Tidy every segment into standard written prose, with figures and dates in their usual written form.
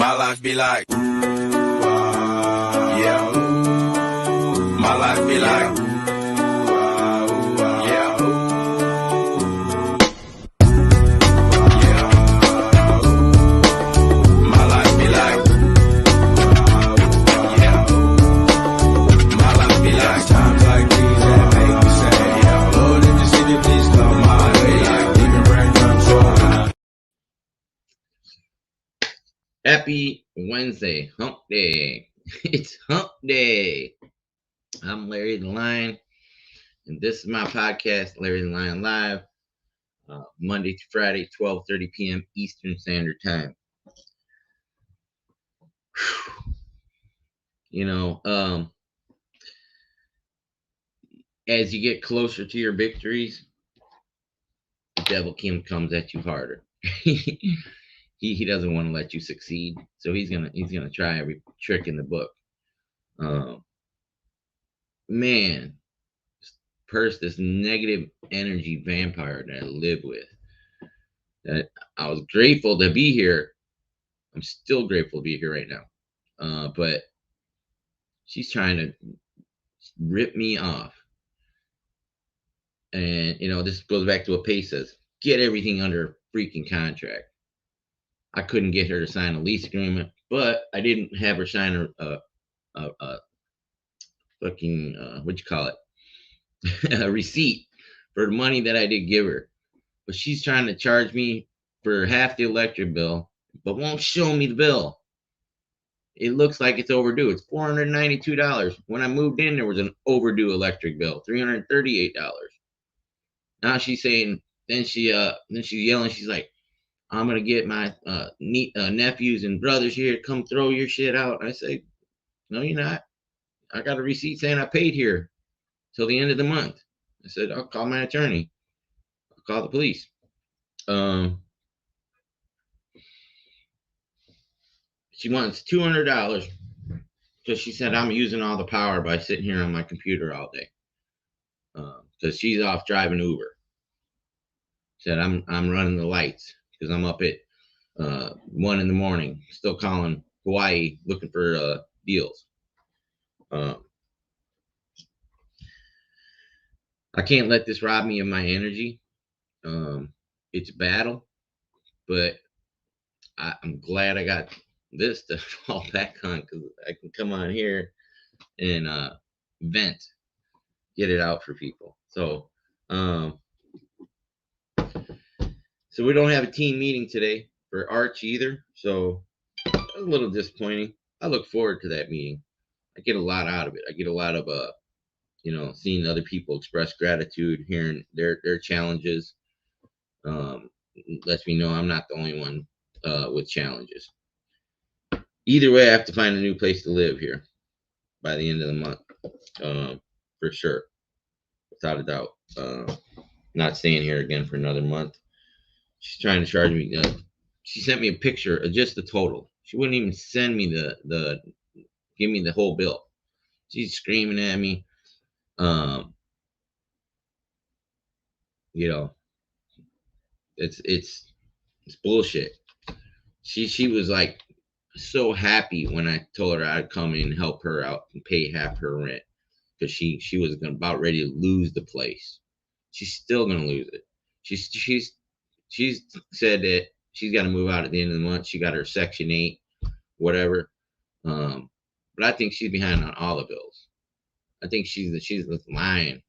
My life be like, ooh, yeah, ooh. My life be like, ooh, yeah, ooh. Yeah, ooh. My life be like, yeah, ooh. My life be like, times like these that make me say, yeah, Lord, if you see me, please come my way. Like, even raindrops falling. Happy Wednesday, hump day. It's hump day. I'm Larry the Lion, and this is my podcast, Larry the Lion Live, Monday to Friday, 12:30 p.m. Eastern Standard Time. You know, as you get closer to your victories, the devil comes at you harder. He doesn't want to let you succeed, so he's gonna try every trick in the book. Man, this negative energy vampire that I live with. That I was grateful to be here. I'm still grateful to be here right now. But she's trying to rip me off. And this goes back to what Pace says: get everything under a freaking contract. I couldn't get her to sign a lease agreement, but I didn't have her sign a fucking what you call it, a receipt for the money that I did give her. But she's trying to charge me for half the electric bill, but won't show me the bill. It looks like it's overdue. It's $492. When I moved in, there was an overdue electric bill, $338. Now she's saying, then she's yelling. She's like, I'm gonna get my nephews and brothers here to come throw your shit out. I say, no, you're not. I got a receipt saying I paid here till the end of the month. I said, I'll call my attorney. I'll call the police. She wants $200 because she said I'm using all the power by sitting here on my computer all day. Because she's off driving Uber. Said I'm running the lights because I'm up at 1 a.m, still calling Hawaii looking for deals. I can't let this rob me of my energy. It's a battle, but I'm glad I got this to fall back on because I can come on here and vent, get it out for people. So we don't have a team meeting today for Arch either, so a little disappointing. I look forward to that meeting. I get a lot out of it. I get a lot of seeing other people express gratitude, hearing their challenges. Lets me know I'm not the only one with challenges. Either way, I have to find a new place to live here by the end of the month, for sure, without a doubt. Not staying here again for another month. She's trying to charge me. She sent me a picture of just the total. She wouldn't even send me give me the whole bill. She's screaming at me. It's bullshit. She was like so happy when I told her I'd come in and help her out and pay half her rent because she was about ready to lose the place. She's still gonna lose it. She's said that she's got to move out at the end of the month. She got her Section 8, whatever. But I think she's behind on all the bills. I think she's lying.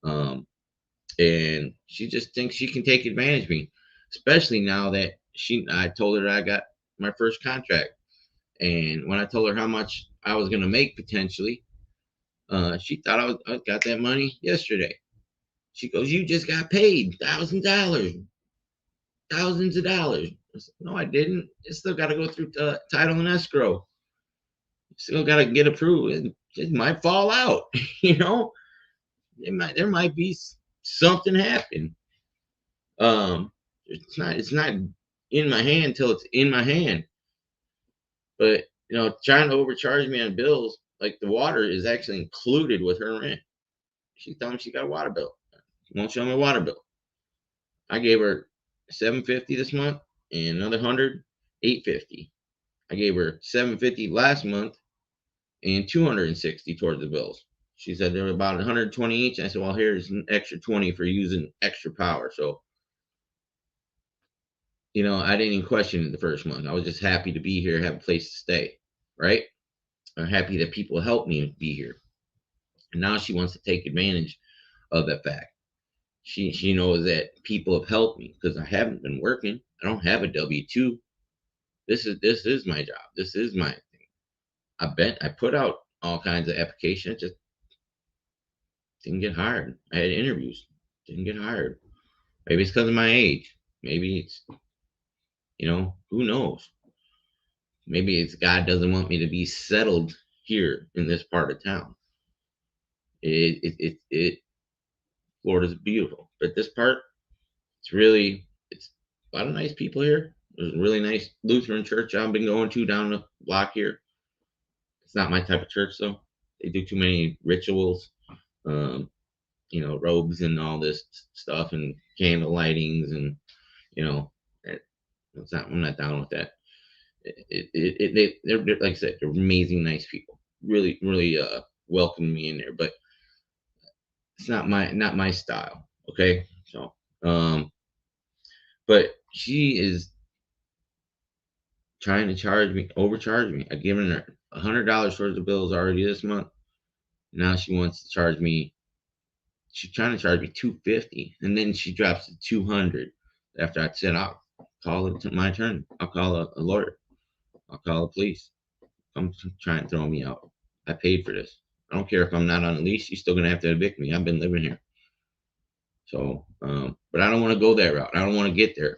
And she just thinks she can take advantage of me, especially now that I told her that I got my first contract. And when I told her how much I was going to make potentially, she thought I got that money yesterday. She goes, you just got paid thousands of dollars. I said, no, I didn't. It still got to go through title and escrow. Still got to get approved. It might fall out. There might be something happen. It's not in my hand till it's in my hand. But trying to overcharge me on bills, like the water is actually included with her rent. She told me she got a water bill. Won't show me a water bill. I gave her $750 this month and another $100, $850. I gave her $750 last month and $260 towards the bills. She said they were about 120 each. I said, well, here's an extra 20 for using extra power. So, you know, I didn't even question it the first month. I was just happy to be here, have a place to stay, right? I'm happy that people helped me be here. And now she wants to take advantage of that fact. She knows that people have helped me because I haven't been working. I don't have a W-2. This is my job. This is my thing. I put out all kinds of applications, just didn't get hired. I had interviews, didn't get hired. Maybe it's because of my age. Maybe it's, you know, who knows? Maybe it's God doesn't want me to be settled here in this part of town. Florida's beautiful, but this part, it's a lot of nice people here. There's a really nice Lutheran church I've been going to down the block here. It's not my type of church though. They do too many rituals, um, you know, robes and all this stuff and candle lightings and, you know, I'm not down with that. They're like I said, they're amazing, nice people. Really, really welcome me in there, but it's not my style. Okay, so but she is trying to overcharge me. I've given her $100 towards the bills already this month. Now she wants to charge me. She's trying to charge me $250, and then she drops to $200 after I said I'll call it my turn. I'll call a lawyer. I'll call the police. I'm trying to throw me out. I paid for this. I don't care if I'm not on a lease. You're still gonna have to evict me. I've been living here. So, but I don't want to go that route. I don't want to get there.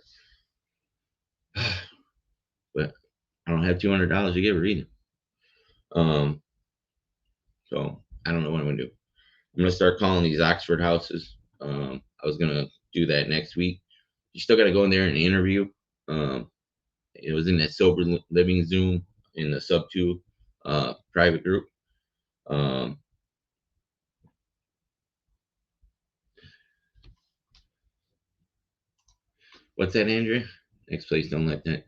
But I don't have $200 to give her either. So I don't know what I'm gonna do. I'm gonna start calling these Oxford houses. I was gonna do that next week. You still gotta go in there and interview. It was in that sober living Zoom in the sub 2 private group. What's that, Andrea? Next place, don't let that.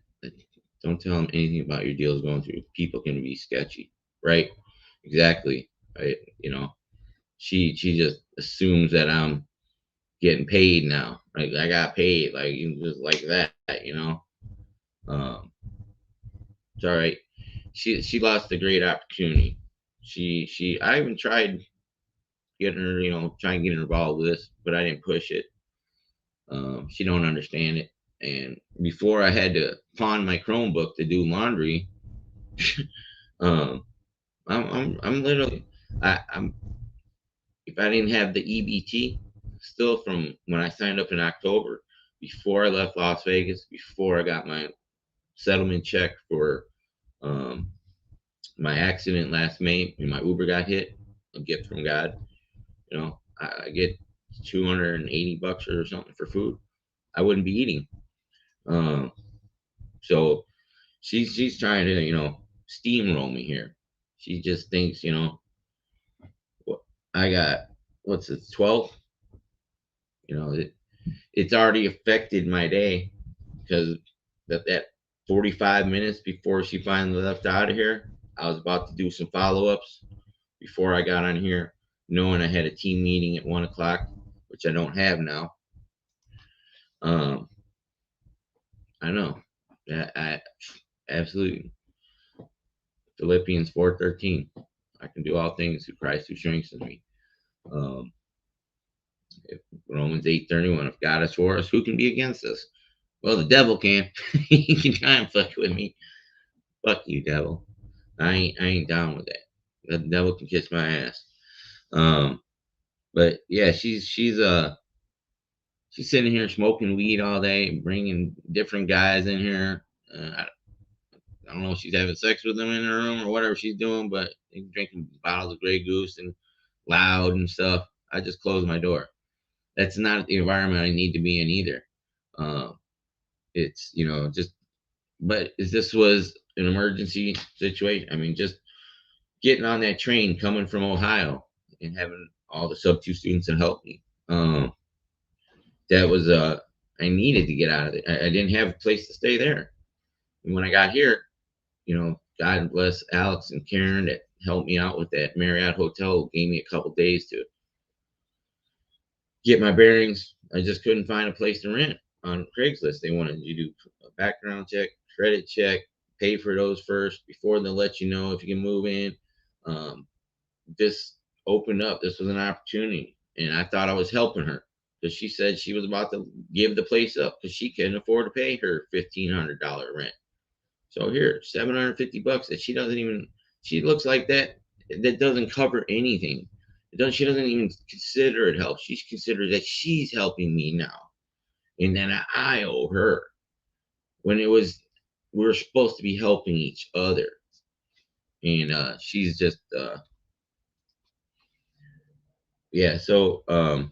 Don't tell them anything about your deals going through. People can be sketchy, right? Exactly. Right. You know, she just assumes that I'm getting paid now. Like I got paid, like just like that. You know. It's all right. She lost a great opportunity. I even tried getting her, you know, trying to get her involved with this, but I didn't push it. She don't understand it. And before I had to pawn my Chromebook to do laundry, um, I'm literally I'm if I didn't have the EBT still from when I signed up in October, before I left Las Vegas, before I got my settlement check for um, my accident last May when my Uber got hit, a gift from God. You know, I get $280 or something for food. I wouldn't be eating. So she's trying to, you know, steamroll me here. She just thinks, you know, I got what's it, 12? You know, it's already affected my day because that 45 minutes before she finally left out of here, I was about to do some follow-ups before I got on here, knowing I had a team meeting at 1 o'clock, which I don't have now. I know that I absolutely Philippians 4:13. I can do all things through Christ who strengthens me. If Romans 8:31, if God is for us, who can be against us? Well, the devil can. He can try and fuck with me. Fuck you, devil. I ain't down with that. The devil can kiss my ass. But yeah, she's sitting here smoking weed all day, bringing different guys in here. I don't know if she's having sex with them in her room or whatever she's doing, but drinking bottles of Grey Goose and loud and stuff. I just closed my door. That's not the environment I need to be in either. It's, you know, just, but if this was an emergency situation, I mean, just getting on that train coming from Ohio and having all the sub 2 students that helped me. That was, I needed to get out of it. I didn't have a place to stay there. And when I got here, you know, God bless Alex and Karen that helped me out with that Marriott hotel. Gave me a couple days to get my bearings. I just couldn't find a place to rent on Craigslist. They wanted you to do a background check, credit check, pay for those first before they'll let you know if you can move in. Um, this opened up. This was an opportunity, and I thought I was helping her because she said she was about to give the place up because she couldn't afford to pay her $1,500 rent. So here, $750 that she doesn't even. She looks like that. That doesn't cover anything. She doesn't even consider it help. She considers that she's helping me now, and then I owe her when it was we were supposed to be helping each other. And she's just yeah. So I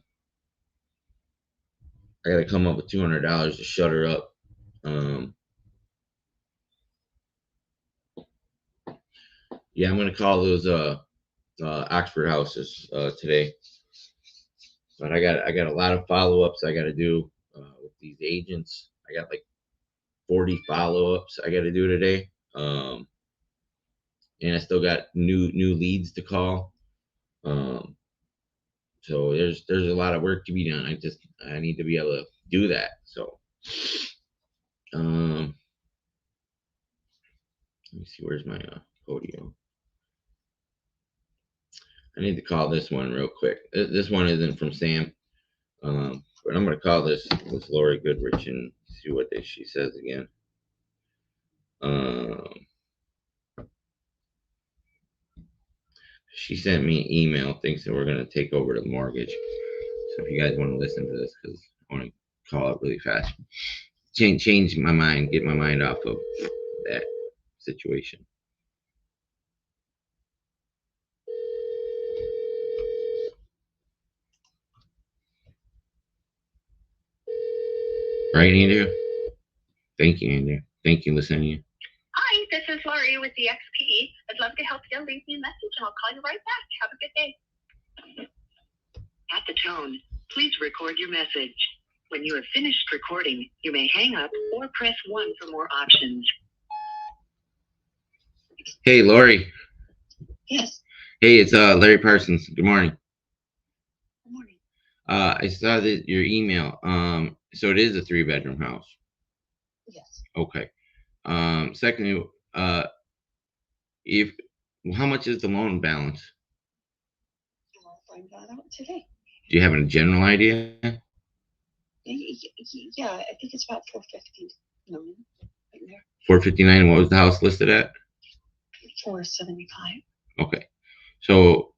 got to come up with $200 to shut her up. Yeah, I'm gonna call those Oxford houses today. But I got a lot of follow-ups I got to do with these agents. I got like 40 follow-ups I got to do today. And I still got new leads to call. So there's a lot of work to be done. I need to be able to do that. So let me see, where's my podium. I need to call this one real quick. This one isn't from Sam, but I'm gonna call this Lori Goodrich and see what she says again. She sent me an email, thinks that we're gonna take over the mortgage. So if you guys want to listen to this, because I want to call it really fast, change my mind, get my mind off of that situation. Right, Andrew? Thank you, Andrew. Thank you, listening. Hi, this is Laurie with the XP. I'd love to help you. Leave me a message and I'll call you right back. Have a good day. At the tone, please record your message. When you have finished recording, you may hang up or press 1 for more options. Hey, Laurie. Yes. Hey, it's Larry Parsons. Good morning. Good morning. I saw that your email. So it is a 3-bedroom house. Yes. Okay. Secondly, how much is the loan balance? I'll find that out today. Do you have a general idea? Yeah, I think it's about $450 million right there. 459. What was the house listed at? 475. Okay. So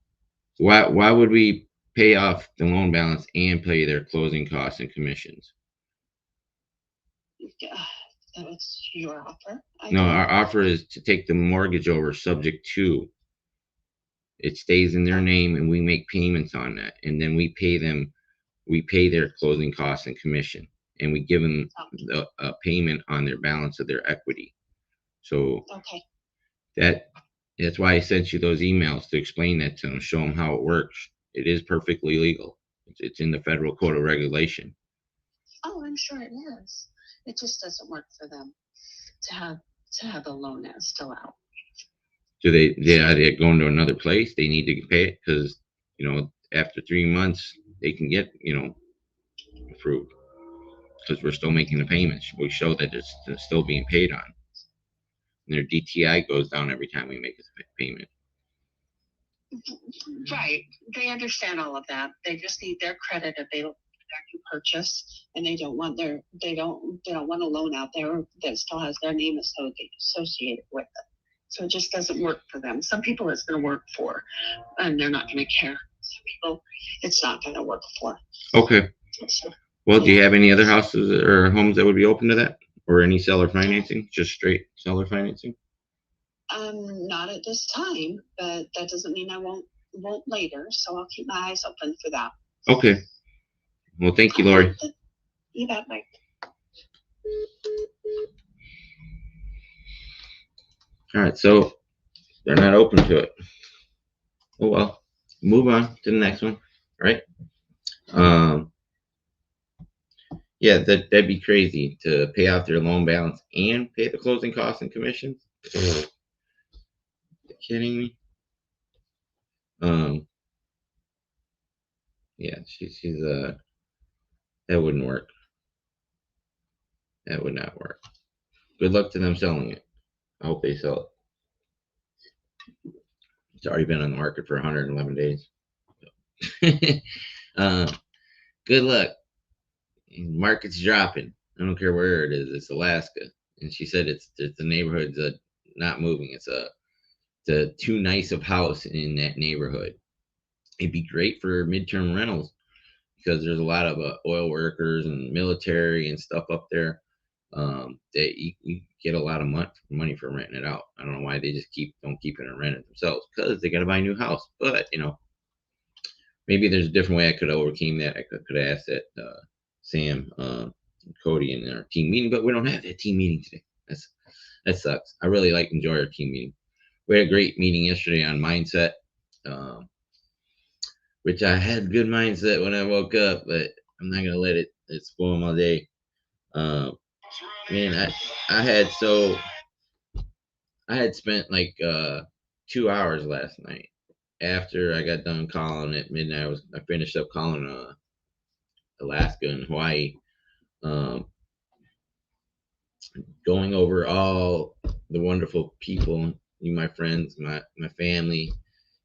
why would we pay off the loan balance and pay their closing costs and commissions? That was your offer. No, our offer is to take the mortgage over subject to it stays in their name and we make payments on that. And then we pay their closing costs and commission. And we give them a payment on their balance of their equity. So okay. That's why I sent you those emails to explain that to them, show them how it works. It is perfectly legal. It's in the federal code of regulation. Oh, I'm sure it is. It just doesn't work for them to have a loan that's still out. So they're going to another place. They need to pay it because, after 3 months they can get, approved because we're still making the payments. We show that it's still being paid on. And their DTI goes down every time we make a payment. Right. They understand all of that. They just need their credit if they don't their new purchase, and they don't want a loan out there that still has their name associated with it. So it just doesn't work for them. Some people it's going to work for, and they're not going to care. Some people it's not going to work for. Okay. So, well, do you have any other houses or homes that would be open to that, or any seller financing? Just straight seller financing? Not at this time, but that doesn't mean I won't later. So I'll keep my eyes open for that. Okay. Well, thank you, Lori. You bet, Mike. All right, so they're not open to it. Oh well, move on to the next one, right? Yeah, that'd be crazy to pay out their loan balance and pay the closing costs and commissions. Kidding me? Yeah, she's that wouldn't work. That would not work. Good luck to them selling it. I hope they sell it. It's already been on the market for 111 days. uh, good luck. Market's dropping. I don't care where it is. It's Alaska, and she said it's the neighborhood's not moving. It's too nice of house in that neighborhood. It'd be great for midterm rentals because there's a lot of oil workers and military and stuff up there. That you get a lot of money for renting it out. I don't know why they just don't keep it and rent it themselves, because they got to buy a new house. But maybe there's a different way I could have overcame that. I could have asked that Sam, Cody in our team meeting, but we don't have that team meeting today. That sucks. I really enjoy our team meeting. We had a great meeting yesterday on mindset, which I had good mindset when I woke up, but I'm not gonna let it spoil my day. Man, I had spent 2 hours last night after I got done calling at midnight. I finished up calling Alaska and Hawaii, going over all the wonderful people, my friends, my family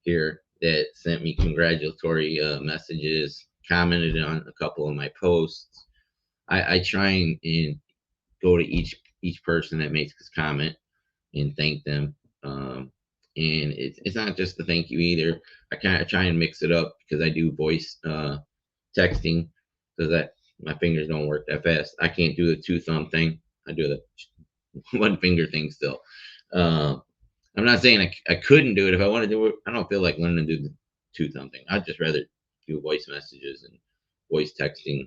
here that sent me congratulatory messages, commented on a couple of my posts. I try and go to each person that makes this comment and thank them. And it's not just the thank you either. I kind of try and mix it up because I do voice texting, because that my fingers don't work that fast. I can't do the 2-thumb thing. I do the 1 finger thing still. I'm not saying I couldn't do it if I want to do it. I don't feel like learning to do the 2-thumb thing. I'd just rather do voice messages and voice texting.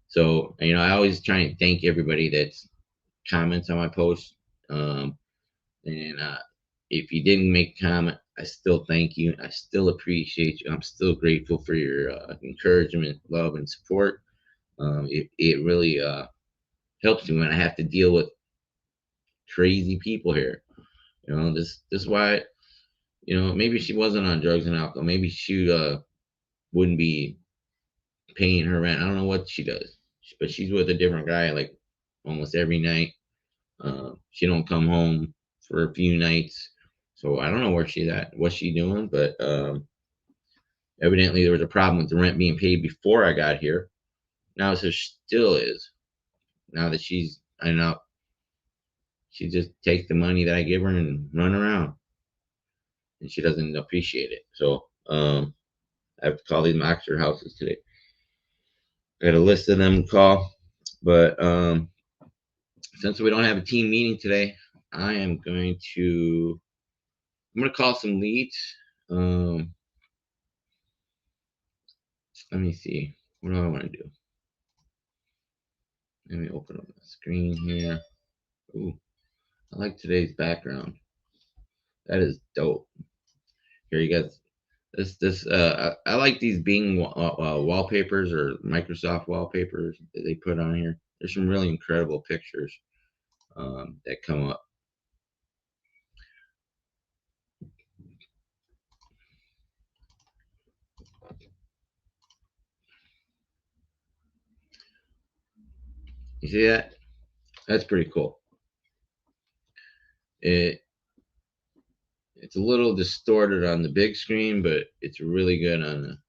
So I always try and thank everybody that comments on my posts. And if you didn't make a comment, I still thank you. I still appreciate you. I'm still grateful for your encouragement, love, and support. It really helps me when I have to deal with crazy people here. This is why, maybe she wasn't on drugs and alcohol. Maybe she wouldn't be paying her rent. I don't know what she does, but she's with a different guy almost every night. She don't come home for a few nights, so I don't know where she's at, what's she doing. But evidently there was a problem with the rent being paid before I got here. Now so still is. Now that I know she just takes the money that I give her and run around, and she doesn't appreciate it. So I have to call these Moxer houses today. I got a list of them to call, but since we don't have a team meeting today, I'm going to call some leads. Let me see. What do I want to do? Let me open up the screen here. Ooh, I like today's background. That is dope. Here you guys. I like these Bing wallpapers or Microsoft wallpapers that they put on here. There's some really incredible pictures that come up. You see that? That's pretty cool. It's a little distorted on the big screen, but it's really good on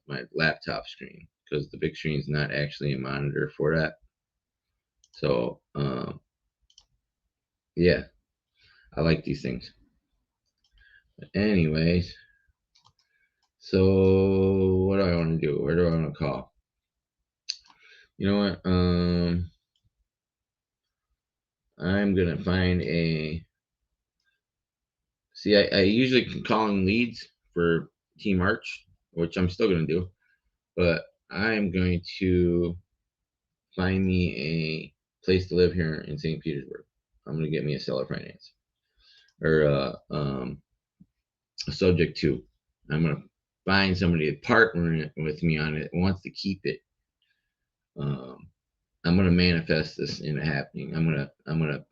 my laptop screen, because the big screen is not actually a monitor for that. So yeah, I like these things. But anyways, so what do I want to do? Where do I want to call? You know what? I'm gonna find a. See, I usually can call in leads for Team Arch, which I'm still gonna do, but I'm going to find me a place to live here in St. Petersburg. I'm gonna get me a seller finance or a subject to. I'm gonna find somebody to partner with me on it, wants to keep it. I'm gonna manifest this into happening. I'm gonna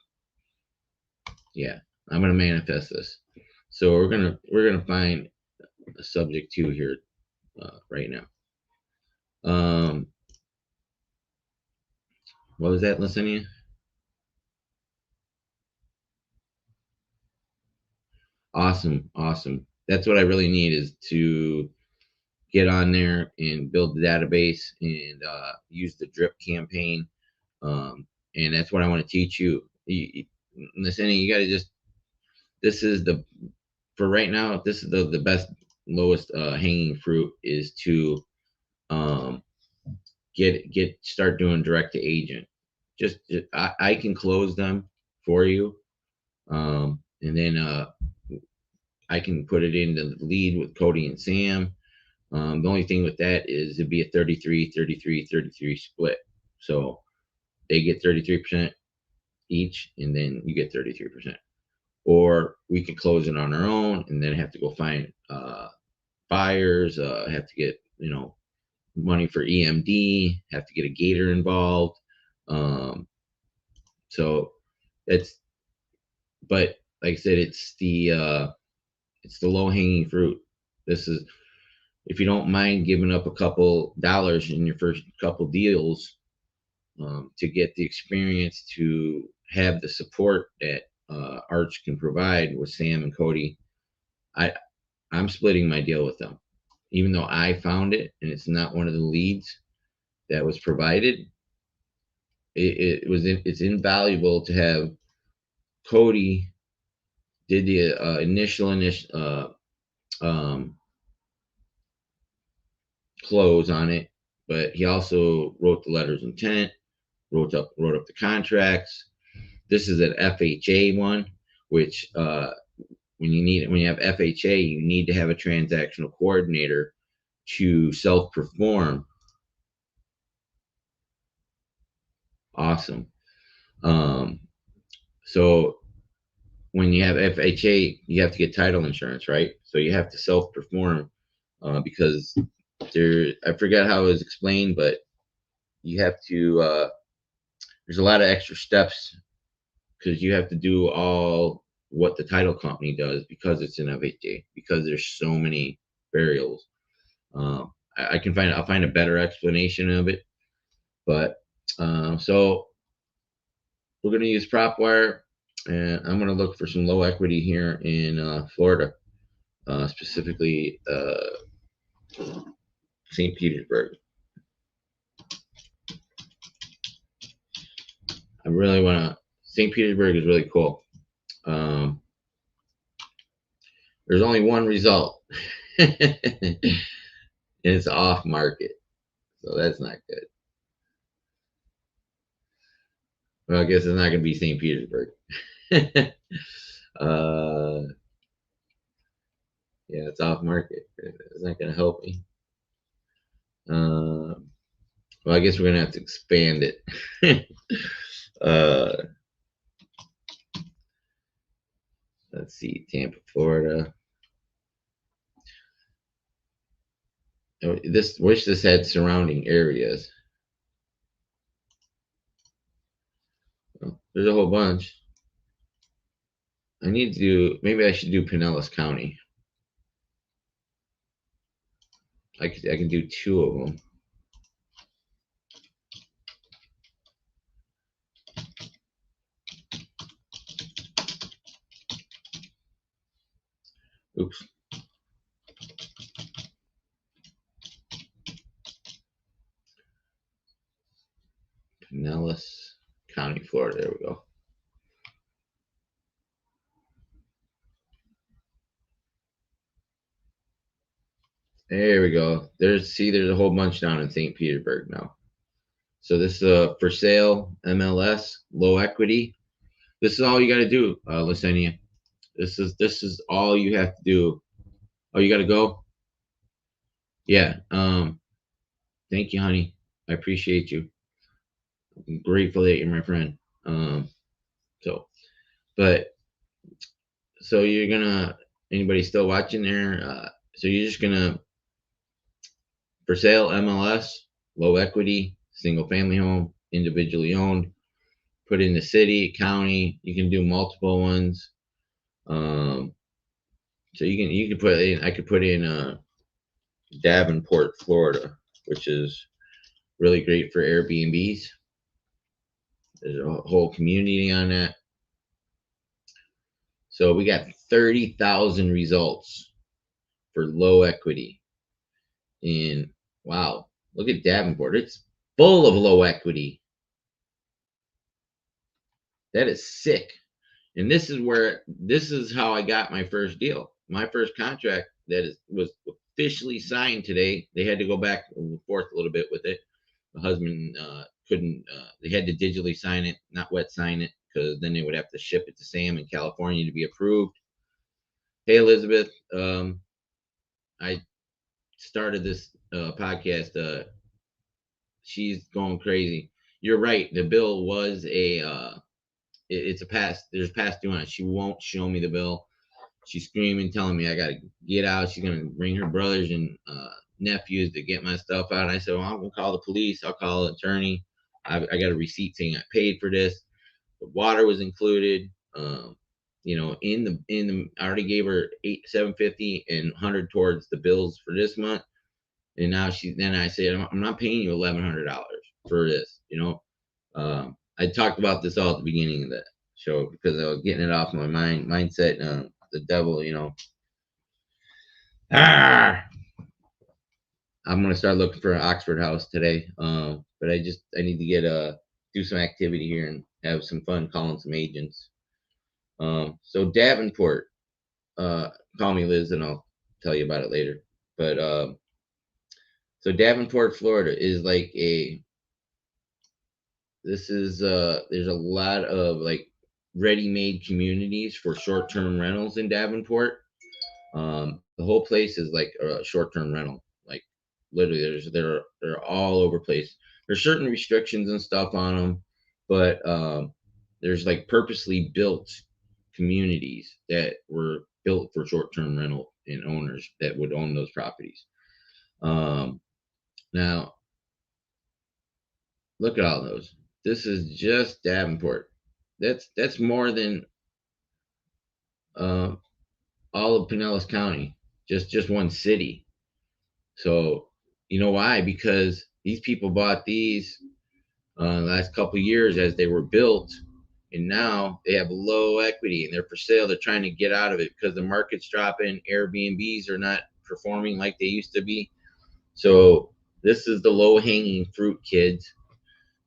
Yeah, I'm gonna manifest this. So we're gonna find a subject to here right now. What was that, Listening? Awesome, awesome. That's what I really need, is to get on there and build the database and use the drip campaign. And that's what I want to teach you. Listening, you got to just, this is the, for right now, this is the best, lowest hanging fruit, is to um, start doing direct to agent. I can close them for you. And then I can put it into the lead with Cody and Sam. The only thing with that is it'd be a 33 split. So they get 33% each, and then you get 33%. Or we could close it on our own and then have to go find buyers, have to get, money for EMD, have to get a gator involved. So it's, but like I said, it's the low hanging fruit. This is, if you don't mind giving up a couple dollars in your first couple deals, to get the experience, to have the support that Arch can provide with Sam and Cody, I'm splitting my deal with them. Even though I found it and it's not one of the leads that was provided, it's invaluable to have Cody did the initial close on it, but he also wrote the letters of intent, wrote up the contracts. This is an FHA one, which when you have FHA, you need to have a transactional coordinator to self-perform. Awesome. So when you have FHA, you have to get title insurance, right? So you have to self-perform because I forgot how it was explained, but you have to, there's a lot of extra steps because you have to do all what the title company does because it's an FHA, because there's so many variables. I'll find a better explanation of it, but so we're going to use prop wire, and I'm going to look for some low equity here in Florida, specifically St. Petersburg. I really want to. St. Petersburg is really cool. There's only one result, and it's off market, so that's not good. Well, I guess it's not going to be St. Petersburg. Yeah, it's off market. It's not going to help me. Well, I guess we're going to have to expand it. Let's see, Tampa, Florida. Wish this had surrounding areas. Well, there's a whole bunch. Maybe I should do Pinellas County. I can do 2 of them. Oops. Pinellas County, Florida. There we go. There we go. There's a whole bunch down in St. Petersburg now. So this is for sale MLS, low equity. This is all you got to do, Lysenia. This is all you have to do. Oh, you got to go? Yeah. Thank you, honey. I appreciate you. I'm grateful that you're my friend. So you're gonna, anybody still watching there? So you're just gonna, for sale MLS, low equity, single family home, individually owned, put in the city, county. You can do multiple ones. So you can put in. I could put in Davenport, Florida, which is really great for Airbnbs. There's a whole community on that. So we got 30,000 results for low equity. And wow, look at Davenport. It's full of low equity. That is sick. And this is how I got my first deal. My first contract was officially signed today. They had to go back and forth a little bit with it. The husband couldn't. They had to digitally sign it, not wet sign it, because then they would have to ship it to Sam in California to be approved. Hey, Elizabeth, I started this podcast. She's going crazy. You're right. The bill was it's a pass. There's past due on it. She won't show me the bill. She's screaming, telling me I gotta get out. She's gonna bring her brothers and nephews to get my stuff out. And I said, well, I'm gonna call the police. I'll call an attorney. I got a receipt saying I paid for this. The water was included. I already gave her $750 and $100 towards the bills for this month. And now I said, I'm not paying you $1,100 for this. I talked about this all at the beginning of the show because I was getting it off my mindset. The devil, I'm gonna start looking for an Oxford house today. But I need to do some activity here and have some fun calling some agents. So Davenport, call me Liz and I'll tell you about it later. But so Davenport, Florida is like there's a lot of like ready-made communities for short-term rentals in Davenport. The whole place is like a short-term rental. Like literally, they're all over place. There's certain restrictions and stuff on them, but there's like purposely built communities that were built for short-term rental and owners that would own those properties. Now, look at all those. This is just Davenport. That's more than all of Pinellas County, just one city. So you know why? Because these people bought these last couple of years as they were built, and now they have low equity and they're for sale. They're trying to get out of it because the market's dropping. Airbnbs are not performing like they used to be. So this is the low hanging fruit, kids.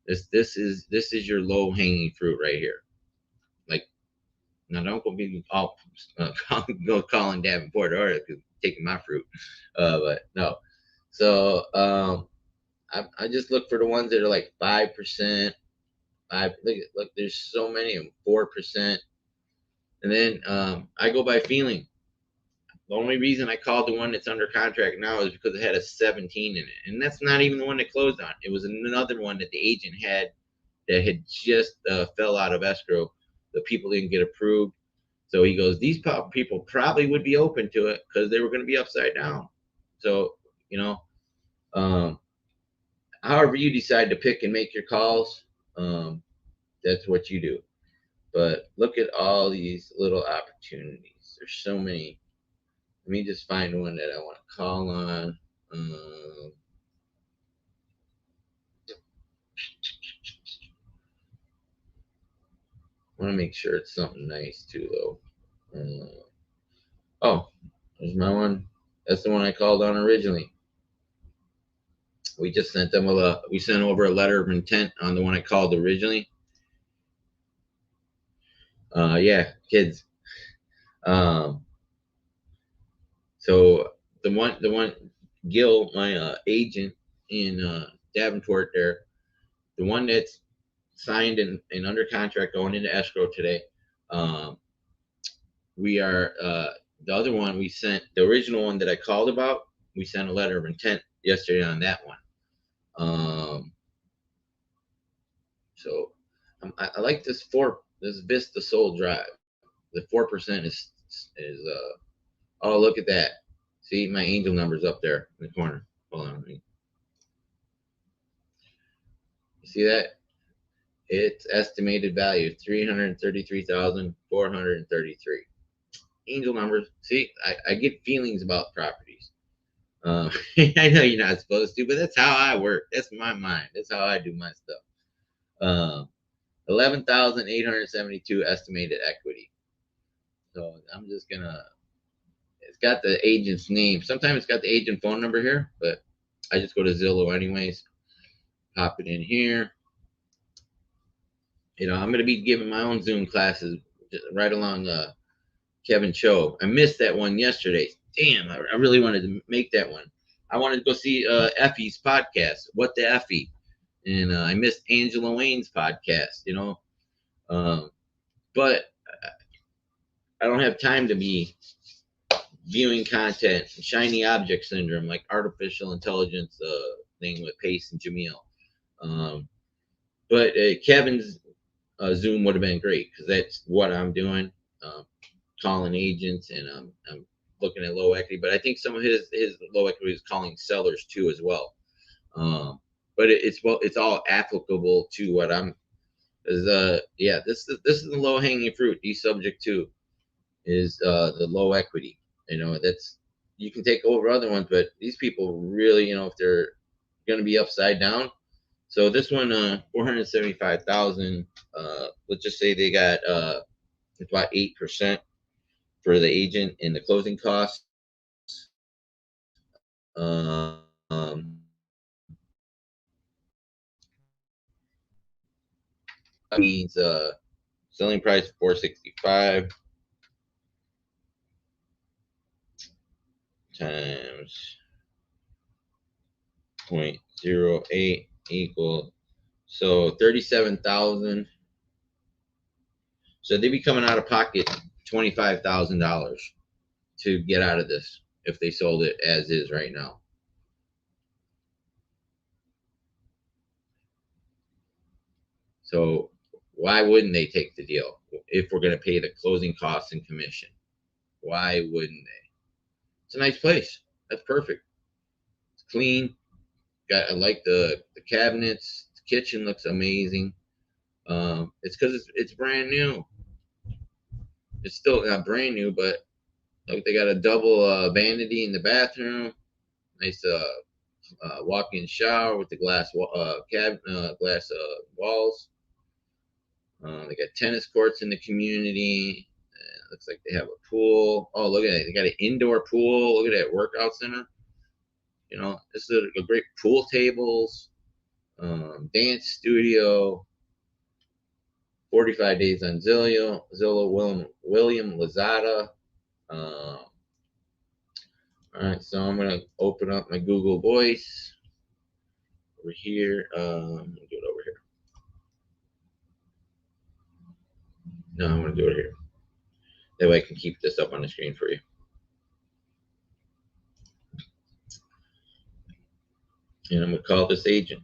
This is your low hanging fruit right here. Like, now don't go be all calling Davenport or taking my fruit, but no. So I just look for the ones that are like 5%. Look, there's so many of them, 4%, and then I go by feeling. The only reason I called the one that's under contract now is because it had a 17 in it, and that's not even the one that closed on. It was another one that the agent had that had just fell out of escrow. The people didn't get approved, so he goes, these people probably would be open to it because they were going to be upside down. So however you decide to pick and make your calls, that's what you do. But look at all these little opportunities. There's so many. Let me just find one that I want to call on. I want to make sure it's something nice too, though. Oh, there's my one. That's the one I called on originally. We just sent them we sent over a letter of intent on the one I called originally. Yeah, kids. So the one Gil, my agent in Davenport there, the one that's signed and under contract going into escrow today. We are the other one we sent, the original one that I called about, we sent a letter of intent yesterday on that one. So I like this Vista Soul Drive. The 4% is oh, look at that. See, my angel number's up there in the corner. Hold on. You see that? Its estimated value 333,433. Angel numbers. See, I get feelings about properties. I know you're not supposed to, but that's how I work. That's my mind. That's how I do my stuff. 11,872 estimated equity. So I'm just gonna. It's got the agent's name. Sometimes it's got the agent phone number here, but I just go to Zillow anyways. Pop it in here. You know, I'm gonna be giving my own Zoom classes right along Kevin Cho. I missed that one yesterday. Damn, I really wanted to make that one. I wanted to go see Effie's podcast, What the Effie, and I missed Angela Wayne's podcast. You know, but I don't have time to be viewing content, shiny object syndrome, like artificial intelligence thing with Pace and Jamil. But Kevin's Zoom would have been great because that's what I'm doing, calling agents, and I'm looking at low equity. But I think some of his low equity is calling sellers too as well. But it's all applicable to what I'm. Yeah, this is the low hanging fruit. The subject to is the low equity. You know, that's, you can take over other ones, but these people really, you know, if they're going to be upside down. So this one, 475,000. Let's just say they got it's about 8% for the agent and the closing costs. Means selling price 465 times 0.08 equal, so 37,000. So they'd be coming out of pocket $25,000 to get out of this if they sold it as is right now. So why wouldn't they take the deal if we're going to pay the closing costs and commission? Why wouldn't they? It's a nice place. That's perfect. It's clean. I like the cabinets. The kitchen looks amazing. It's because it's brand new. It's still not brand new, but like they got a double vanity in the bathroom. Nice walk-in shower with the glass walls. They got tennis courts in the community. Looks like they have a pool. Oh, look at it. They got an indoor pool. Look at that workout center. You know, this is a great pool tables, dance studio. 45 days on Zillow, William Lazada. All right, so I'm gonna open up my Google Voice over here. I'm gonna do it over here. No, I'm gonna do it here. That way I can keep this up on the screen for you. And I'm gonna call this agent.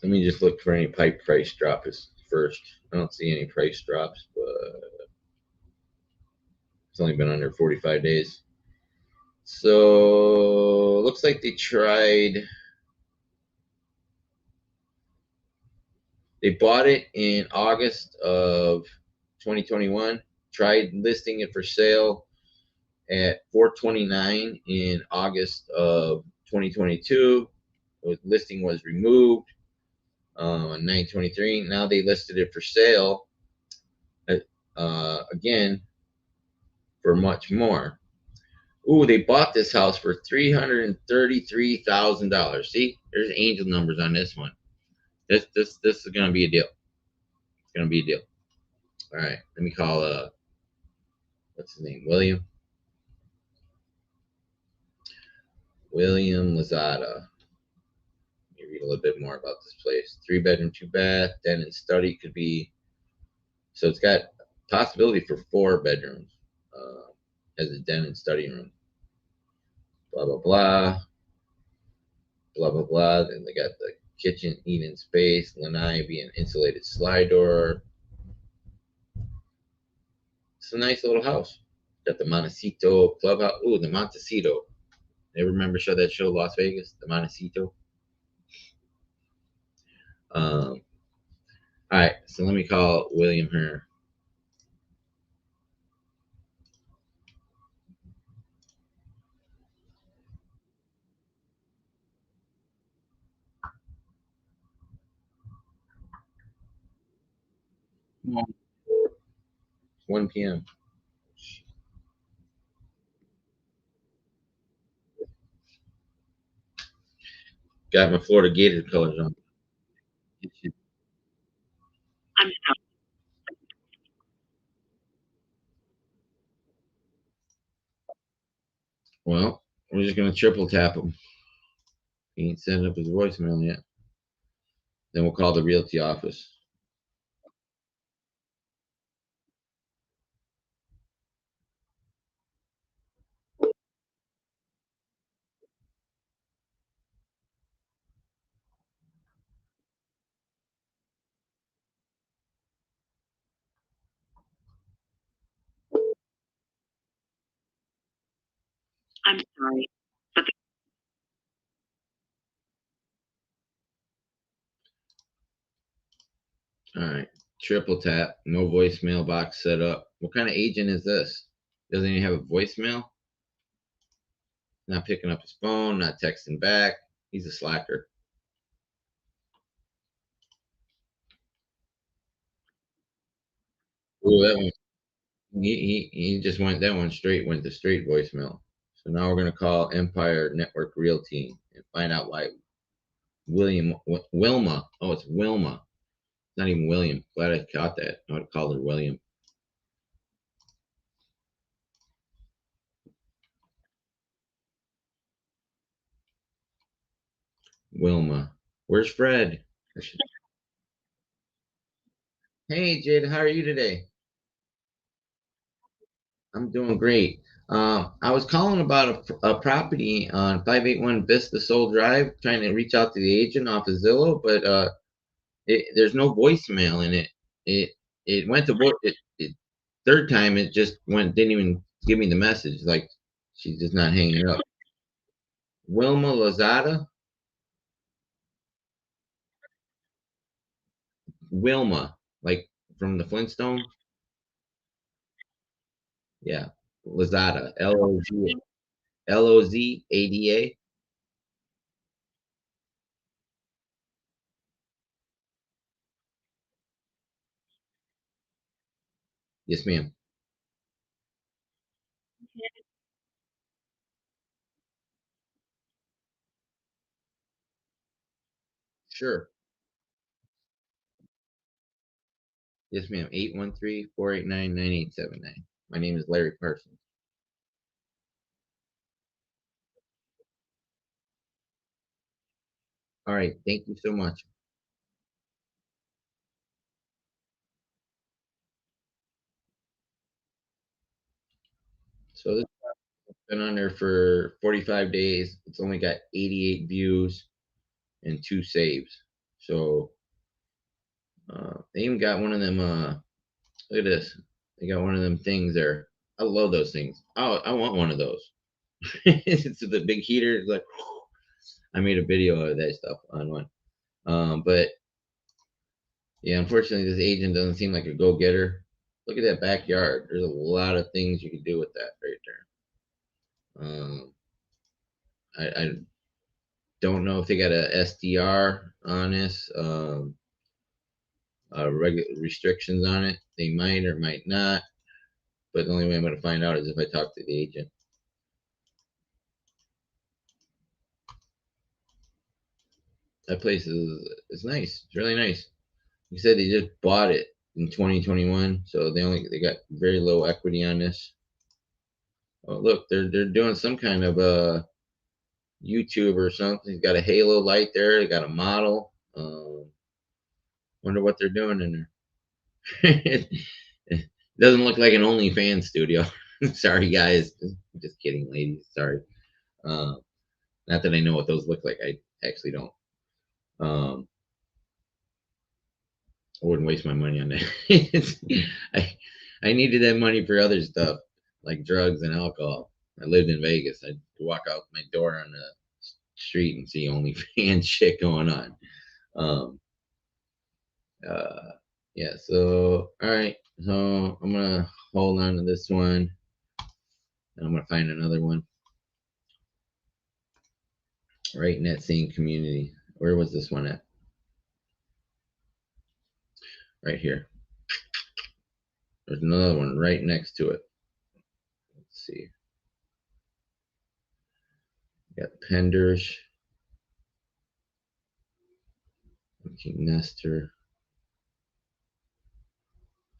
Let me just look for any pipe price drops first. I don't see any price drops, but it's only been under 45 days. So looks like they bought it in August of 2021, tried listing it for sale at 429 in August of 2022. The listing was removed on 9/23. Now they listed it for sale again for much more. Ooh, they bought this house for $333,000. See, there's angel numbers on this one. This is gonna be a deal. It's gonna be a deal. All right, let me call what's his name? William Lazada. Let me read a little bit more about this place. 3-bedroom, 2-bath, den and study could be. So it's got possibility for 4 bedrooms as a den and study room. Blah blah blah. Blah blah blah. Then they got the kitchen, eating space, lanai being insulated slide door. It's a nice little house. Got the Montecito clubhouse. Ooh, the Montecito. Ever remember that show Las Vegas, the Montecito? All right, so let me call William here. Come on. 1 p.m. Got my Florida Gator colors on. I'm Well, we're just gonna triple tap him. He ain't setting up his voicemail yet. Then we'll call the realty office. sorry. All right, triple tap. No voicemail box set up. What kind of agent is this? Doesn't even have a voicemail. Not picking up his phone. Not texting back. He's a slacker. Ooh, that one. He just went that one straight. Went to straight voicemail. So now we're gonna call Empire Network Realty and find out why Wilma. Oh, it's Wilma. It's not even William. Glad I caught that. I would have called her William. Wilma. Where's Fred? Hey, Jade. How are you today? I'm doing great. I was calling about a property on 581 Vista Soul Drive, trying to reach out to the agent off of Zillow, but there's no voicemail in it. It it went to third time. It just went, didn't even give me the message. Like she's just not hanging up. Wilma Lozada. Wilma, like from the Flintstones. Yeah, Lozada. Lozada. Yes, ma'am. Sure. Yes, ma'am. 813-489-9879. My name is Larry Parsons. All right. Thank you so much. So this has been on there for 45 days. It's only got 88 views and 2 saves. So they even got one of them. Look at this. They got one of them things there. I love those things. Oh, I want one of those. It's the big heater. It's like I made a video of that stuff on one. But yeah, unfortunately, this agent doesn't seem like a go-getter. Look at that backyard. There's a lot of things you can do with that right there. I don't know if they got a SDR on this, restrictions on it. They might or might not. But the only way I'm going to find out is if I talk to the agent. That place is nice. It's really nice. You said they just bought it in 2021, so they got very low equity on this. Oh, look, they're doing some kind of YouTube or something. He's got a halo light there. They got a model. Wonder what they're doing in there. It doesn't look like an OnlyFans studio. Sorry, guys. Just kidding, ladies. Sorry. Uh, Not that I know what those look like. I actually don't. Um, I wouldn't waste my money on that. I needed that money for other stuff like drugs and alcohol. I lived in Vegas. could walk out my door on the street and see OnlyFans shit going on. Yeah, so all right, so I'm gonna hold on to this one, and I'm gonna find another one right in that same community. Where was this one at? Right here. There's another one right next to it. Let's see. Got Penders, Nester,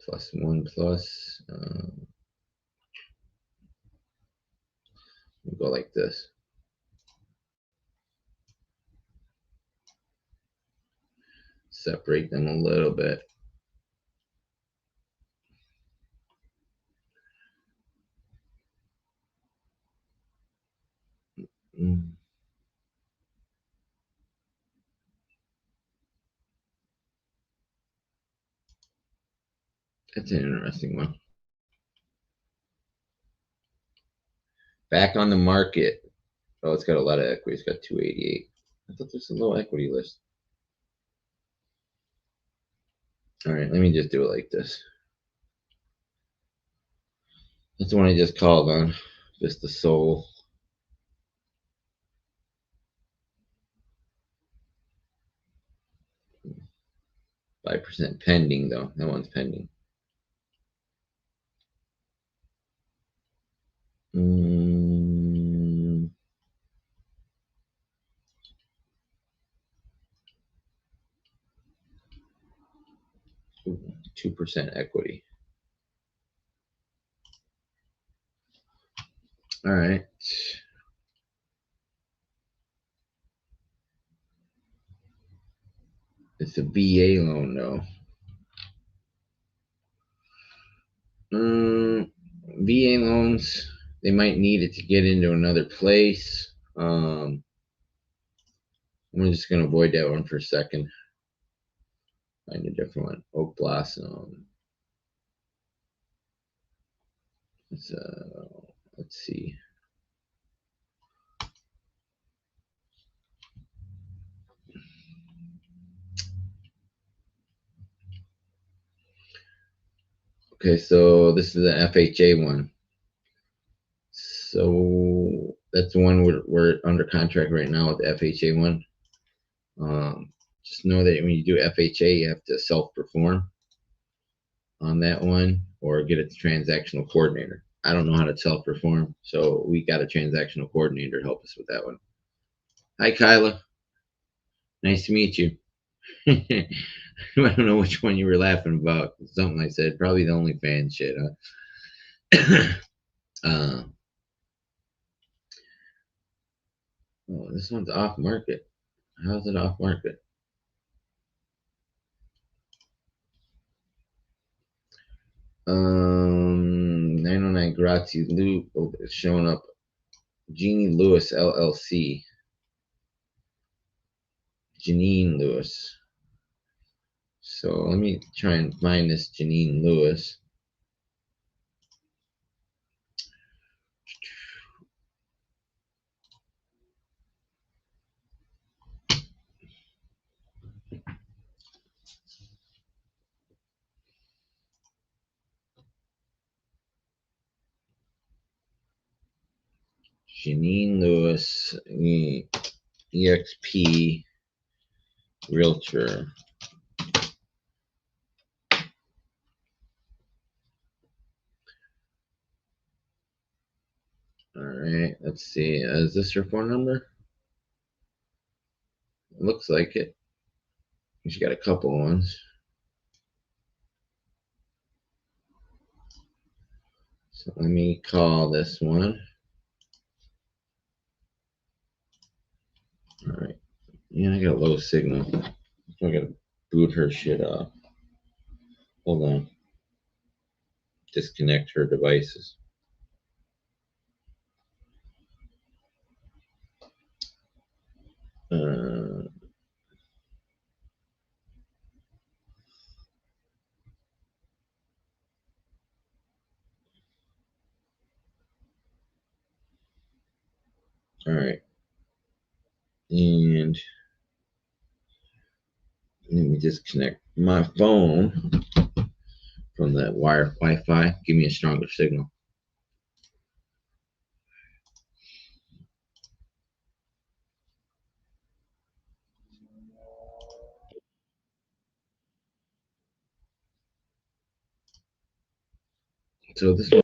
+1 plus. We'll go like this. Separate them a little bit. That's an interesting one. Back on the market. Oh, it's got a lot of equity. It's got 288. I thought there's a low equity list. All right, let me just do it like this. That's the one I just called on. Just the soul. %5 pending though. That one's pending. 2% equity. All right. It's a VA loan though. VA loans, they might need it to get into another place. I'm just gonna avoid that one for a second. Find a different one. Oak Blossom. Let's see. Okay, so this is an FHA one. So that's the one we're under contract right now with the FHA one. Just know that when you do FHA, you have to self-perform on that one or get a transactional coordinator. I don't know how to self-perform, so we got a transactional coordinator to help us with that one. Hi, Kyla. Nice to meet you. I don't know which one you were laughing about. Something I said, probably the OnlyFans shit, huh? Oh, this one's off market. How's it off market? Um, 909 Grazie Loop. Oh, it's showing up. Jeannie Lewis LLC. Janine Lewis. So let me try and find this Janine Lewis. Janine Lewis, EXP Realtor. All right, let's see. Is this your phone number? It looks like it. She got a couple ones. So let me call this one. All right. Yeah, I got a low signal. So I gotta boot her shit off. Hold on. Disconnect her devices. All right. And let me disconnect my phone from that wire Wi-Fi. Give me a stronger signal. So this one,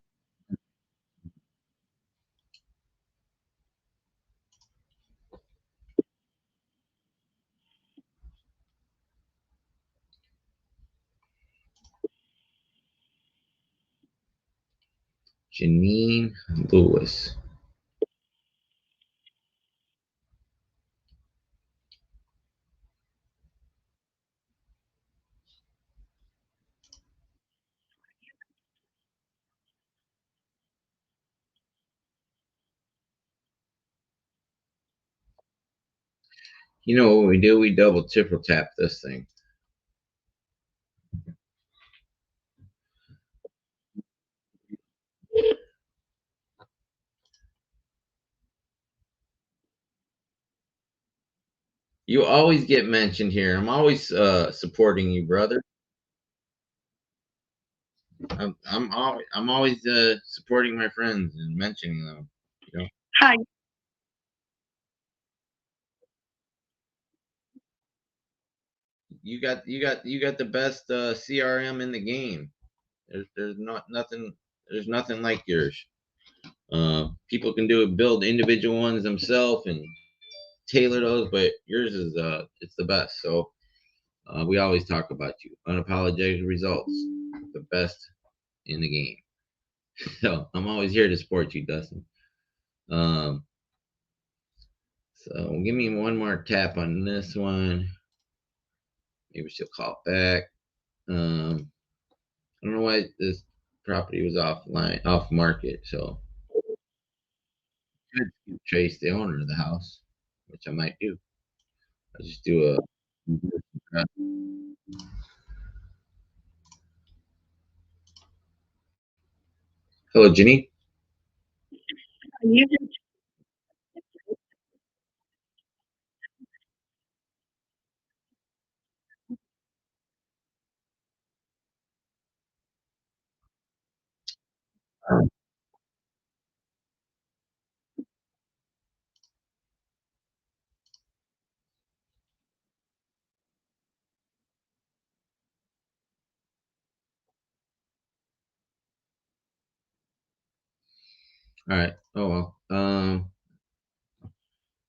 Janine Lewis. You know what we do? We double triple tap this thing. You always get mentioned here. I'm always supporting you, brother. I'm always supporting my friends and mentioning them. You know. Hi. You got the best CRM in the game. There's nothing like yours. People can build individual ones themselves and tailor those, but yours is it's the best. So we always talk about you. Unapologetic results, the best in the game. So I'm always here to support you, Dustin. Um, so give me one more tap on this one. Maybe she'll call back. I don't know why this property was off market. So I could trace the owner of the house, which I might do. I'll just do a. Hello, Jenny. You All right. Oh well.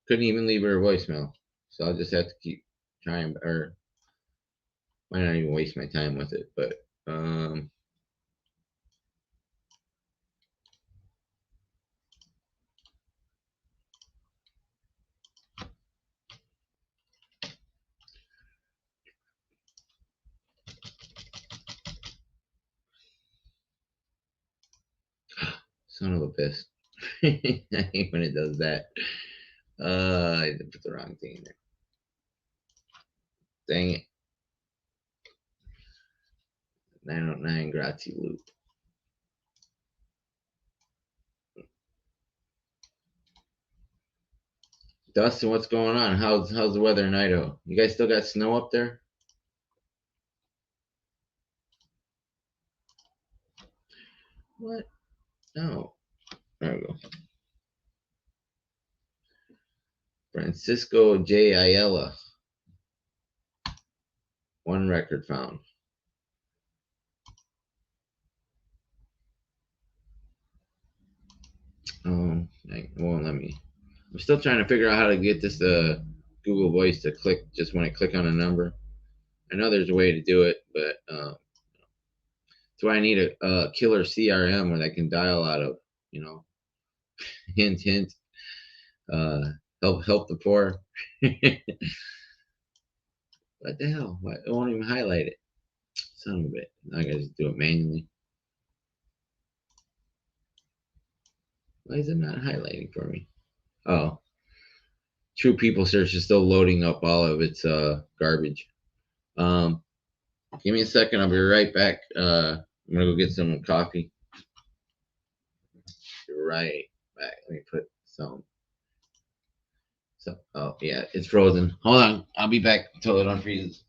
Couldn't even leave her a voicemail, so I'll just have to keep trying, or might not even waste my time with it. But son of a bitch. I hate when it does that. I put the wrong thing in there. Dang it. 909 grazie loop. Dustin, what's going on? How's the weather in Idaho? You guys still got snow up there? What? No. There we go. Francisco J. Ayala. One record found. Oh, it won't let me. I'm still trying to figure out how to get this Google Voice to click just when I click on a number. I know there's a way to do it, but that's why I need a killer CRM where I can dial out of. You know, hint, hint. Uh, help the poor. What the hell? What? It won't even highlight it. Son of a bit. I gotta just do it manually. Why is it not highlighting for me? Oh, True People Search is still loading up all of its garbage. Um, Give me a second. I'll be right back. I'm gonna go get some coffee. Right back. Let me put some So, oh yeah, it's frozen. Hold on, I'll be back until it unfreezes.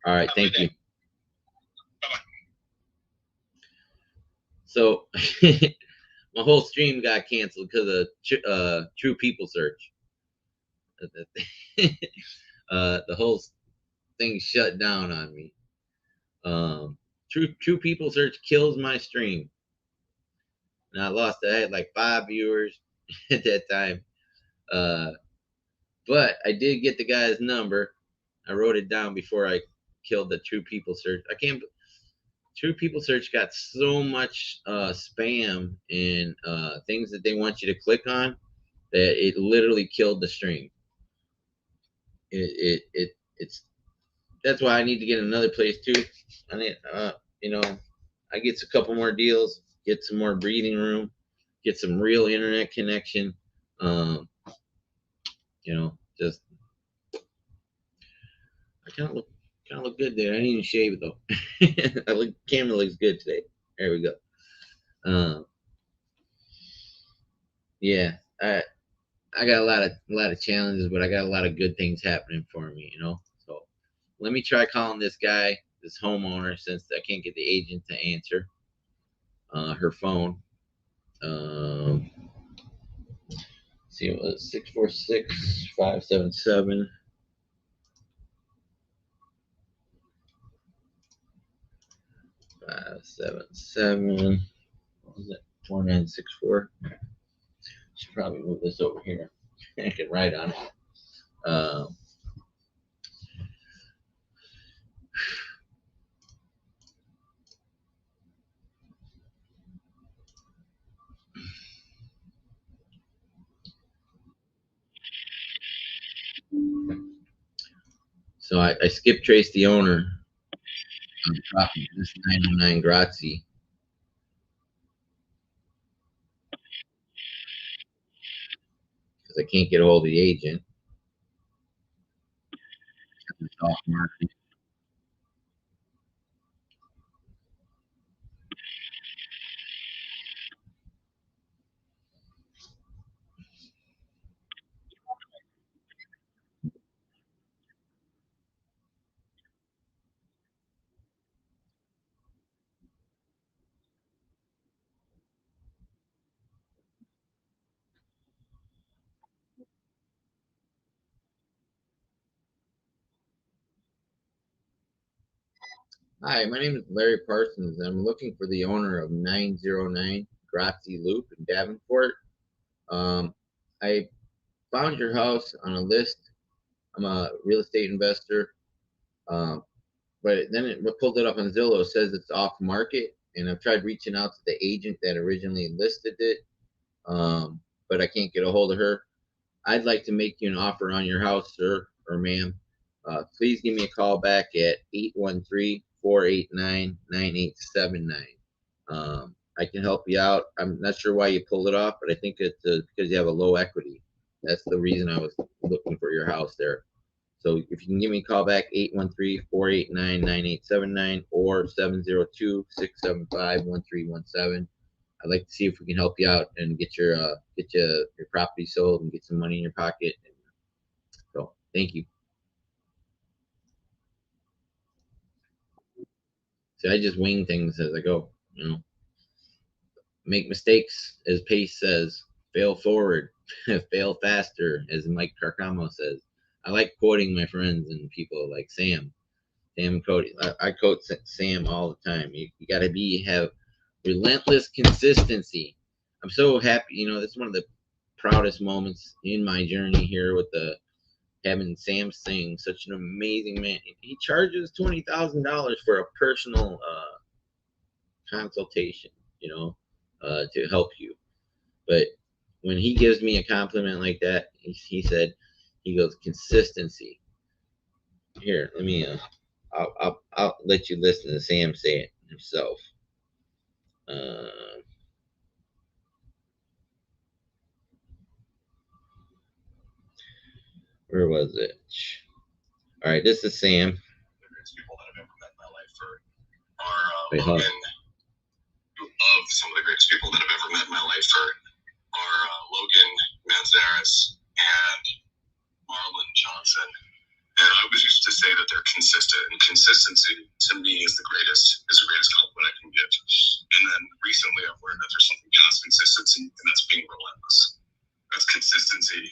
All right, thank you. Bye-bye. So my whole stream got canceled because of True People Search. The whole thing shut down on me. True People Search kills my stream. And I had like 5 viewers at that time. But I did get the guy's number. I wrote it down before I killed the True People Search. True People Search got so much spam and things that they want you to click on that it literally killed the stream. It's that's why I need to get another place too. I need I get a couple more deals, get some more breathing room, get some real internet connection. Just I kind of look good there. I didn't even shave it though. Camera looks good today. There we go. Yeah, I got a lot of challenges, but I got a lot of good things happening for me. So let me try calling this guy, this homeowner, since I can't get the agent to answer her phone. See, it was 646-577. What was it? 4964. Should probably move this over here. I can write on it. So I skip traced the owner of the property. This 909 Grazie. Because I can't get a hold of the agent. It's off market. Hi, my name is Larry Parsons. I'm looking for the owner of 909 Grazie Loop in Davenport. I found your house on a list. I'm a real estate investor. But then it pulled it up on Zillow. It says it's off market, and I've tried reaching out to the agent that originally listed it, but I can't get a hold of her. I'd like to make you an offer on your house, sir or ma'am. Please give me a call back at 813-489-9879. I can help you out. I'm not sure why you pulled it off, but I think it's because you have a low equity. That's the reason I was looking for your house there. So if you can give me a call back, 813-489-9879 or 702-675-1317. I'd like to see if we can help you out and get your property sold and get some money in your pocket. So thank you. See, I just wing things as I go, Make mistakes, as Pace says. Fail forward, fail faster, as Mike Carcamo says. I like quoting my friends and people like Sam and Cody. I quote Sam all the time. You got to have relentless consistency. I'm so happy. This is one of the proudest moments in my journey here with having Sam Singh, such an amazing man. He charges $20,000 for a personal consultation, to help you. But when he gives me a compliment like that, he said, he goes, consistency. Here, let me. I'll let you listen to Sam say it himself. Where was it? All right, this is Sam. The greatest people that I've ever met in my life are Logan. Of some of the greatest people that I've ever met in my life are Logan Manzares and Marlon Johnson. And I always used to say that they're consistent, and consistency to me is the greatest compliment I can give. And then recently I've learned that there's something past consistency, and that's being relentless. That's consistency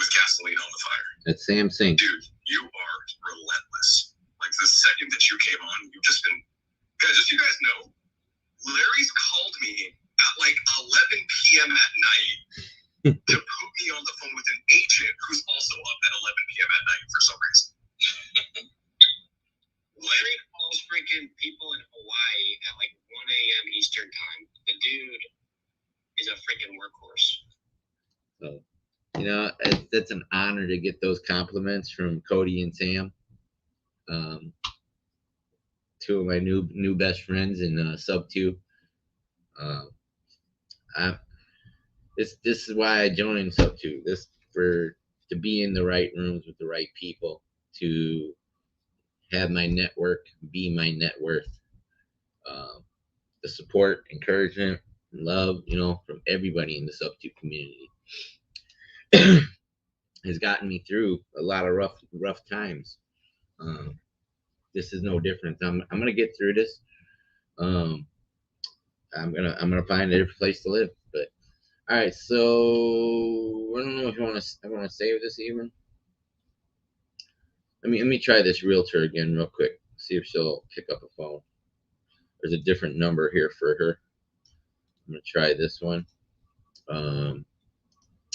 with gasoline on the fire. That's Sam Sink. Dude, you are relentless. Like the second that you came on, you've just been, guys, just so you guys know, Larry's called me at like 11 p.m. at night to put me on the phone with an agent who's also up at 11 p.m. at night for some reason. Larry calls freaking people in Hawaii at like 1 a.m. Eastern time. The dude is a freaking workhorse. So, you know, it's an honor to get those compliments from Cody and Sam, two of my new best friends in Sub 2. This is why I joined Sub 2. To be in the right rooms with the right people, to have my network be my net worth. The support, encouragement, love, you know, from everybody in the Sub 2 community has gotten me through a lot of rough times. This is no different. I'm gonna get through this. I'm gonna find a different place to live. But all right, so I don't know if I want to save this even. Let me try this realtor again real quick. See if she'll pick up a phone. There's a different number here for her. I'm gonna try this one.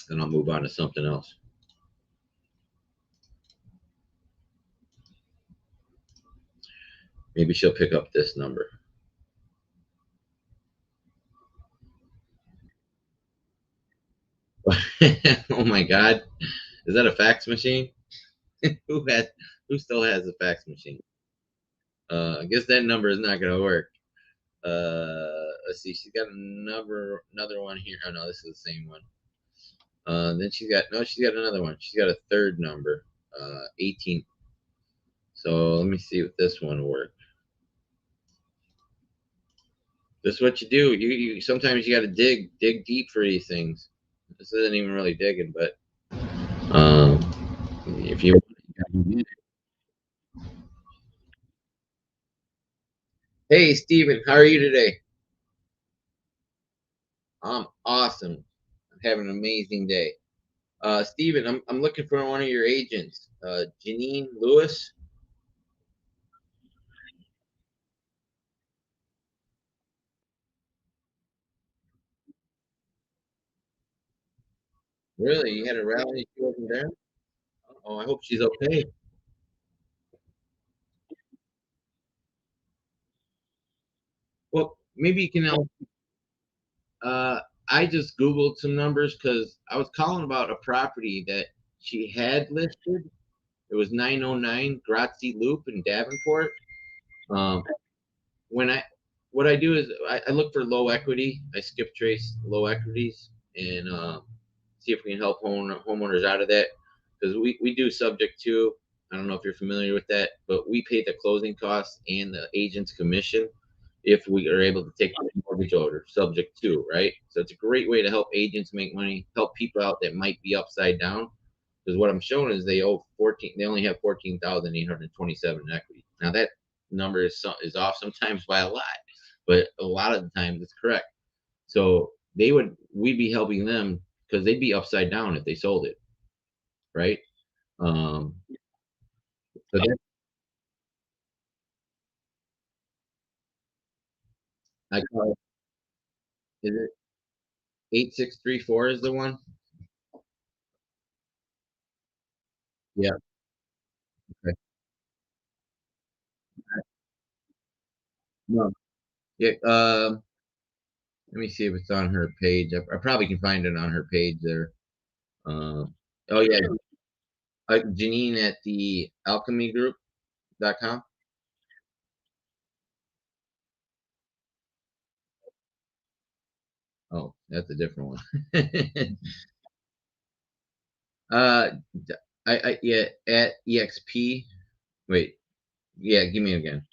Then I'll move on to something else. Maybe she'll pick up this number. Oh my God. Is that a fax machine? Who still has a fax machine? I guess that number is not gonna work. Let's see, she's got another one here. Oh no, this is the same one. Then she's got another one. She's got a third number, 18. So let me see if this one will work. This is what you do. You sometimes you got to dig deep for these things. This isn't even really digging, but if you Hey Steven, how are you today? I'm awesome. I'm having an amazing day. Steven, I'm looking for one of your agents. Janine Lewis. Really? You had a rally? She wasn't there? Oh, I hope she's okay. Well, maybe you can help. I just Googled some numbers because I was calling about a property that she had listed. It was 909 Grazie Loop in Davenport. Um, when what I do is I look for low equity. I skip trace low equities and see if we can help homeowners out of that because we do subject to. I don't know if you're familiar with that, but we pay the closing costs and the agent's commission if we are able to take the mortgage order subject to, right? So it's a great way to help agents make money, help people out that might be upside down. Because what I'm showing is they only have 14,827 in equity. Now that number is off sometimes by a lot, but a lot of the times it's correct. So we'd be helping them because they'd be upside down if they sold it, right? So I call it, is it 8634 is the one? Yeah. Okay. No. Yeah. Let me see if it's on her page. I probably can find it on her page there. Oh yeah, Janine at the alchemygroup.com. Oh, that's a different one. uh, yeah, at exp. Wait, yeah, give me again.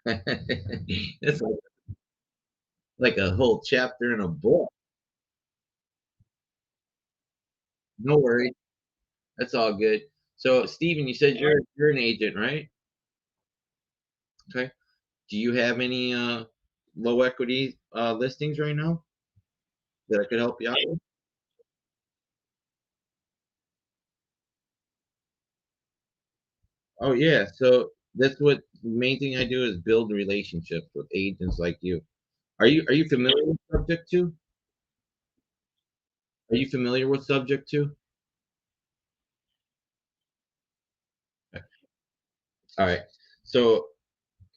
That's like a whole chapter in a book. No worries. That's all good. So, Steven, you said you're an agent, right? Okay. Do you have any low equity listings right now that I could help you out with? Oh yeah. So that's what the main thing I do is build relationships with agents like you. Are you familiar with Subject 2? Are you familiar with Subject 2? All right. So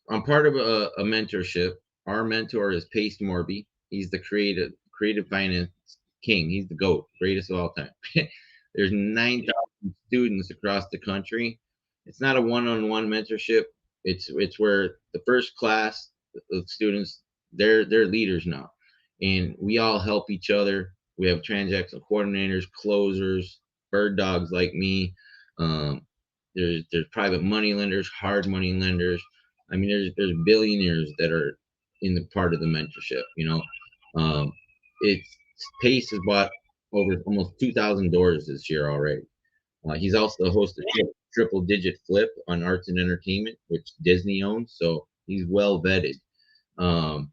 I'm part of a mentorship. Our mentor is Pace Morby. He's the creative finance king. He's the GOAT, greatest of all time. There's 9,000 students across the country. It's not a one-on-one mentorship. It's where the first class of students, they're leaders now, and we all help each other. We have transaction coordinators, closers, bird dogs like me. Um, there's private money lenders, hard money lenders. I mean, there's billionaires that are in the part of the mentorship. It's Pace has bought over almost 2,000 doors this year already. He's also the host of Triple Digit Flip on Arts and Entertainment, which Disney owns. So he's well vetted. Um,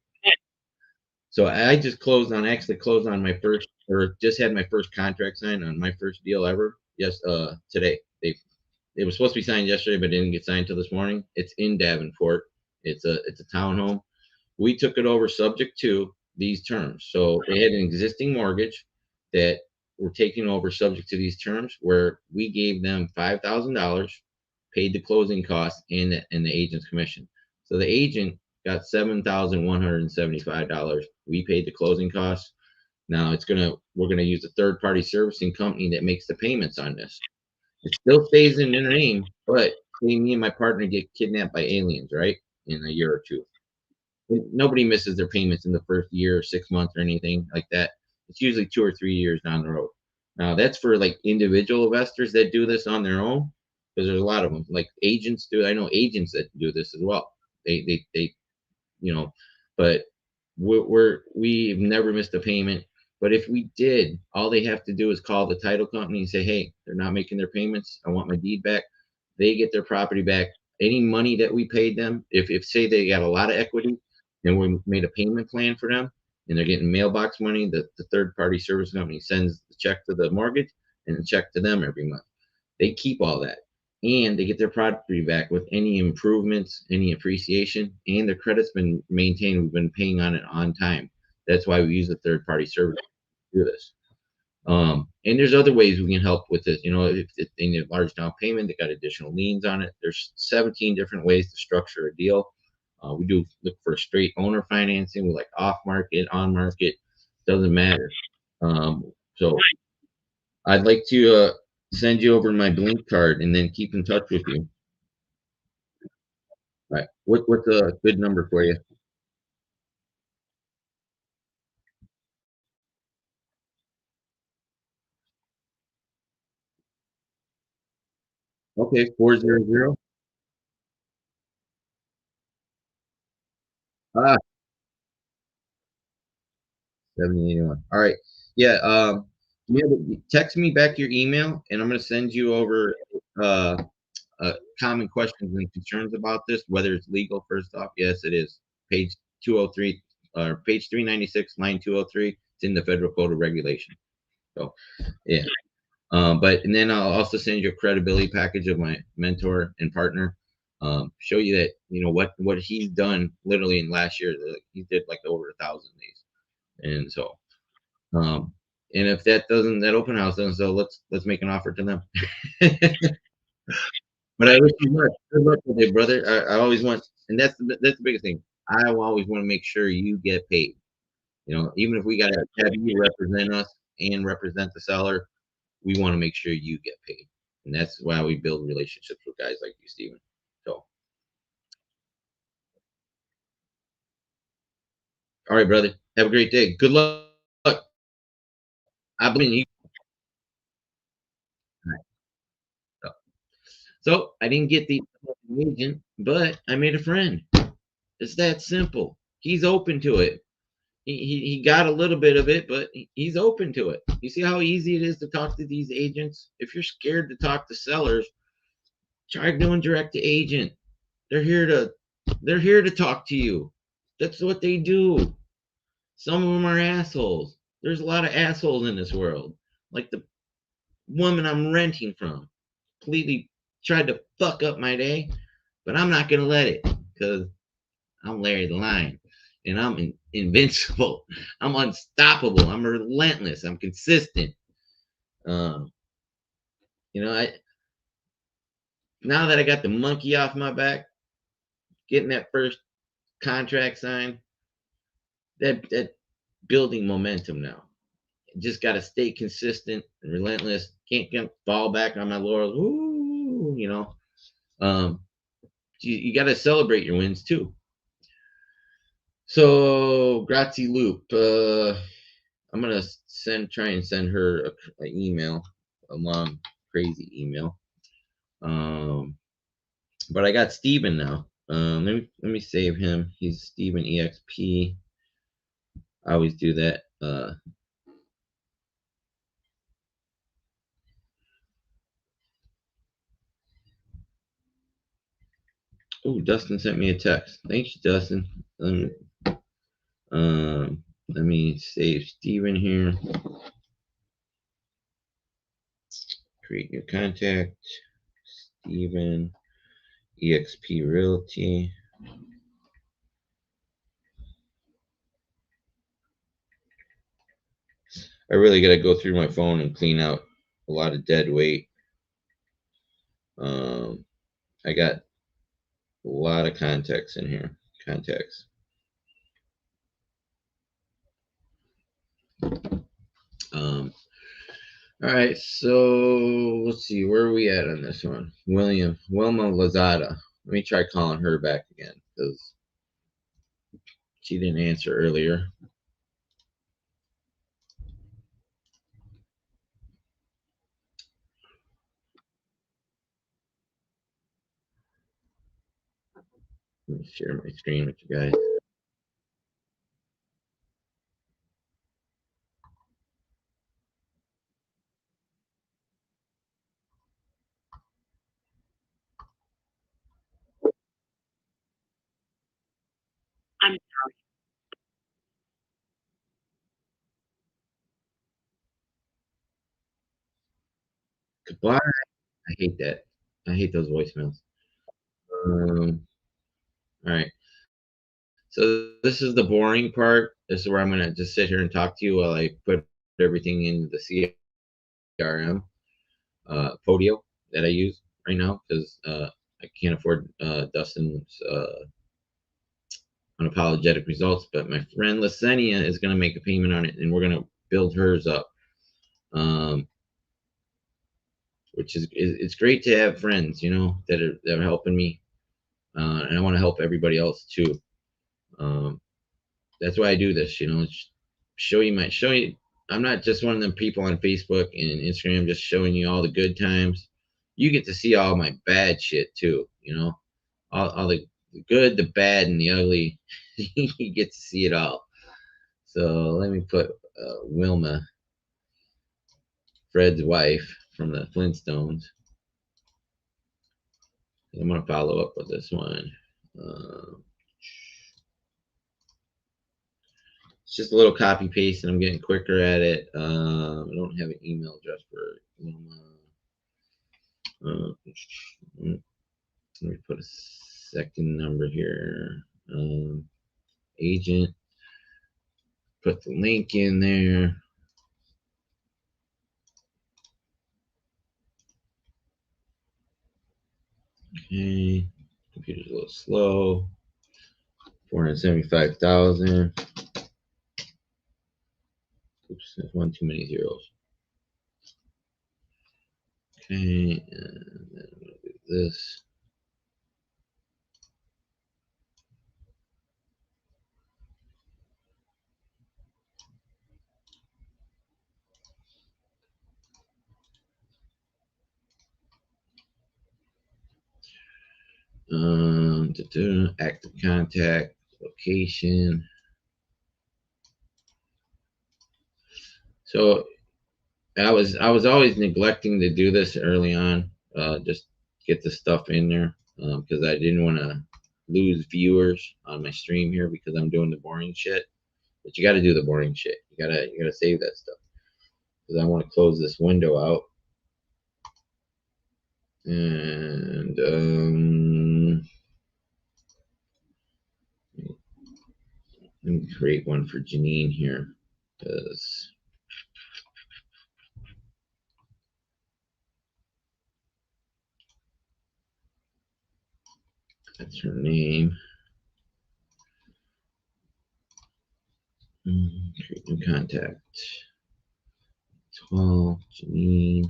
so I just actually closed on my first, or just had my first contract signed on my first deal ever. Yes, today. It was supposed to be signed yesterday, but didn't get signed till this morning. It's in Davenport. It's a townhome. We took it over subject to these terms. So they had an existing mortgage that we're taking over subject to these terms, where we gave them $5,000, paid the closing costs and the agent's commission. So the agent got $7,175. We paid the closing costs. Now we're gonna use a third party servicing company that makes the payments on this. It still stays in their name, but say me and my partner get kidnapped by aliens, right? In a year or two. Nobody misses their payments in the first year or 6 months or anything like that. It's usually 2 or 3 years down the road. Now that's for like individual investors that do this on their own, because there's a lot of them. Like agents do. I know agents that do this as well. They you know, but we've never missed a payment. But if we did, all they have to do is call the title company and say, hey, they're not making their payments. I want my deed back. They get their property back. Any money that we paid them, if say they got a lot of equity and we made a payment plan for them and they're getting mailbox money, the third party service company sends the check to the mortgage and the check to them every month. They keep all that, and they get their property back with any improvements, any appreciation, and their credit's been maintained. We've been paying on it on time. That's why we use a third party service to do this. And there's other ways we can help with it. If they need a large down payment, they got additional liens on it. There's 17 different ways to structure a deal. We do look for straight owner financing. We like off market, on market, doesn't matter. So I'd like to send you over my Blink card and then keep in touch with you. All right. What's a good number for you? Okay, 400. 7081. All right. Yeah. Text me back your email, and I'm gonna send you over uh, common questions and concerns about this. Whether it's legal, first off, yes, it is. Page 203, or page 396, line 203. It's in the Federal Code of Regulation. So, yeah. But and then I'll also send you a credibility package of my mentor and partner. Show you that what he's done literally in last year. He did like over 1,000 of these, and so um, and if that open house doesn't sell, let's make an offer to them. But I wish you luck. Good luck with it, brother. I always want, and that's the biggest thing. I always want to make sure you get paid. Even if we gotta have you represent us and represent the seller, we want to make sure you get paid. And that's why we build relationships with guys like you, Steven. So, all right, brother. Have a great day. Good luck. I believe in you. All right. So I didn't get the agent, but I made a friend. It's that simple. He's open to it. He got a little bit of it, but he's open to it. You see how easy it is to talk to these agents? If you're scared to talk to sellers, try doing direct to agent. They're here to talk to you. That's what they do. Some of them are assholes. There's a lot of assholes in this world. Like the woman I'm renting from completely tried to fuck up my day, but I'm not gonna let it because I'm Larry the Lion and I'm invincible. I'm unstoppable. I'm relentless. I'm consistent. Um, you know, I now that I got the monkey off my back, getting that first contract signed, that building momentum now. Just got to stay consistent and relentless. Can't fall back on my laurels. Ooh, you know. Um, you got to celebrate your wins too. So, grazie loop. I'm gonna try and send her an email, a long crazy email. But I got Steven now. Let me save him. He's Steven EXP. I always do that. Oh, Dustin sent me a text. Thanks, Dustin. Let me save Steven here. Create new contact. Steven EXP Realty. I really got to go through my phone and clean out a lot of dead weight. I got a lot of contacts in here. Contacts. All right, so let's see, where are we at on this one? Wilma Lazada. Let me try calling her back again because she didn't answer earlier. Let me share my screen with you guys. I'm sorry. Goodbye. I hate that. I hate those voicemails. All right. So this is the boring part. This is where I'm gonna just sit here and talk to you while I put everything in the CRM Podio that I use right now because I can't afford Dustin's unapologetic results. But my friend Lasenia is gonna make a payment on it, and we're gonna build hers up. Which is it's great to have friends, you know, that are helping me, and I want to help everybody else too. That's why I do this, you know, show you. I'm not just one of them people on Facebook and Instagram just showing you all the good times. You get to see all my bad shit too, you know, all the good, the bad, and the ugly. You get to see it all. So let me put Wilma, Fred's wife from the Flintstones. I'm gonna follow up with this one. It's just a little copy paste, and I'm getting quicker at it. I don't have an email address for Wilma. Let me put a second number here. Agent. Put the link in there. Okay. Computer's a little slow. 475,000. Oops, there's one too many zeros. Okay, and then I'm gonna do this. Active contact, location. So I was always neglecting to do this early on, just get the stuff in there, because I didn't want to lose viewers on my stream here because I'm doing the boring shit. But you got to do the boring shit. You gotta save that stuff because I want to close this window out and let me create one for Janine here because that's her name. Create new contact. 12, Janine.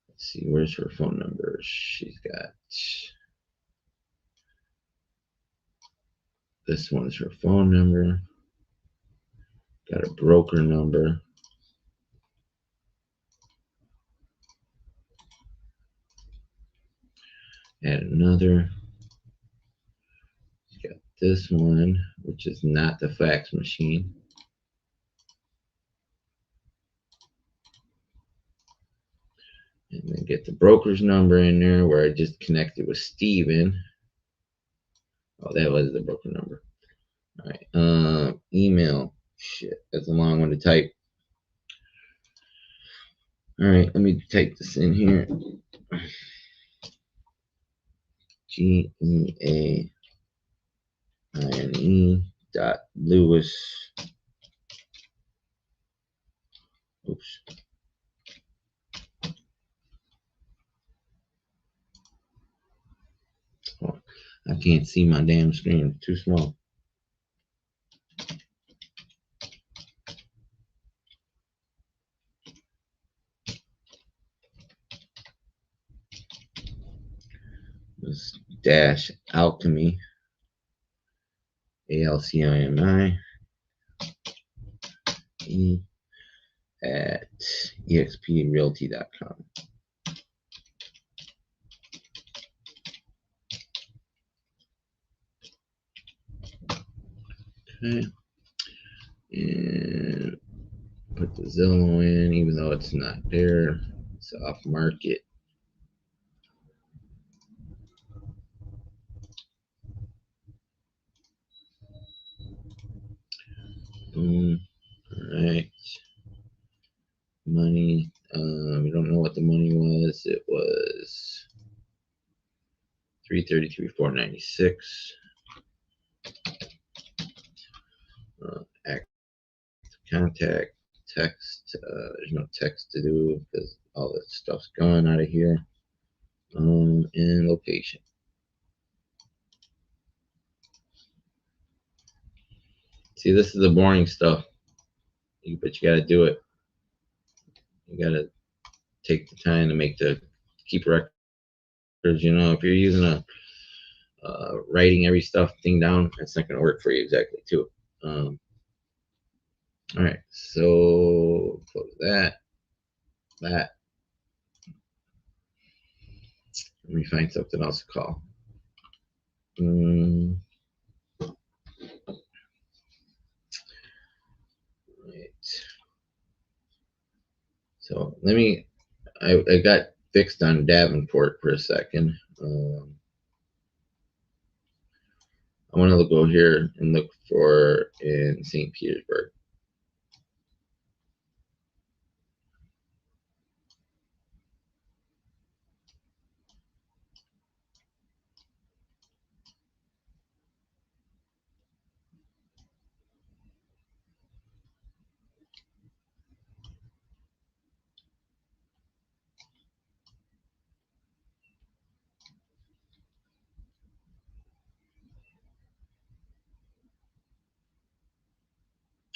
Let's see, where's her phone number? She's got, this one's her phone number. Got a broker number. Add another. She's got this one, which is not the fax machine. And then get the broker's number in there where I just connected with Steven. Oh, that was the broker number. All right. Email. Shit, that's a long one to type. All right, let me type this in here. GEAINE.Lewis. Oops. Oh, I can't see my damn screen. It's too small. This dash alchemy. ALCIMI. At exprealty.com. Okay. And put the Zillow in, even though it's not there. It's off market. Boom. All right. Money. We don't know what the money was. It was $333,496. Active contact, text. There's no text to do because all that stuff's gone out of here. And location. See, this is the boring stuff, but you got to do it. You got to take the time to keep records. You know, if you're using a writing every thing down, that's not going to work for you exactly, too. All right, so close that. Let me find something else to call. Right. So let me. I got fixed on Davenport for a second. I want to go here and look for in St. Petersburg.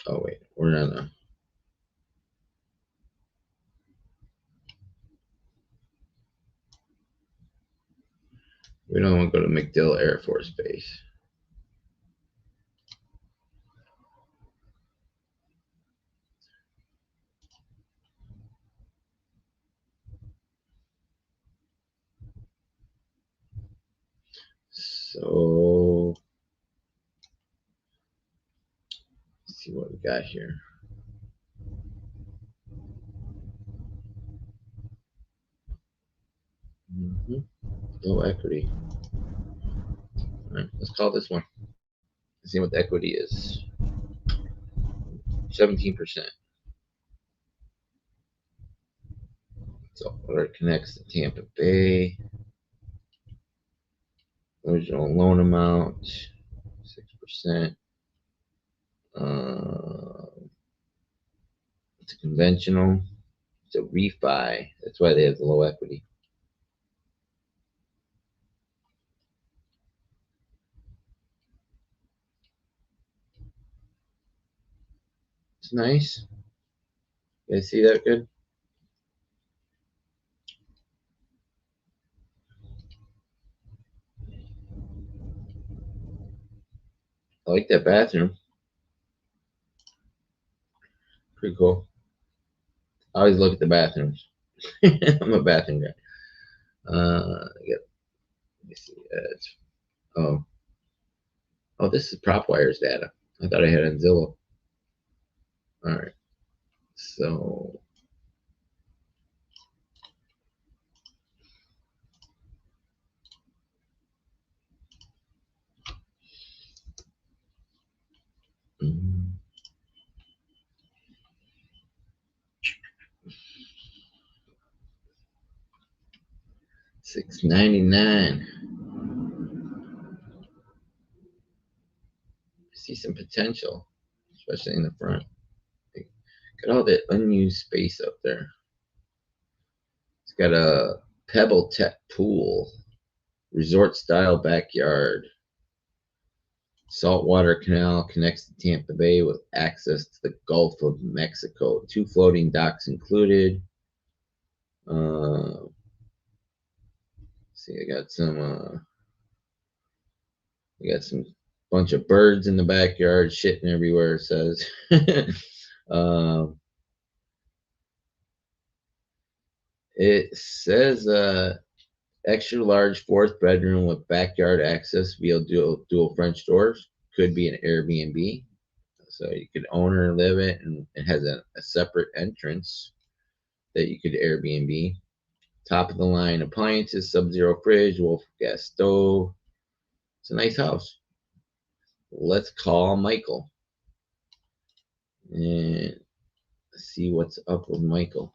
Oh wait, we're on the. We don't want to go to MacDill Air Force Base. So let's see what we got here. Low equity. All right, let's call this one. Let's see what the equity is. 17%. So where it connects to Tampa Bay. Original loan amount, 6%. It's a conventional. It's a refi. That's why they have the low equity. It's nice. You guys see that good? I like that bathroom. Pretty cool. I always look at the bathrooms. I'm a bathroom guy. Let me see. Oh, this is PropWire's data. I thought I had on Zillow. All right. So 699. I see some potential, especially in the front. Got all that unused space up there. It's got a Pebble Tech pool, resort style backyard. Saltwater Canal connects to Tampa Bay with access to the Gulf of Mexico. 2 floating docks included. See, I got some bunch of birds in the backyard, shitting everywhere, it says. It says extra large 4th bedroom with backyard access via dual French doors. Could be an Airbnb. So you could own or live it, and it has a separate entrance that you could Airbnb. Top of the line appliances, Sub-Zero fridge, Wolf gas stove. It's a nice house. Let's call Michael and see what's up with Michael.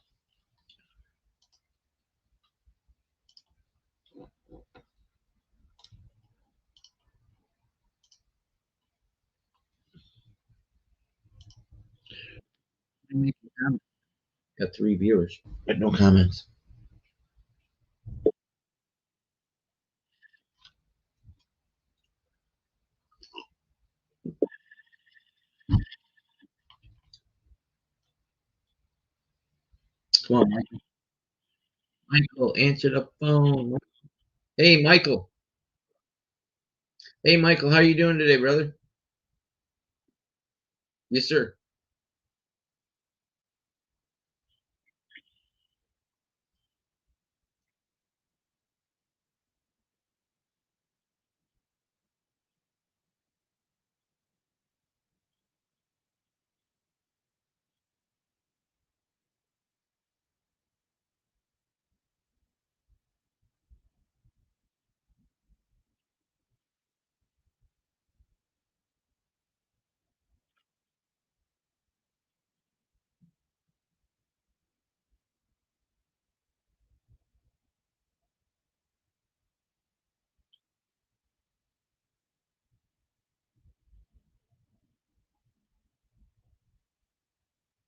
Got 3 viewers, but no comments. Come on, Michael. Michael, answer the phone. Hey, Michael. Hey, Michael, how are you doing today, brother? Yes, sir.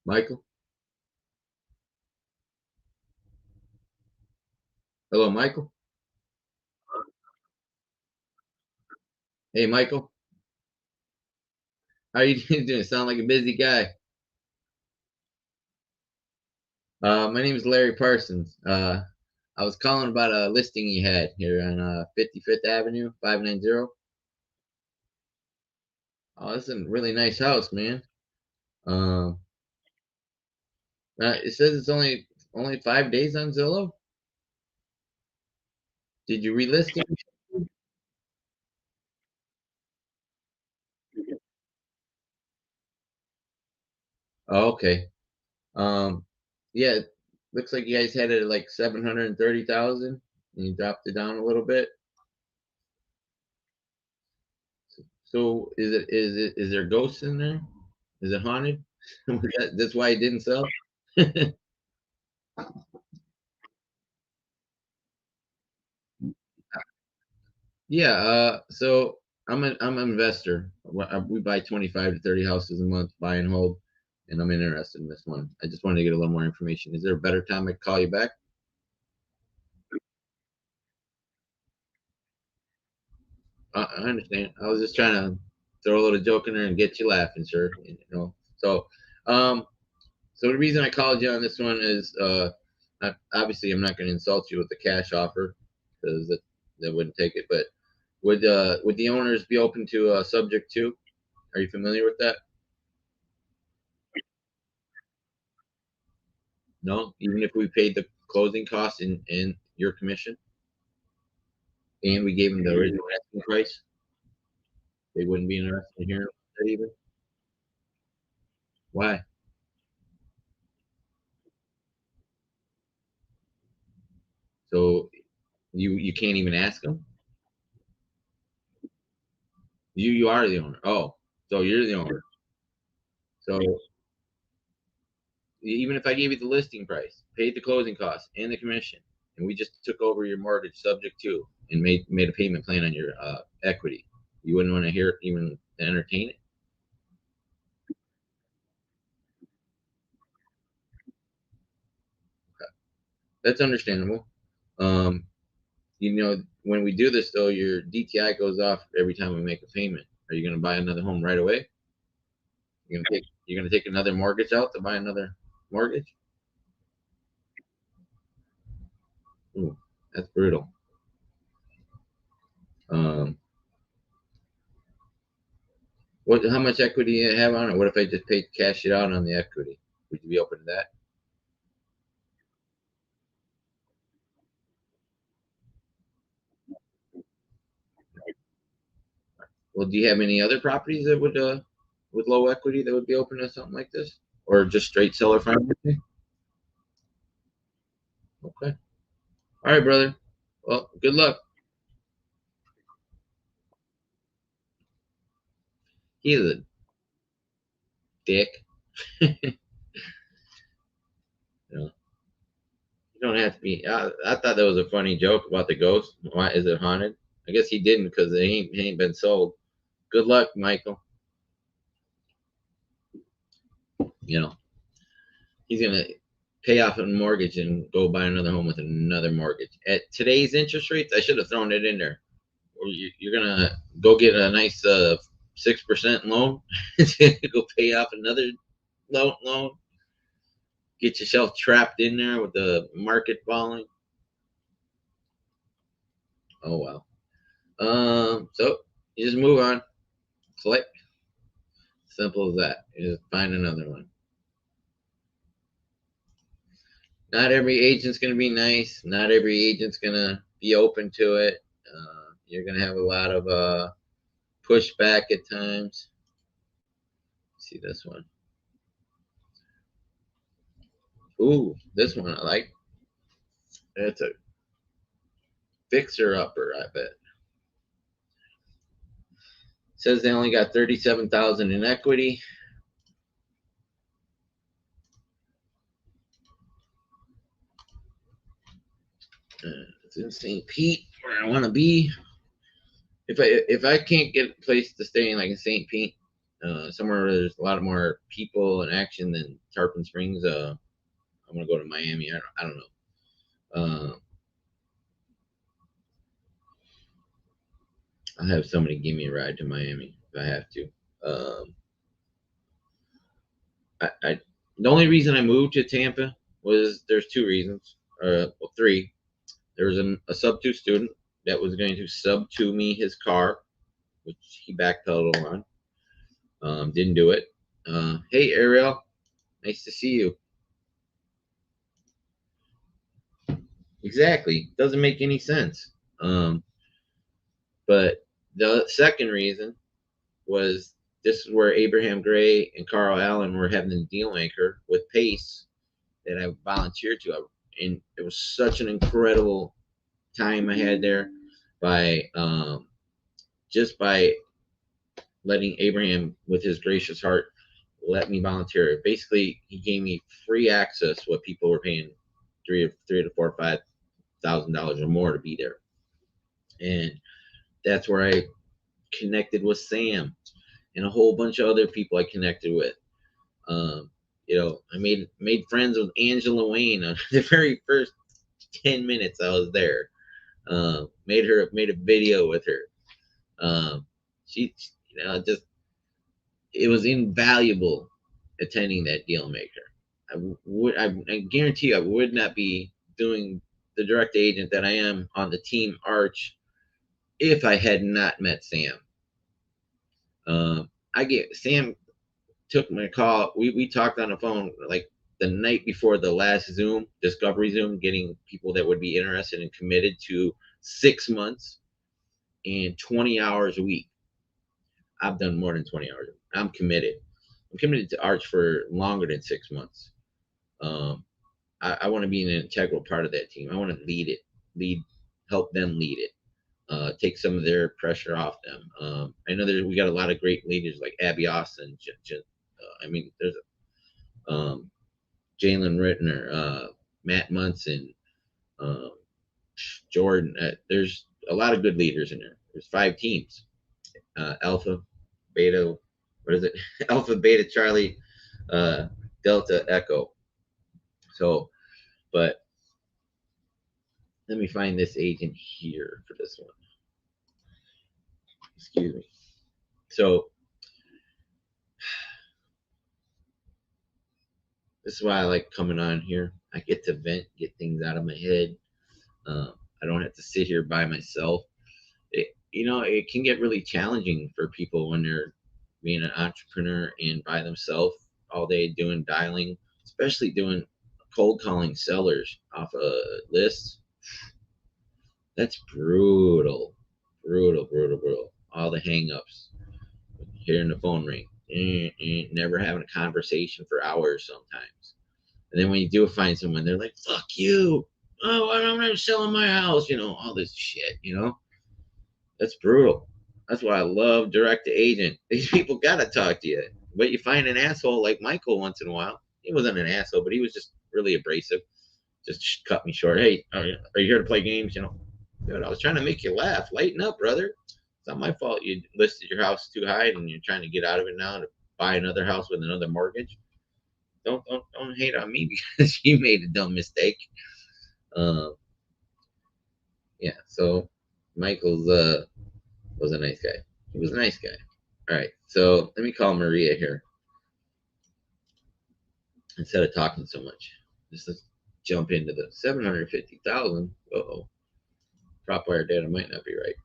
Michael. Hello, Michael. Hey, Michael. How are you doing? Sound like a busy guy. My name is Larry Parsons. I was calling about a listing you had here on 55th Avenue, 590. Oh, that's a really nice house, man. Uh, it says it's only 5 days on Zillow. Did you relist it? Oh, okay. Yeah, looks like you guys had it at like 730,000 and you dropped it down a little bit. So is there ghosts in there? Is it haunted? That's why it didn't sell? Yeah, so I'm an investor. We buy 25 to 30 houses a month, buy and hold, and I'm interested in this one. I just wanted to get a little more information. Is there a better time I could call you back? I understand. I was just trying to throw a little joke in there and get you laughing, sir. You know. Um, so the reason I called you on this one is, obviously I'm not going to insult you with the cash offer because that wouldn't take it. But would the owners be open to subject to? Are you familiar with that? No, even if we paid the closing costs and your commission, and we gave them the original asking price, they wouldn't be interested in hearing that either. Why? So you can't even ask them. You are the owner. Oh, so you're the owner. So even if I gave you the listing price, paid the closing costs and the commission, and we just took over your mortgage subject to and made a payment plan on your equity, you wouldn't want to hear it, even entertain it. That's understandable. Um, when we do this though, your DTI goes off every time we make a payment. Are you going to buy another home right away? You're going to take another mortgage out to buy another mortgage? Ooh, that's brutal. Um, what? How much equity do you have on it? What if I just paid cash it out on the equity? Would you be open to that? Well, do you have any other properties that would with low equity that would be open to something like this, or just straight seller financing? Okay. All right, brother. Well, good luck. He's a dick. you know, you don't have to be. I thought that was a funny joke about the ghost. Why is it haunted? I guess he didn't because it ain't been sold. Good luck, Michael. You know, he's gonna pay off a mortgage and go buy another home with another mortgage. At today's interest rates, I should have thrown it in there. Or you're gonna go get a nice 6% loan, go pay off another loan, get yourself trapped in there with the market falling. Oh wow. So you just move on. Click. Simple as that. You just find another one. Not every agent's gonna be nice. Not every agent's gonna be open to it. You're gonna have a lot of pushback at times. See this one. Ooh, this one I like. It's a fixer upper, I bet. Says they only got 37,000 in equity. It's in St. Pete, where I want to be. If I can't get a place to stay in, like in St. Pete, somewhere where there's a lot more people and action than Tarpon Springs, I'm gonna go to Miami. I don't know. I'll have somebody give me a ride to Miami if I have to. Um, I the only reason I moved to Tampa was there's two reasons, well, three. There was a sub two student that was going to sub to me his car, which he backpedaled on. Didn't do it. Hey Ariel, nice to see you. Exactly, doesn't make any sense. But the second reason was this is where Abraham Gray and Carl Allen were having the deal maker with Pace that I volunteered to. And it was such an incredible time I had there by just by letting Abraham, with his gracious heart, let me volunteer. Basically, he gave me free access, what people were paying three to four or $5,000 or more to be there. And that's where I connected with Sam and a whole bunch of other people I connected with. I made friends with Angela Wayne on the very first 10 minutes I was there. Made a video with her. She, just, it was invaluable attending that deal maker. I guarantee you I would not be doing the direct agent that I am on the team Arch if I had not met Sam. Sam took my call. We talked on the phone like the night before the last Discovery Zoom, getting people that would be interested and committed to 6 months and 20 hours a week. I've done more than 20 hours. I'm committed. I'm committed to Arch for longer than 6 months. I want to be an integral part of that team. I want to help them lead it. Take some of their pressure off them. I know we got a lot of great leaders like Abby Austin. There's Jalen Rittner, Matt Munson, Jordan. There's a lot of good leaders in there. There's 5 teams. Alpha, Beta, what is it? Alpha, Beta, Charlie, Delta, Echo. So, but let me find this agent here for this one. Excuse me. So, this is why I like coming on here. I get to vent, get things out of my head. I don't have to sit here by myself. It can get really challenging for people when they're being an entrepreneur and by themselves all day doing dialing, especially doing cold calling sellers off of lists. That's brutal. All the hangups, hearing the phone ring, never having a conversation for hours sometimes. And then when you do find someone, they're like, fuck you. Oh, I'm never selling my house. All this shit, That's brutal. That's why I love direct to agent. These people got to talk to you. But you find an asshole like Michael once in a while. He wasn't an asshole, but he was just really abrasive. Just cut me short. Hey, are you here to play games? Dude, I was trying to make you laugh. Lighten up, brother. It's not my fault you listed your house too high and you're trying to get out of it now to buy another house with another mortgage. Don't hate on me because you made a dumb mistake. Yeah. So Michael's was a nice guy. He was a nice guy. All right. So let me call Maria here instead of talking so much. Just let's jump into the 750,000. Uh-oh. Prop wire data might not be right.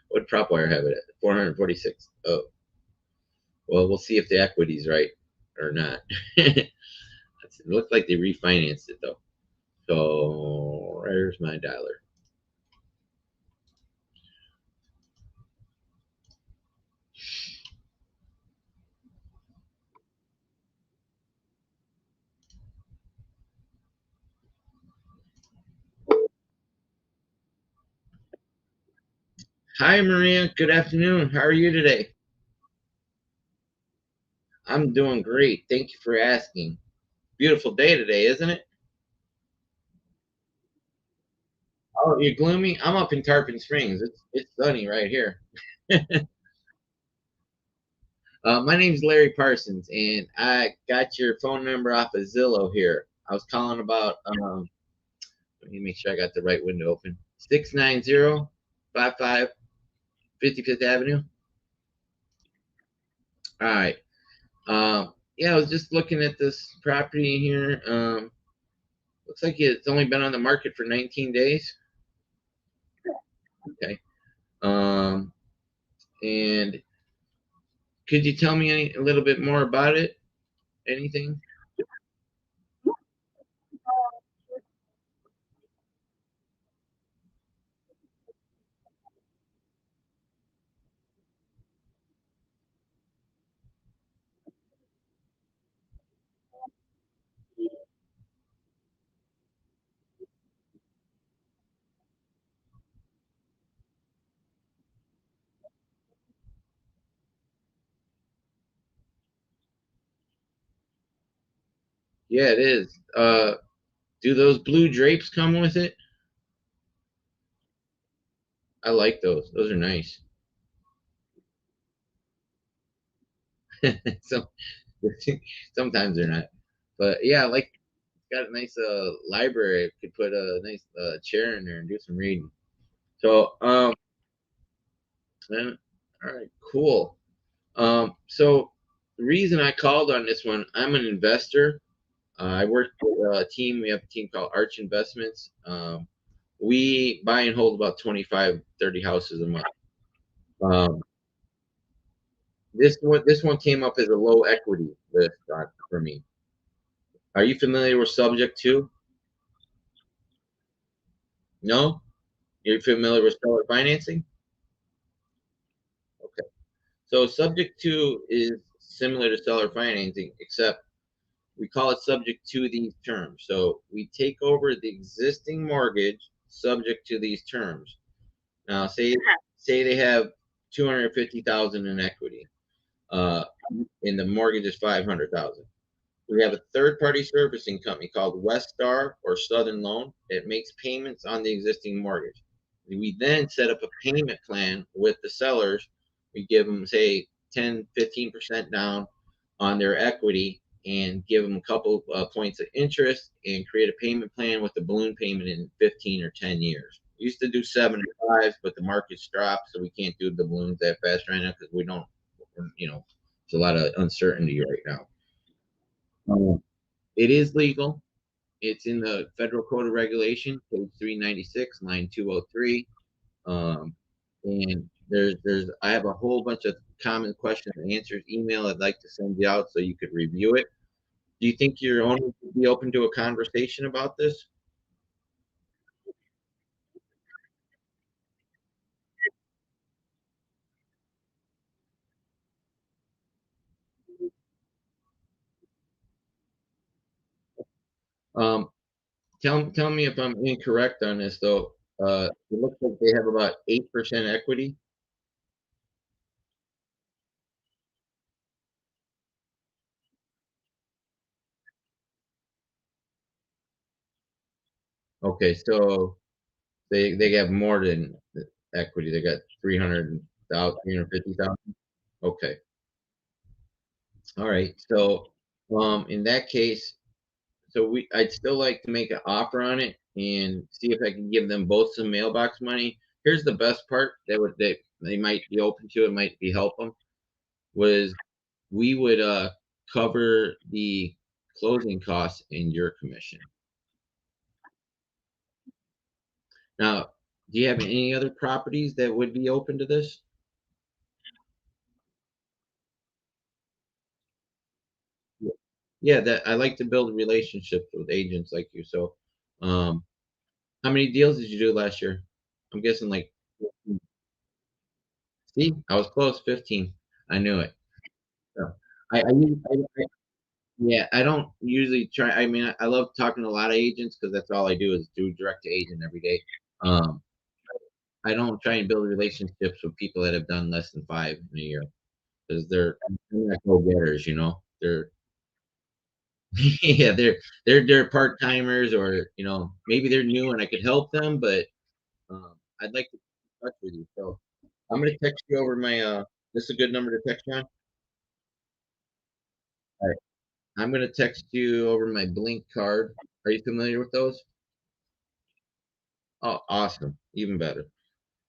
What prop wire have it at? 446. Oh. Well, we'll see if the equity's right or not. It looked like they refinanced it though. So there's my dialer. Hi, Maria. Good afternoon. How are you today? I'm doing great. Thank you for asking. Beautiful day today, isn't it? Oh, you're gloomy? I'm up in Tarpon Springs. It's sunny right here. My name's Larry Parsons, and I got your phone number off of Zillow here. I was calling about, let me make sure I got the right window open. 690-55 55th Avenue. All right. Yeah, I was just looking at this property here. Looks like it's only been on the market for 19 days. Okay. And could you tell me a little bit more about it? Anything? Yeah, it is. Do those blue drapes come with it? I like those. Those are nice. So sometimes they're not, but yeah, I like got a nice library. Could put a nice chair in there and do some reading. So then, all right, cool. So the reason I called on this one, I'm an investor. I work with a team. We have a team called Arch Investments. We buy and hold about 25, 30 houses a month. Um, this one came up as a low equity list for me. Are you familiar with Subject to? No? You're familiar with seller financing? Okay. So Subject to is similar to seller financing, except we call it subject to these terms. So we take over the existing mortgage subject to these terms. Now, say they have 250,000 in equity, uh, and the mortgage is 500,000. We have a third-party servicing company called Westar or Southern Loan. It makes payments on the existing mortgage. We then set up a payment plan with the sellers. We give them, say, 10, 15% down on their equity and give them a couple points of interest and create a payment plan with the balloon payment in 15 or 10 years. We used to do 7 and 5, but the market's dropped, so we can't do the balloons that fast right now because we don't, there's a lot of uncertainty right now. It is legal. It's in the Federal Code of Regulation, Code 396, line 203. And I have a whole bunch of common questions and answers email I'd like to send you out so you could review it. Do you think your owner would be open to a conversation about this? Um, tell me if I'm incorrect on this though. It looks like they have about 8% equity. Okay, so they have more than equity. They got 300,000, 350,000. Okay. All right. So, in that case, I'd still like to make an offer on it and see if I can give them both some mailbox money. Here's the best part that they might be open to. It might be help them was we would cover the closing costs in your commission. Now, do you have any other properties that would be open to this? Yeah, yeah, that I like to build relationships with agents like you. So, um, how many deals did you do last year? I'm guessing like 15. See, I was close, 15. I knew it. So yeah, I don't usually try. I mean, I love talking to a lot of agents because that's all I do is do direct to agent every day. Um, I don't try and build relationships with people that have done less than 5 in a year because they're not go-getters, They're yeah, they're part timers or maybe they're new and I could help them, but I'd like to keep in touch with you. So I'm gonna text you over my this is a good number to text you on. All right. I'm gonna text you over my Blink card. Are you familiar with those? Oh, awesome. Even better.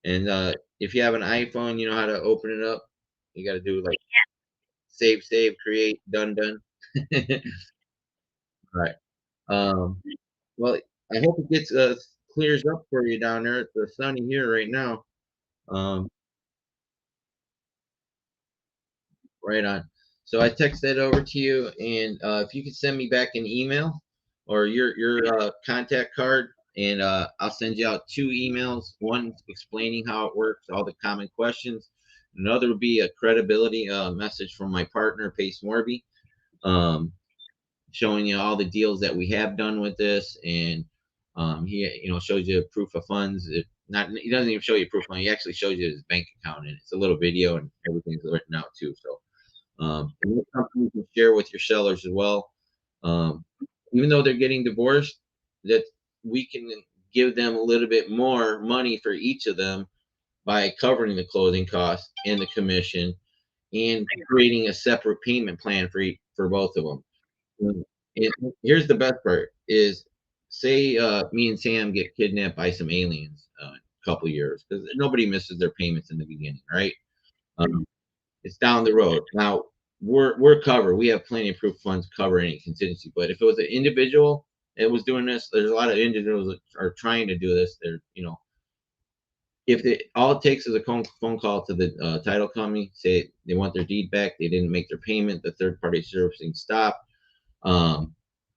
And if you have an iPhone, you know how to open it up. You got to do like save, save, create, done, done. All right. Um, well, I hope it gets clears up for you down there. It's sunny here right now. Um, right on. So I text that over to you, and if you could send me back an email or your contact card, and I'll send you out 2 emails. One explaining how it works, all the common questions. Another would be a credibility message from my partner, Pace Morby, um, showing you all the deals that we have done with this, and he shows you proof of funds. He doesn't even show you proof of money. He actually shows you his bank account, and it's a little video, and everything's written out too. So and it's something you can share with your sellers as well. Um, even though they're getting divorced, that we can give them a little bit more money for each of them by covering the closing costs and the commission and creating a separate payment plan for both of them. And here's the best part is say me and Sam get kidnapped by some aliens in a couple years because nobody misses their payments in the beginning, right? Um, it's down the road. Now we're covered. We have plenty of proof funds to cover any contingency. But if it was an individual that was doing this, there's a lot of individuals that are trying to do this. They're if all it takes is a phone call to the title company, say they want their deed back, they didn't make their payment, the third party servicing stopped, and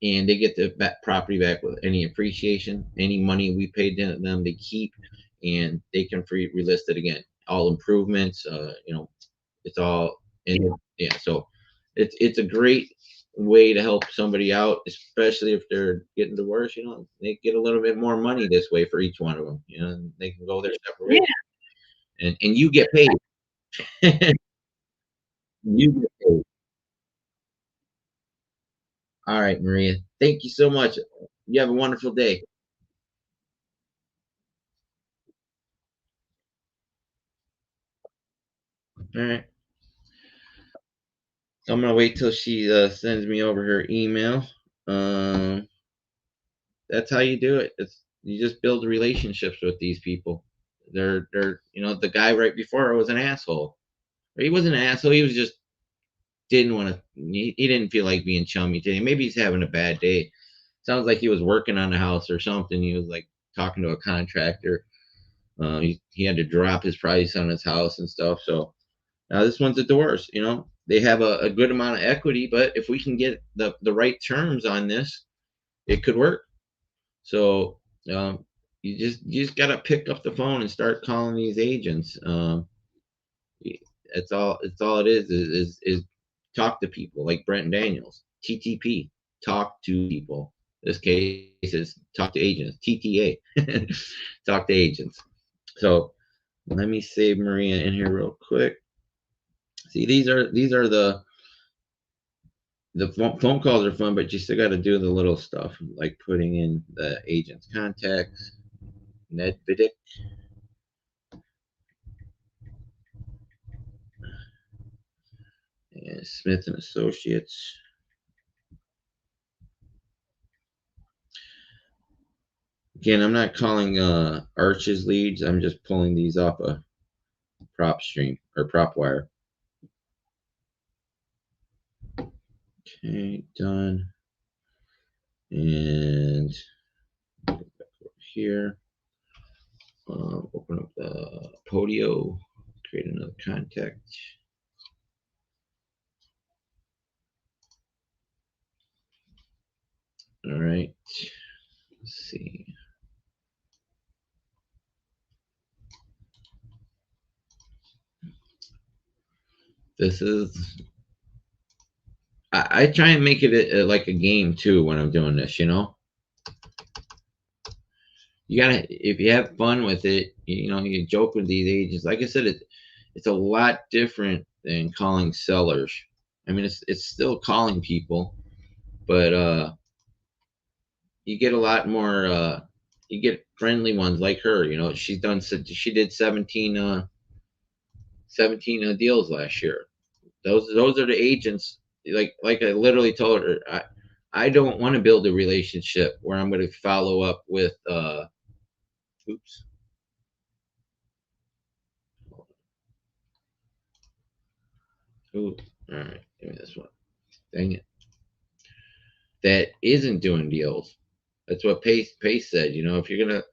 they get the property back with any appreciation, any money we paid them, they keep, and they can relist it again. All improvements, it's all in. Yeah, so it's a great way to help somebody out, especially if they're getting divorced. They get a little bit more money this way for each one of them. And they can go their separate ways, and you get paid. You get paid. All right, Maria. Thank you so much. You have a wonderful day. All right. So I'm gonna wait till she sends me over her email. Um, that's how you do it. You just build relationships with these people. They're the guy right before her was an asshole. Or he wasn't an asshole. He was just didn't want to. He didn't feel like being chummy today. Maybe he's having a bad day. Sounds like he was working on the house or something. He was like talking to a contractor. He had to drop his price on his house and stuff. So now this one's a divorce. They have a good amount of equity, but if we can get the right terms on this, it could work. So you just gotta pick up the phone and start calling these agents. It's all it is talk to people like Brent Daniels, TTP, talk to people. This case is talk to agents, TTA, talk to agents. So let me save Maria in here real quick. See, these are the phone calls are fun, but you still got to do the little stuff like putting in the agent's contacts, Ned Vidic. And Smith and Associates. Again, I'm not calling Arch's leads. I'm just pulling these off a prop stream or prop wire. Okay, done. And over here, open up the Podio, create another contact. All right, let's see. This is, I try and make it like a game too when I'm doing this, You gotta, if you have fun with it, you joke with these agents. Like I said, it's a lot different than calling sellers. I mean, it's still calling people, but you get a lot more. You get friendly ones like her. She did 17 deals last year. Those are the agents. Like I literally told her, I don't want to build a relationship where I'm going to follow up with oops. Ooh, all right, give me this one. Dang it. That isn't doing deals. That's what Pace said. If you're gonna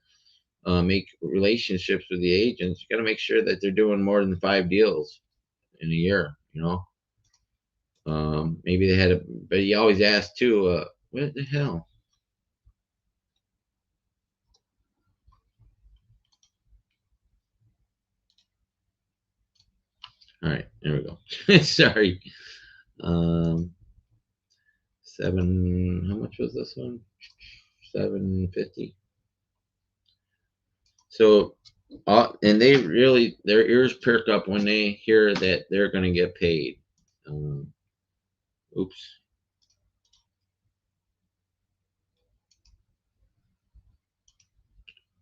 make relationships with the agents, you got to make sure that they're doing more than 5 deals in a year. Maybe they had but he always asked too. What the hell? All right, there we go. Sorry. 7. How much was this one? $750. So, and they really, their ears perk up when they hear that they're going to get paid. Oops.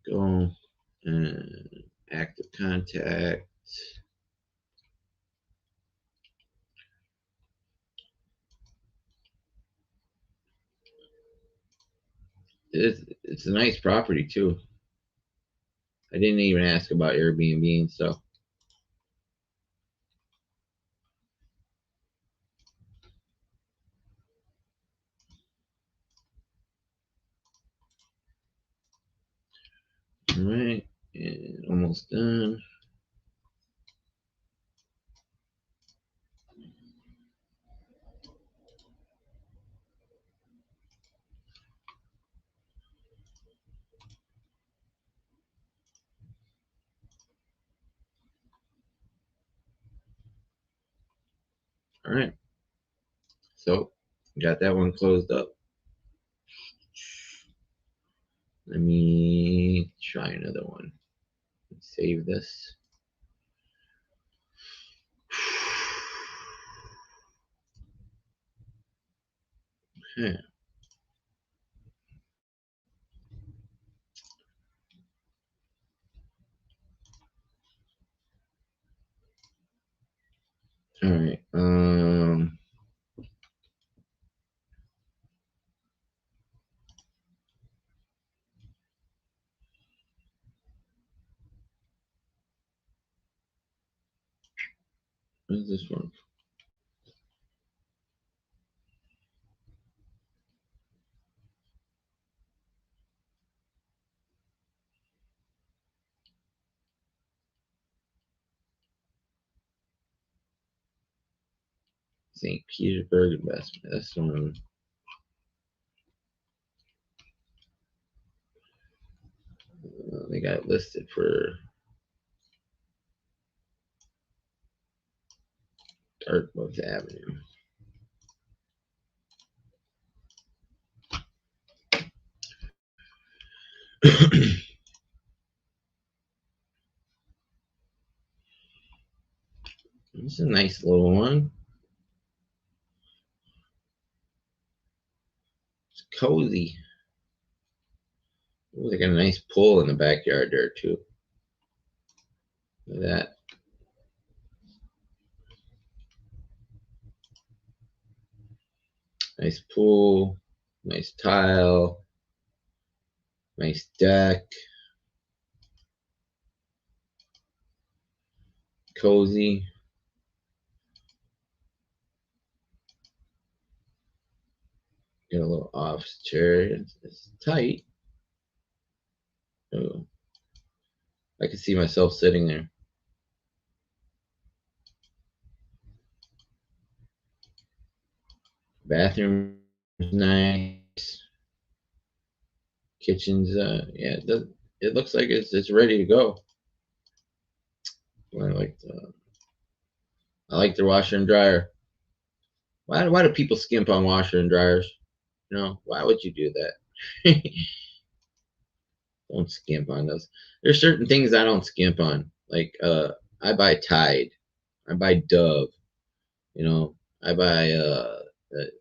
Go and active contact. It's a nice property too. I didn't even ask about Airbnb and stuff. All right, and almost done. All right, so got that one closed up. Let me try another one. Save this. Okay. All right. What is this one? St. Petersburg investment. That's the one. They got it listed for Dartmouth Avenue. It's a nice little one. It's cozy. Ooh, they got a nice pool in the backyard there too. Look at that. Nice pool, nice tile, nice deck. Cozy. Got a little office chair. It's tight. Oh, I can see myself sitting there. Bathroom is nice. Kitchen's yeah, it looks like it's ready to go. I like the washer and dryer. Why do people skimp on washer and dryers? You know, why would you do that? Don't skimp on those. There's certain things I don't skimp on. Like I buy Tide. I buy Dove. You know, I buy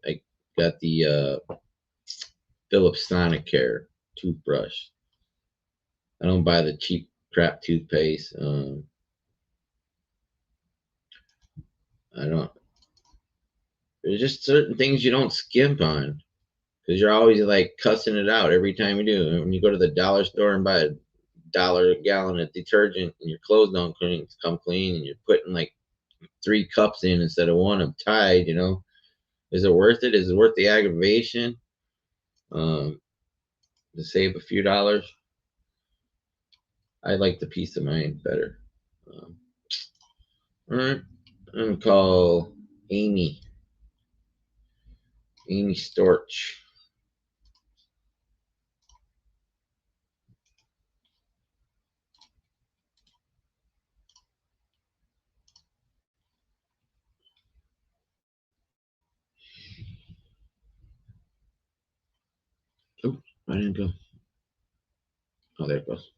I got the Philips Sonicare toothbrush. I don't buy the cheap crap toothpaste. I don't. There's just certain things you don't skimp on because you're always like cussing it out every time you do. And when you go to the dollar store and buy $1 a gallon of detergent and your clothes don't come clean, and you're putting like 3 cups in instead of 1 of Tide, you know, is it worth it? Is it worth the aggravation? To save a few dollars? I like the peace of mind better. All right, I'm gonna call Amy Storch. Oh, I didn't go. Oh, there it goes.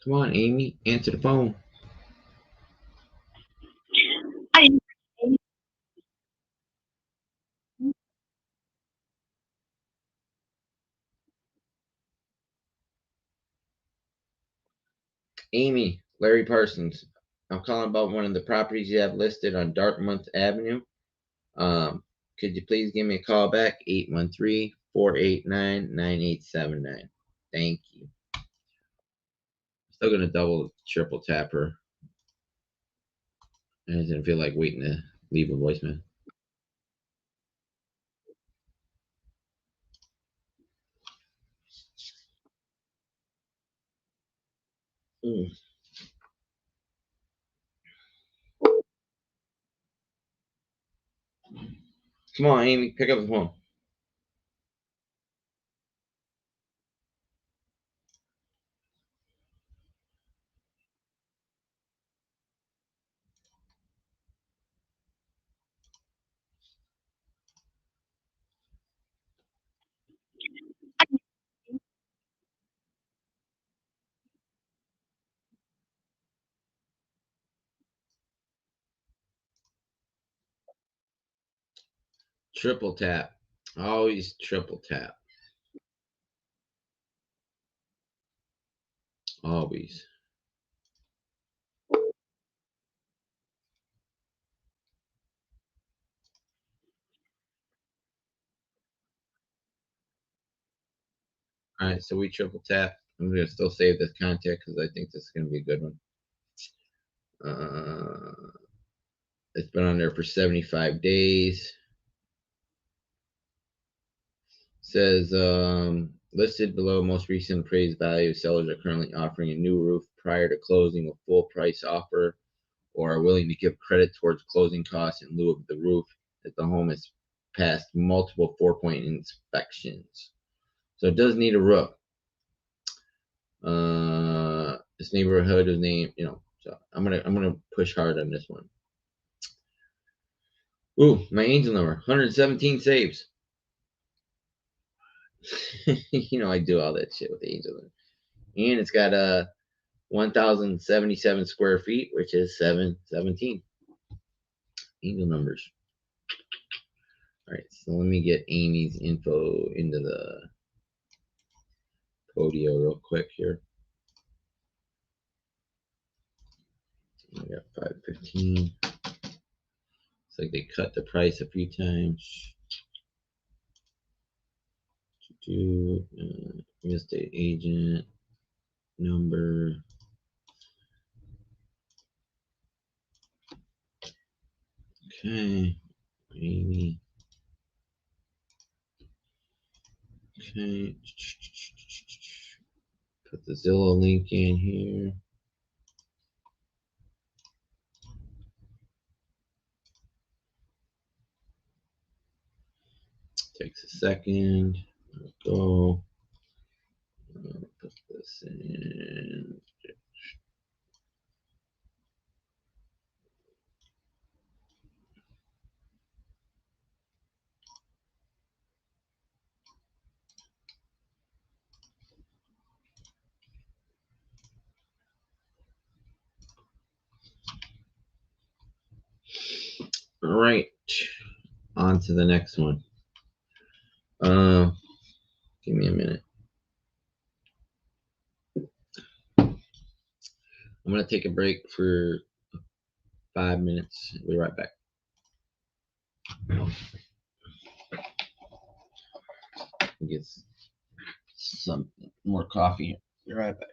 Come on, Amy, answer the phone. Hi. Amy, Larry Parsons. I'm calling about one of the properties you have listed on Dartmouth Avenue. Could you please give me a call back? 813-489-9879. Thank you. Still gonna double, triple tap her. I didn't feel like waiting to leave a voicemail. Mm. Come on, Amy, pick up the phone. Triple tap. Always triple tap. Always. All right, so we triple tap. I'm gonna still save this contact because I think this is gonna be a good one. It's been on there for 75 days. Says listed below most recent appraised value. Sellers are currently offering a new roof prior to closing a full price offer, or are willing to give credit towards closing costs in lieu of the roof as the home has passed multiple 4-point inspections. So it does need a roof. This neighborhood is named, so I'm gonna push hard on this one. Ooh, my angel number, 117 saves. I do all that shit with the angel number. And it's got 1,077 square feet, which is 717. Angel numbers. All right, so let me get Amy's info into the Podio real quick here. I got 515. It's like they cut the price a few times. Real estate agent number. Okay, Amy. Okay. Put the Zillow link in here. Takes a second. Go. Put this in. All right, on to the next one. Give me a minute. I'm gonna take a break for 5 minutes. We'll be right back. Get some more coffee. Be right back.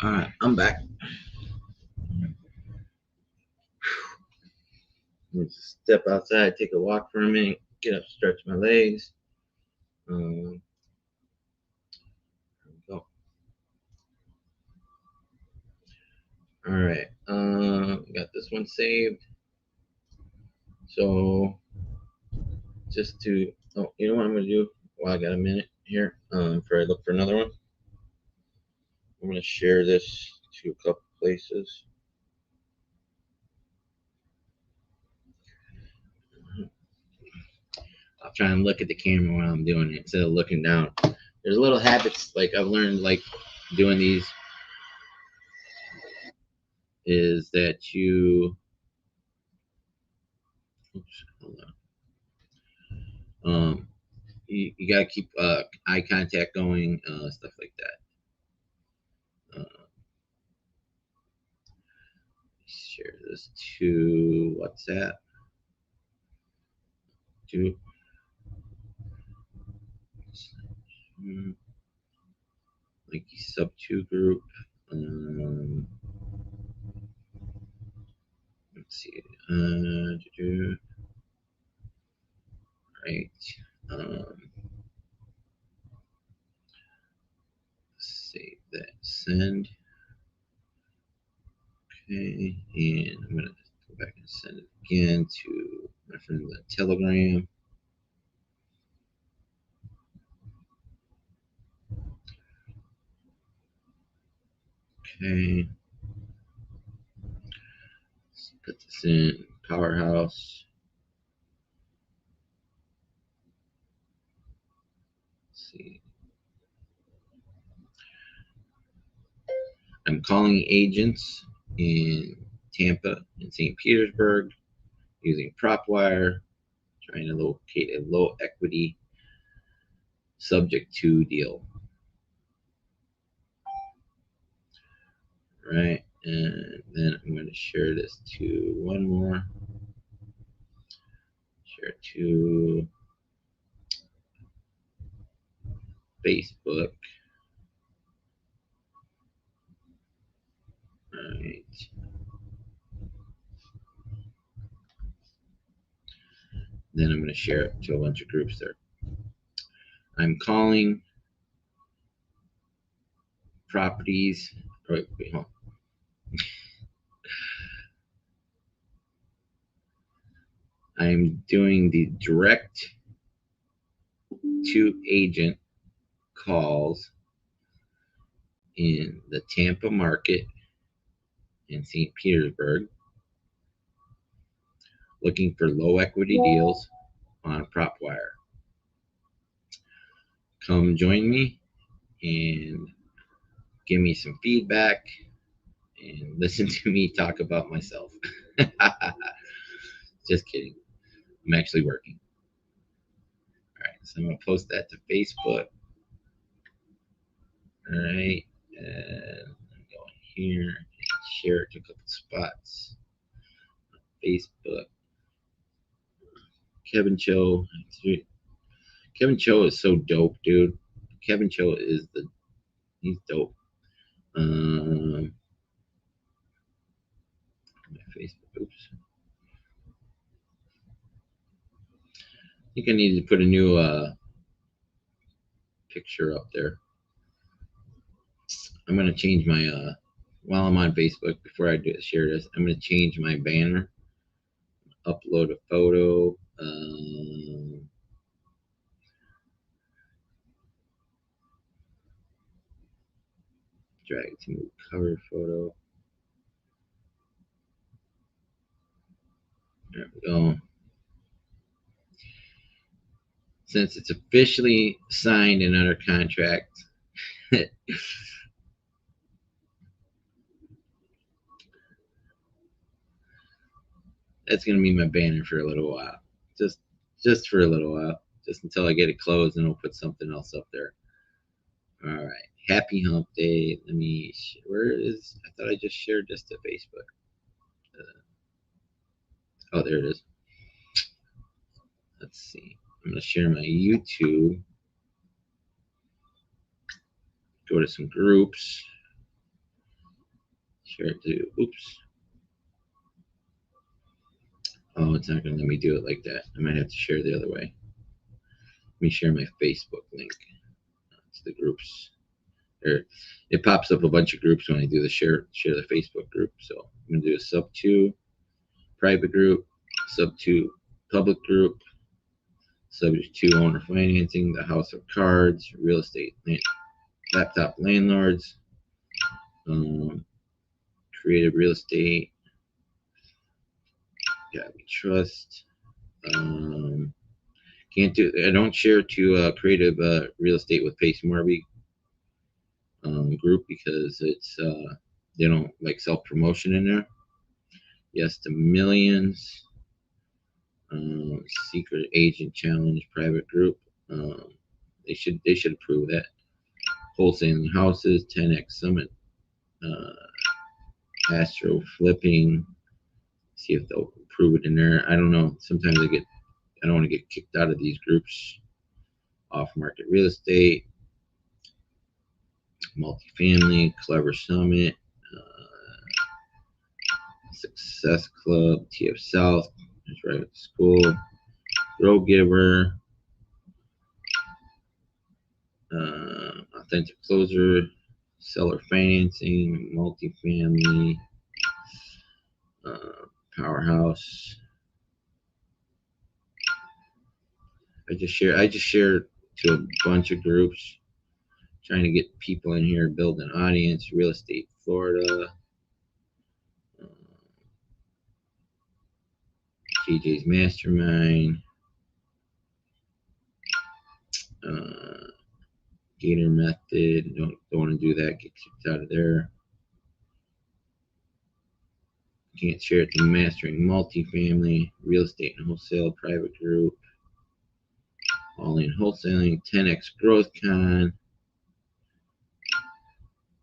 All right, I'm back. Let's step outside, take a walk for a minute, get up, stretch my legs. There we go. All right, got this one saved. So just to, oh, you know what I'm gonna do? Well, I got a minute here. Before I look for another one, I'm gonna share this to a couple places. I'll try and look at the camera while I'm doing it instead of looking down. There's little habits like I've learned, like doing these, is that you, oops, hold on. You gotta keep eye contact going, stuff like that. Share this to WhatsApp. To like sub 2 group. Let's see. Right. Save that. Send. Okay, and I'm gonna go back and send it again to my friend on Telegram. Okay, let's put this in Powerhouse. Let's see. I'm calling agents in Tampa and St. Petersburg using PropWire, trying to locate a low equity subject to deal. Right, and then I'm going to share this to one more. Share to Facebook. All right. Then I'm going to share it to a bunch of groups there. I'm calling properties. Wait, hold on. I'm doing the direct to agent calls in the Tampa market in St. Petersburg, looking for low equity deals on PropWire. Come join me and give me some feedback and listen to me talk about myself. Just kidding. I'm actually working. All right, so I'm gonna post that to Facebook. All right, and I'm going here and share it to a couple spots. Facebook. Kevin Cho. Kevin Cho is so dope, dude. Kevin Cho is he's dope. My Facebook. Oops. I think I need to put a new picture up there. I'm gonna change my while I'm on Facebook, before I share this, I'm gonna change my banner. Upload a photo. Drag it to move cover photo. There we go. Since it's officially signed and under contract, that's gonna be my banner for a little while. Just for a little while. Just until I get it closed, and we'll put something else up there. All right. Happy Hump Day. Let me. Where is? I thought I just shared this to Facebook. Oh, there it is. Let's see. I'm gonna share my YouTube. Go to some groups. Share it to, oops. Oh, it's not going to let me do it like that. I might have to share the other way. Let me share my Facebook link to the groups. It pops up a bunch of groups when I do the share the Facebook group. So I'm going to do a sub 2 private group, sub 2 public group, sub 2 owner financing, the house of cards, real estate, laptop landlords, creative real estate, trust. Can't do. I don't share to creative real estate with Pace Morby group because it's they don't like self promotion in there. Yes to millions. Secret agent challenge private group. They should approve that. Wholesaling houses, 10x summit, Astro flipping. See if they'll approve it in there. I don't know. Sometimes I don't want to get kicked out of these groups. Off market real estate, multifamily, Clever Summit, Success Club, TF South, Private School, Grow Giver, Authentic Closer, Seller Financing, Multifamily, Powerhouse. I just shared to a bunch of groups, trying to get people in here, build an audience. Real Estate Florida, JJ's Mastermind, Gator Method. Don't want to do that. Get kicked out of there. Can't share it to Mastering Multifamily, Real Estate and Wholesale Private Group, All In Wholesaling, 10x Growth Con.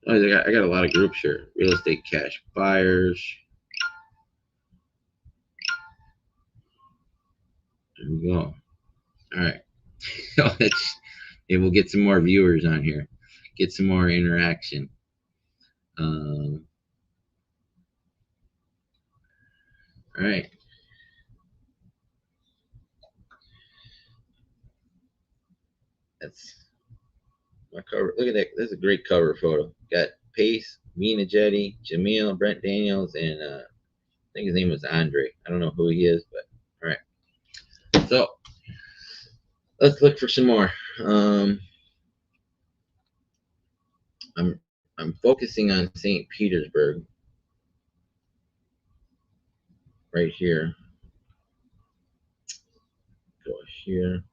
Oh, I got a lot of groups here. Real Estate Cash Buyers. There we go. All right. Maybe we'll get some more viewers on here. Get some more interaction. All right. That's my cover. Look at that. That's a great cover photo. Got Pace, Mina Jetty, Jamil, Brent Daniels, and I think his name was Andre. I don't know who he is, but all right. So let's look for some more. I'm focusing on St. Petersburg right here. Go here.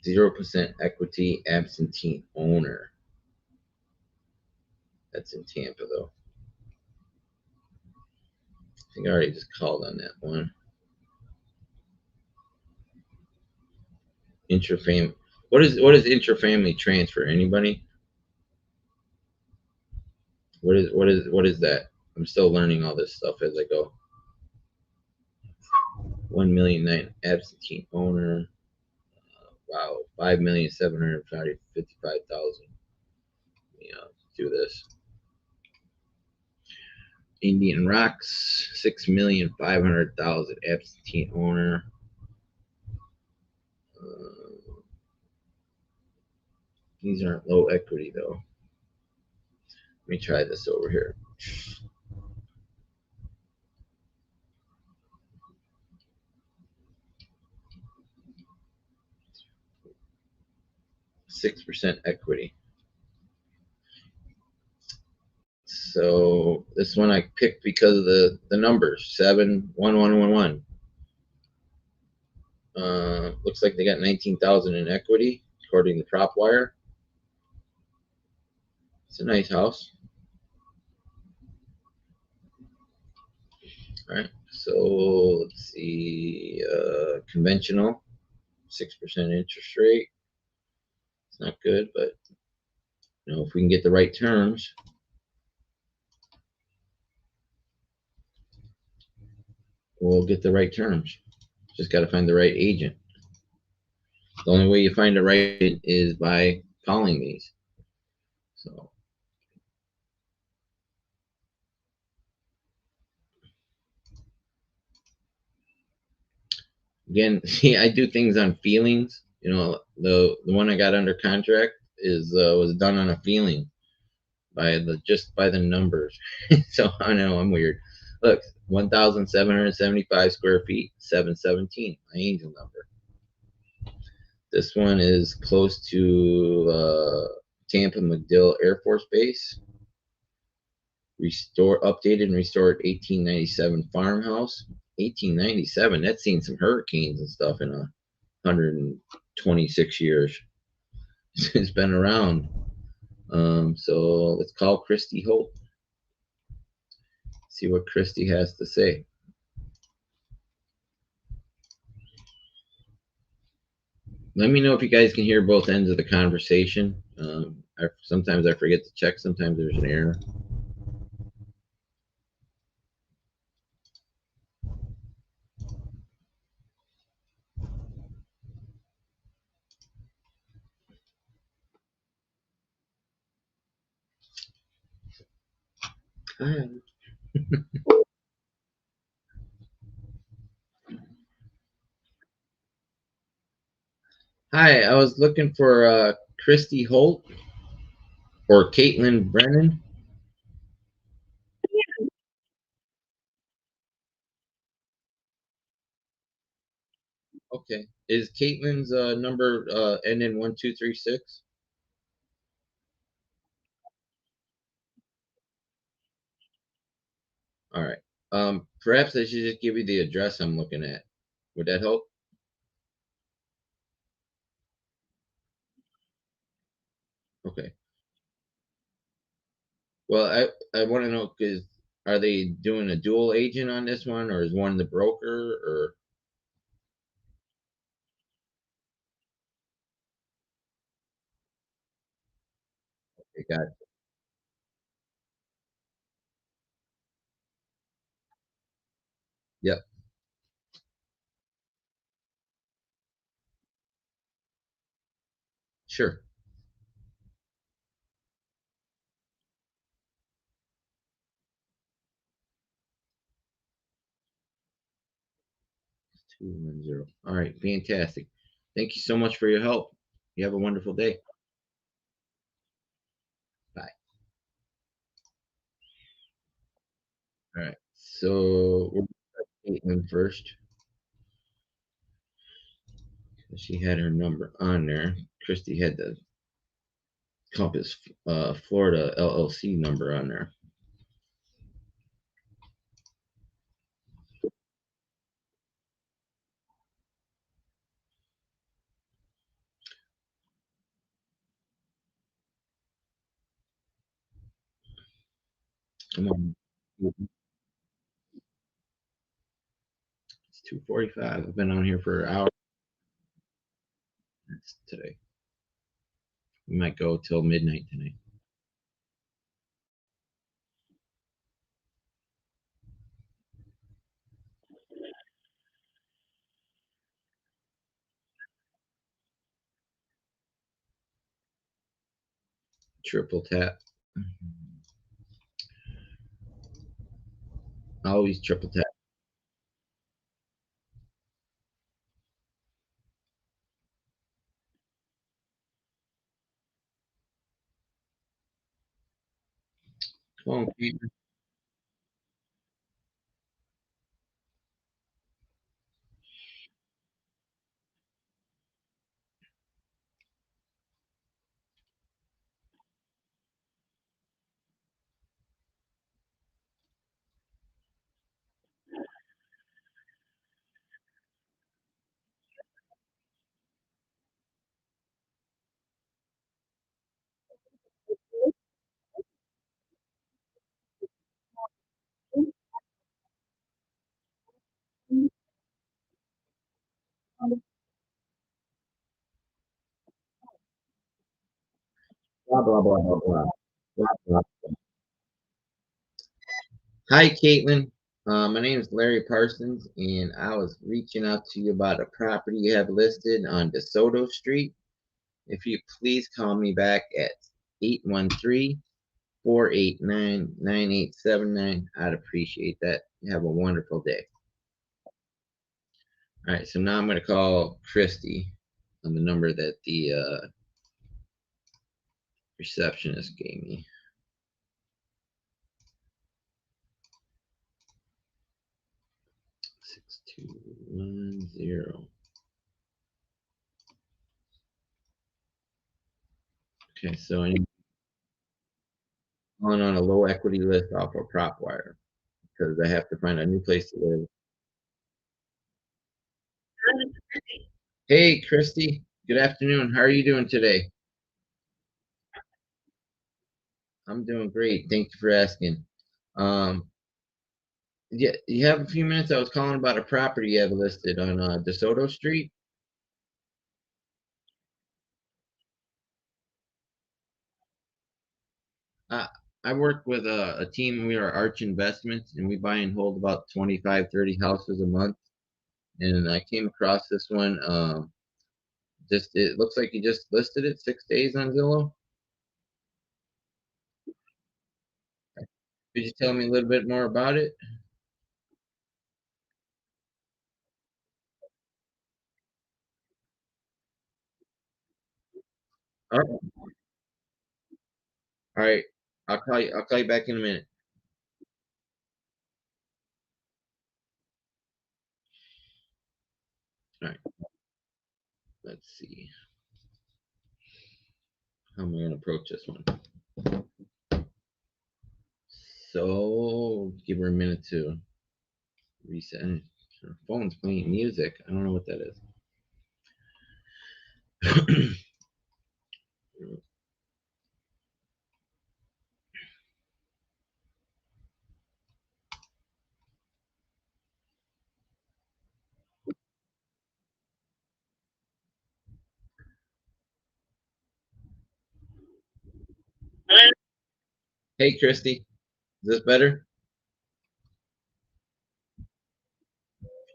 0% equity, absentee owner. That's in Tampa, though. I think I already just called on that one. Intrafamily. What is intrafamily transfer? Anybody? What is that? I'm still learning all this stuff as I go. 1,000,009 absentee owner. Wow, 5,755,000. Yeah, let's do this. Indian Rocks, 6,500,000 absentee owner. These aren't low equity though. Let me try this over here. .6% equity. So this one I picked because of the numbers 71111. Looks like they got 19,000 in equity according to PropWire. It's a nice house. All right, so let's see, conventional, 6% interest rate. It's not good, but you know, if we can get the right terms, we'll get the right terms. Just got to find the right agent. The only way you find the right agent is by calling these. So again, see, I do things on feelings. You know, the one I got under contract is was done on a feeling by the just by the numbers. So I know I'm weird. Look, 1,775 square feet, 717, my angel number. This one is close to Tampa MacDill Air Force Base. Updated and restored 1897 farmhouse. 1897. That's seen some hurricanes and stuff in 126 years. It's been around. So let's call Christy Holt. See what Christy has to say. Let me know if you guys can hear both ends of the conversation. Sometimes I forget to check. Sometimes there's an error. Hi. Hi, I was looking for Christy Holt or Caitlin Brennan. Okay. Is Caitlin's number ending 1236? All right. Perhaps I should just give you the address I'm looking at. Would that help? Okay. Well, I want to know because are they doing a dual agent on this one, or is one the broker, or they got? Yep. Sure. It's 210. All right. Fantastic. Thank you so much for your help. You have a wonderful day. Bye. All right. So we'll do Caitlin first. She had her number on there. Christy had the Compass Florida LLC number on there. Come on. It's 2:45. I've been on here for hours today. We might go till midnight tonight. Triple tap. Always triple tap. Come on, Peter. Blah blah blah blah blah. Blah, blah. Hi, Caitlin. My name is Larry Parsons, and I was reaching out to you about a property you have listed on DeSoto Street. If you please call me back at 813-489-9879. I'd appreciate that. You have a wonderful day. All right, so now I'm going to call Christy on the number that the receptionist gave me. 6210. Okay, so I'm on a low equity list off of PropWire because I have to find a new place to live. Hey, Christy. Good afternoon. How are you doing today? I'm doing great. Thank you for asking. Um, yeah, you have a few minutes. I was calling about a property you have listed on DeSoto Street. Uh, I work with a team. We are Arch Investments, and we buy and hold about 25, 30 houses a month. And I came across this one. Just it looks like you just listed it 6 days on Zillow. Could you tell me a little bit more about it? Oh, all right. I'll call you. I'll call you back in a minute. All right. Let's see. How am I going to approach this one? So give her a minute to reset. Her phone's playing music. I don't know what that is. Hey, Christy. Is this better?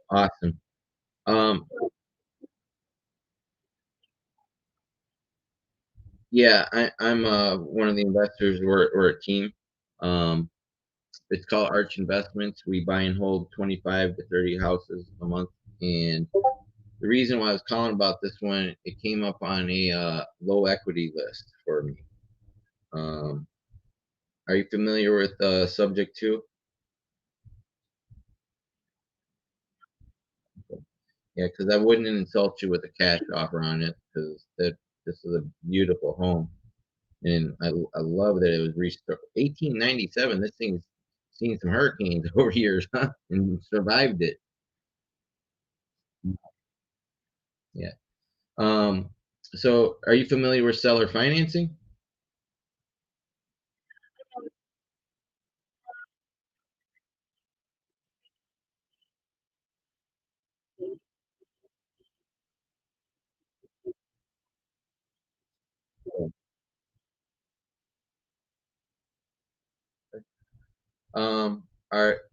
Awesome. Um, yeah, I'm one of the investors. We're a team. Um, it's called Arch Investments. We buy and hold 25 to 30 houses a month. And the reason why I was calling about this one, it came up on a low equity list for me. Um, are you familiar with Subject 2? Yeah, because I wouldn't insult you with a cash offer on it because that this is a beautiful home, and I love that it was restored. 1897. This thing's seen some hurricanes over years, huh? And survived it. Yeah. Um. So, are you familiar with seller financing?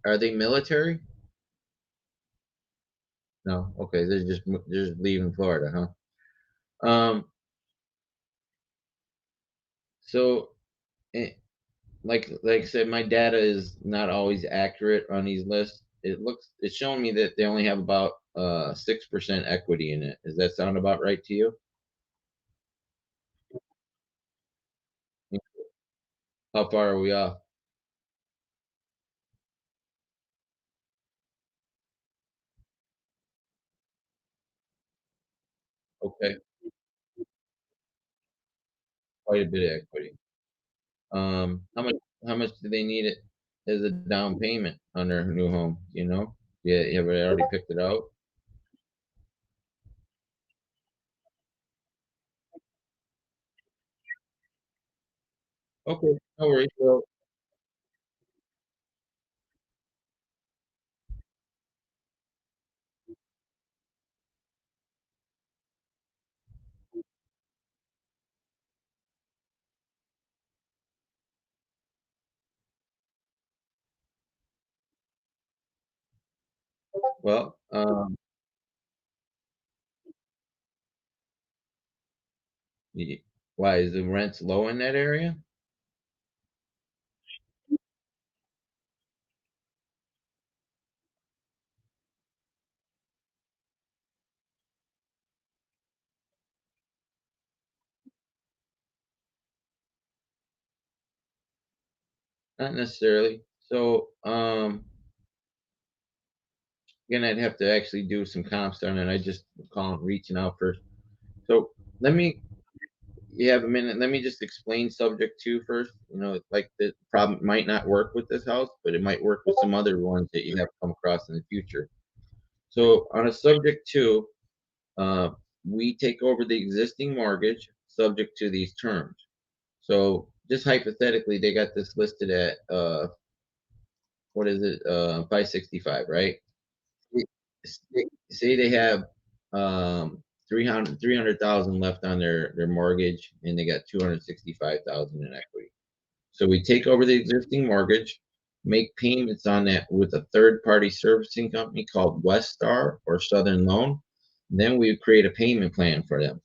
Are they military? No. Okay. They're just leaving Florida, huh? So, eh, like I said, my data is not always accurate on these lists. It's showing me that they only have about 6% equity in it. Does that sound about right to you? How far are we off? Okay, quite a bit of equity. How much do they need it as a down payment on their new home? You know? Yeah, have they already picked it out? Okay, no worries. Well, Why is the rents low in that area? Not necessarily. So, again, I'd have to actually do some comps on it. I just call reaching out first. So let me, you have a minute. Let me just explain subject two first. You know, like the problem might not work with this house, but it might work with some other ones that you have come across in the future. So on a subject two, uh, we take over the existing mortgage subject to these terms. So just hypothetically, they got this listed at what is it, 565, right? Say they have 300,000 left on their mortgage, and they got 265,000 in equity. So we take over the existing mortgage, make payments on that with a third party servicing company called Westar or Southern Loan. Then we create a payment plan for them.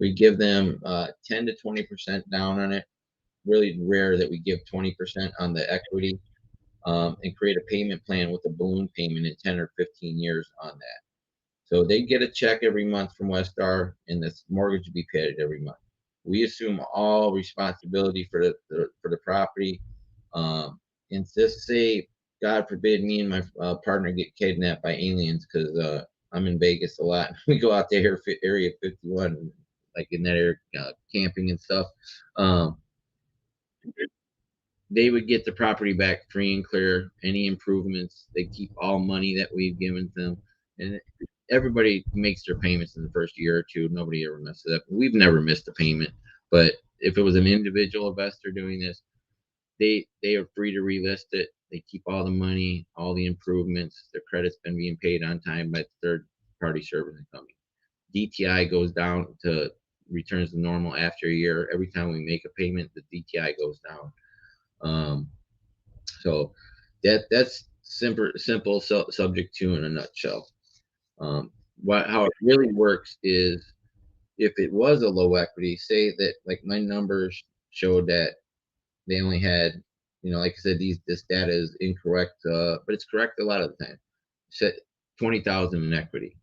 We give them 10 to 20% down on it. Really rare that we give 20% on the equity, and create a payment plan with a balloon payment in 10 or 15 years on that. So they get a check every month from Westar, and this mortgage will be paid every month. We assume all responsibility for the property. And just say, God forbid, me and my partner get kidnapped by aliens, because I'm in Vegas a lot. We go out there, Area 51, like in that area, camping and stuff. Um, they would get the property back free and clear. Any improvements, they keep all money that we've given them, and everybody makes their payments in the first year or two. Nobody ever messes up. We've never missed a payment, but if it was an individual investor doing this, they are free to relist it. They keep all the money, all the improvements. Their credit's been being paid on time by the third party servicing company. DTI goes down to returns to normal after a year. Every time we make a payment, the DTI goes down. Um, so that's simple subject to in a nutshell. How it really works is, if it was a low equity, say that like my numbers showed that they only had, like I said, this data is incorrect, but it's correct a lot of the time. Set 20,000 in equity.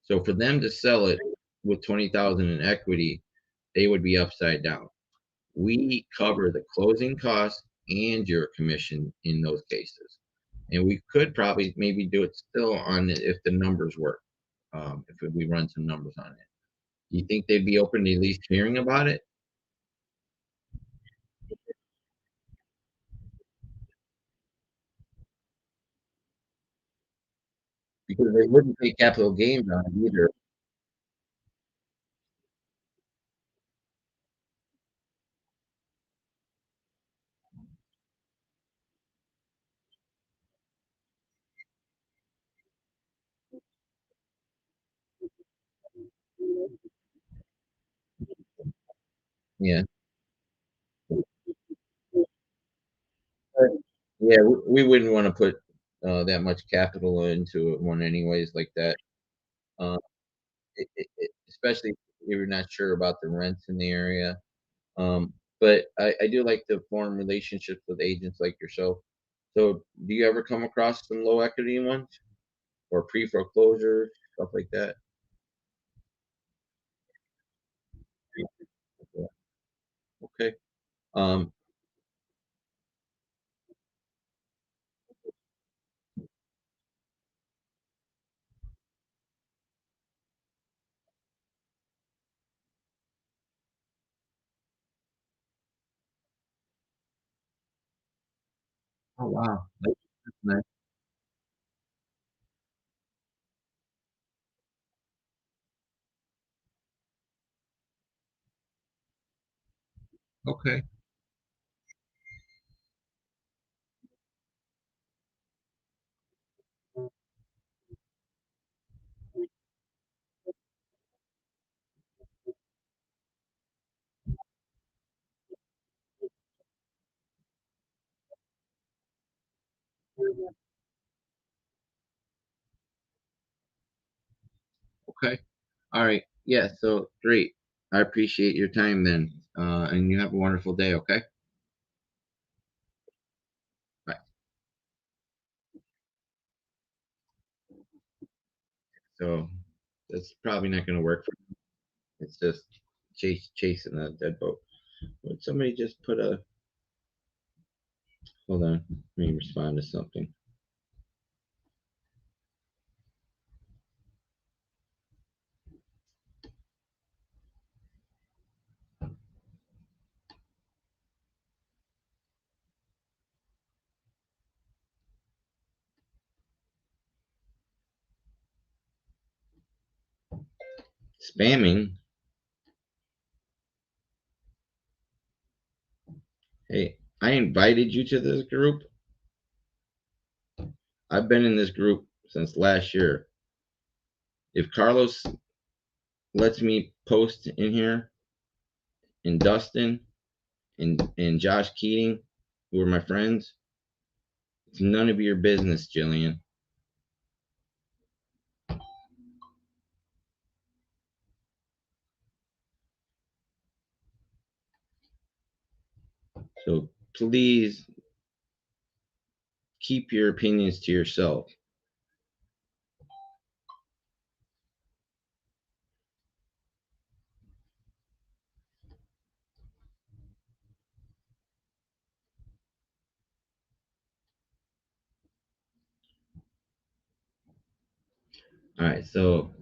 So for them to sell it with 20,000 in equity, they would be upside down. We cover the closing costs and your commission in those cases. And we could probably maybe do it still on it if the numbers work. If we run some numbers on it, do you think they'd be open to at least hearing about it? Because they wouldn't pay capital gains on it either. Yeah. But, yeah, we wouldn't want to put that much capital into one anyways, like that. Uh, Especially if you're not sure about the rents in the area. But I do like to form relationships with agents like yourself. So do you ever come across some low equity ones or pre foreclosure stuff like that? Yeah. Okay. Um, oh wow. That's nice. Okay. Okay. All right. Yeah. So great. I appreciate your time then. And you have a wonderful day, okay? Bye. So that's probably not going to work for me. It's just chasing a dead boat. Would somebody just put a, hold on, let me respond to something. Spamming. Hey, I invited you to this group. I've been in this group since last year. If Carlos lets me post in here, and Dustin and Josh Keating, who are my friends, it's none of your business, Jillian. So please keep your opinions to yourself. All right, so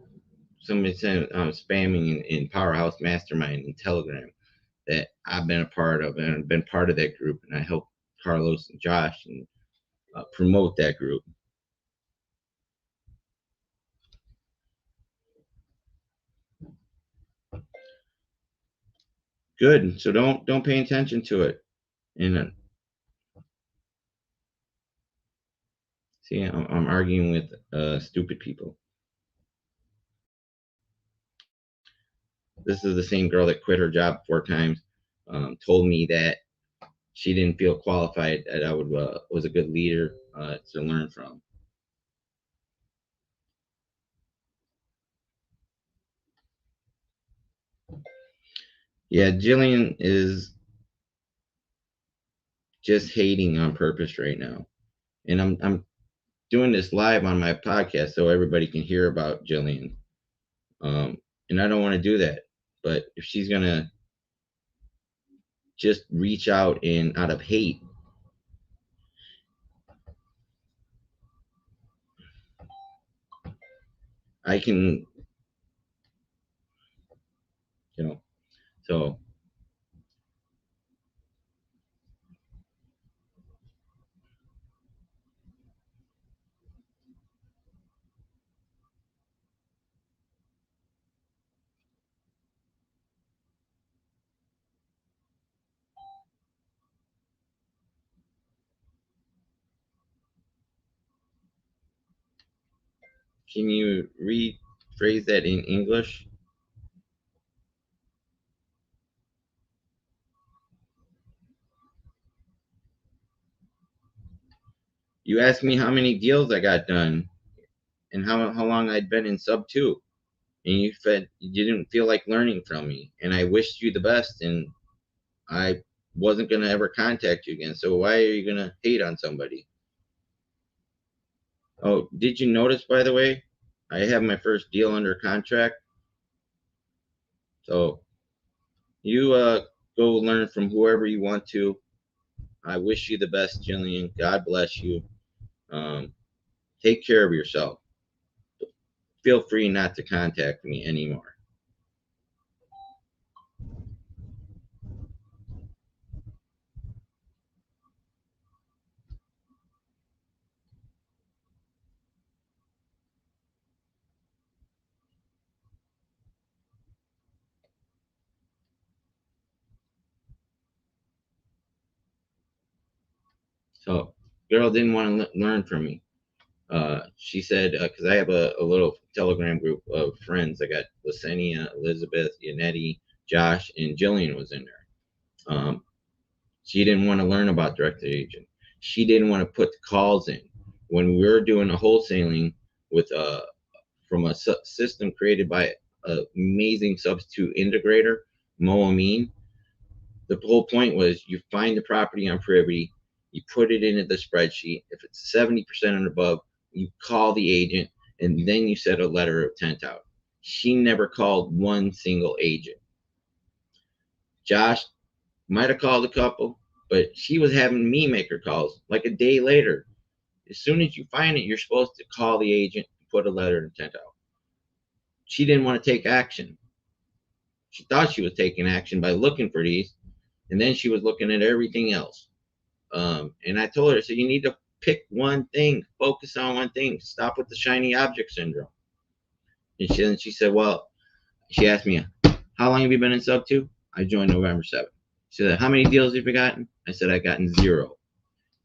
somebody said I'm spamming in Powerhouse Mastermind in Telegram that I've been a part of, and I've been part of that group, and I help Carlos and Josh and promote that group. Good. So don't pay attention to it. And see, I'm arguing with stupid people. This is the same girl that quit her job 4 times. Told me that she didn't feel qualified, that I was a good leader to learn from. Yeah, Jillian is just hating on purpose right now, and I'm doing this live on my podcast so everybody can hear about Jillian. And I don't want to do that, but if she's gonna just reach out and out of hate, I can, you know. So can you rephrase that in English? You asked me how many deals I got done and how long I'd been in sub 2. And you said you didn't feel like learning from me. And I wished you the best, and I wasn't going to ever contact you again. So why are you going to hate on somebody? Oh, did you notice, by the way, I have my first deal under contract? So you go learn from whoever you want to. I wish you the best, Jillian. God bless you. Take care of yourself. Feel free not to contact me anymore. So girl didn't want to learn from me. She said, because I have a little Telegram group of friends. I got Lasenia, Elizabeth, Yanetti, Josh, and Jillian was in there. She didn't want to learn about direct agent. She didn't want to put the calls in. When we were doing a wholesaling with from a system created by an amazing substitute integrator, Moamine. The whole point was you find the property on Privity, you put it into the spreadsheet. If it's 70% and above, you call the agent, and then you set a letter of intent out. She never called one single agent. Josh might have called a couple, but she was having me make her calls like a day later. As soon as you find it, you're supposed to call the agent and put a letter of intent out. She didn't want to take action. She thought she was taking action by looking for these, and then she was looking at everything else. And I told her, I said, you need to pick one thing, focus on one thing, stop with the shiny object syndrome. And she said, well, she asked me, how long have you been in sub 2? I joined November 7th. She said, how many deals have you gotten? I said, I've gotten 0.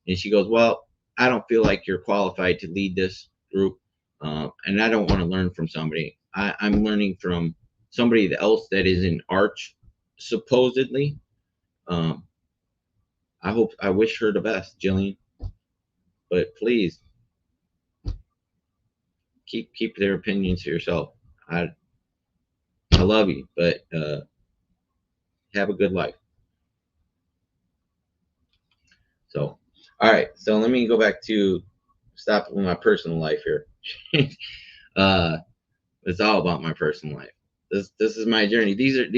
And she goes, well, I don't feel like you're qualified to lead this group. And I don't want to learn from somebody. I'm learning from somebody else that is in Arch, supposedly. I wish her the best, Jillian. But please keep their opinions to yourself. I love you, but have a good life. So, all right. So let me go back to stop with my personal life here. It's all about my personal life. This is my journey. These are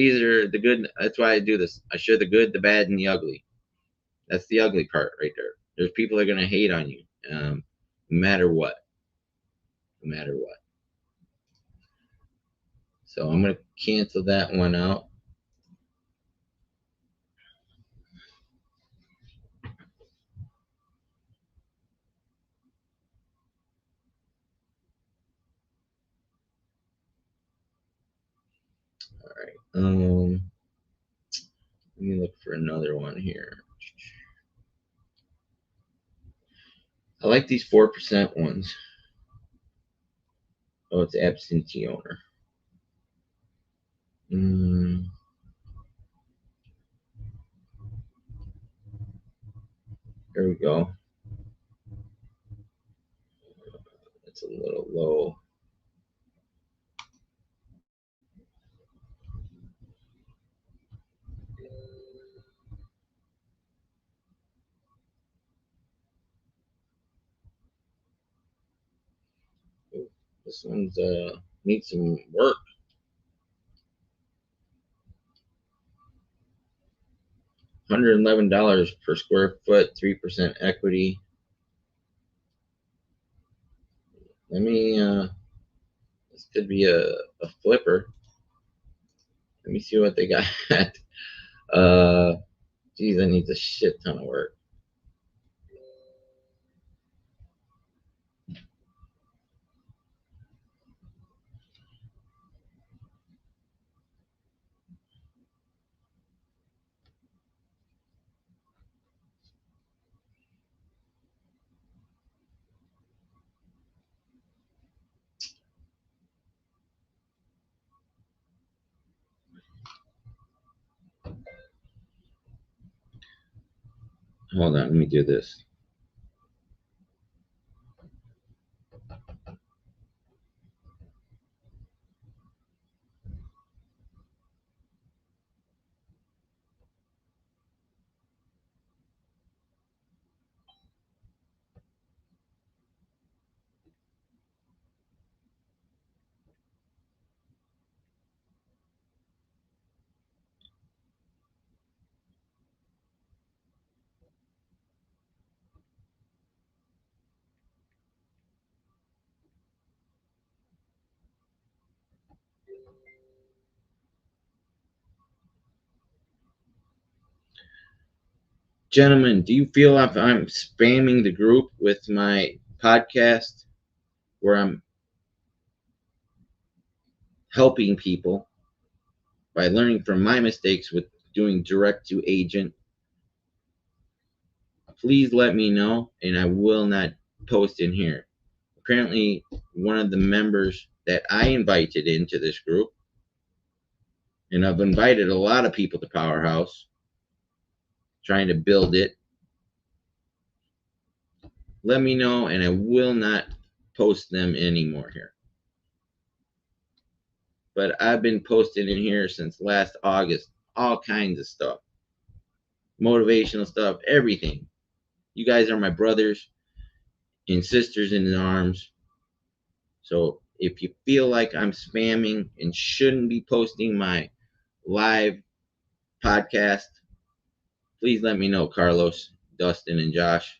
the good. That's why I do this. I share the good, the bad, and the ugly. That's the ugly part right there. There's people that are gonna hate on you, no matter what. No matter what. So I'm gonna cancel that one out. All right. Let me look for another one here. I like these 4% ones. Oh, it's absentee owner. There we go. That's a little low. Ooh, this one's needs some work. $111 per square foot, 3% equity. Let me this could be a flipper. Let me see what they got. Geez, that needs a shit ton of work. Hold on, let me do this. Gentlemen, do you feel if I'm spamming the group with my podcast where I'm helping people by learning from my mistakes with doing direct to agent? Please let me know, and I will not post in here. Apparently, one of the members that I invited into this group, and I've invited a lot of people to Powerhouse, trying to build it. Let me know, and I will not post them anymore here. but I've been posting in here since last August, all kinds of stuff, motivational stuff, everything. You guys are my brothers and sisters in arms. So if you feel like I'm spamming and shouldn't be posting my live podcast, please let me know, Carlos, Dustin, and Josh.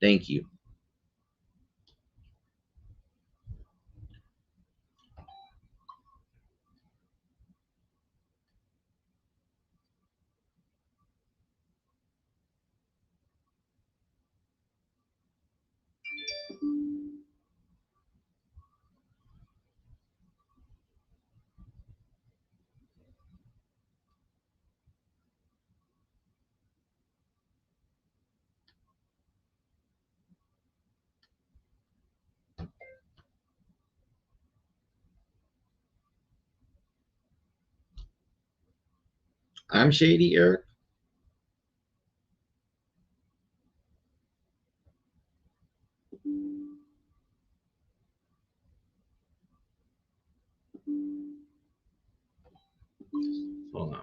Thank you. I'm Shady Eric. Hold on.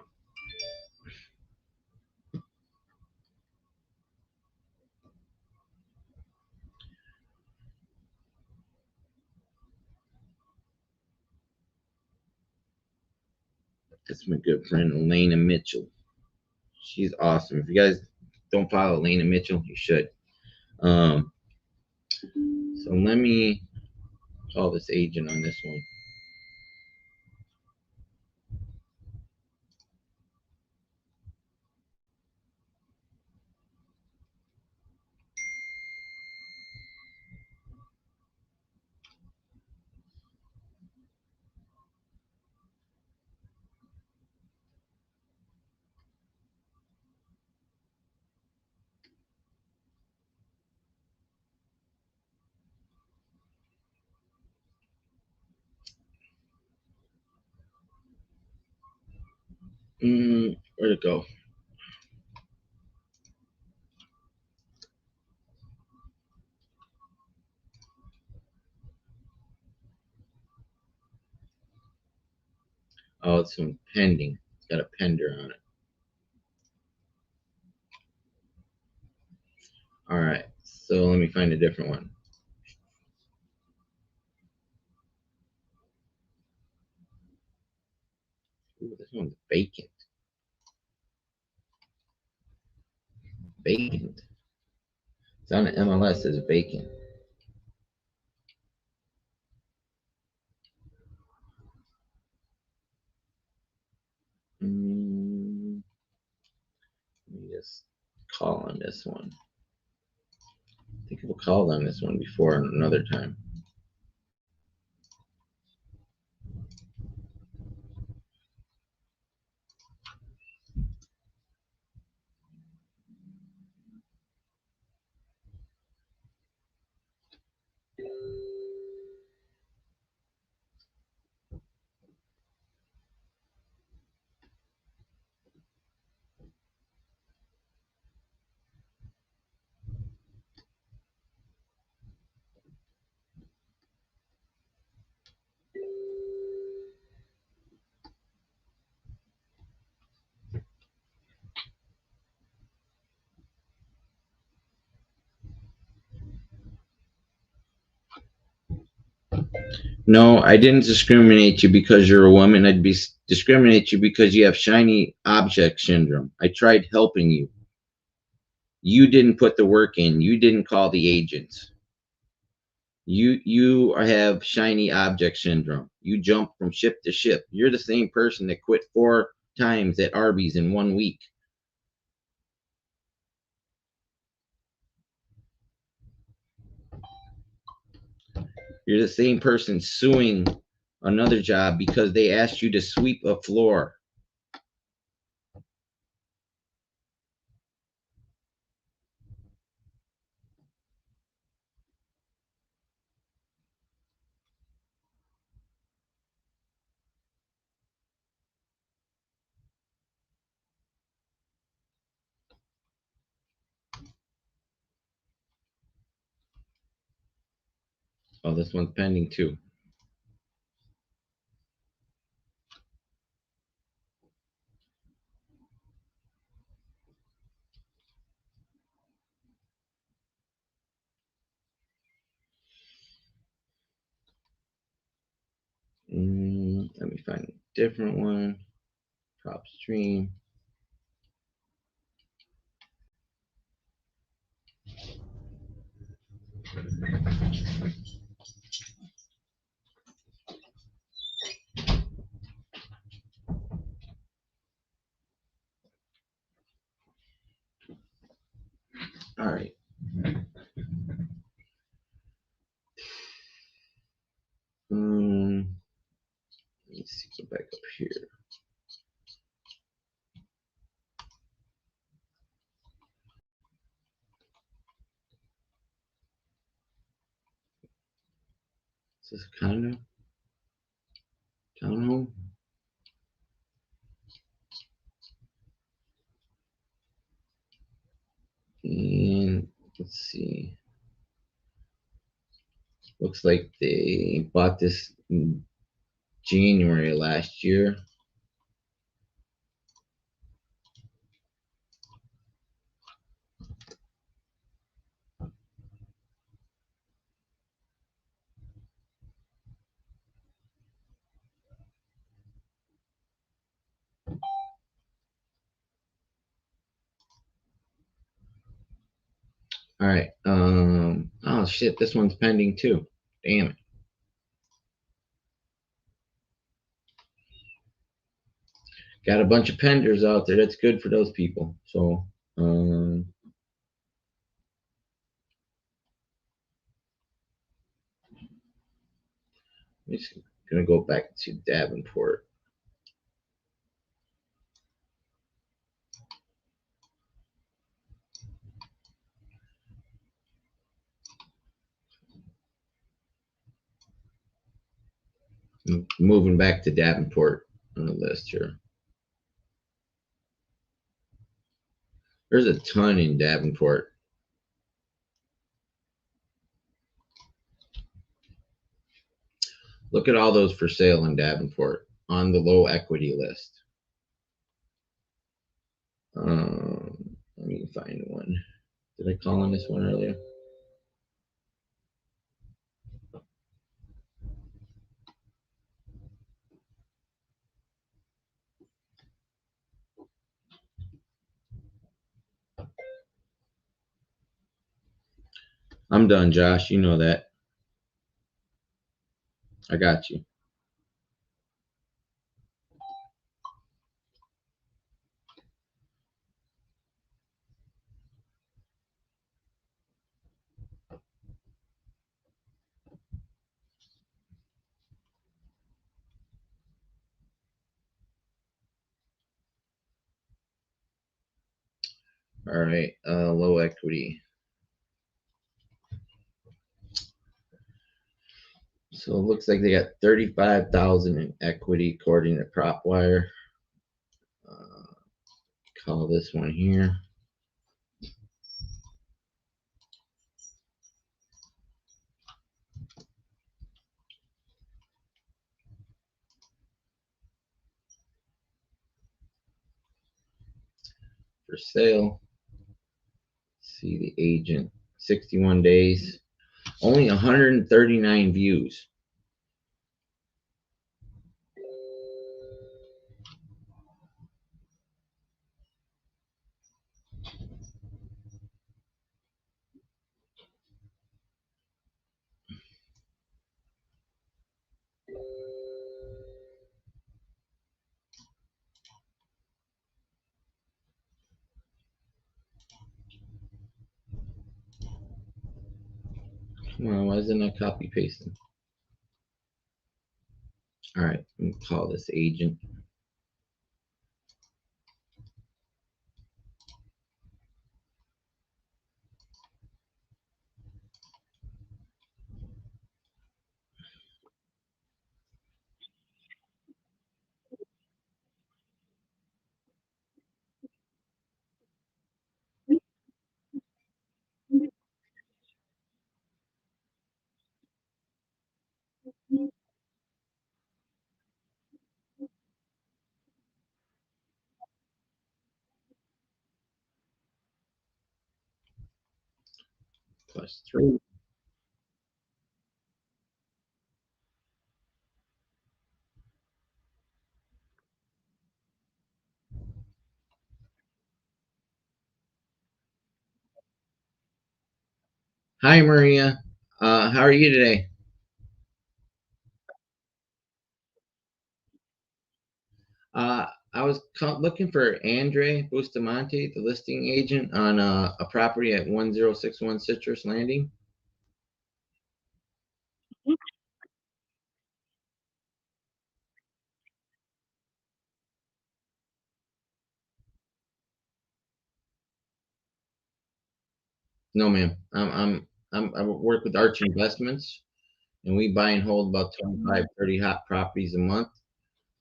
That's my good friend Elena Mitchell. She's awesome. If you guys don't follow Elena Mitchell, you should. So let me call this agent on this one. Where'd it go? Oh, it's from pending. It's got a pender on it. All right. So let me find a different one. Ooh, this one's vacant. Vacant. It's on the MLS as vacant. Let me just call on this one. I think we'll call on this one before another time. No, I didn't discriminate you because you're a woman. I'd discriminate you because you have shiny object syndrome. I tried helping you. You didn't put the work in. You didn't call the agents. You have shiny object syndrome. You jump from ship to ship. You're the same person that quit 4 times at Arby's in 1 week. You're the same person suing another job because they asked you to sweep a floor. Oh, this one's pending too. Let me find a different one. Prop stream. All right. Let's see, go back up here. Is this a condo? Townhome? And let's see. Looks like they bought this in January last year. All right. Oh shit, this one's pending too. Damn it. Got a bunch of penders out there. That's good for those people. So, I'm just gonna go back to Davenport. I'm moving back to Davenport on the list here. There's a ton in Davenport. Look at all those for sale in Davenport on the low equity list. Let me find one. Did I call on this one earlier? I'm done, Josh. You know that. I got you. All right, low equity. So it looks like they got 35,000 in equity according to PropWire. Call this one here. For sale. See the agent. 61 days. Only 139 views. Come on, why isn't that copy pasting? All right, let me call this agent. +3. 3. Hi, Maria. How are you today? I was looking for Andre Bustamante, the listing agent on a property at 1061 Citrus Landing. No, ma'am. I work with Arch Investments, and we buy and hold about 25, 30 hot properties a month.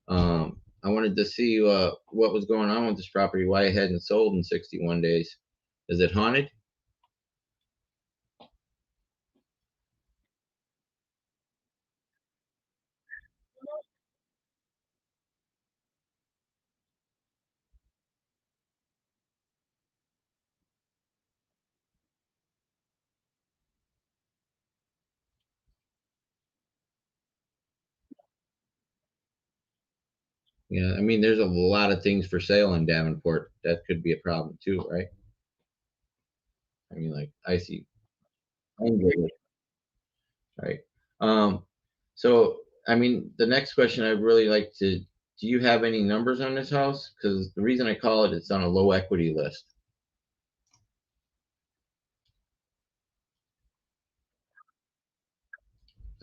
I wanted to see what was going on with this property, why it hadn't sold in 61 days. Is it haunted? Yeah, I mean, there's a lot of things for sale in Davenport. That could be a problem too, right? I mean, like I see home builders, right? Um, so I mean, the next question I'd really like to, do you have any numbers on this house? Because the reason I call it, it's on a low equity list.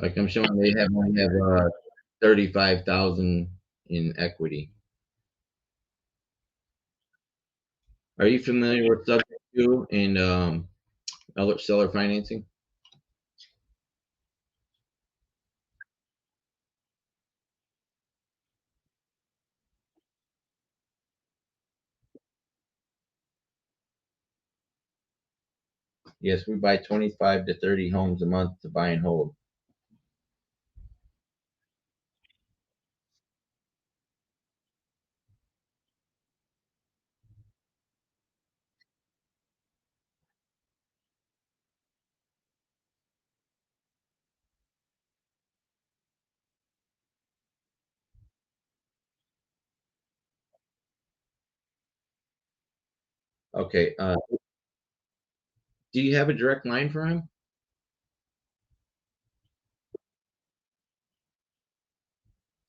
Like I'm showing they have only have 35,000 in equity. Are you familiar with subject to and seller financing? Yes, we buy 25 to 30 homes a month to buy and hold. Okay. Do you have a direct line for him?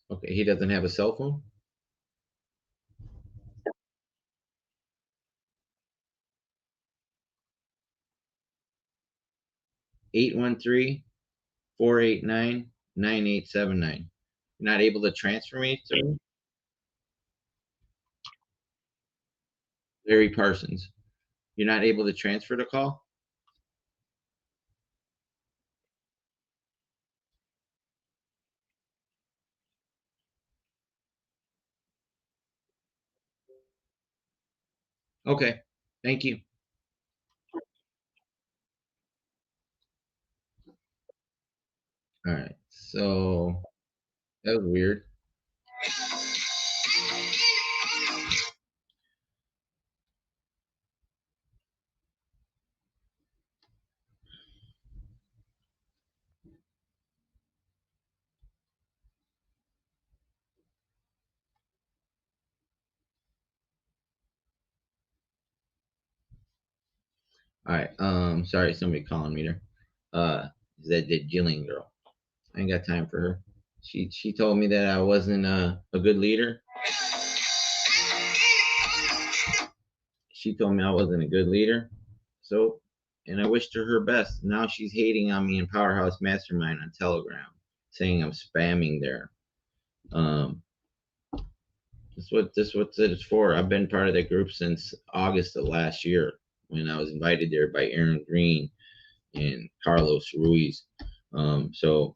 Okay, he doesn't have a cell phone. 813-489-9879. You're not able to transfer me to him? Larry Parsons. You're not able to transfer the call? Okay. Thank you. All right. So that was weird. All right. Sorry, somebody calling me there. Is that Jillian girl? I ain't got time for her. She told me that I wasn't a good leader. She told me I wasn't a good leader. So, and I wished her best. Now she's hating on me in Powerhouse Mastermind on Telegram, saying I'm spamming there. Um, this what it's for. I've been part of that group since August of last year when I was invited there by Aaron Green and Carlos Ruiz. So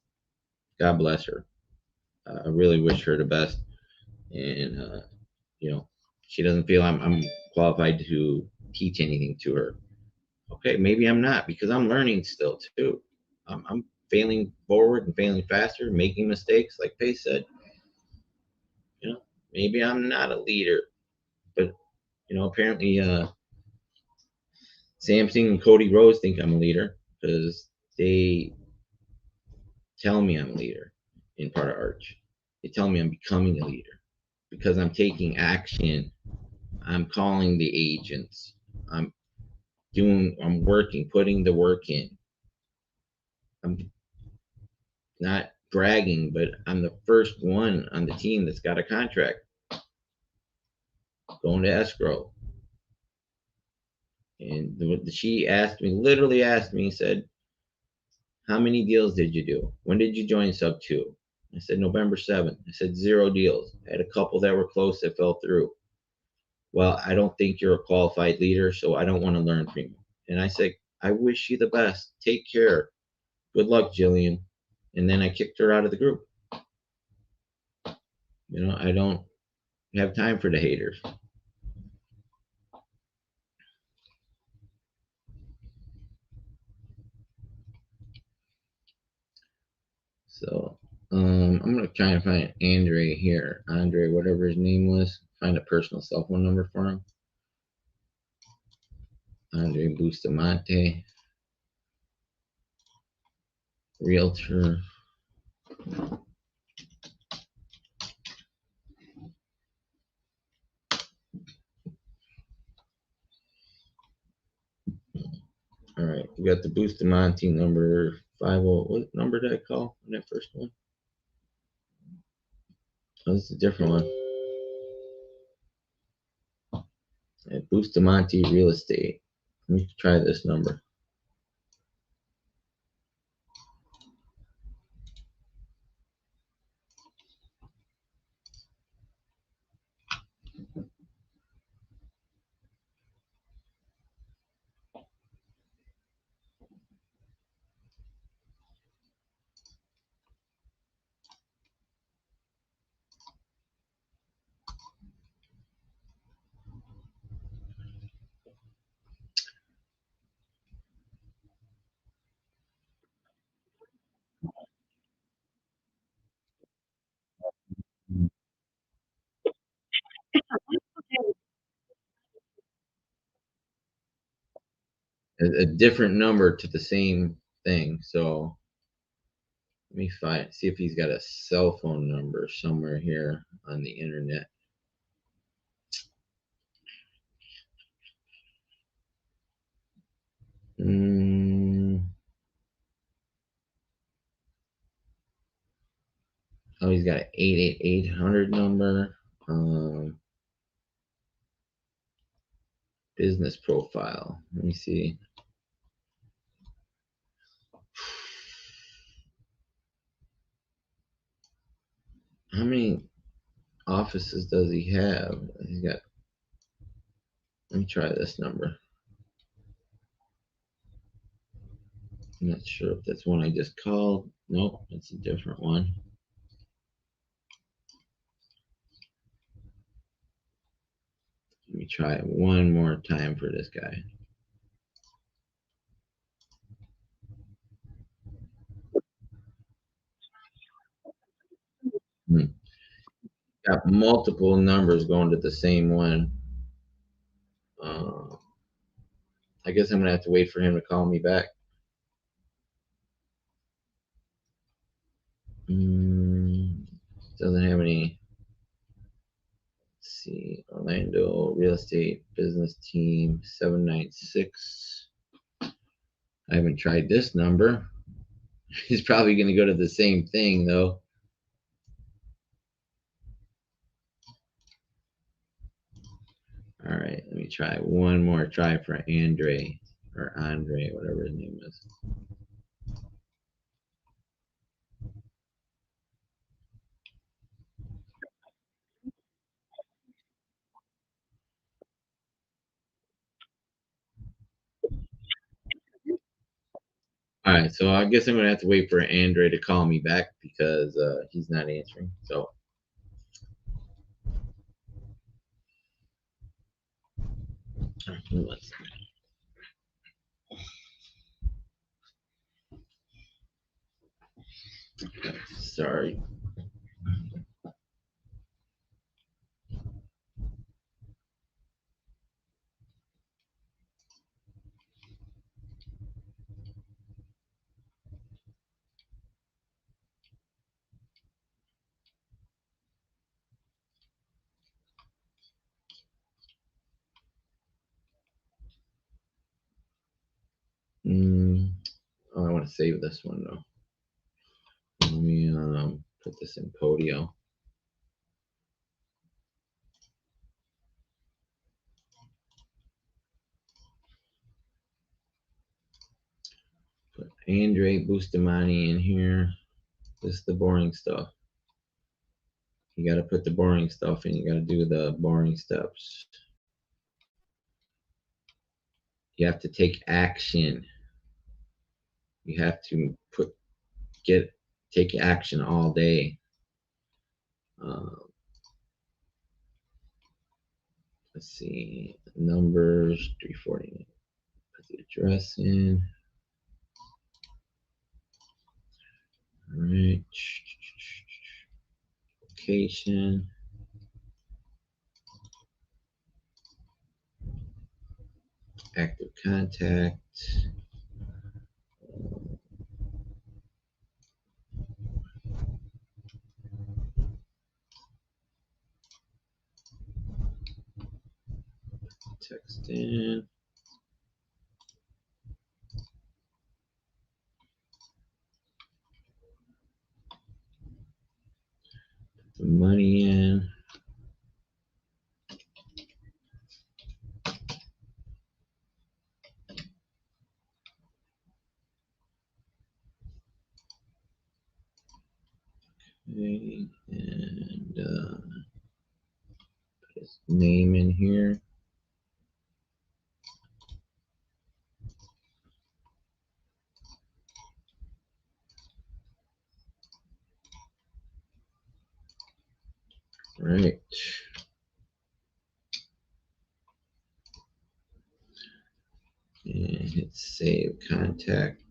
God bless her. I really wish her the best, and you know, she doesn't feel I'm qualified to teach anything to her. Okay, maybe I'm not because I'm learning still too. I'm failing forward and failing faster, making mistakes, like Pace said. You know, maybe I'm not a leader, but apparently, Samson and Cody Rose think I'm a leader because they tell me I'm a leader in part of Arch. They tell me I'm becoming a leader because I'm taking action. I'm calling the agents. I'm I'm working, putting the work in. I'm not bragging, but I'm the first one on the team that's got a contract going to escrow. And she asked me, literally asked me, said, how many deals did you do? When did you join sub 2? I said, November 7th. I said, 0 deals. I had a couple that were close that fell through. Well, I don't think you're a qualified leader, so I don't want to learn from you. And I said, I wish you the best. Take care. Good luck, Jillian. And then I kicked her out of the group. You know, I don't have time for the haters. So I'm gonna try and find Andre here. Andre, whatever his name was, find a personal cell phone number for him. Andre Bustamante, realtor. All right, we got the Bustamante number 50. What number did I call on that first one? Oh, this is a different one. At Bustamante Real Estate. Let me try this number. A different number to the same thing. So let me see if he's got a cell phone number somewhere here on the internet. Oh, he's got an 88800 number. Business profile. Let me see. How many offices does he have? He's got. Let me try this number. I'm not sure if that's one I just called. Nope, that's a different one. Let me try it one more time for this guy. Got multiple numbers going to the same one. I guess I'm gonna have to wait for him to call me back. Doesn't have any. Let's see, Orlando real estate business team 796. I haven't tried this number. He's probably gonna go to the same thing though. All right, let me try one more try for Andre, whatever his name is. All right, so I guess I'm gonna have to wait for Andre to call me back because he's not answering. So. Sorry. Oh, I want want to save this one though. Let me put this in Podio. Put Andre Bustamante in here. This is the boring stuff. You got to put the boring stuff in. You got to do the boring steps. You have to take action. You have to take action all day. Let's see, numbers 340. Put the address in. All right. Location. Active contact. Text in. Put the money in. Okay, and put his name in here. Right. And hit save contact.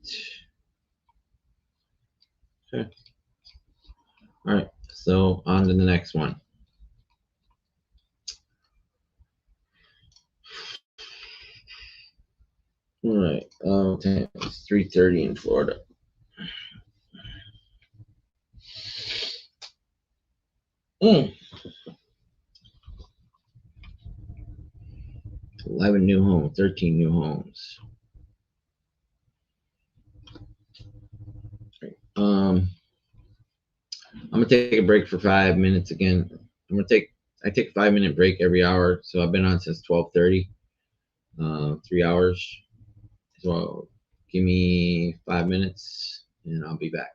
Okay. All right, so on to the next one. All right, it's 3:30 in Florida. Mm. 11 new homes, 13 new homes. I'm gonna take a break for 5 minutes again. I take a 5-minute break every hour, so I've been on since 12:30. 3 hours. So give me 5 minutes, and I'll be back.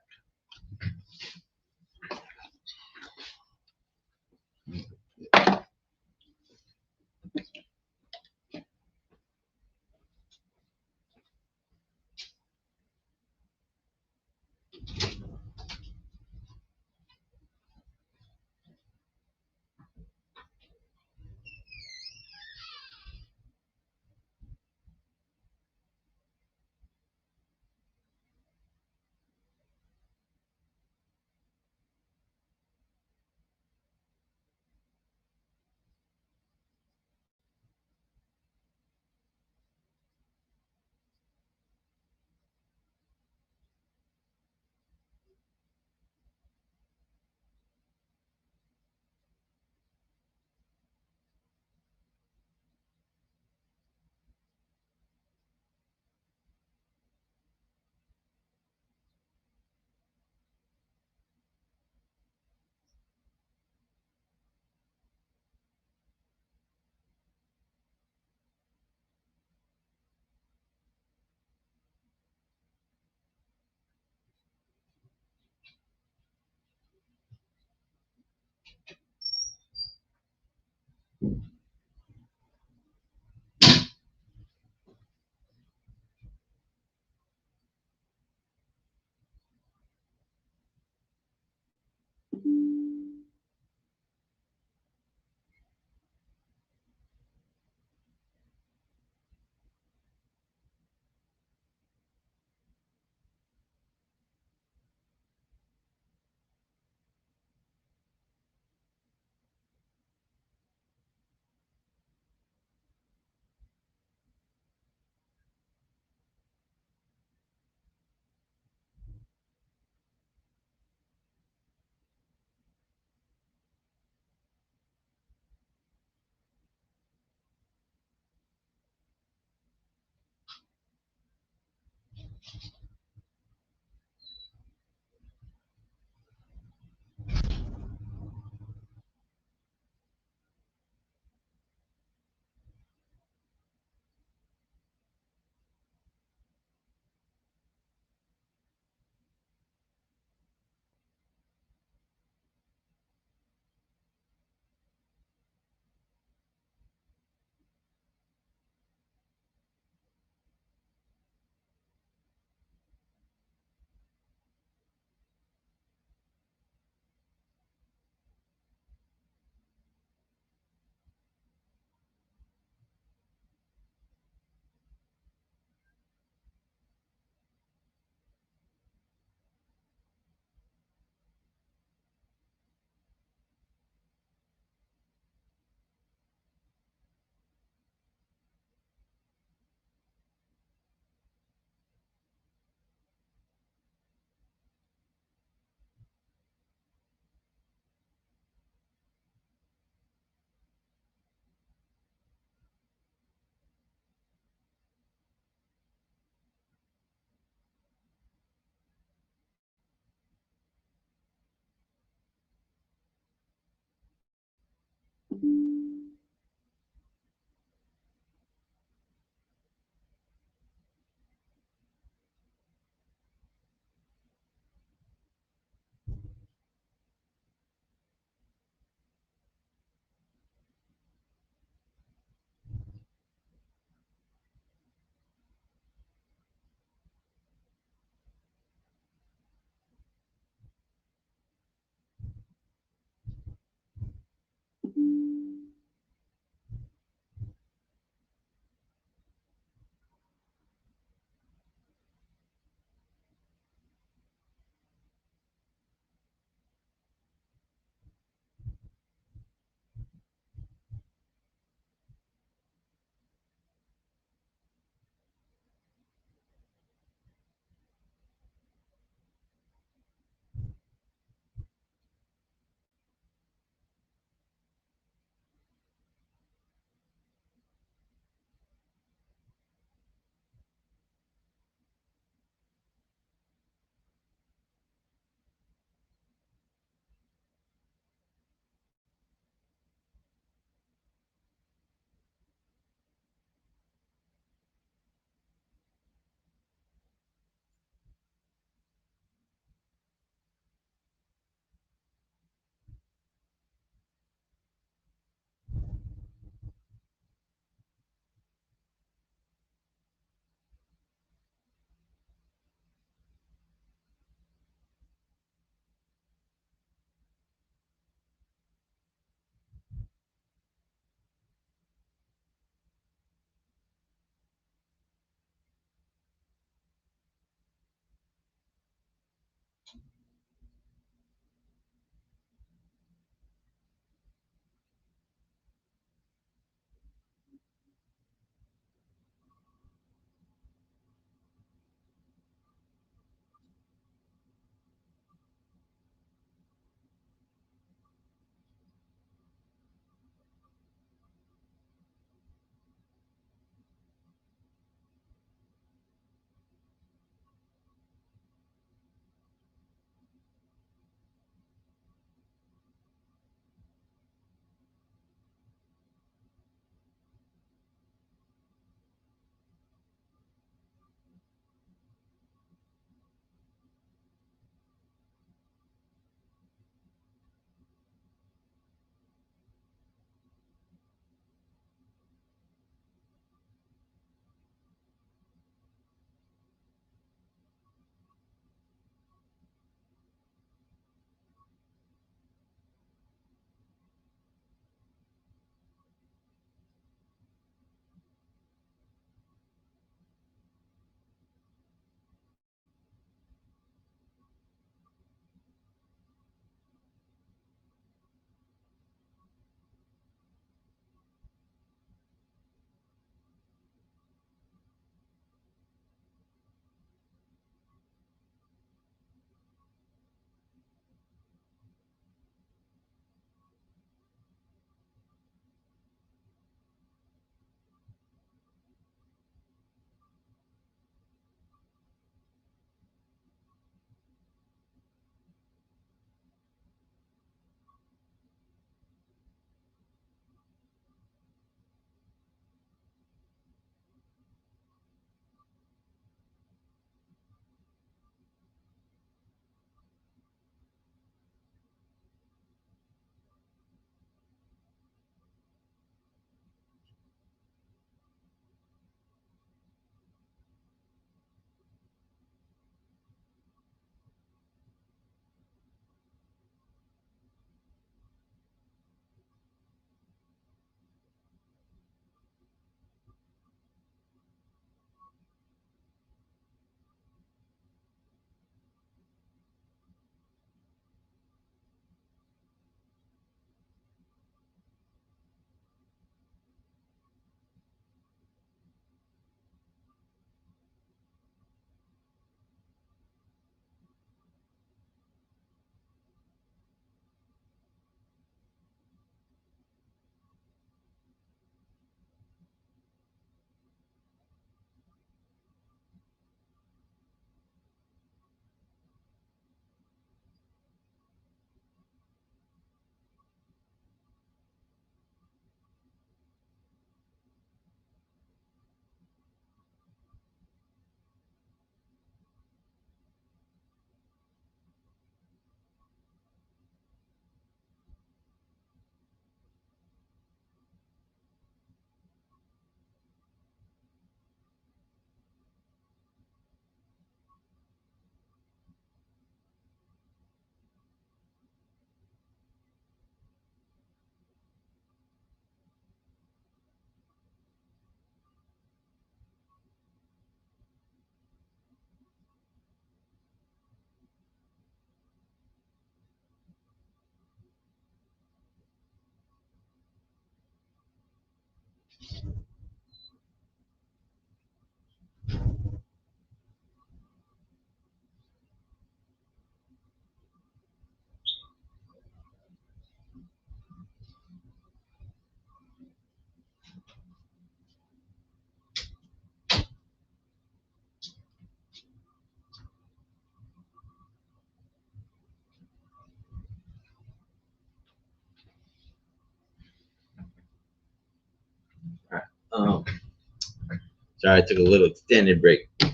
Sorry, I took a little extended break. Took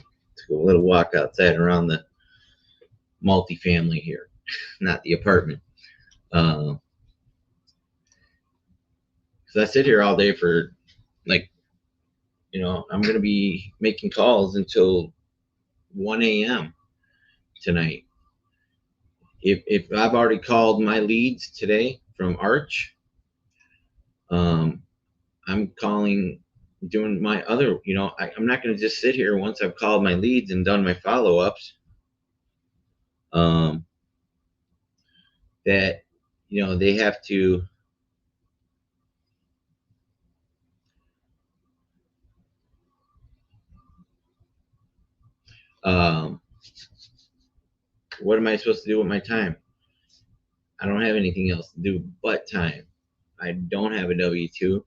a little walk outside around the multifamily here, not the apartment. Because I sit here all day for, like, I'm going to be making calls until 1 a.m. tonight. If I've already called my leads today from Arch, I'm calling, doing my other, I'm not going to just sit here once I've called my leads and done my follow-ups. That, they have to, what am I supposed to do with my time? I don't have anything else to do but time. I don't have a W-2.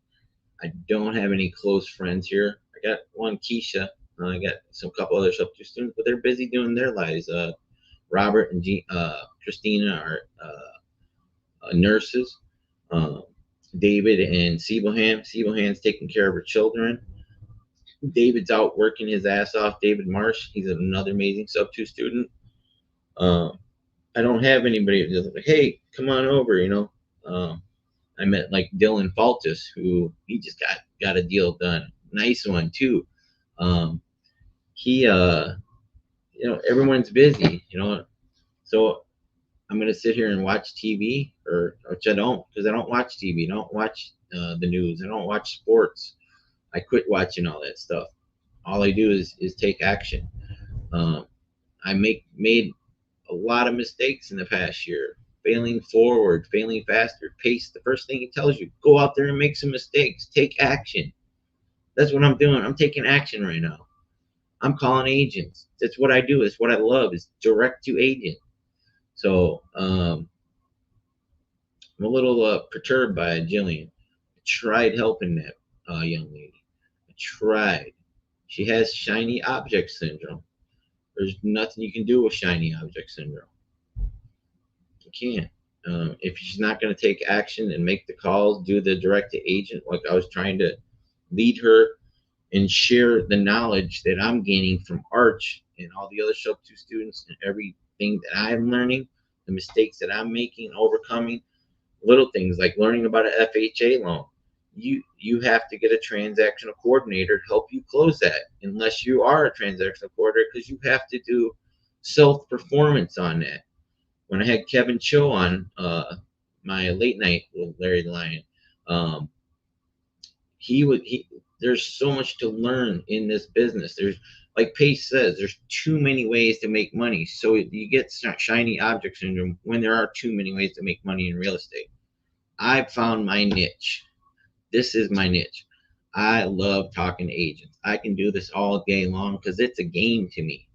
I don't have any close friends here. I got one, Keisha. I got some couple other sub-2 students, but they're busy doing their lives. Robert and Christina are nurses. David and Sibohan's taking care of her children. David's out working his ass off. David Marsh, he's another amazing sub-2 student. I don't have anybody just like, hey, come on over, I met like Dylan Faltus, who he just got a deal done. Nice one too. He everyone's busy, so I'm gonna sit here and watch TV, or which I don't, because I don't watch TV. I don't watch the news. I don't watch sports. I quit watching all that stuff. All I do is take action. I made a lot of mistakes in the past year. Failing forward, failing faster, pace. The first thing it tells you, go out there and make some mistakes. Take action. That's what I'm doing. I'm taking action right now. I'm calling agents. That's what I do. It's what I love, is direct to agent. So I'm a little perturbed by Jillian. I tried helping that young lady. I tried. She has shiny object syndrome. There's nothing you can do with shiny object syndrome. You can't. If she's not going to take action and make the calls, do the direct to agent, like I was trying to lead her and share the knowledge that I'm gaining from Arch and all the other sub-2 students, and everything that I'm learning, the mistakes that I'm making, overcoming, little things like learning about an FHA loan. You have to get a transactional coordinator to help you close that, unless you are a transactional coordinator, because you have to do self-performance on that. When I had Kevin Cho on my late night with Larry the Lion, there's so much to learn in this business. There's, like Pace says, there's too many ways to make money. So you get shiny object syndrome when there are too many ways to make money in real estate. I've found my niche. This is my niche. I love talking to agents. I can do this all day long because it's a game to me.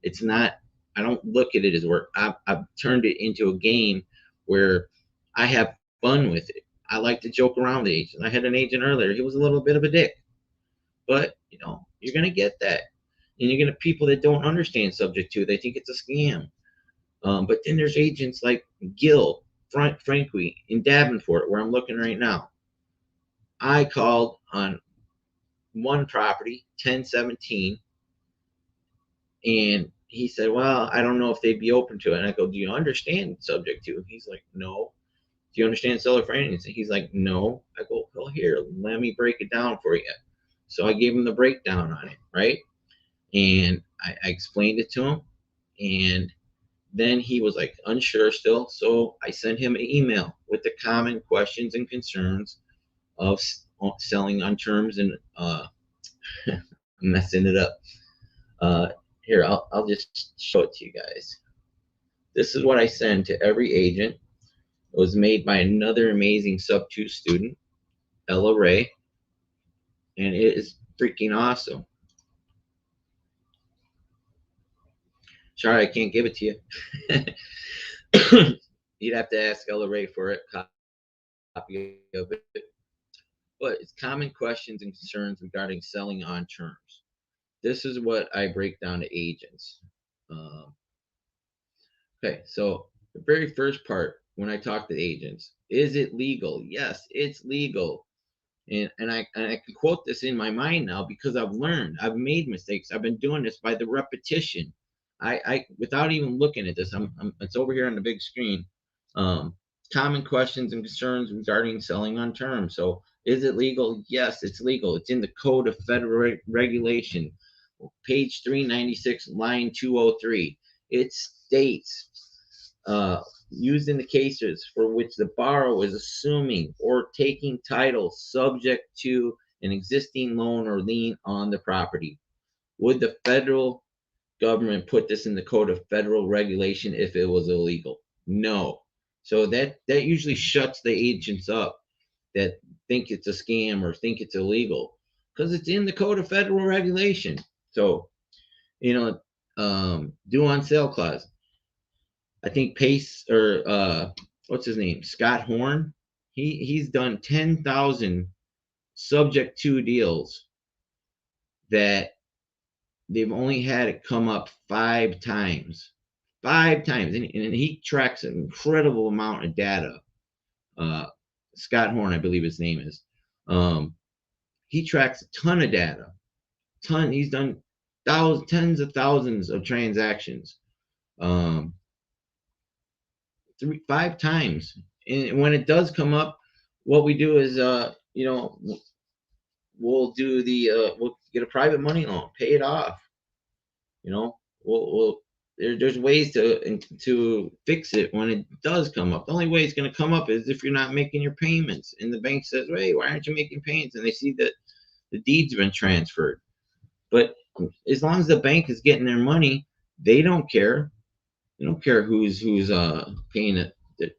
It's not, I don't look at it as work. I've turned it into a game where I have fun with it. I like to joke around with the agent. I had an agent earlier. He was a little bit of a dick. But, you're going to get that. And you're going to people that don't understand subject to. They think it's a scam. But then there's agents like Gil, Frankie, in Davenport, where I'm looking right now. I called on one property, 1017, and he said, well, I don't know if they'd be open to it. And I go, do you understand subject to? He's like, no. Do you understand seller financing? He's like, no. I go, well, here, let me break it down for you. So I gave him the breakdown on it, right? And I explained it to him. And then he was like unsure still. So I sent him an email with the common questions and concerns of selling on terms, and messing it up. Here, I'll just show it to you guys. This is what I send to every agent. It was made by another amazing sub-2 student, Ella Ray, and it is freaking awesome. Sorry, I can't give it to you. You'd have to ask Ella Ray for it, copy of it. But it's common questions and concerns regarding selling on terms. This is what I break down to agents. Okay, so the very first part, when I talk to agents, is it legal? Yes, it's legal. And I can quote this in my mind now because I've learned, I've made mistakes. I've been doing this by the repetition. I without even looking at this, it's over here on the big screen. Common questions and concerns regarding selling on terms. So is it legal? Yes, it's legal. It's in the Code of Federal Regulation, page 396, line 203. It states, used in the cases for which the borrower is assuming or taking title subject to an existing loan or lien on the property. Would the federal government put this in the Code of Federal Regulation if it was illegal? No. So that usually shuts the agents up that think it's a scam or think it's illegal, because it's in the Code of Federal Regulation. So, due on sale clause. I think Pace, or what's his name, Scott Horn. He's done 10,000 subject to deals that they've only had it come up 5 times. 5 times, and he tracks an incredible amount of data. Scott Horn, I believe his name is. He tracks a ton of data. He's done tens of thousands of transactions. 5 times. And when it does come up, what we do is, we'll do we'll get a private money loan, pay it off. There's ways to fix it when it does come up. The only way it's going to come up is if you're not making your payments, and the bank says, "Hey, why aren't you making payments?" And they see that the deed's been transferred. But as long as the bank is getting their money, they don't care. They don't care who's paying it.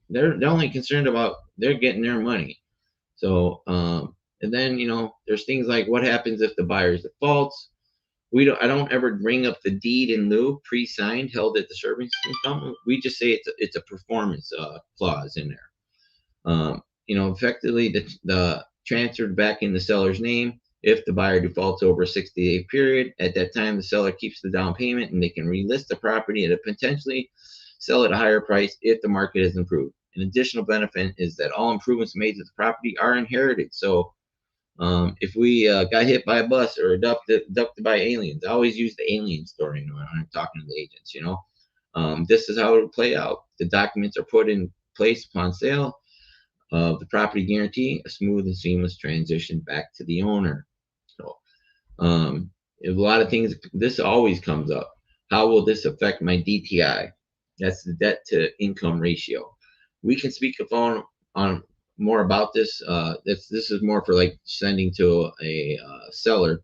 They're only concerned about they're getting their money. So and then there's things like what happens if the buyer defaults. I don't ever bring up the deed in lieu pre-signed held at the servicing company. We just say it's a performance clause in there. Effectively the transferred back in the seller's name. If the buyer defaults over a 60-day period, at that time the seller keeps the down payment and they can relist the property at a potentially sell at a higher price if the market has improved. An additional benefit is that all improvements made to the property are inherited. So if we got hit by a bus or abducted by aliens, I always use the alien story when I'm talking to the agents. This is how it will play out. The documents are put in place upon sale of the property, guarantee a smooth and seamless transition back to the owner. So a lot of things, this always comes up. How will this affect my DTI? That's the debt to income ratio. We can speak on more about this. This is more for like sending to a seller.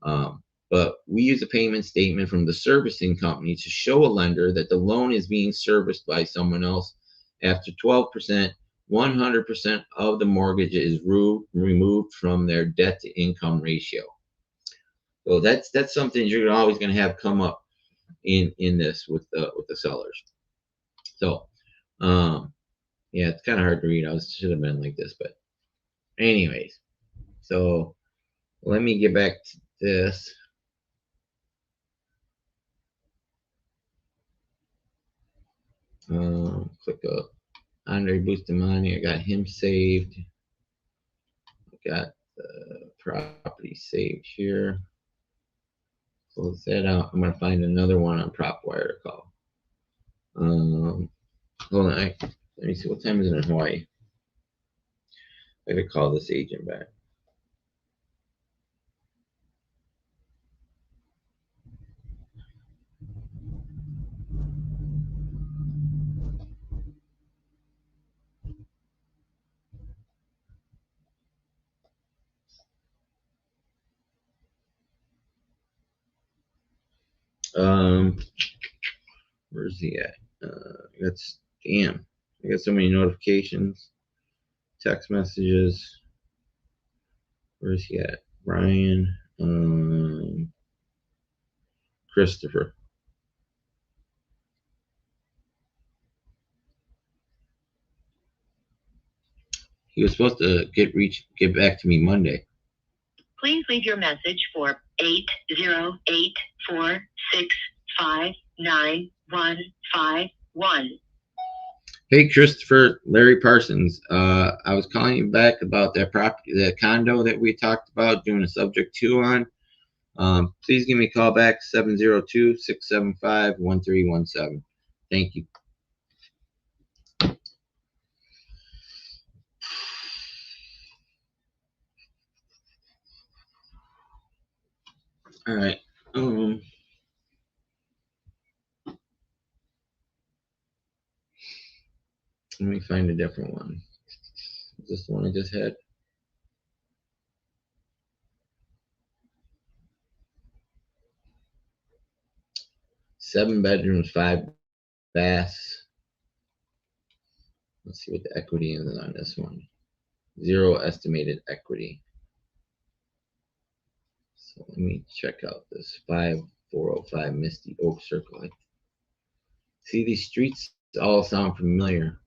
But we use a payment statement from the servicing company to show a lender that the loan is being serviced by someone else. After 12%, 100% of the mortgage is removed from their debt to income ratio. So that's something you're always going to have come up in this with the sellers. So yeah, it's kind of hard to read. Should have been like this, but anyways. So let me get back to this. Click up Andre Bustamante. I got him saved. I got the property saved here. Close that out. I'm gonna find another one on PropWire to call. Hold on. Let me see, what time is it in Hawaii? I gotta call this agent back. Where's he at? That's damn. I got so many notifications, text messages. Where's he at? Brian, Christopher. He was supposed to get back to me Monday. Please leave your message for 808-465-9151. Hey, Christopher, Larry Parsons. I was calling you back about that property, that condo that we talked about doing a subject 2 on. Please give me a call back, 702-675-1317. Thank you. All right. Let me find a different one. Is this the one I just had? Seven bedrooms, 5 baths. Let's see what the equity is on this one. 0 estimated equity. So let me check out this 5405 Misty Oak Circle. See, these streets all sound familiar.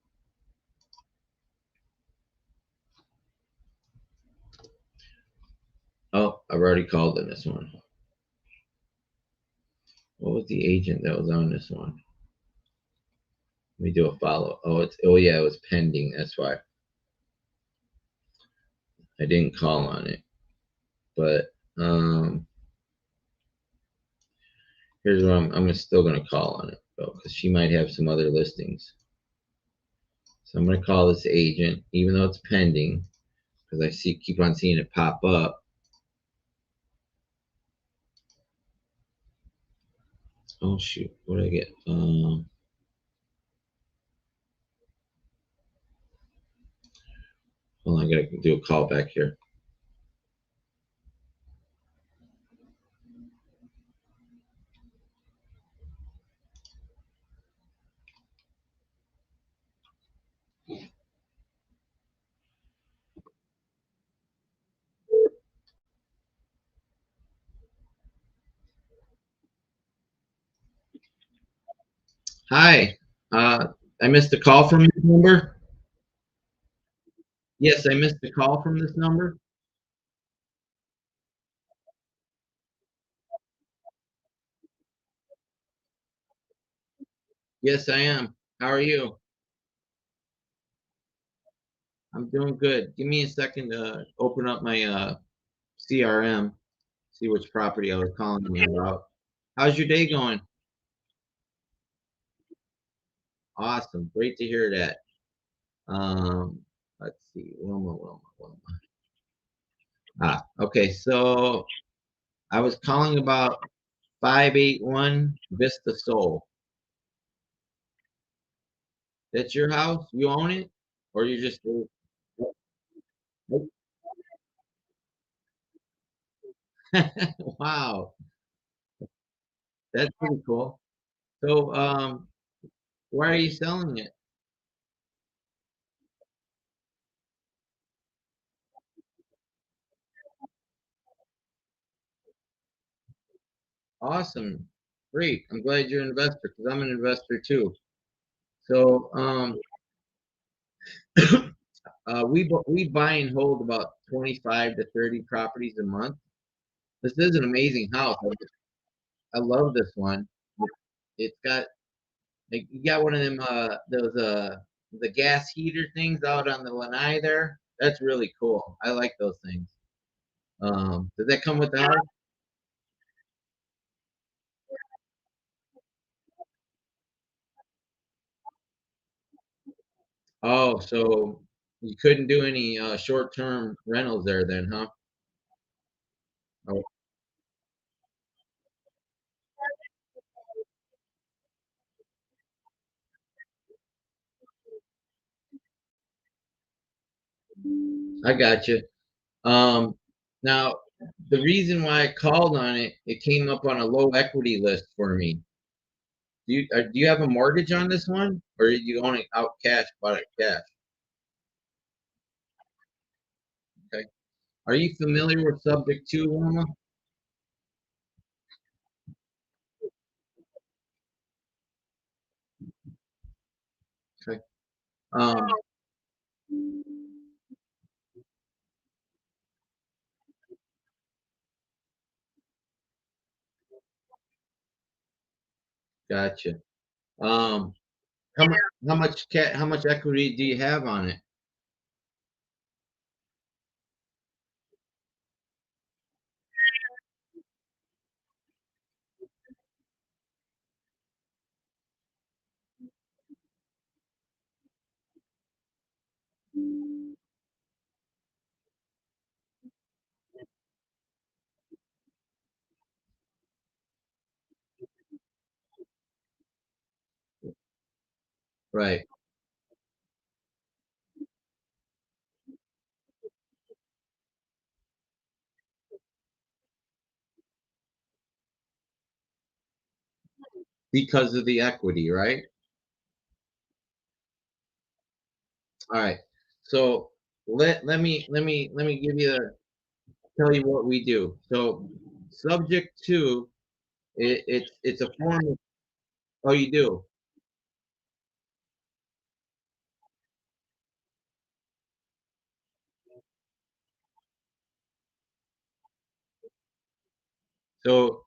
Oh, I've already called in this one. What was the agent that was on this one? Let me do a follow. Oh yeah, it was pending. That's why I didn't call on it. But here's what I'm still gonna call on it though, because she might have some other listings. So I'm gonna call this agent, even though it's pending, because I keep on seeing it pop up. Oh shoot, what did I get? Hold on, I gotta do a call back here. Hi, I missed a call from this number. Yes, I missed a call from this number. Yes, I am. How are you? I'm doing good. Give me a second to open up my CRM, see which property I was calling you about. How's your day going? Awesome. Great to hear that. Um, let's see. Wilma. Okay. So I was calling about 581 Vista Soul. That's your house? You own it? Or you just wow, that's pretty cool. So why are you selling it? Awesome. Great. I'm glad you're an investor because I'm an investor too. So we buy and hold about 25 to 30 properties a month. This is an amazing house. I love this one. It's got like you got one of them those the gas heater things out on the lanai there. That's really cool. I like those things. Does that come with the house? Oh, so you couldn't do any short-term rentals there then, huh? Oh, I got you. Um, now the reason why I called on it, it came up on a low equity list for me. Do you have a mortgage on this one, or are you own it out cash, bought it cash? Okay. Are you familiar with subject two, Wilma? Okay. Um, gotcha. Um, how much equity do you have on it? Right. Because of the equity, right? All right. So let me give you tell you what we do. So subject to it's a form of, oh, you do. So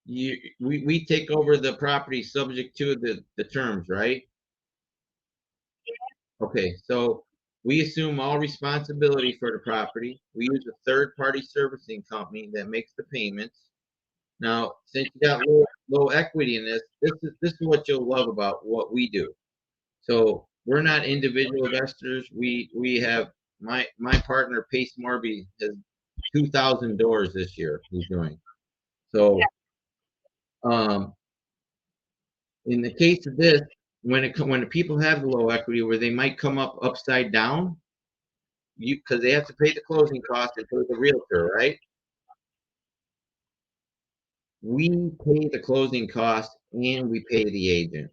we take over the property subject to the terms, right? Okay, so we assume all responsibility for the property. We use a third party servicing company that makes the payments. Now, since you got low equity in this is what you'll love about what we do. So we're not individual investors. We have my partner Pace Morby has 2,000 doors this year he's doing. So um in the case of this, when the people have the low equity where they might come up upside down, you because they have to pay the closing costs and pay the realtor, right? We pay the closing costs and we pay the agent.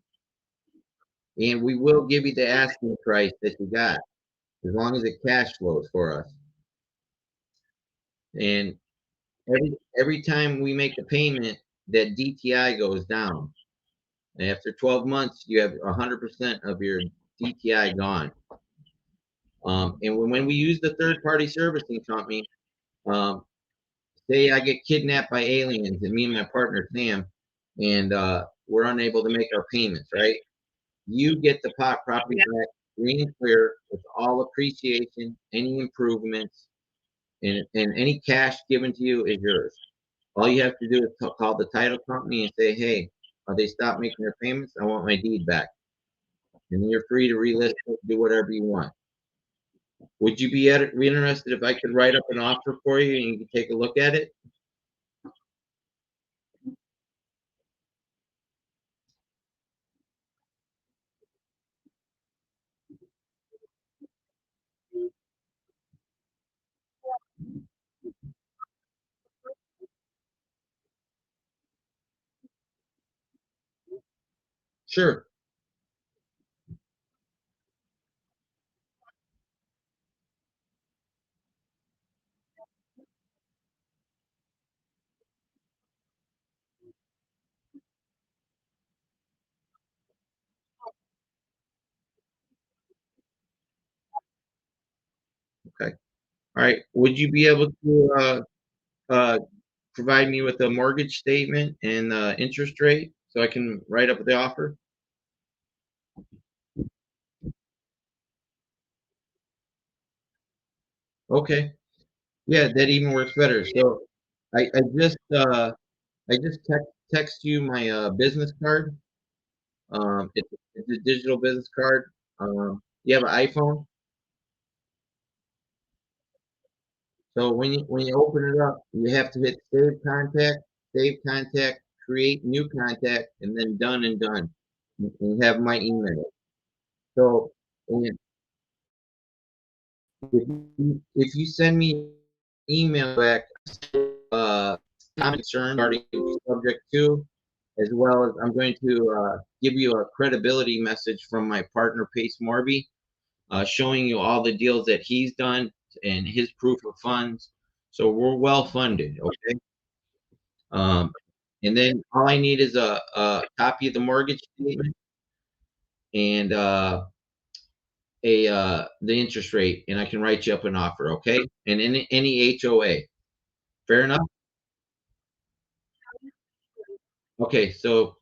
And we will give you the asking price that you got as long as it cash flows for us. And every time we make a payment, that DTI goes down. And after 12 months, you have 100% of your DTI gone. And when we use the third party servicing company, um, say I get kidnapped by aliens and me and my partner Sam, and we're unable to make our payments, right? You get the property back green and clear with all appreciation, any improvements, and any cash given to you is yours. All you have to do is call the title company and say, hey, they stopped making their payments. I want my deed back. And then you're free to relist it, do whatever you want. Would you be interested if I could write up an offer for you and you can take a look at it? Sure. Okay. All right. Would you be able to uh, provide me with a mortgage statement and interest rate so I can write up the offer? Okay. Yeah, that even works better. So I just text you my business card. It's a digital business card. You have an iPhone, so when you open it up, you have to hit save contact, create new contact, and then done and done. And you have my email. So and if you send me email back, uh, concern regarding subject to, as well as I'm going to give you a credibility message from my partner Pace Morby, showing you all the deals that he's done and his proof of funds. So we're well funded, okay? Um, and then all I need is a copy of the mortgage statement and the interest rate, and I can write you up an offer, okay? And any HOA. Fair enough? Okay, so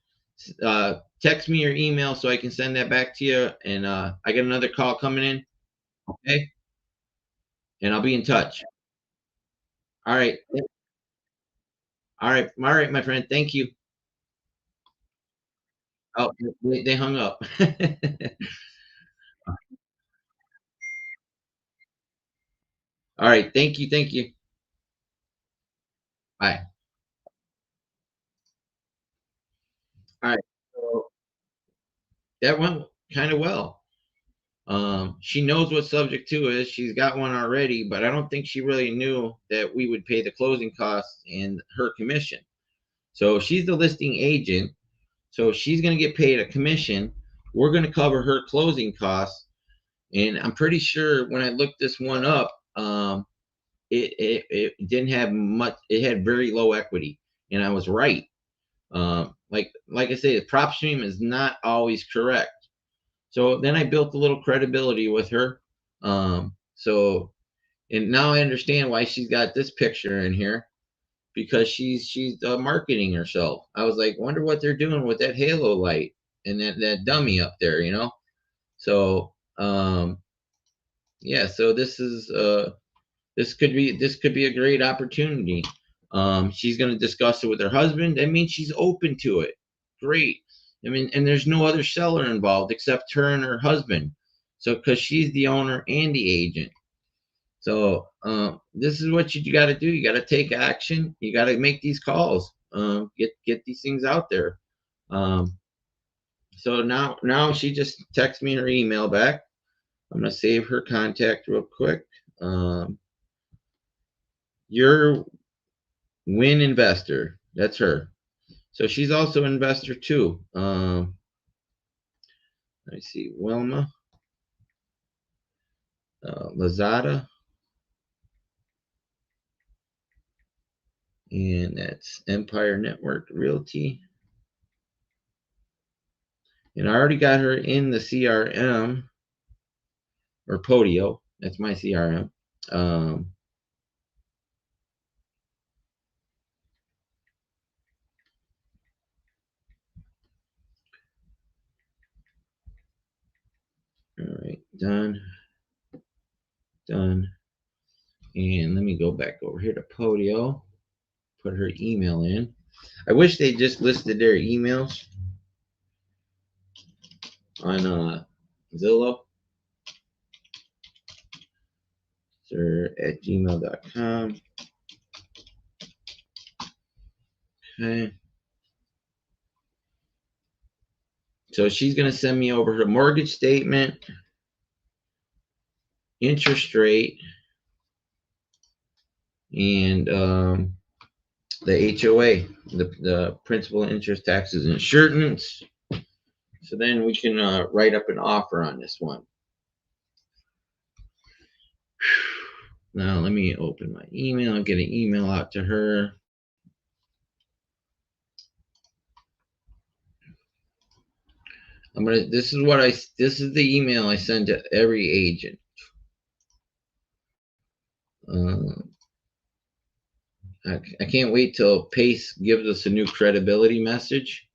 text me your email so I can send that back to you. And I got another call coming in. Okay. And I'll be in touch. All right. All right. All right, my friend. Thank you. Oh, they hung up. All right. Thank you. Thank you. Bye. All right. So that went kind of well. She knows what subject two is. She's got one already, but I don't think she really knew that we would pay the closing costs and her commission. So she's the listing agent. So she's going to get paid a commission. We're going to cover her closing costs. And I'm pretty sure when I looked this one up, it didn't have much. It had very low equity, and I was right. Like I say, the prop stream is not always correct. So then I built a little credibility with her. So and now I understand why she's got this picture in here, because she's marketing herself. I was like, wonder what they're doing with that halo light and that dummy up there, you know. So yeah, so this could be a great opportunity. She's going to discuss it with her husband. That means she's open to it. Great. I mean, and there's no other seller involved except her and her husband. So, because she's the owner and the agent. So, this is what you got to do. You got to take action. You got to make these calls. Get these things out there. So now she just texts me her email back. I'm gonna save her contact real quick. Your Win Investor. That's her. So she's also an investor too. Let me see, Wilma Lazada, and that's Empire Network Realty. And I already got her in the CRM or Podio. That's my CRM. All right, done. And let me go back over here to Podio, put her email in. I wish they just listed their emails on Zillow. At gmail.com. Okay. So she's going to send me over her mortgage statement, interest rate, and the HOA, the principal, interest, taxes, and insurance. So then we can write up an offer on this one. Now let me open my email, get an email out to her. This is the email I send to every agent. I can't wait till Pace gives us a new credibility message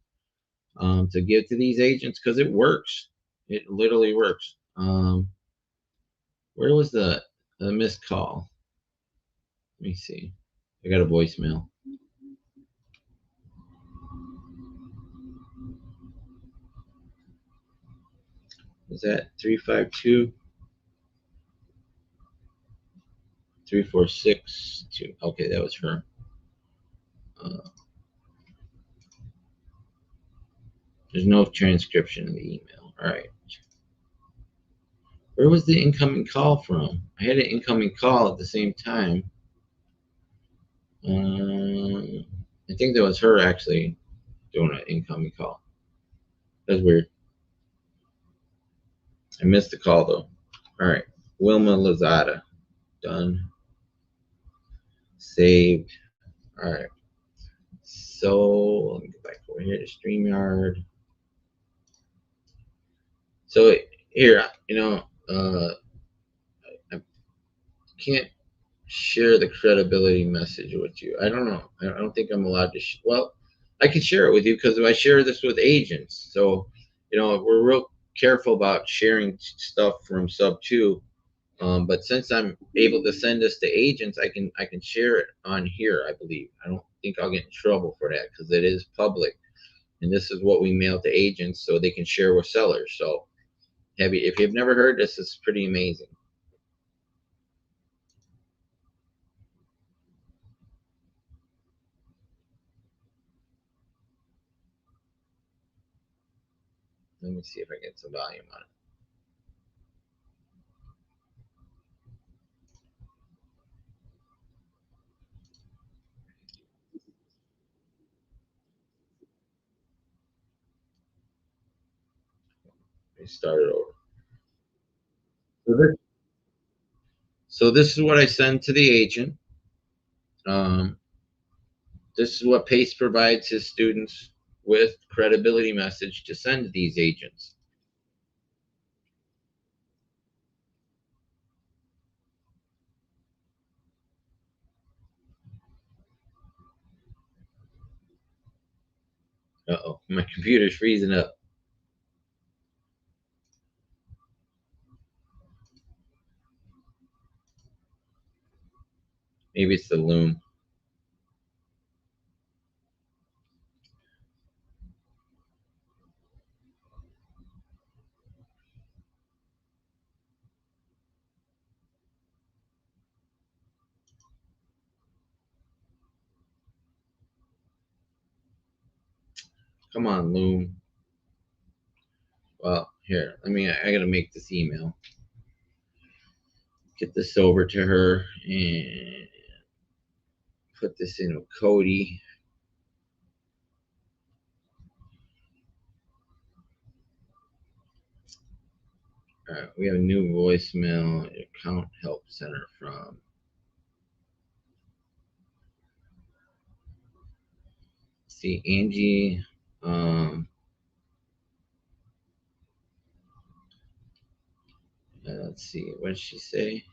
to give to these agents, because it works. It literally works. Where was the missed call? Let me see. I got a voicemail. Is that 352 3462? Okay, that was her. There's no transcription in the email. All right. Where was the incoming call from? I had an incoming call at the same time. I think that was her actually doing an incoming call. That's weird. I missed the call though. All right. Wilma Lazada. Done. Saved. All right. So let me go back over here to StreamYard. So here, I can't share the credibility message with you. I don't know. I don't think I'm allowed to. Well, I can share it with you because I share this with agents. So, you know, we're real careful about sharing stuff from sub 2. But since I'm able to send this to agents, I can share it on here. I believe. I don't think I'll get in trouble for that because it is public, and this is what we mail to agents so they can share with sellers. So, if you've never heard this, it's pretty amazing. Let me see if I get some volume on it. Let me start it over. So this is what I send to the agent. This is what PACE provides his students with credibility message to send to these agents. Uh-oh, my computer's freezing up. Maybe it's the loom. Come on, loom. Well, here, I gotta make this email. Get this over to her and put this in with Cody. All right, we have a new voicemail account help center from. See, Angie. Let's see, what did she say?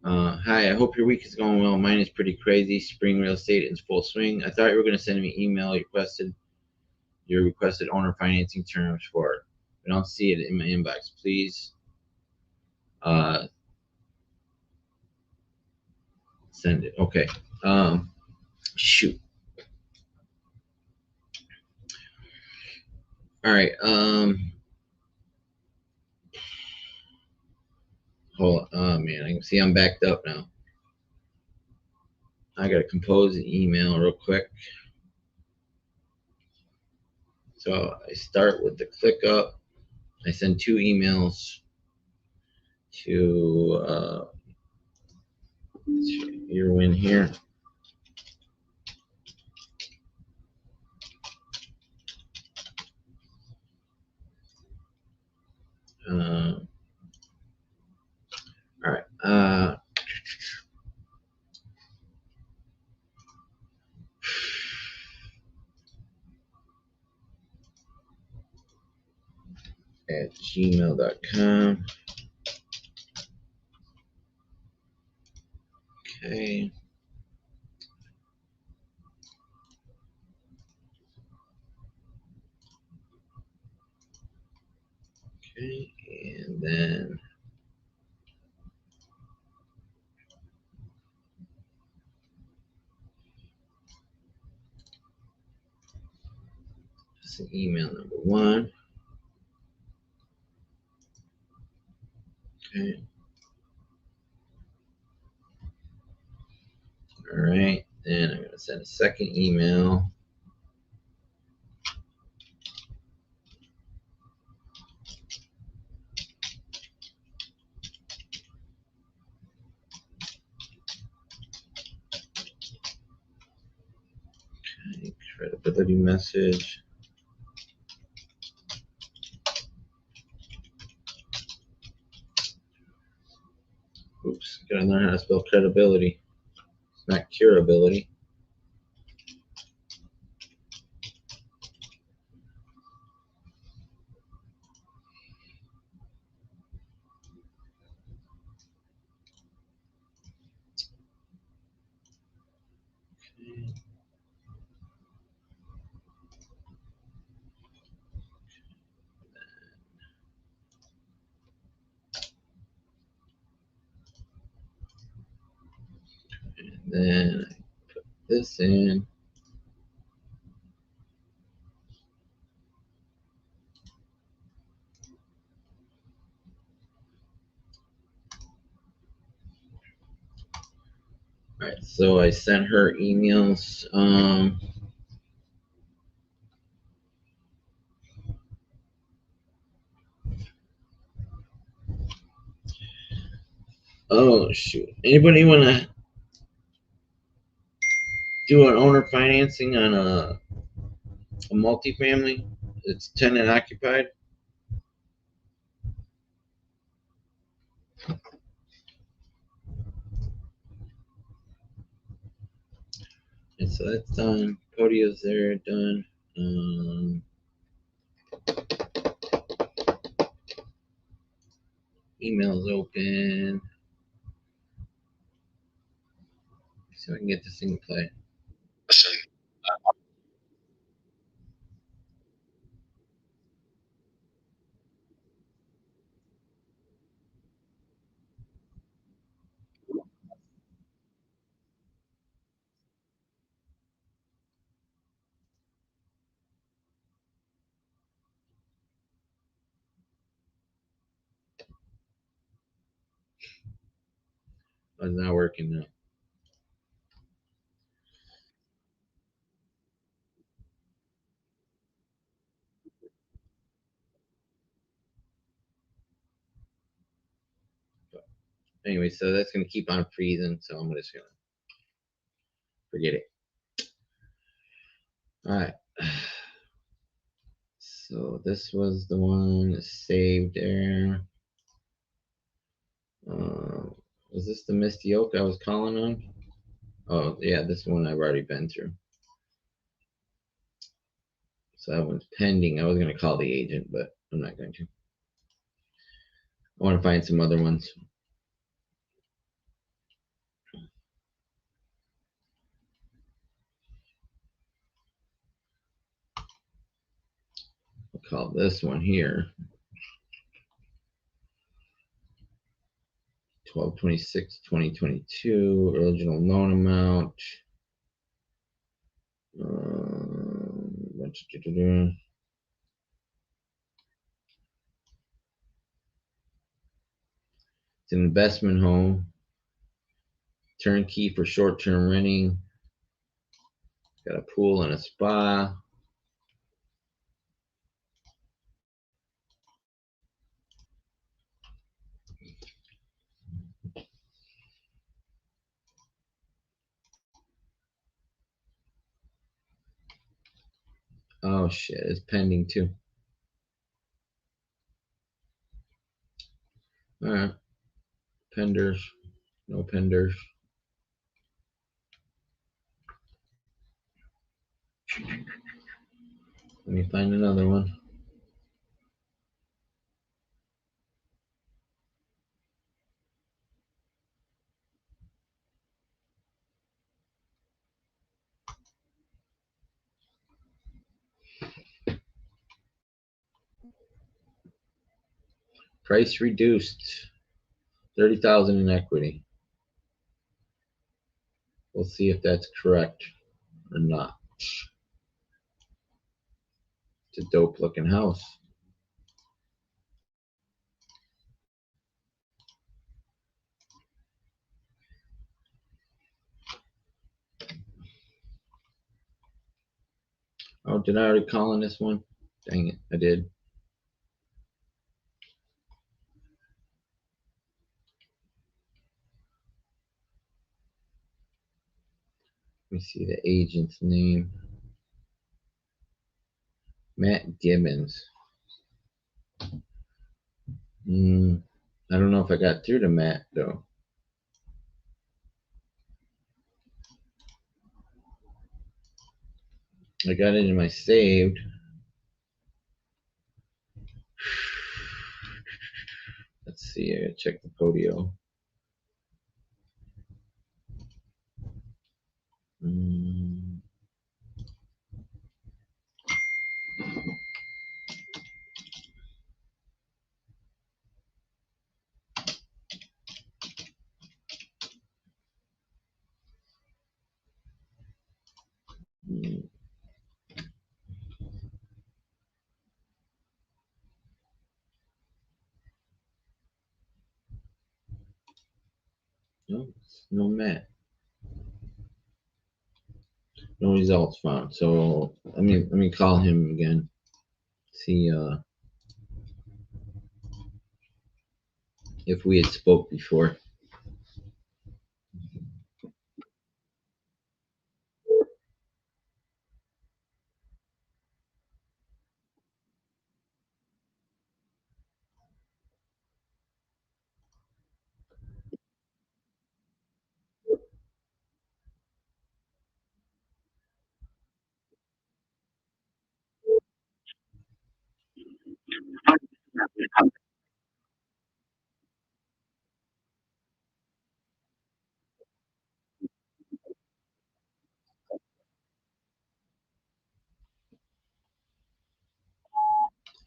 Hi, I hope your week is going well. Mine is pretty crazy. Spring real estate is full swing. I thought you were going to send me an email your requested owner financing terms for it. I don't see it in my inbox. Please send it. Okay. Shoot. All right. Hold on. Oh man, I can see I'm backed up now. I gotta compose an email real quick. So I start with the ClickUp. I send 2 emails to your win here. All right. At gmail.com. Okay. Okay. And then this is email number 1. Okay. All right. Then I'm going to send a second email. Okay. Credibility message. Oops. Gotta learn how to spell credibility. It's not curability. Then I put this in. All right, so I sent her emails. Oh shoot! Anybody want to do an owner financing on a multifamily? It's tenant occupied. And so that's done. Podio's there, done. Emails open. See if I can get this thing to play. Oh, it's not working now. Anyway, so that's gonna keep on freezing, so I'm just gonna forget it. All right. So this was the one saved there. Was this the Misty Oak I was calling on? Oh yeah, this one I've already been through. So that one's pending. I was gonna call the agent, but I'm not going to. I want to find some other ones. I'll call this one here. 12/26/2022. Original loan amount. It's an investment home. Turnkey for short-term renting. Got a pool and a spa. Oh shit, it's pending too. All right. Penders. No penders. Let me find another one. Price reduced. 30,000 in equity. We'll see if that's correct or not. It's a dope looking house. Oh, did I already call on this one? Dang it, I did. Let me see the agent's name. Matt Gibbons. I don't know if I got through to Matt though. I got it in my saved. Let's see, I gotta check the Podio. No, no Matt. No results found. So let me call him again. See if we had spoke before.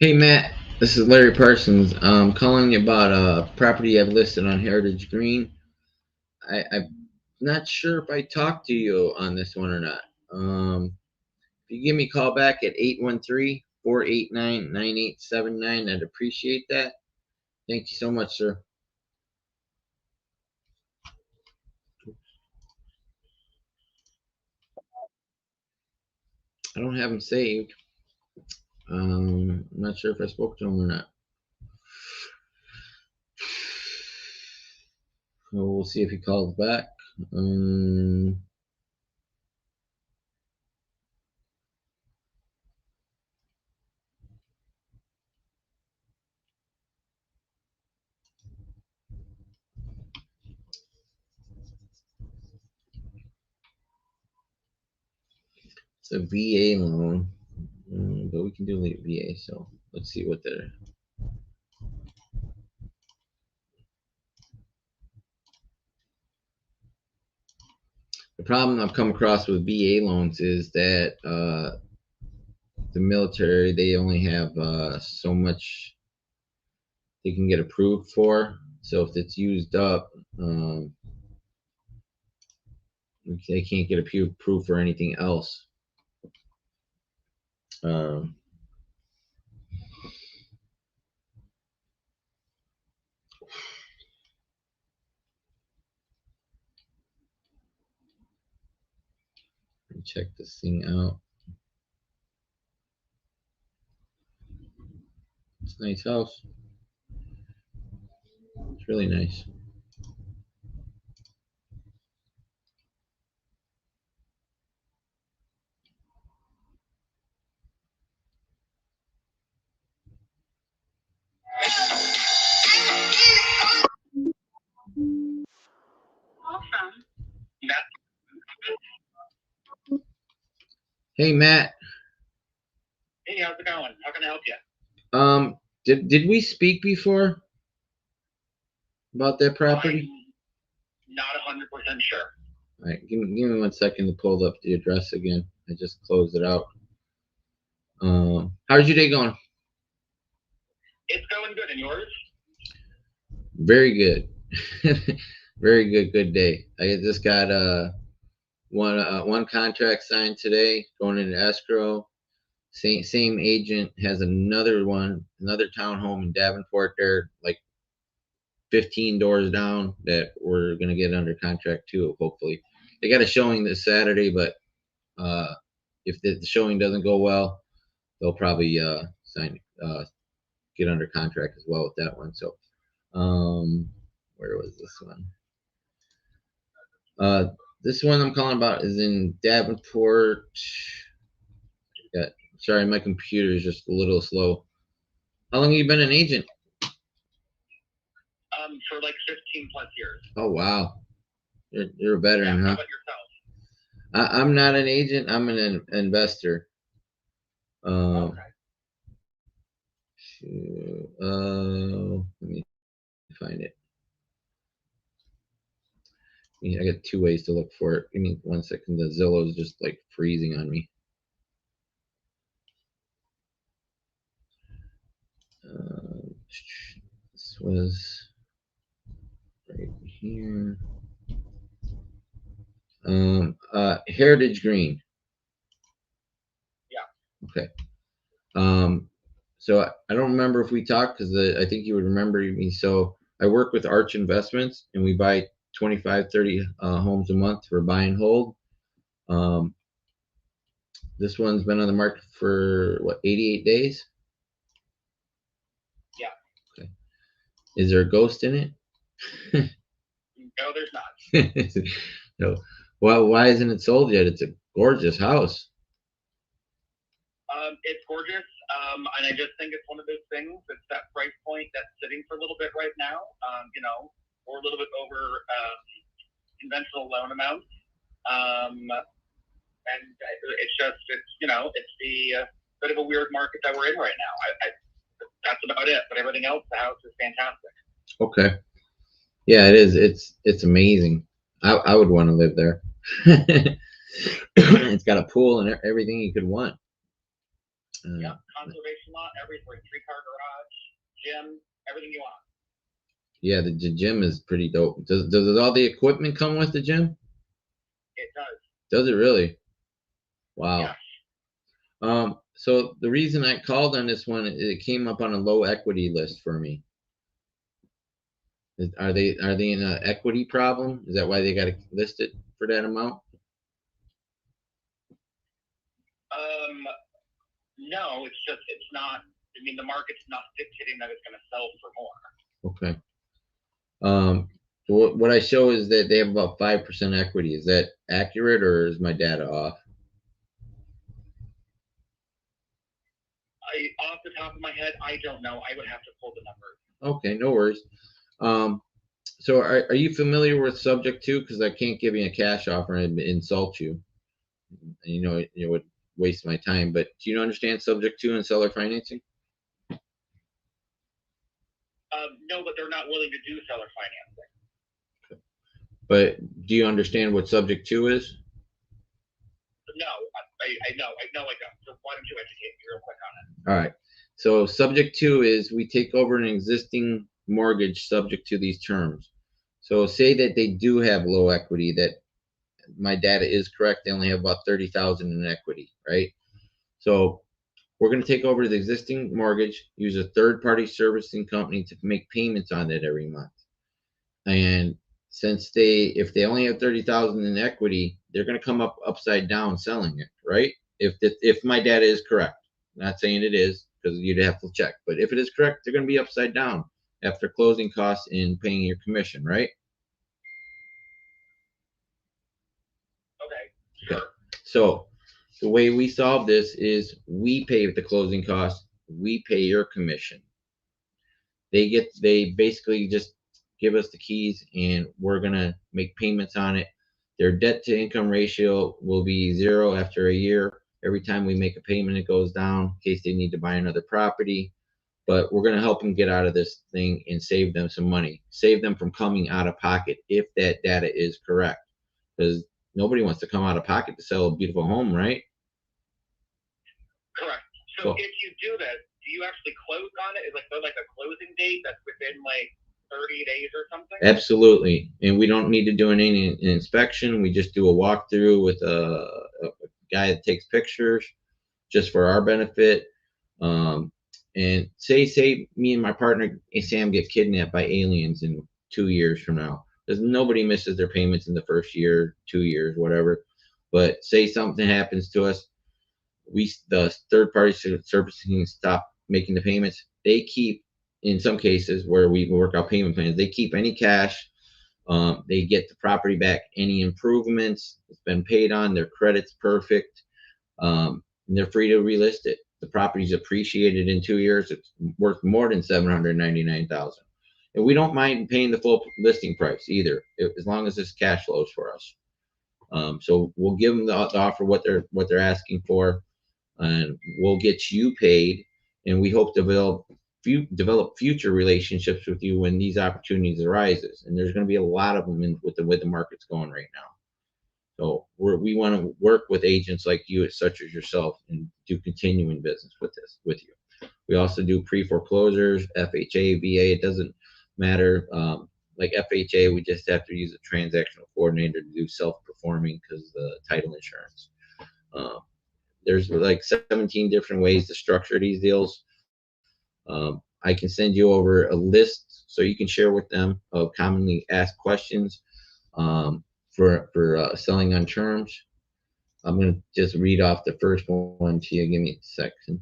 Hey Matt, this is Larry Parsons. I'm calling you about a property I've listed on Heritage Green. I'm not sure if I talked to you on this one or not. If you give me a call back at 813-489-9879, I'd appreciate that. Thank you so much, sir. I don't have him saved. I'm not sure if I spoke to him or not. So we'll see if he calls back. It's a VA loan, but we can do late VA. So let's see what they're. The problem I've come across with VA loans is that the military, they only have so much they can get approved for. So if it's used up, they can't get approved for anything else. Let me check this thing out. It's a nice house. It's really nice. Hey Matt. Hey, how's it going? How can I help you? Did we speak before about that property? I'm not 100% sure. All right, give me 1 second to pull up the address again. I just closed it out. How's your day going? It's going good, and yours? Very good. Very good. Good day. I just got one contract signed today, going into escrow. Same agent has another townhome in Davenport there, like 15 doors down, that we're gonna get under contract too. Hopefully, they got a showing this Saturday, but if the showing doesn't go well, they'll probably get under contract as well with that one. So, where was this one? This one I'm calling about is in Davenport. Sorry, my computer is just a little slow. How long have you been an agent? For like 15 plus years. Oh wow, you're a veteran, How huh? about yourself? I'm not an agent. I'm an investor. Okay. Let me find it. I got like 2 ways to look for it. Give me 1 second. The Zillow is just like freezing on me. This was right here. Heritage Green. Yeah. Okay. So I don't remember if we talked, because I think you would remember me. So I work with Arch Investments, and we buy 25, 30 homes a month for buy and hold. This one's been on the market for what, 88 days? Yeah. Okay. Is there a ghost in it? No, there's not. No. Well, why isn't it sold yet? It's a gorgeous house. It's gorgeous, and I just think it's one of those things. It's that price point that's sitting for a little bit right now. You know, we're a little bit over conventional loan amounts, and it's you know, it's the bit of a weird market that we're in right now. That's about it. But everything else, the house is fantastic. Okay. Yeah, it is. It's amazing. I would want to live there. It's got a pool and everything you could want. Yeah, conservation lot, everything, 3-car garage, gym, everything you want. Yeah, the gym is pretty dope. Does all the equipment come with the gym? It does. Does it really? Wow. Yeah. So the reason I called on this one, it came up on a low equity list for me. Are they in an equity problem? Is that why they got to list it for that amount? No, it's not. I mean, the market's not dictating that it's going to sell for more. Okay. So what I show is that they have about 5% equity. Is that accurate, or is my data off? Off the top of my head, I don't know. I would have to pull the numbers. Okay, no worries. So are you familiar with subject to? Because I can't give you a cash offer and insult you. You know, it would waste my time. But do you understand subject to and seller financing? No, but they're not willing to do seller financing. But do you understand what subject to is? No, I know I don't. So why don't you educate me real quick on it? All right. So subject to is we take over an existing mortgage subject to these terms. So say that they do have low equity, that my data is correct. They only have about 30,000 in equity, right? So we're going to take over the existing mortgage, use a third-party servicing company to make payments on it every month. And since if they only have 30,000 in equity, they're going to come up upside down selling it, right? If my data is correct. I'm not saying it is, because you'd have to check. But if it is correct, they're going to be upside down after closing costs and paying your commission, right? Okay, sure. So the way we solve this is we pay the closing costs, we pay your commission. They basically just give us the keys, and we're gonna make payments on it. Their debt to income ratio will be 0 after a year. Every time we make a payment, it goes down in case they need to buy another property. But we're gonna help them get out of this thing and save them some money, save them from coming out of pocket if that data is correct, because nobody wants to come out of pocket to sell a beautiful home, right? Correct. So Cool. if you do that, do you actually close on it? Is there like a closing date that's within like 30 days or something? Absolutely. And we don't need to do any inspection. We just do a walkthrough with a guy that takes pictures just for our benefit. And say me and my partner Sam get kidnapped by aliens in 2 years from now. Because nobody misses their payments in the first year, 2 years, whatever. But say something happens to us, the third party servicing stop making the payments. They keep, in some cases where we work out payment plans, they keep any cash. They get the property back, any improvements it's been paid on, their credit's perfect, and they're free to relist it. The property's appreciated in 2 years. It's worth more than $799,000, and we don't mind paying the full listing price either, as long as this cash flows for us. So we'll give them the offer what they're asking for, and we'll get you paid, and we hope to build develop future relationships with you when these opportunities arises. And there's going to be a lot of them with the way the market's going right now. So we want to work with agents like you, such as yourself, and do continuing business with you. We also do pre-foreclosures, FHA, VA. It doesn't matter. Like FHA, we just have to use a transactional coordinator to do self-performing because of the title insurance. There's like 17 different ways to structure these deals. I can send you over a list so you can share with them of commonly asked questions for selling on terms. I'm going to just read off the first one to you. Give me a second.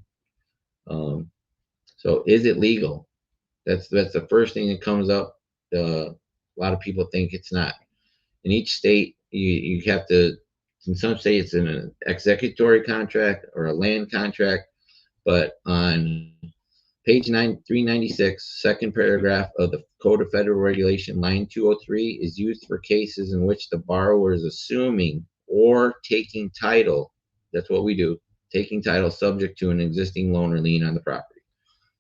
So is it legal? That's the first thing that comes up. A lot of people think it's not. In each state, you have to, in some states, it's an executory contract or a land contract, but on page 396, second paragraph of the Code of Federal Regulation, line 203, is used for cases in which the borrower is assuming or taking title. That's what we do, taking title subject to an existing loan or lien on the property.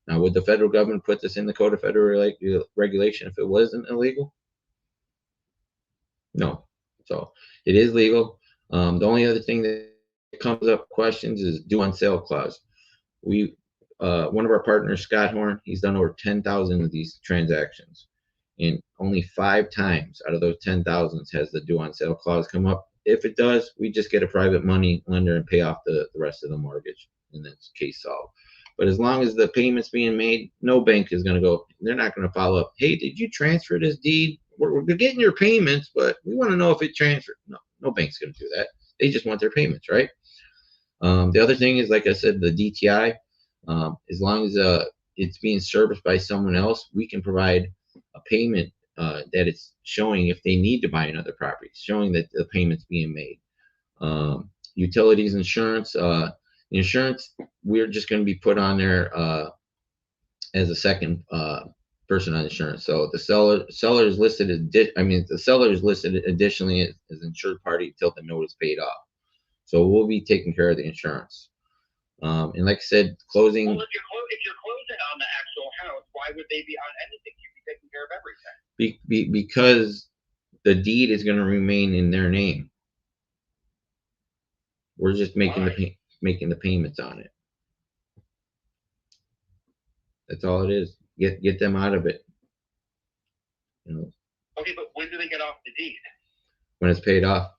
Now, would the federal government put this in the Code of Federal Regulation if it wasn't illegal? No. So it is legal. The only other thing that comes up questions is due on sale clause. One of our partners, Scott Horn, he's done over 10,000 of these transactions, and only 5 times out of those 10,000 has the due on sale clause come up. If it does, we just get a private money lender and pay off the rest of the mortgage, and that's case solved. But as long as the payment's being made, no bank is going to go, they're not going to follow up. Hey, did you transfer this deed? We're getting your payments, but we want to know if it transferred. No bank's going to do that. They just want their payments, right? The other thing is, like I said, the DTI. As long as it's being serviced by someone else, we can provide a payment that it's showing if they need to buy another property, showing that the payment's being made. Utilities, insurance. Insurance, we're just going to be put on there as a second person on insurance. So the seller is listed the seller is listed additionally as insured party until the note is paid off. So we'll be taking care of the insurance. And like I said, closing. Well, if you're closing on the actual house, why would they be on anything? You'd be taking care of everything. Because the deed is going to remain in their name. We're just making the payments on it. That's all it is. Get them out of it. You know. Okay, but when do they get off the deed? When it's paid off.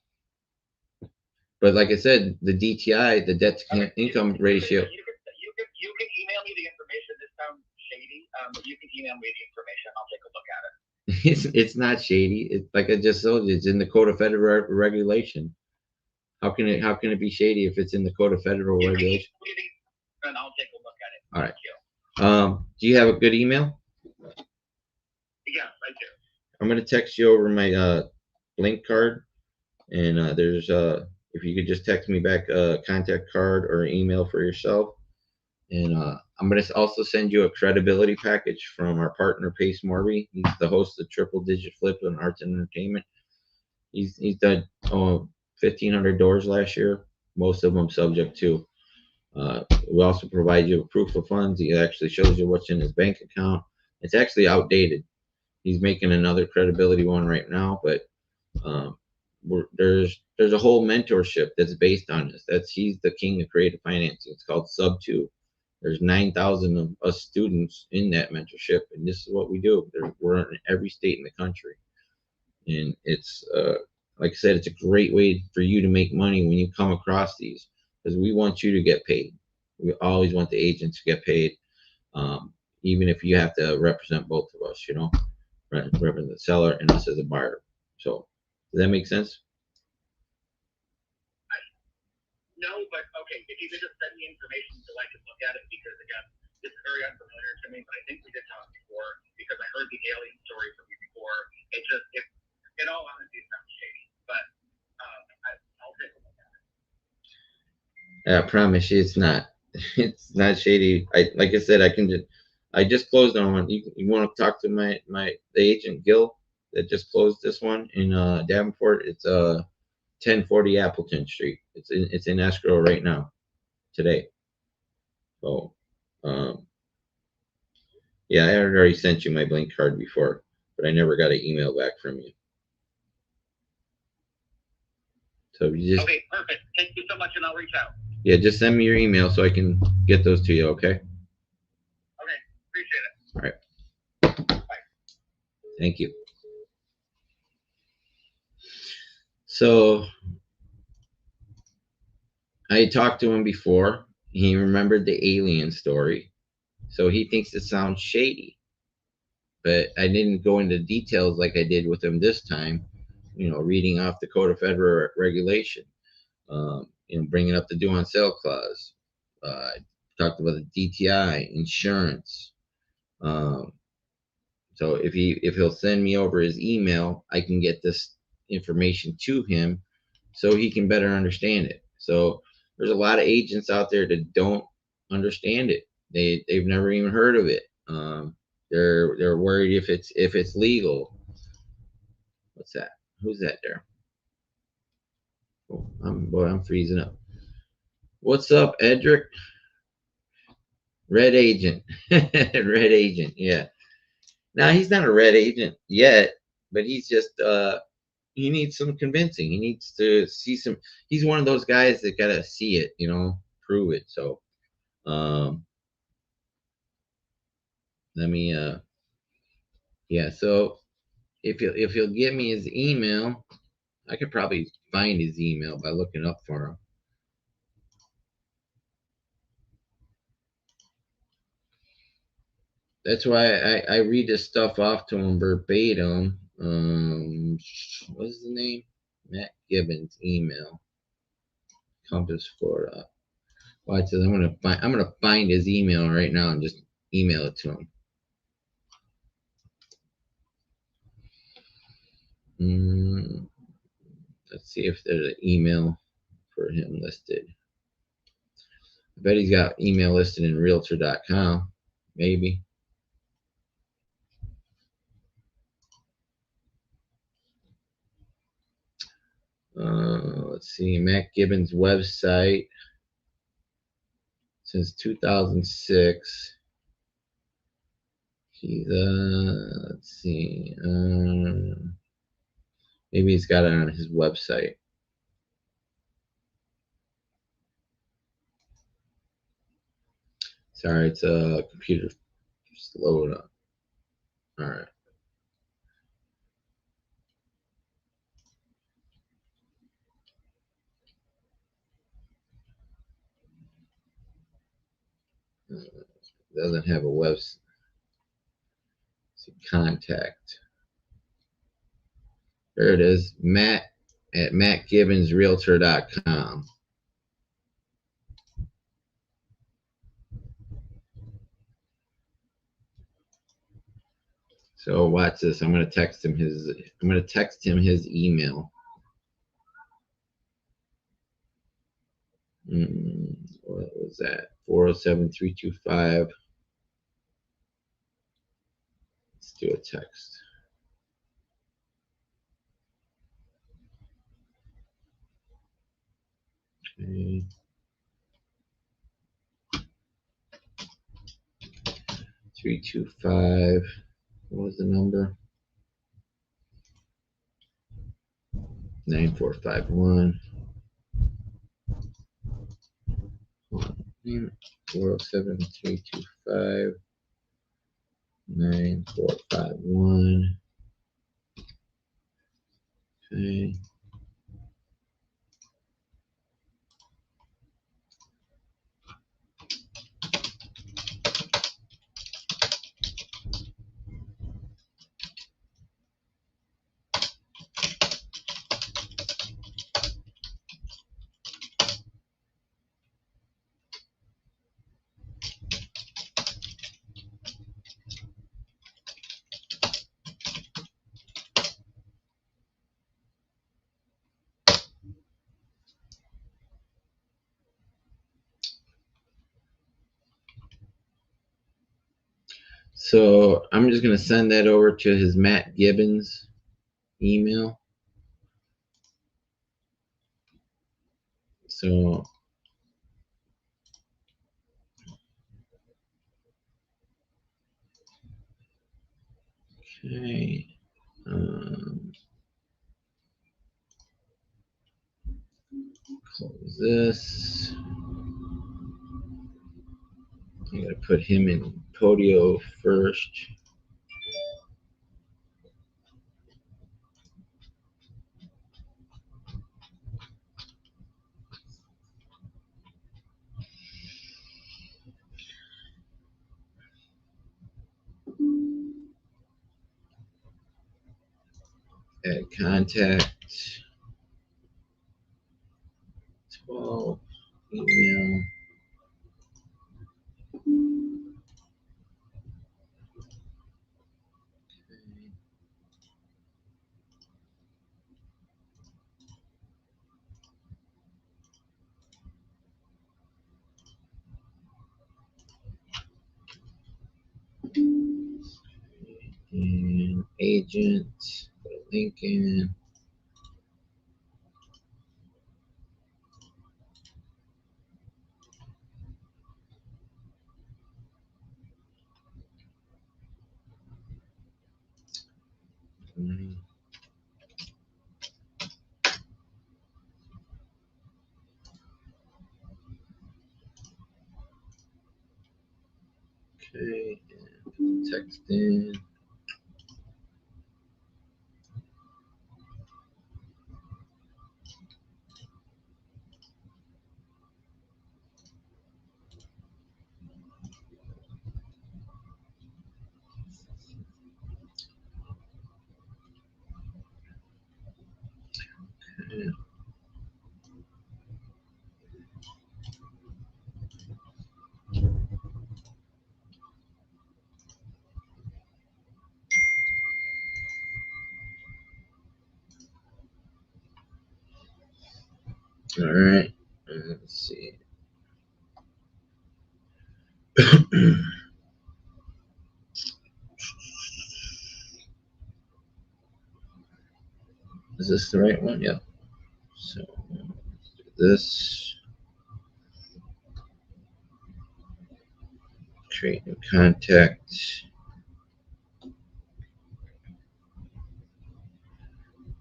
But like I said, the DTI, the debt to income ratio. You can email me the information. This sounds shady, but you can email me the information. I'll take a look at it. It's not shady. It's like I just told you. It's in the Code of Federal Regulation. How can it be shady if it's in the Code of Federal Regulation? And I'll take a look at it. All right. Do you have a good email? Yes, I do. I'm gonna text you over my link card, and there's if you could just text me back a contact card or an email for yourself, and I'm gonna also send you a credibility package from our partner Pace Morby. He's the host of Triple Digit Flip and Arts and Entertainment. He's done 1,500 doors last year, most of them subject to. We also provide you a proof of funds. He actually shows you what's in his bank account. It's actually outdated. He's making another credibility one right now, but there's a whole mentorship that's based on this. He's the king of creative financing. It's called Sub 2. There's 9,000 of us students in that mentorship, and this is what we do. We're in every state in the country, and it's like I said, it's a great way for you to make money when you come across these, because we want you to get paid. We always want the agents to get paid, even if you have to represent both of us, represent the seller and us as a buyer. So does that make sense? No, but okay, if you could just send me information so I can look at it, because again, this is very unfamiliar to me, but I think we did talk before, because I heard the alien story from you before. It just, in all honesty, it sounds shady, but I'll take a look at it. I promise you, it's not. It's not shady. Like I said, I just closed on one. You want to talk to the agent Gil that just closed this one in Davenport? It's 1040 Appleton Street. It's in escrow right now, today. So Yeah, I had already sent you my blank card before, but I never got an email back from you. So you just Okay, perfect. Thank you so much, and I'll reach out. yeah, just send me your email so I can get those to you. Okay. Okay, appreciate it. All right. Thank you. So I talked to him before. He remembered the alien story, so he thinks it sounds shady. But I didn't go into details like I did with him this time. You know, reading off the Code of Federal Regulation. You know, bringing up the due on sale clause. I talked about the DTI insurance. Um, so if he'll send me over his email, I can get this information to him so he can better understand it. So there's a lot of agents out there that don't understand it. They've never even heard of it. They're worried if it's legal. What's that? Who's that there? Oh, I'm freezing up. What's up, Edric? Red agent. Red agent, yeah. Now he's not a red agent yet, but he's just he needs some convincing. He needs to see some. He's one of those guys that gotta see it, you know, prove it. So let me yeah, so if he'll give me his email, I could probably find his email by looking up for him. That's why I read this stuff off to him verbatim. What's the name? Matt Gibbons email. Compass, Florida. Watch this. I'm gonna find his email right now and just email it to him. Let's see if there's an email for him listed. I bet he's got email listed in realtor.com. Maybe. Let's see. Matt Gibbons' website since 2006. He's let's see. Maybe he's got it on his website. Sorry, it's a computer slowed up. All right. Doesn't have a website. Contact. There it is. Matt at mattgibbonsrealtor.com. So watch this. I'm gonna text him his email. What was that? 407-325. Let's do a text. Okay. 325. What was the number? 9451. 407-325. 9451. Okay. So I'm just gonna send that over to his Matt Gibbons email. So Okay. Close this. I'm gonna put him in Podio first. Add contact. 12. Email. And agent. Put a link in. Okay, and text in. Okay. All right. Let's see. Is this the right one? Yep. So let's do this. Create new contact.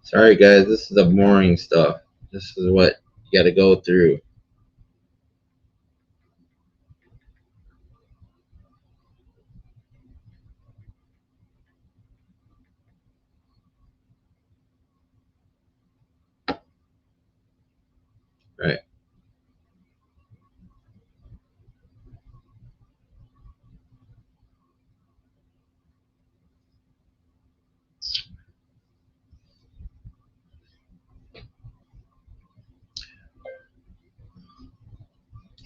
Sorry guys, this is the boring stuff. This is what you got to go through. Right.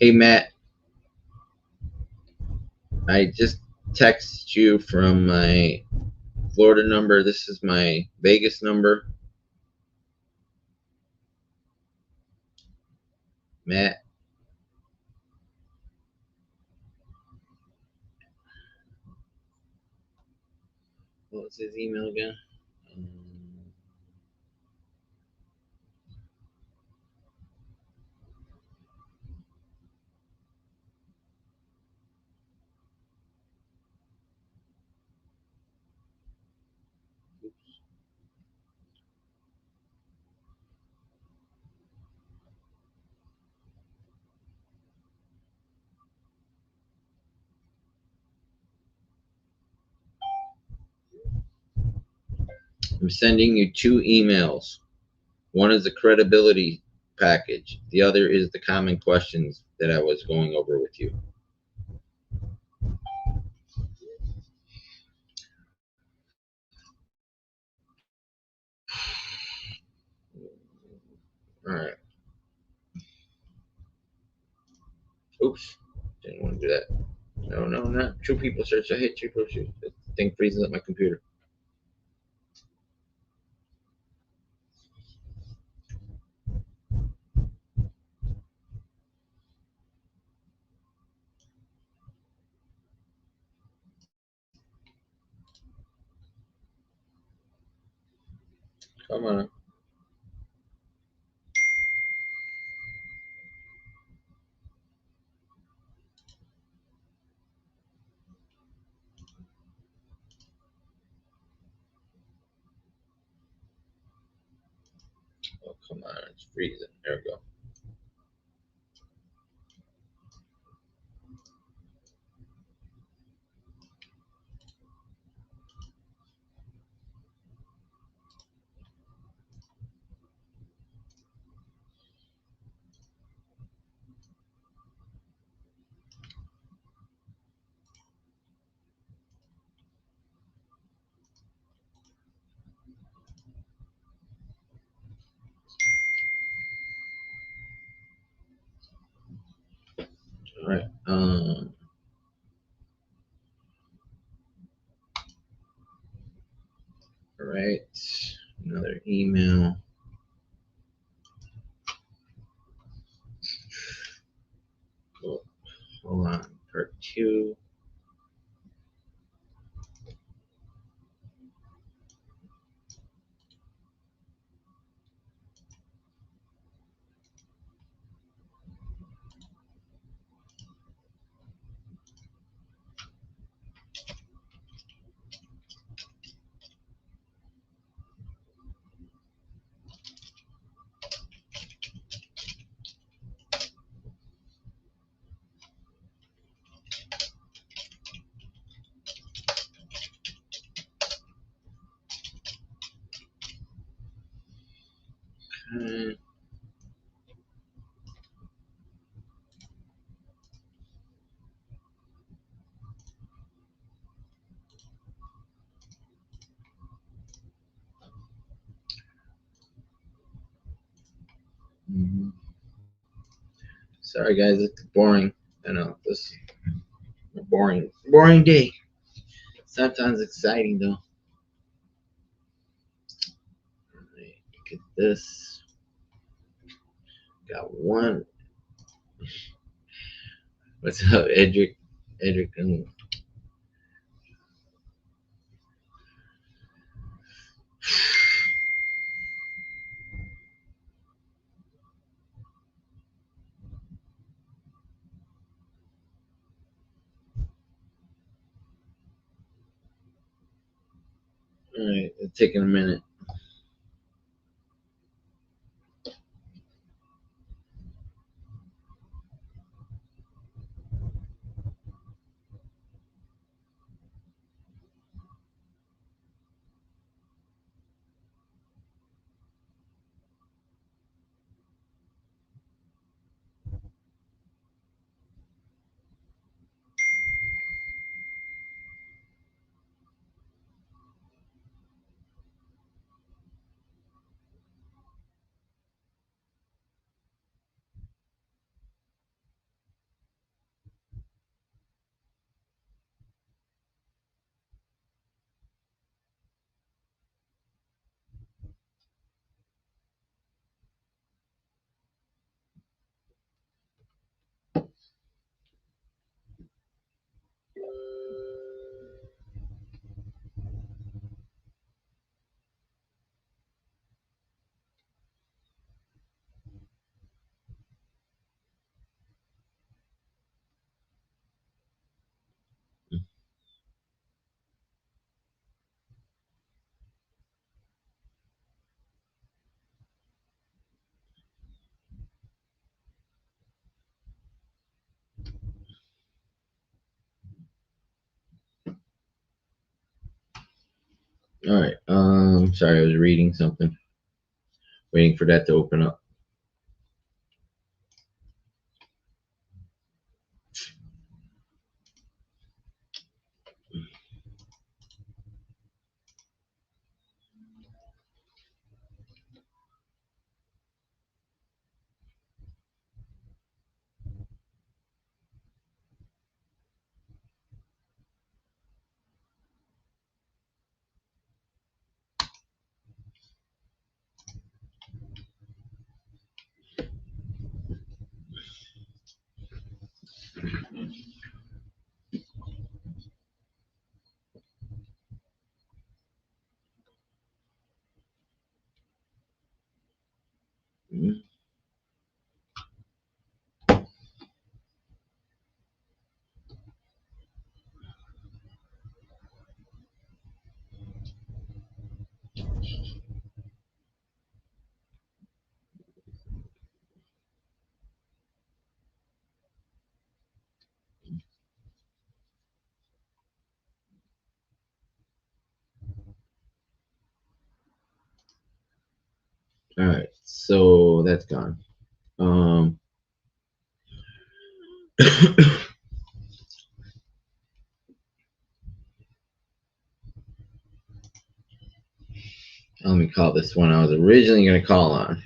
Hey Matt, I just texted you from my Florida number. This is my Vegas number. Matt. What was his email again? I'm sending you 2 emails. One is the credibility package. The other is the common questions that I was going over with you. All right. Oops. Didn't want to do that. No, not True People Search. I hate True People Search. The thing freezes up my computer. Come on. come on, it's freezing. There we go. All right. All right. Another email. Oh, hold on. Part 2. Okay. Mhm. Sorry, guys. It's boring. I know this is a boring day. Sometimes exciting though. Get this. Got one. What's up, Edric? Edric. All right, it's taking a minute. All right. Sorry, I was reading something. Waiting for that to open up. Mhm. All right, so that's gone. Let me call this one I was originally going to call on.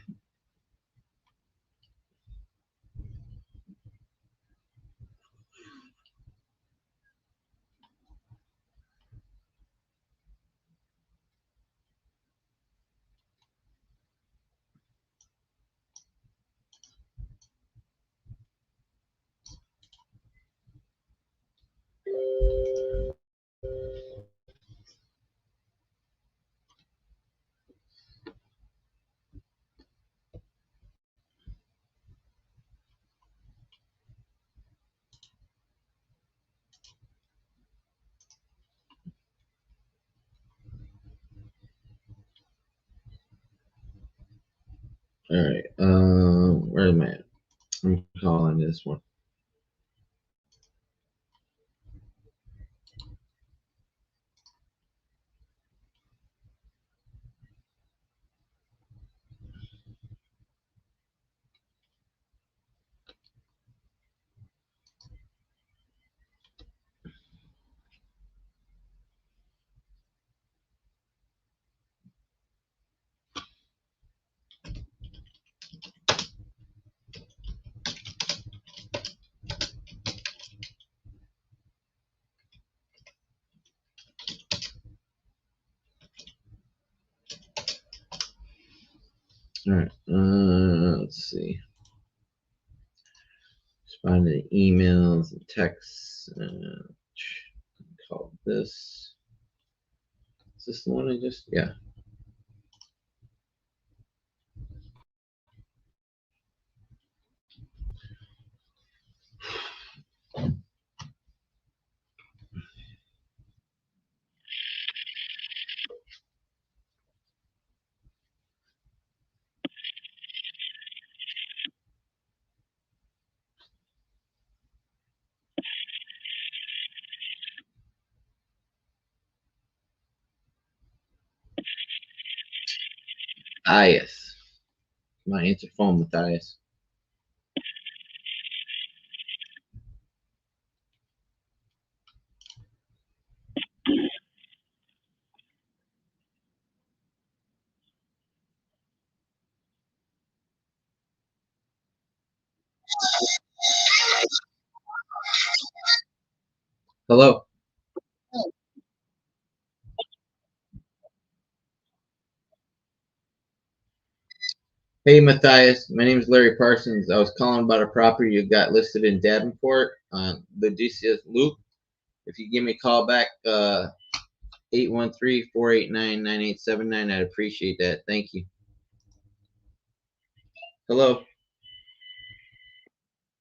All right, where am I at? I'm calling this one. All right, let's see. Respond to emails and texts. Call this. Is this the one I just? Yeah. Matthias. My answer phone, Matthias. Hello. Hey, Matthias. My name is Larry Parsons. I was calling about a property you got listed in Davenport on the Odysseus Loop. If you give me a call back, 813-489-9879, I'd appreciate that. Thank you. Hello.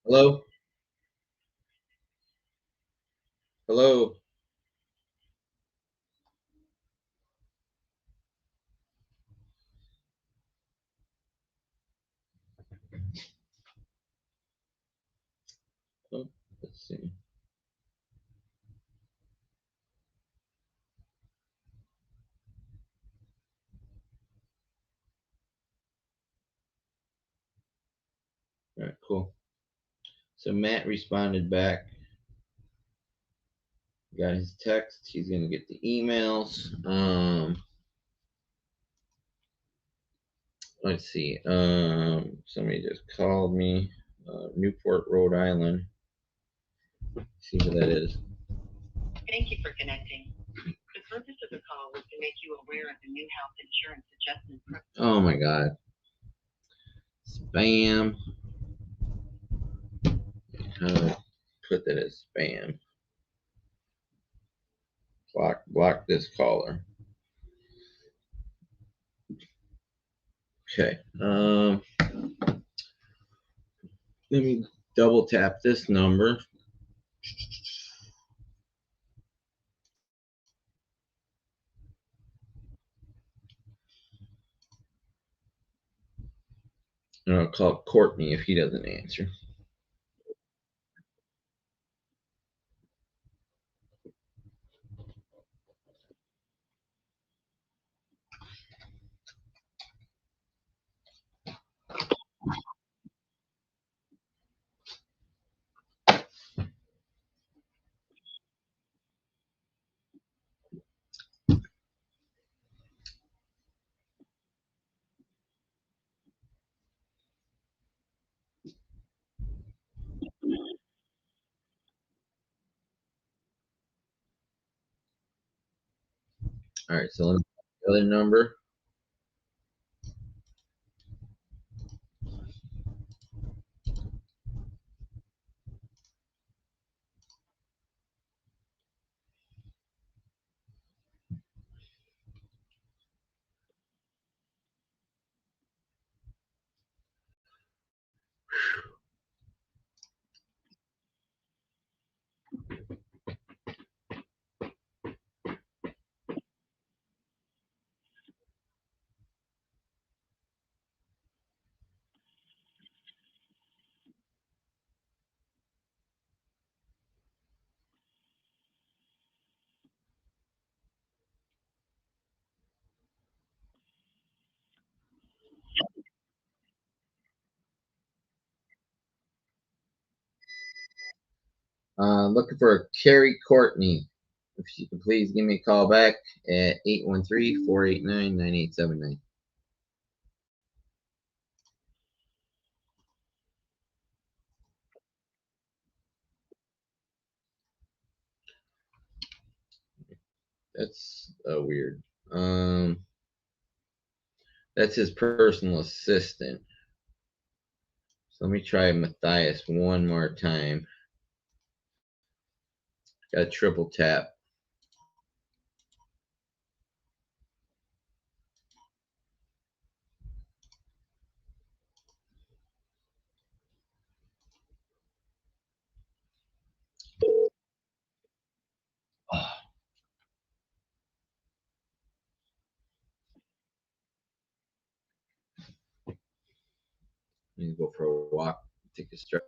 Hello. Hello. Oh, let's see. All right, cool. So Matt responded back. Got his text. He's gonna get the emails. Let's see. Somebody just called me. Newport, Rhode Island. See who that is. Thank you for connecting. The purpose of the call was to make you aware of the new health insurance adjustment program. Oh my god. Spam. How do I put that as spam? Block this caller. Okay. Let me double tap this number. And I'll call Courtney if he doesn't answer. All right, so let me the other number. Looking for Carrie Courtney. If you could please give me a call back at 813-489-9879. That's weird. That's his personal assistant. So let me try Matthias one more time. Got a triple tap. Oh, I need to go for a walk, take a stretch.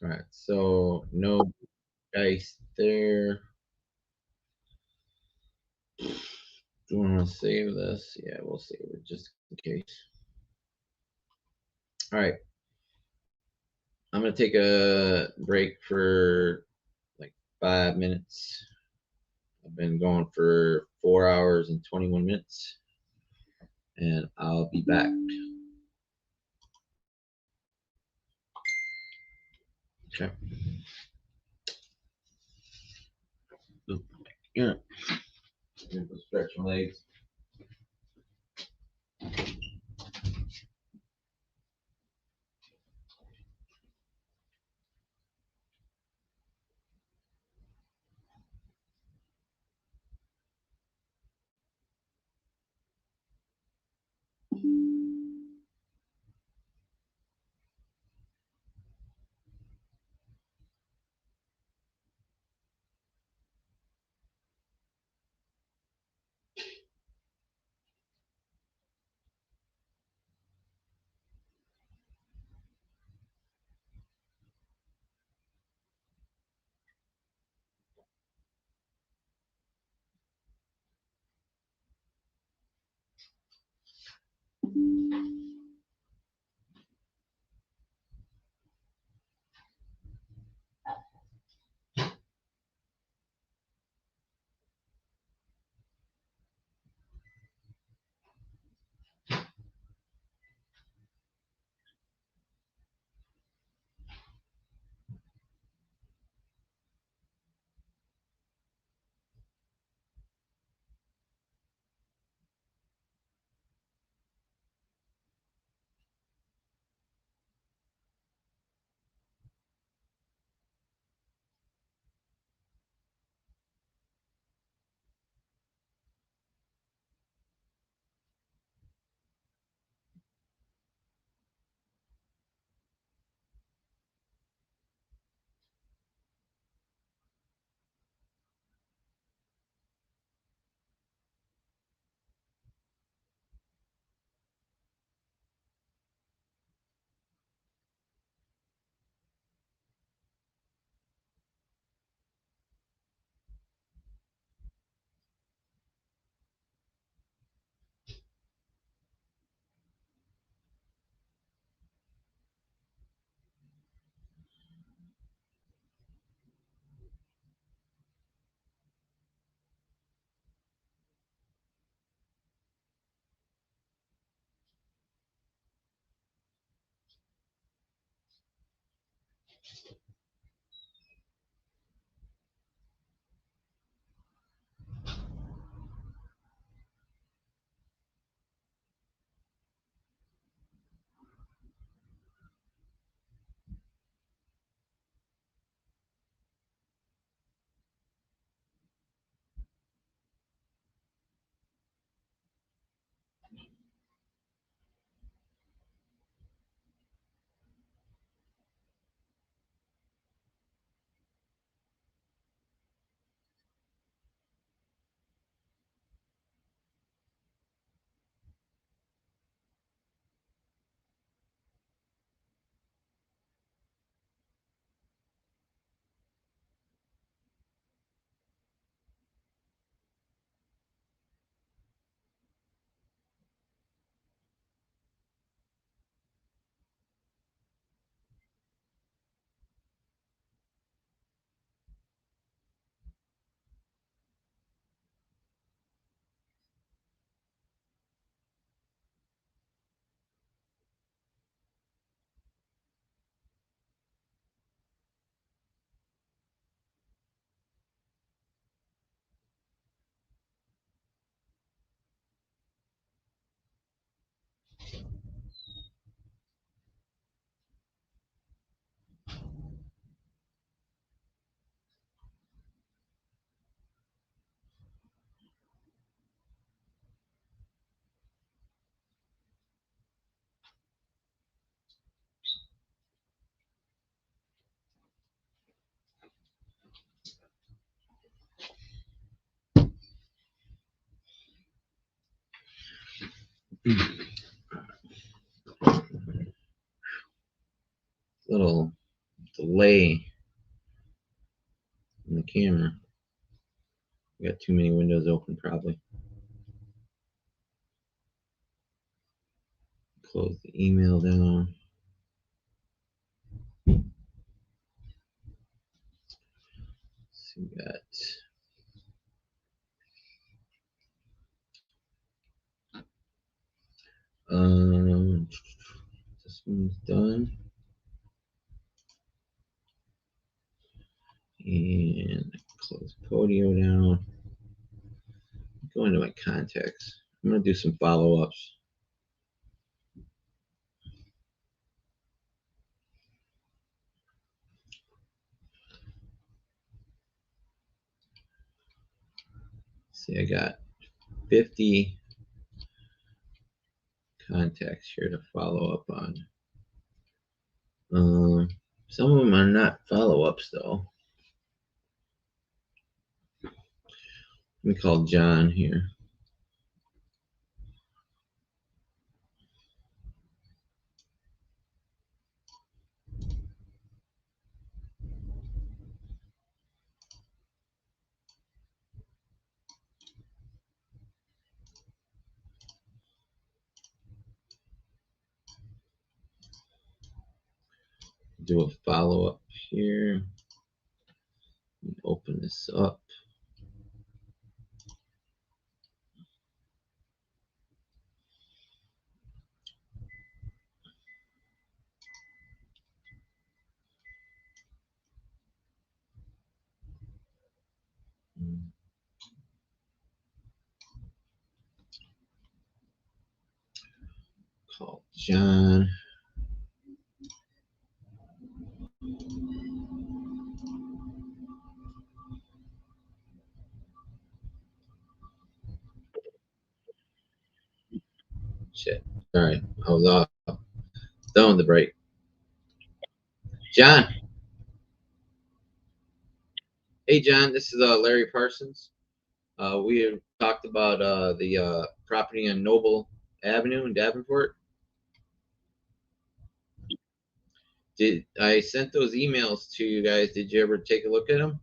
All right, so no dice there. Do you want to save this? Yeah, we'll save it just in case. All right. I'm going to take a break for like 5 minutes. I've been going for 4 hours and 21 minutes, and I'll be back. Okay. Yeah. I'm gonna stretch my legs. Little delay in the camera. We got too many windows open, probably. Close the email down. So we got this one's done. And close Podio down. Go into my contacts. I'm gonna do some follow-ups. See, I got 50 contacts here to follow up on. Some of them are not follow-ups though. Let me call John here. Do a follow-up here. Open this up. Call John. Shit. All right, I was off. Done with the break. John. Hey, John. This is Larry Parsons. We have talked about the property on Noble Avenue in Davenport. Did I sent those emails to you guys? Did you ever take a look at them?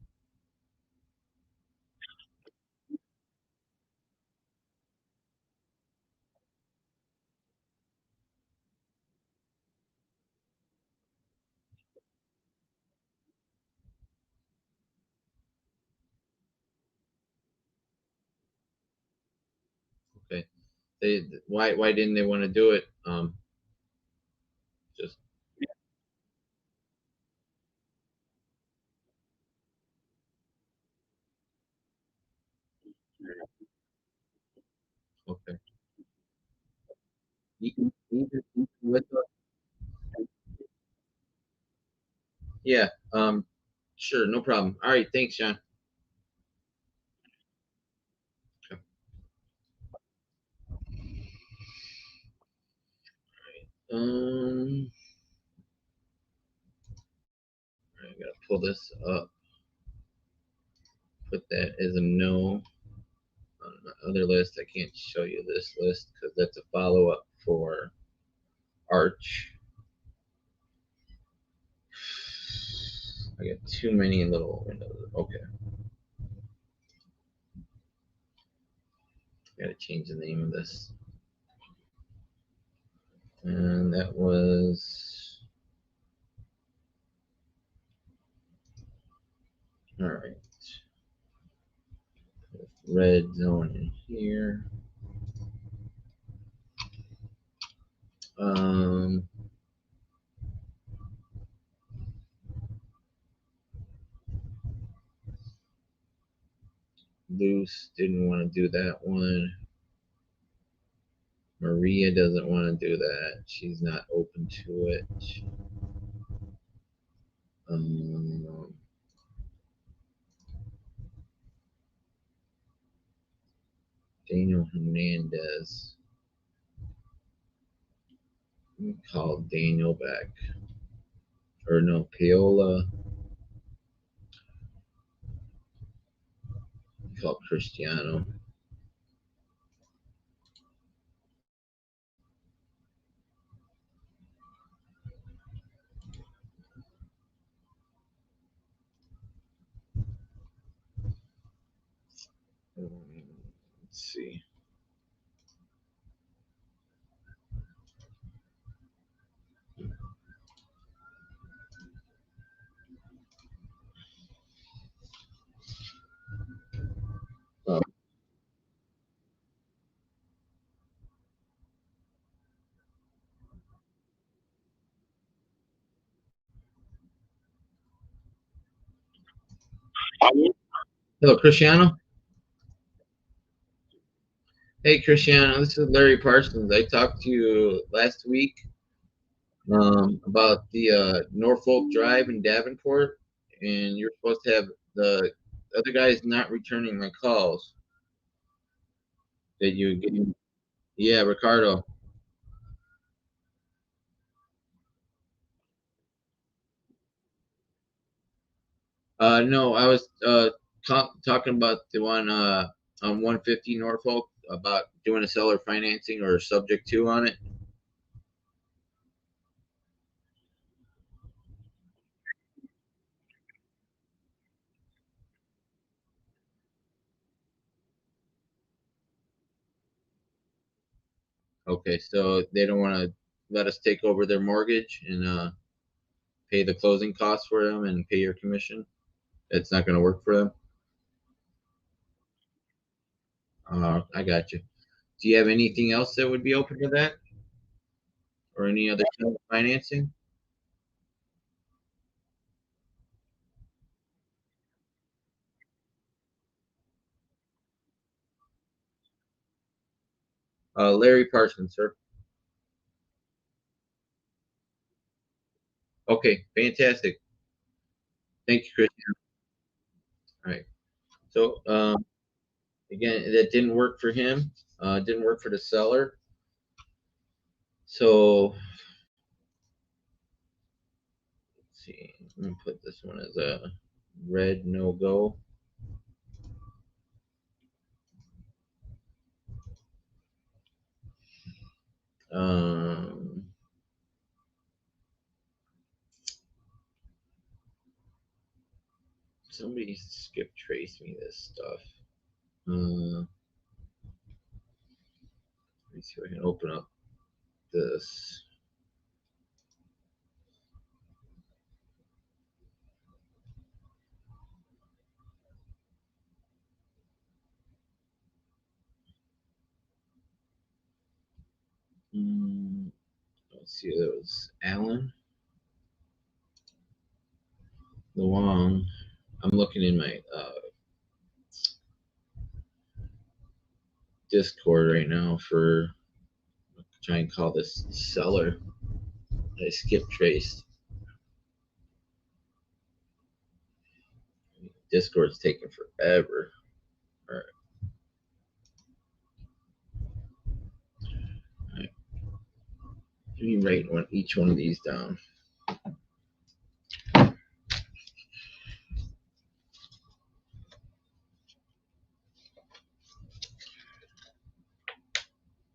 Okay. Why didn't they want to do it? Just Okay. With yeah. Sure, no problem. All right, thanks, John. Okay. I gotta pull this up. Put that as a no on my other list. I can't show you this list because that's a follow up for Arch. I got too many little windows. Okay. Gotta change the name of this. And that was all right. Red zone in here. Loose didn't want to do that one. Maria doesn't want to do that. She's not open to it. Daniel Hernandez. Call Daniel back. Or no, Paola. Call Cristiano. Let's see. Oh. Hello, Cristiano. Hey, Cristiano. This is Larry Parsons. I talked to you last week about the Norfolk Drive in Davenport, and you're supposed to have the other guys not returning my calls that you gave. Yeah, Ricardo. No, I was talking about the one on 150 Norfolk about doing a seller financing or subject to on it. Okay, so they don't want to let us take over their mortgage and pay the closing costs for them and pay your commission. It's not going to work for them. I got you. Do you have anything else that would be open to that, or any other seller financing? Larry Parsons, sir. Okay, fantastic. Thank you, Chris. All right. So again, that didn't work for him. Didn't work for the seller. So let's see. Let me put this one as a red no go. Um, Somebody skip trace me this stuff. Let me see if I can open up this. Let's see. That was Alan Luong. I'm looking in my Discord right now for try and call this seller. I skip traced. Discord's taking forever. All right. All right. Let me write each one of these down.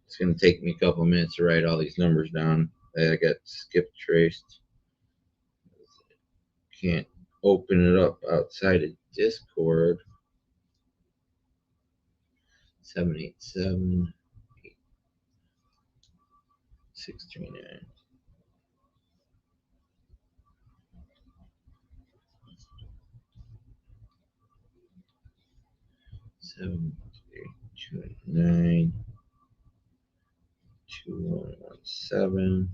It's going to take me a couple minutes to write all these numbers down. I got skip traced. Can't open it up outside of Discord. 787 639. Seven, 3, 2, 9, 2, 1, 1, 7.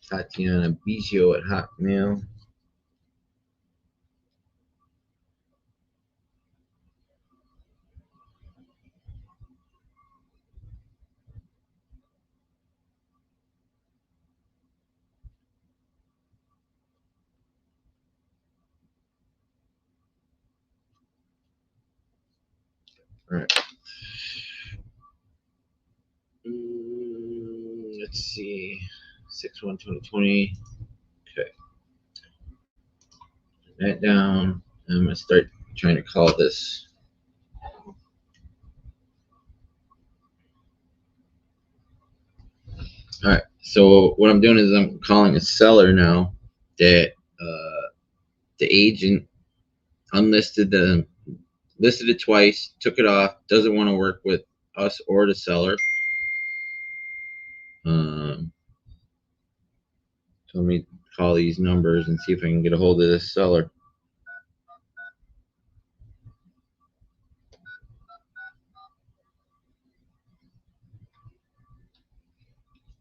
Tatiana Biggio at Hotmail. All right. Let's see. 6/1/2020. Okay. That down. I'm gonna start trying to call this. All right. So what I'm doing is I'm calling a seller now that the agent unlisted listed it twice, took it off, doesn't want to work with us or the seller. So let me call these numbers and see if I can get a hold of this seller.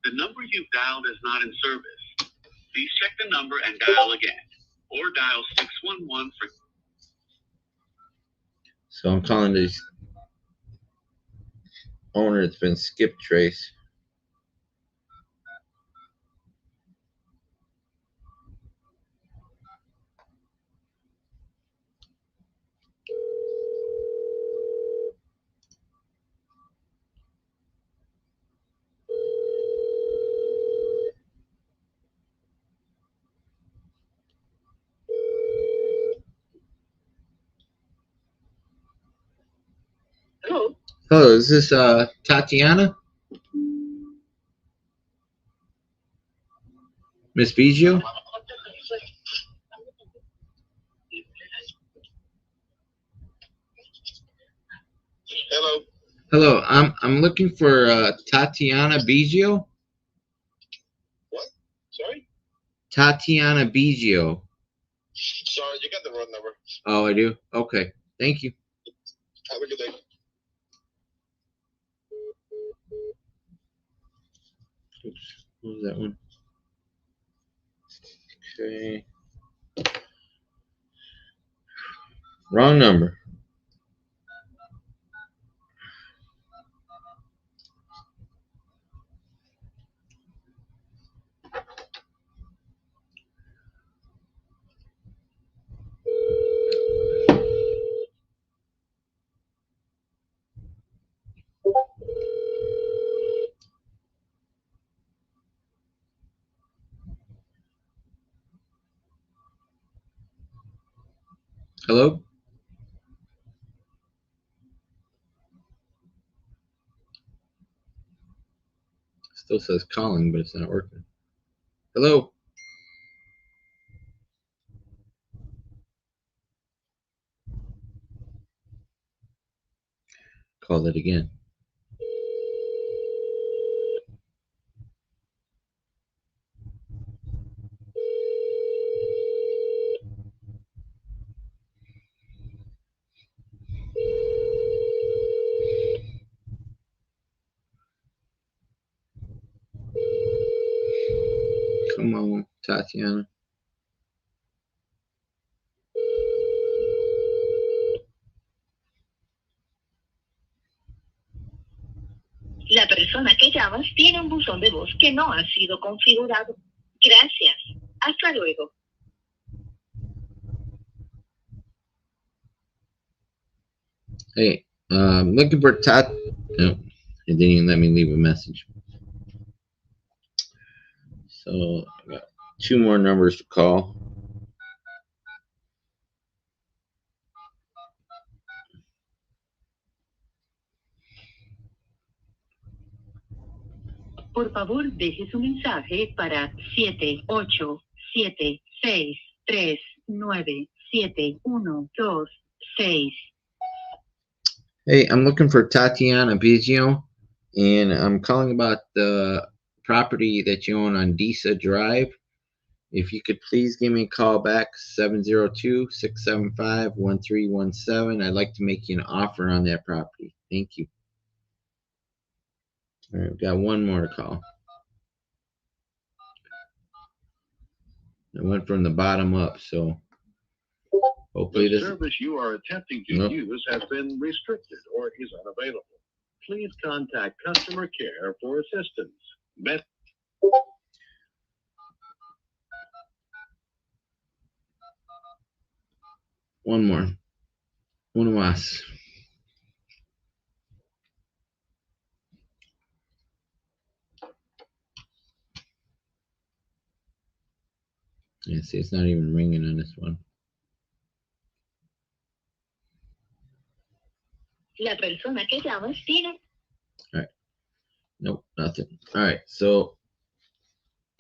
The number you've dialed is not in service. Please check the number and dial again, or dial 611 for. So I'm calling this owner that's been skip traced. Hello. Hello, is this Tatiana? Miss Biggio? Hello. Hello, I'm looking for Tatiana Biggio. What? Sorry? Tatiana Biggio. Sorry, you got the wrong number. Oh, I do? Okay. Thank you. Have a good day. Oops. What was that one? Okay. Wrong number. Hello? Still says calling, but it's not working. Hello? Call it again. Come on, Tatiana. La persona que llamas tiene un buzón de voz que no ha sido configurado. Gracias. Hasta luego. Hey, looking for Tat. No, it didn't even let me leave a message. So I got 2 more numbers to call. Por favor, deje su mensaje para 787639712 Hey, I'm looking for Tatiana Biggio, and I'm calling about the property that you own on Disa Drive. If you could please give me a call back, 702-675-1317. I'd like to make you an offer on that property. Thank you. All right, we've got 1 more to call. I went from the bottom up, so hopefully The this. service you are attempting to Nope. use has been restricted or is unavailable. Please contact customer care for assistance. One more. One más. Yeah, see, it's not even ringing on this one. La persona que llamas tiene. All right. Nope, nothing. All right, so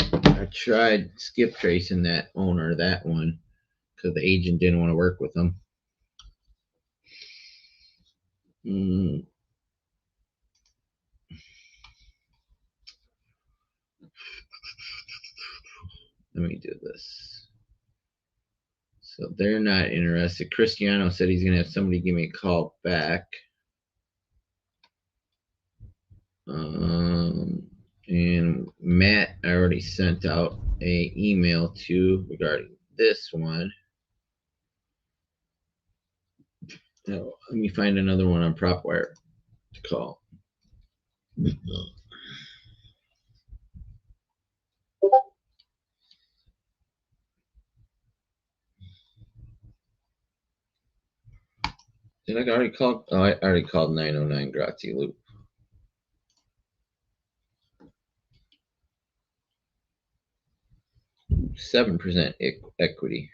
I tried skip tracing that owner, that one, because the agent didn't want to work with them. Let me do this. So they're not interested. Cristiano said he's going to have somebody give me a call back. And Matt, I already sent out a email to regarding this one. Now, let me find another one on PropWire to call. Did I already call? Oh, I already called 909 Grazie Loop. %7 equity.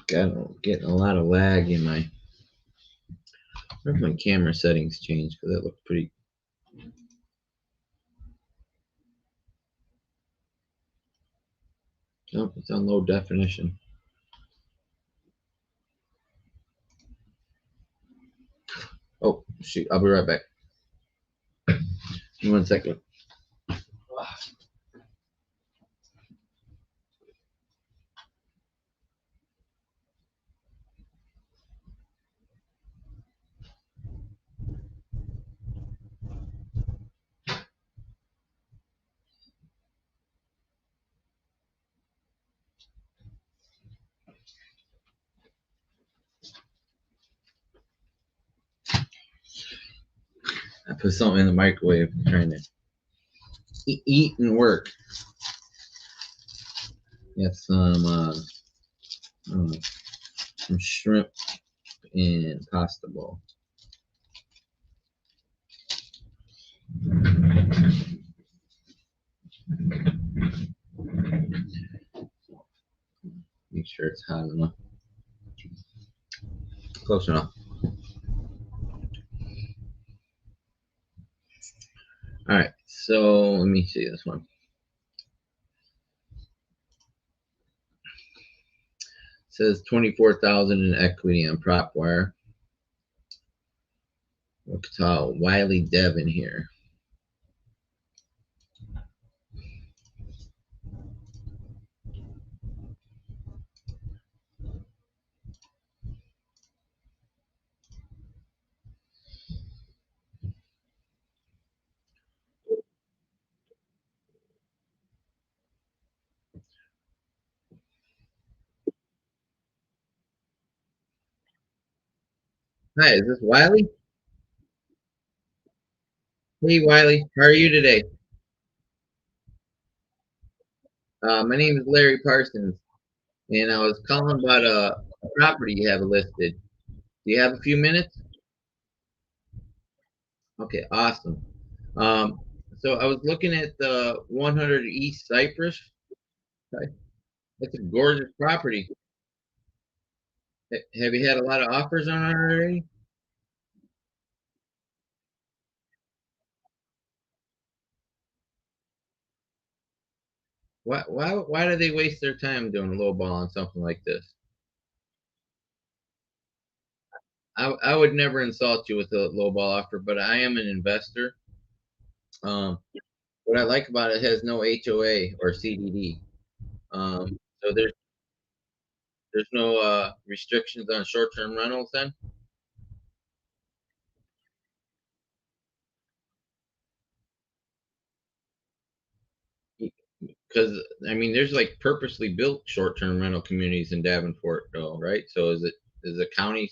Getting a lot of lag in my. I wonder if my camera settings changed because that looked pretty. Nope, it's on low definition. Oh, shoot. I'll be right back. 1 second. I put something in the microwave trying to eat and work. Got some shrimp and pasta bowl. Make sure it's hot enough. Close enough. All right, so let me see this one. It says 24,000 in equity on PropWire. We'll call Wiley Devin here. Hi, is this Wiley? Hey, Wiley, how are you today? My name is Larry Parsons, and I was calling about a property you have listed. Do you have a few minutes? Okay, awesome. Um, so I was looking at the 100 East Cypress. Okay, that's a gorgeous property. Have you had a lot of offers on it already? Why do they waste their time doing a low ball on something like this? I would never insult you with a low ball offer, but I am an investor. Um, what I like about it has no HOA or CDD. So there's no restrictions on short-term rentals then? Because I mean, there's like purposely built short-term rental communities in Davenport, though, right? So is the county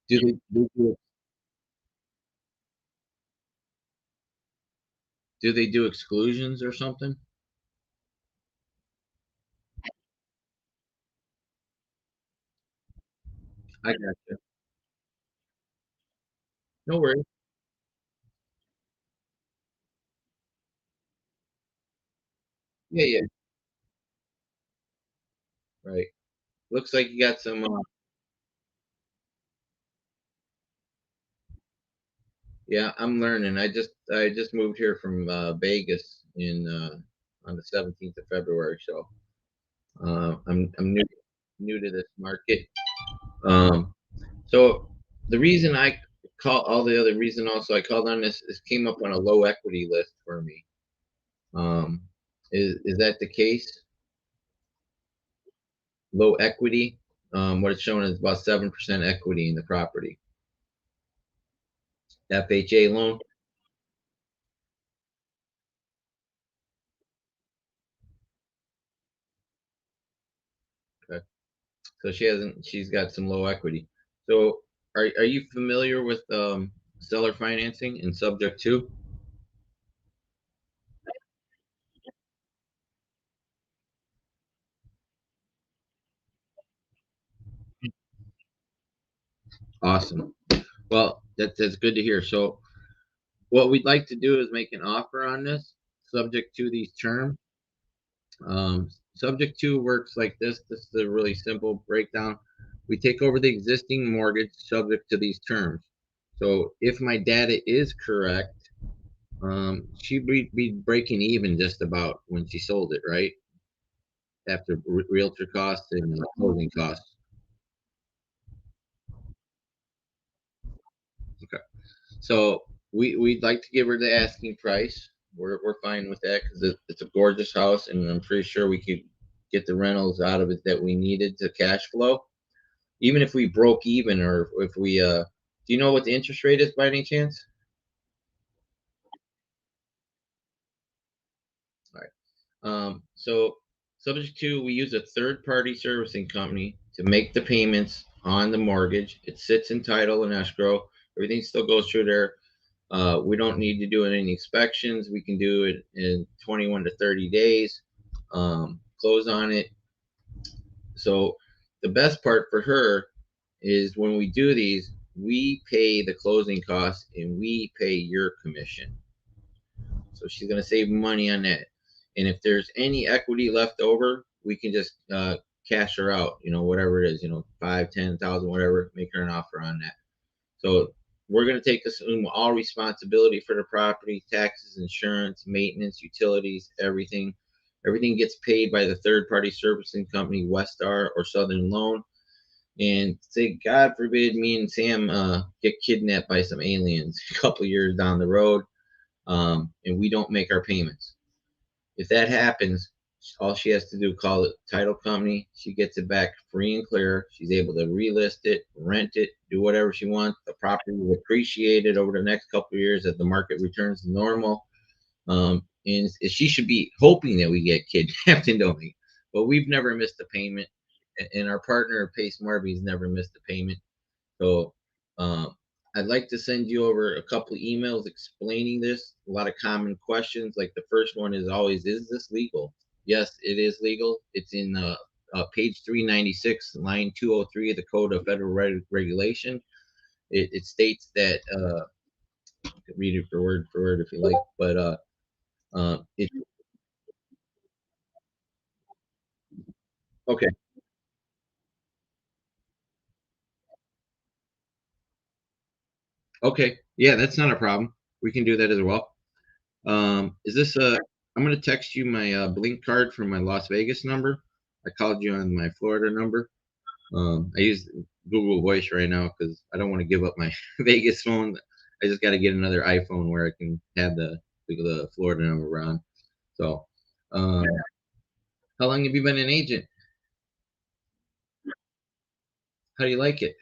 do they do they do exclusions or something? I got you. No worries. Yeah, yeah, right. Looks like you got some. Yeah, I'm learning. I just moved here from Vegas in on the 17th of February, so I'm new to this market. Um, so the reason I call all the other reason also I called on this came up on a low equity list for me. Um, is that the case? Low equity. What it's showing is about 7% equity in the property. FHA loan. Okay. So she's got some low equity. So are you familiar with seller financing and subject to? Awesome. Well, that's good to hear. So what we'd like to do is make an offer on this, subject to these terms. Subject to works like this. This is a really simple breakdown. We take over the existing mortgage subject to these terms. So if my data is correct, she'd be breaking even just about when she sold it, right? After realtor costs and closing costs. Okay. So we'd like to give her the asking price. We're fine with that because it's a gorgeous house, and I'm pretty sure we could get the rentals out of it that we needed to cash flow. Even if we broke even, or if we do you know what the interest rate is by any chance? All right. So subject to, we use a third party servicing company to make the payments on the mortgage. It sits in title and escrow. Everything still goes through there. We don't need to do any inspections. We can do it in 21 to 30 days. Close on it. So the best part for her is when we do these, we pay the closing costs and we pay your commission. So she's going to save money on that. And if there's any equity left over, we can just cash her out, whatever it is, 5, 10,000, whatever, make her an offer on that. So we're going to take assume all responsibility for the property, taxes, insurance, maintenance, utilities, everything. Everything gets paid by the third party servicing company, Westar or Southern Loan. And say, God forbid, me and Sam get kidnapped by some aliens a couple years down the road, and we don't make our payments. If that happens, all she has to do call the title company. She gets it back free and clear. She's able to relist it, rent it, do whatever she wants. The property will appreciate it over the next couple of years as the market returns to normal. And she should be hoping that we get kidnapped into but we've never missed a payment, and our partner Pace Marby's never missed a payment. So I'd like to send you over a couple of emails explaining this. A lot of common questions. Like the first one is always, is this legal? Yes, it is legal. It's in page 396, line 203 of the Code of Federal Regulation. It states that, read it for word if you like, but it, okay, okay, yeah, that's not a problem. We can do that as well. Is this I'm gonna text you my Blink card from my Las Vegas number. I called you on my Florida number. I use Google Voice right now because I don't want to give up my Vegas phone. I just got to get another iPhone where I can have the Florida number on. So, um, how long have you been an agent? How do you like it?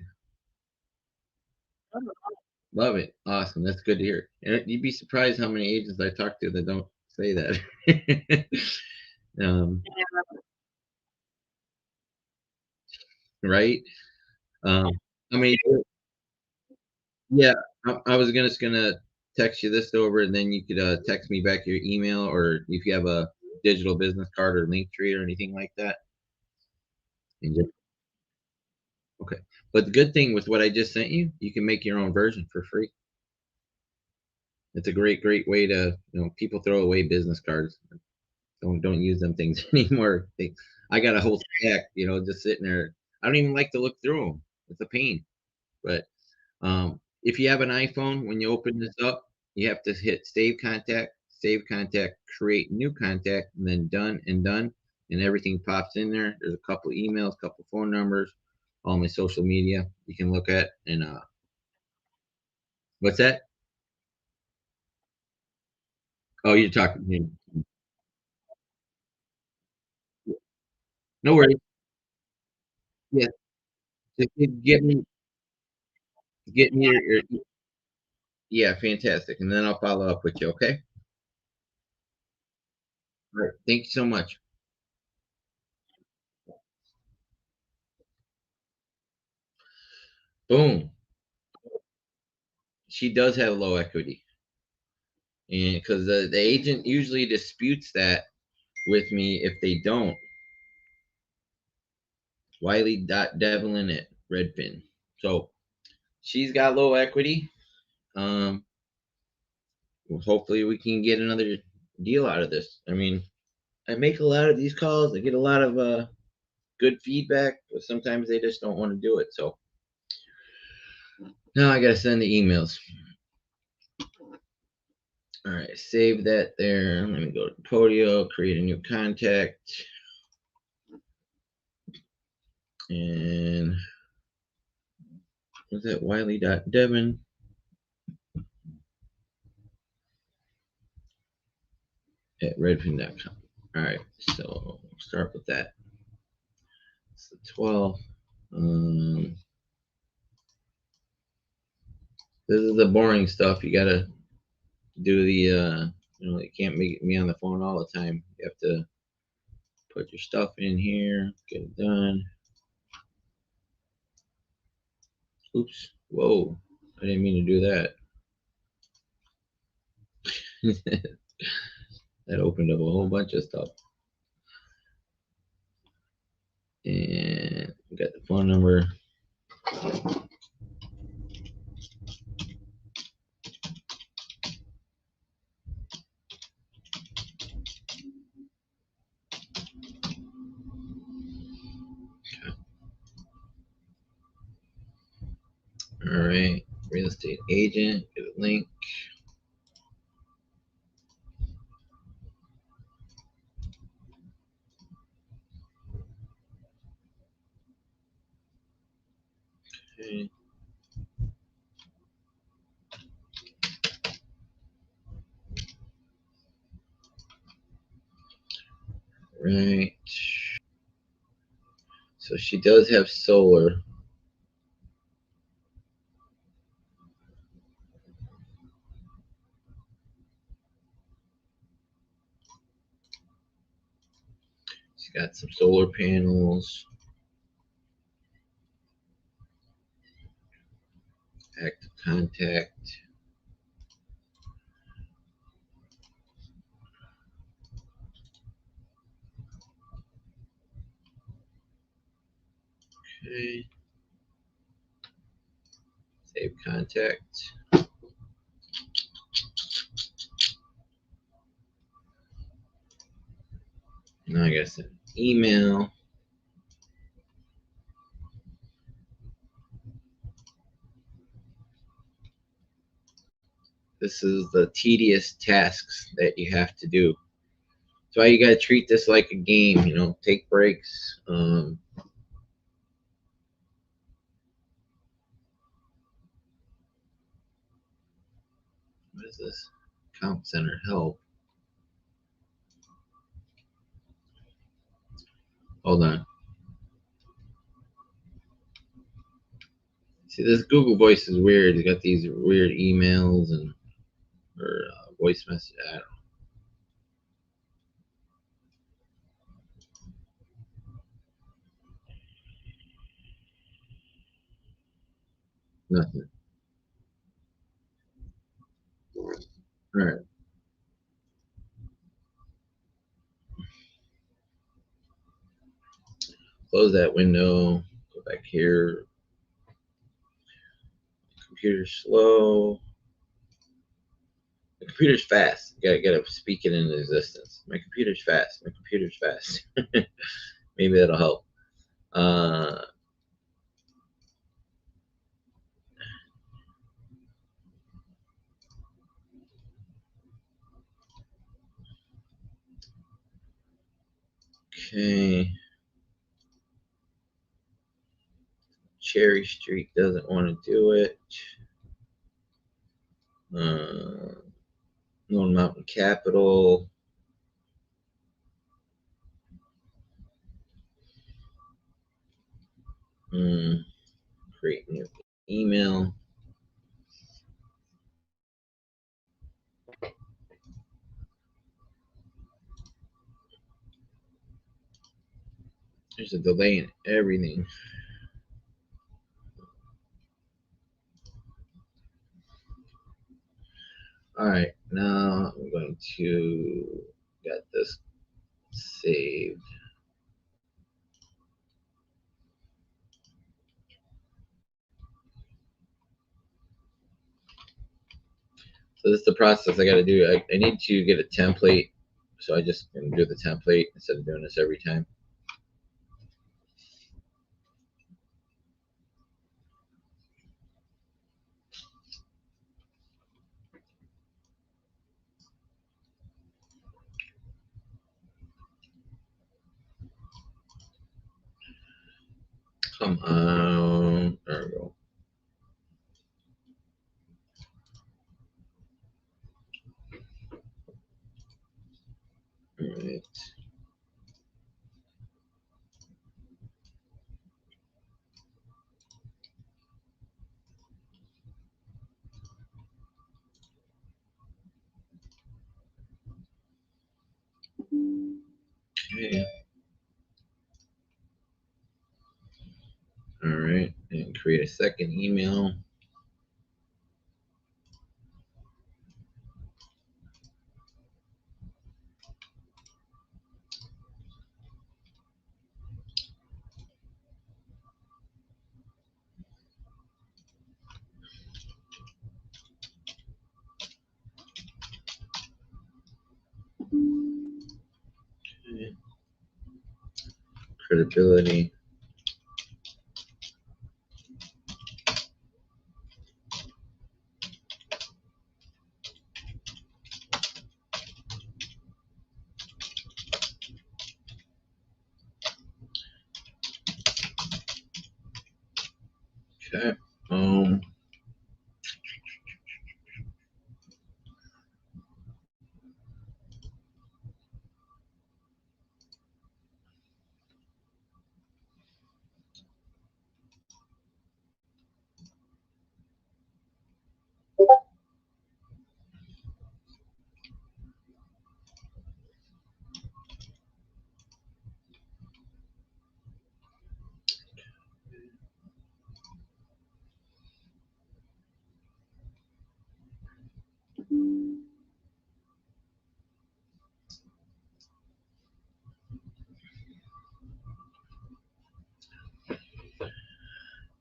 Love it. Awesome. That's good to hear. And you'd be surprised how many agents I talk to that don't say that. um, right? Um, I mean, yeah, I was gonna text you this over, and then you could text me back your email, or if you have a digital business card or link tree or anything like that. And just, okay. But the good thing with what I just sent you, you can make your own version for free. It's a great way to, people throw away business cards. Don't use them things anymore. I got a whole stack, just sitting there. I don't even like to look through them. It's a pain. But if you have an iPhone, when you open this up, you have to hit save contact, create new contact, and then done and done, and everything pops in there. There's a couple emails, couple phone numbers, all my social media you can look at. And what's that? Oh, you're talking to me. No worries. Yeah, just get me your yeah, fantastic, and then I'll follow up with you. Okay. All right. Thank you so much. Boom. She does have low equity, and because the agent usually disputes that with me if they don't. Wiley.Devlin at Redfin. So she's got low equity. Um, well, hopefully we can get another deal out of this. I mean, I make a lot of these calls. I get a lot of good feedback, but sometimes they just don't want to do it. So now I got to send the emails. All right, save that there. Let me go to Podio, create a new contact. And was that Wiley.Devon at redfin.com. All right, so start with that. It's the 12th. This is the boring stuff. You gotta do the you can't make me on the phone all the time. You have to put your stuff in here, get it done. Oops. Whoa. I didn't mean to do that. That opened up a whole bunch of stuff. And we got the phone number. All right. Real estate agent. Get a link. Okay. Right. So she does have solar. She's Got some solar panels. Active contact. Okay. Save contact. Now I got an email. This is the tedious tasks that you have to do. So you got to treat this like a game, you know, take breaks. What is this? Account center help. Hold on. See, this Google Voice is weird. It's got these weird emails and or voice message. I don't know. Nothing. All right. Close that window. Go back here. Computer's slow. The computer's fast. You gotta speak it into existence. My computer's fast. My computer's fast. Maybe that'll help. Okay. Cherry Street doesn't want to do it. Lone Mountain Capital. Create new email. There's a delay in everything. All right, now I'm going to get this saved. So this is the process I got to do. I need to get a template, so I just can do the template instead of doing this every time. Come on, there we go. All right. Okay. All right, and create a second email. Okay. Credibility. Okay.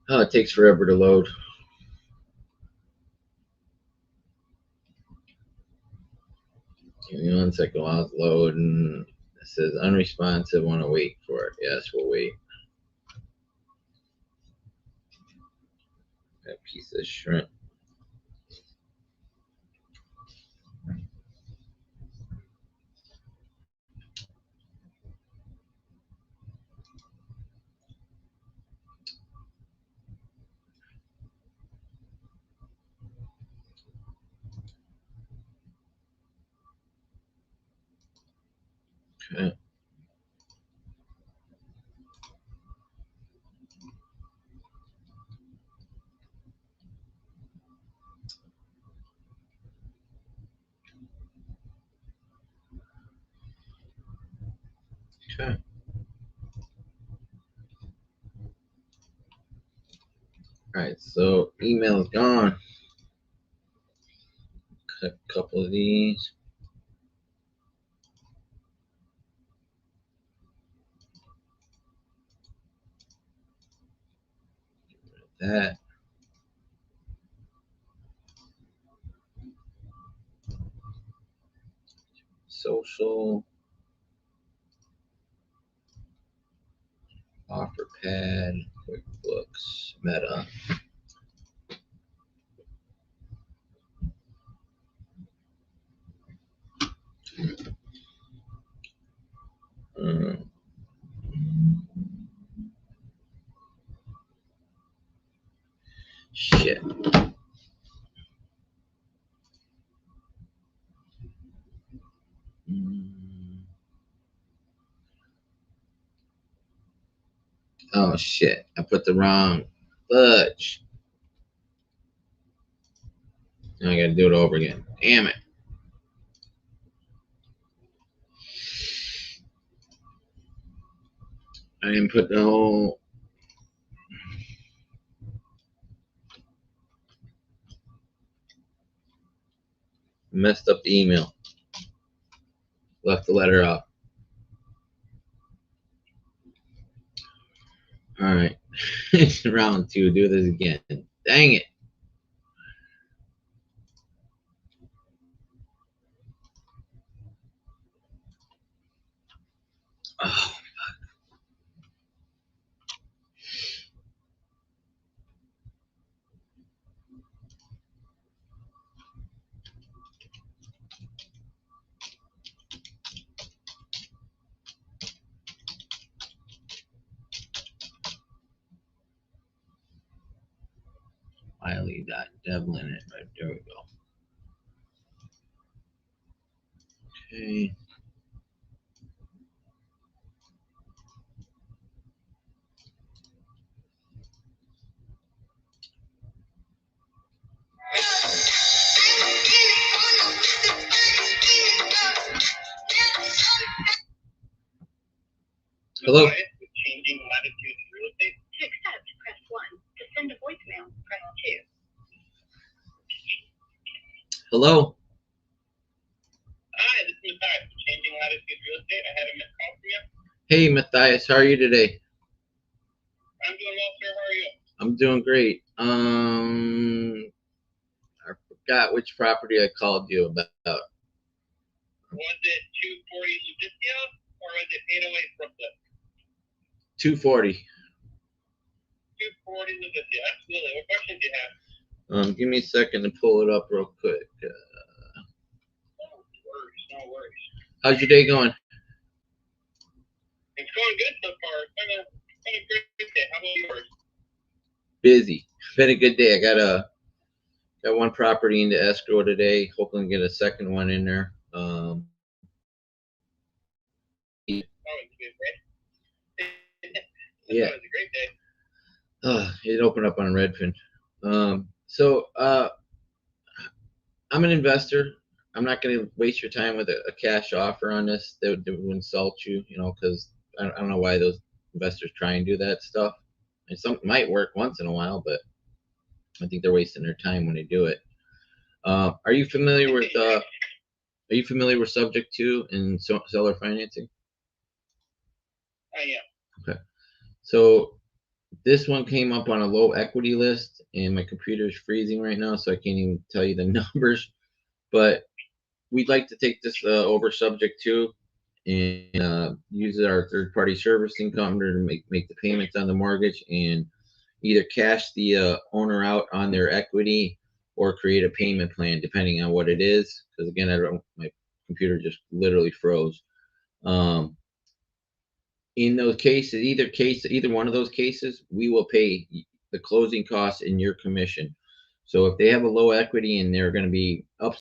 Oh, it takes forever to load. Give me 1 second while it's loading. It says unresponsive. Want to wait for it? Yes, we'll wait. That piece of shrimp. Okay. Okay. All right. So email is gone. Cut a couple of these. That. Social. OfferPad. QuickBooks. Meta. Shit. Oh shit. I put the wrong fudge. Now I gotta do it over again. Damn it. I didn't put the whole. Messed up the email. Left the letter off. All right. It's round 2. Do this again. Dang it. Oh. Wiley.Devlin it. Right there we go. Okay. Hello. Changing latitude real estate. To accept, press 1. To send a voicemail, press 2. Hello. Hi, this is Matthias. Changing latitude real estate. I had a missed call from you. Hey, Matthias. How are you today? I'm doing well, sir. How are you? I'm doing great. I forgot which property I called you about. Was it 240 Ludicia or was it 808 Brooklyn? 240. 240 Ludicia. Absolutely. What questions do you have? Give me a second to pull it up real quick. No worries. No worries. How's your day going? It's going good so far. It's been a great day. How about yours? Busy. Been a good day. I got one property into escrow today. Hoping to get a second one in there. Oh, it's been great. Yeah. That was a great day. It opened up on Redfin. So I'm an investor. I'm not going to waste your time with a cash offer on this. That would insult you, because I don't know why those investors try and do that stuff. And some might work once in a while, but I think they're wasting their time when they do it. Are you familiar with subject to and seller financing? I am. Okay. So This one came up on a low equity list, and my computer is freezing right now, so I can't even tell you the numbers. But we'd like to take this over subject to and use our third party servicing company to make the payments on the mortgage and either cash the owner out on their equity or create a payment plan depending on what it is. Because again, I don't. My computer just literally froze. Um, in those cases, either one of those cases, we will pay the closing costs in your commission. So if they have a low equity and they're going to be up,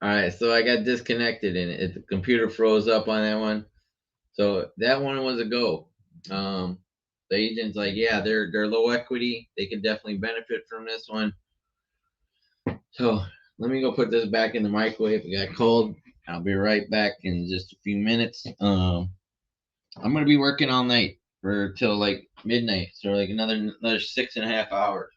all right. So I got disconnected and the computer froze up on that one. So that one was a go. The agent's like, yeah, they're low equity. They can definitely benefit from this one. So let me go put this back in the microwave. It got cold. I'll be right back in just a few minutes. I'm gonna be working all night for till like midnight, so like another 6.5 hours.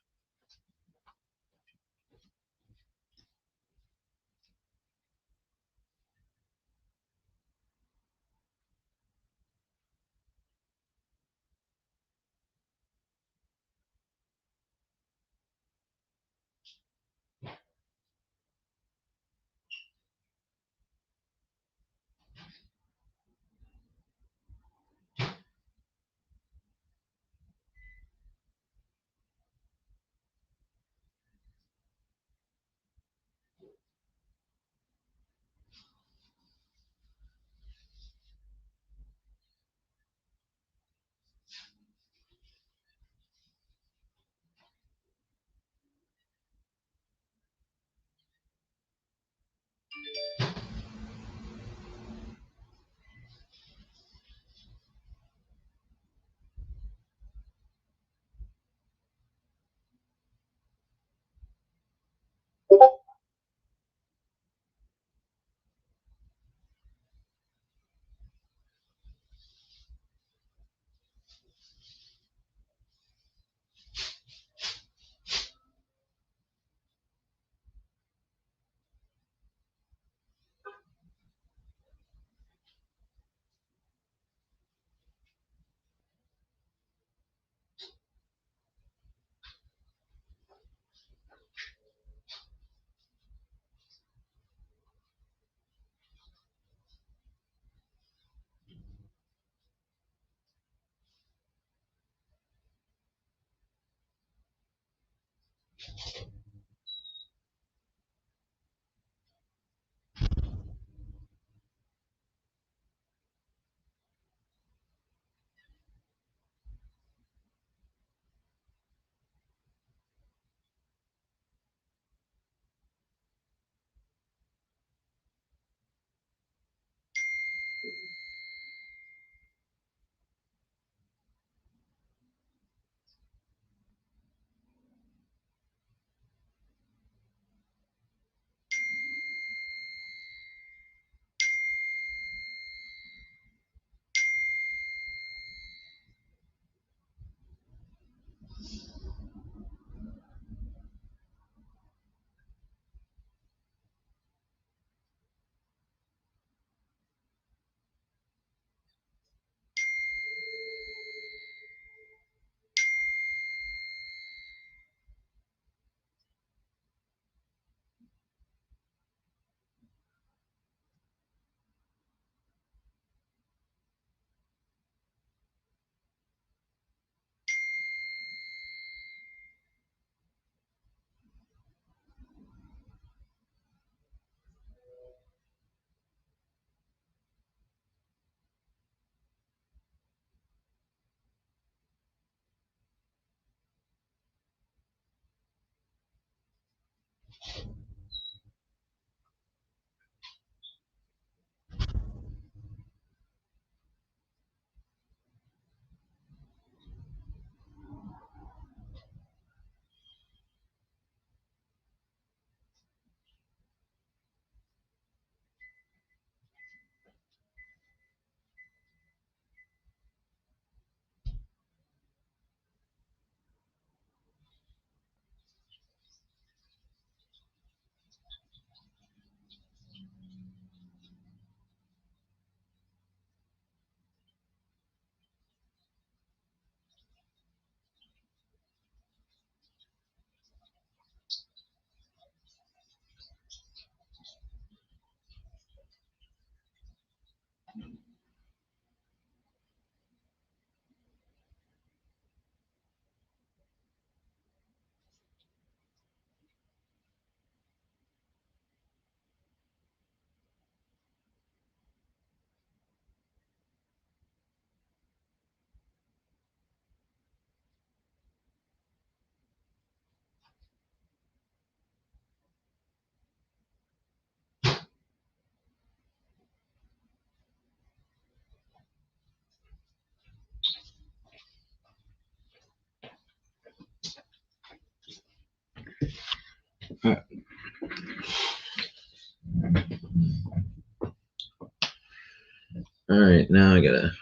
All right, now I gotta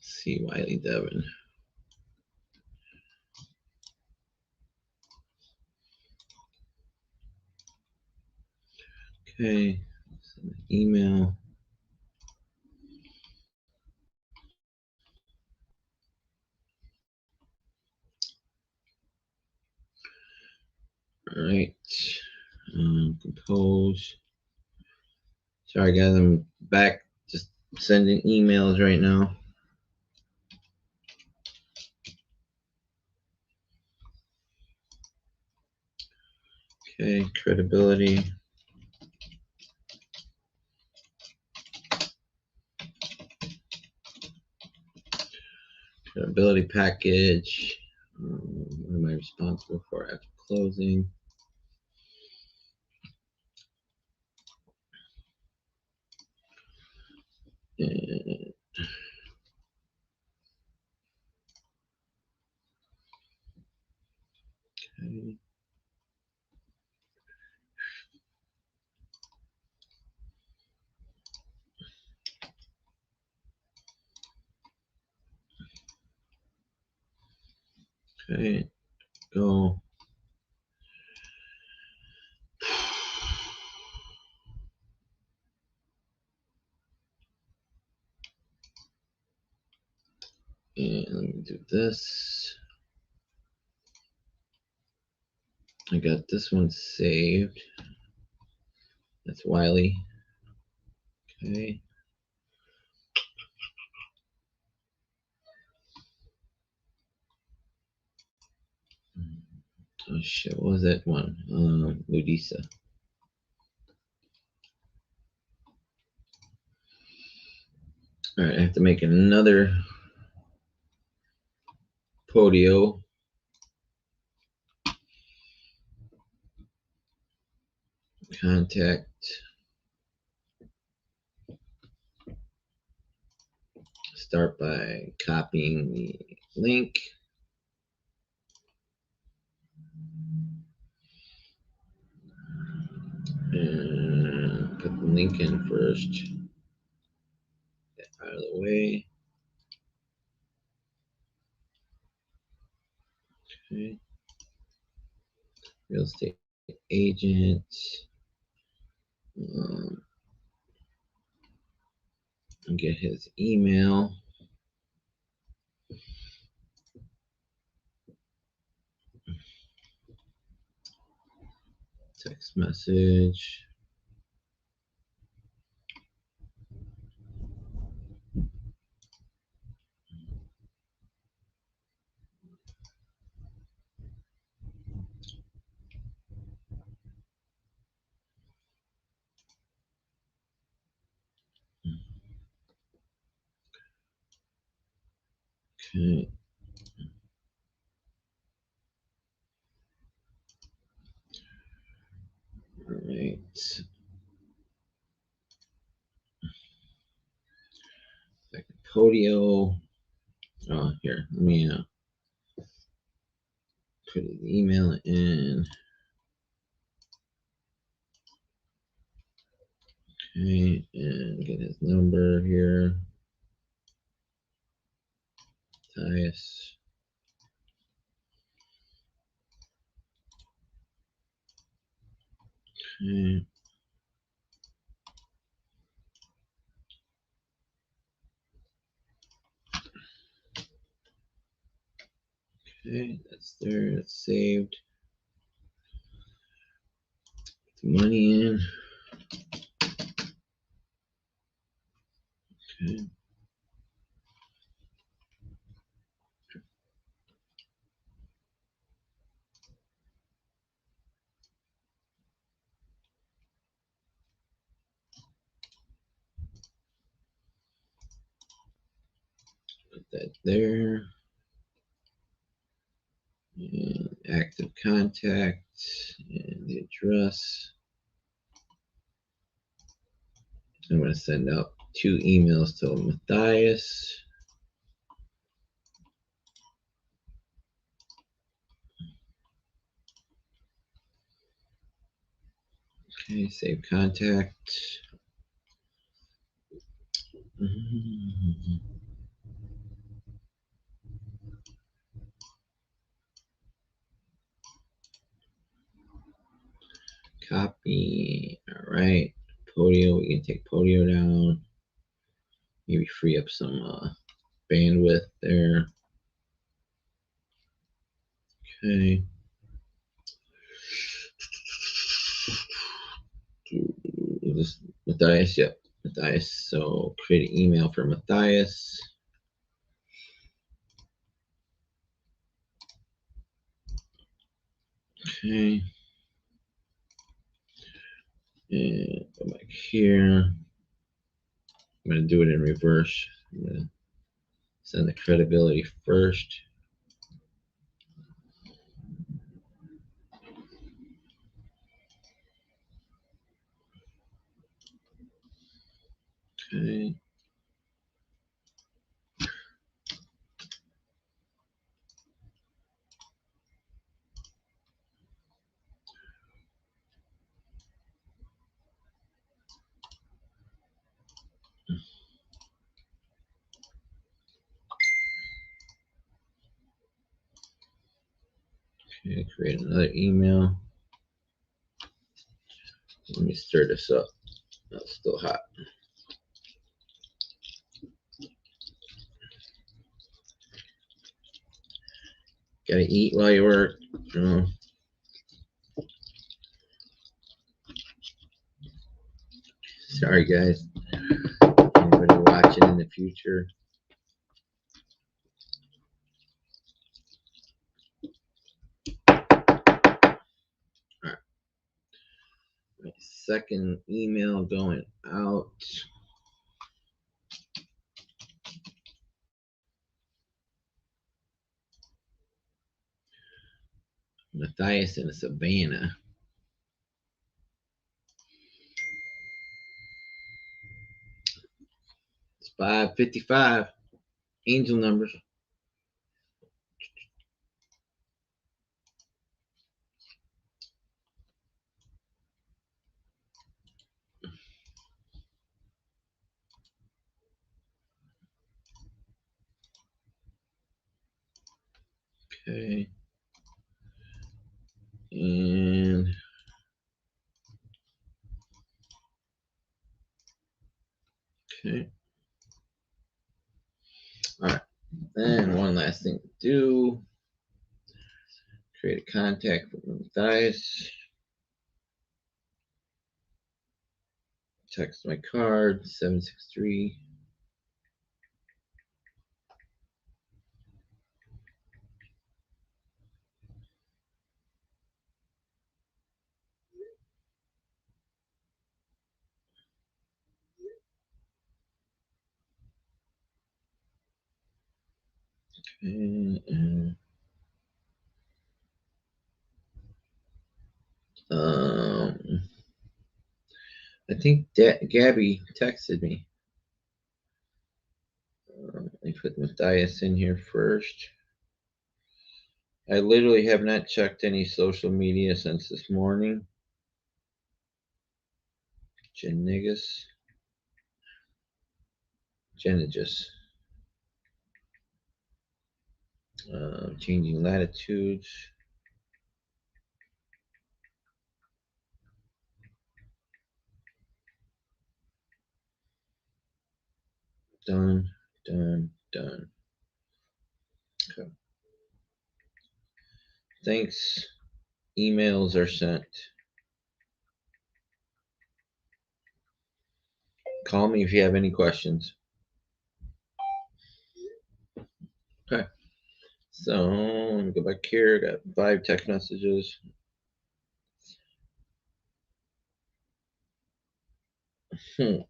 see Wiley Devin. Okay, send an email. All right, compose. Sorry guys, I'm back just sending emails right now. Okay, credibility. Credibility package. What am I responsible for after closing? And, okay. Okay, go. And let me do this. I got this one saved. That's Wiley. Okay. Oh shit, what was that one? Ludisa. All right, I have to make another Podio. Contact. Start by copying the link. And put the link in first. Get out of the way. Okay. Real estate agent. And get his email. Text message. Okay. All right. Second Podio. Oh, here. Let me put his email in. Okay, and get his number here. Tyus. Okay. Okay, that's there. It's saved. Put the money in. Okay. Put that there. And active contact and the address. I'm going to send out 2 emails to Matthias. Okay, save contact. Mhm. Copy. All right. Podio. We can take Podio down. Maybe free up some bandwidth there. Okay. This Matthias. Yep. Matthias. So create an email for Matthias. Okay. And go back here. I'm going to do it in reverse. I'm going to send the credibility first. Okay. Okay, create another email. Let me stir this up. That's still hot. Gotta eat while you work. You know. Sorry, guys. Anybody watching in the future? All right. My second email going out. Matthias in Savannah. It's 5:55. Angel numbers. Okay. And okay. All right. And one last thing to do. Create a contact for Matthias. Text my card 763. And I think Gabby texted me. Let me put Matthias in here first. I literally have not checked any social media since this morning. Genigus. Changing latitudes. Done. Okay. Thanks. Emails are sent. Call me if you have any questions. Okay. So let me go back here. Got 5 text messages. I'm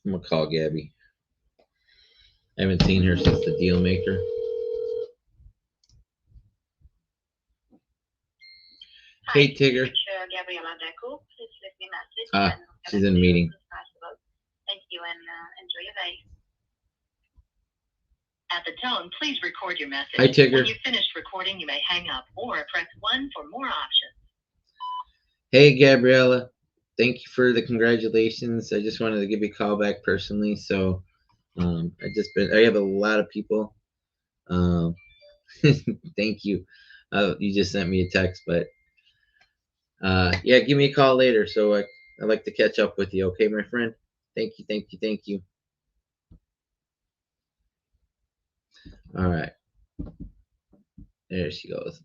gonna call Gabby. I haven't seen her since the deal maker. Hey, Tigger. Gabriela Deco. Please leave me a message. She's in a meeting. Thank you and enjoy your day. At the tone, please record your message. Hi, Tigger. When you've finished recording, you may hang up or press 1 for more options. Hey, Gabriella. Thank you for the congratulations. I just wanted to give you a call back personally. So I have a lot of people. Thank you. You just sent me a text, but yeah, give me a call later. So I'd like to catch up with you. Okay, my friend? Thank you, thank you, thank you. All right. There she goes.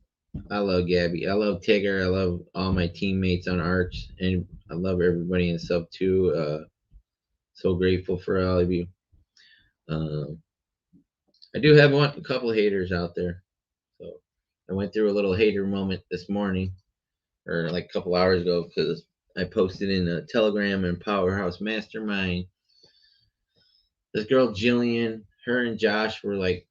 I love Gabby. I love Tigger. I love all my teammates on Arch. And I love everybody in Sub 2. So grateful for all of you. I do have a couple haters out there. So I went through a little hater moment this morning, or like a couple hours ago, because I posted in a Telegram and Powerhouse Mastermind. This girl Jillian, her and Josh were like,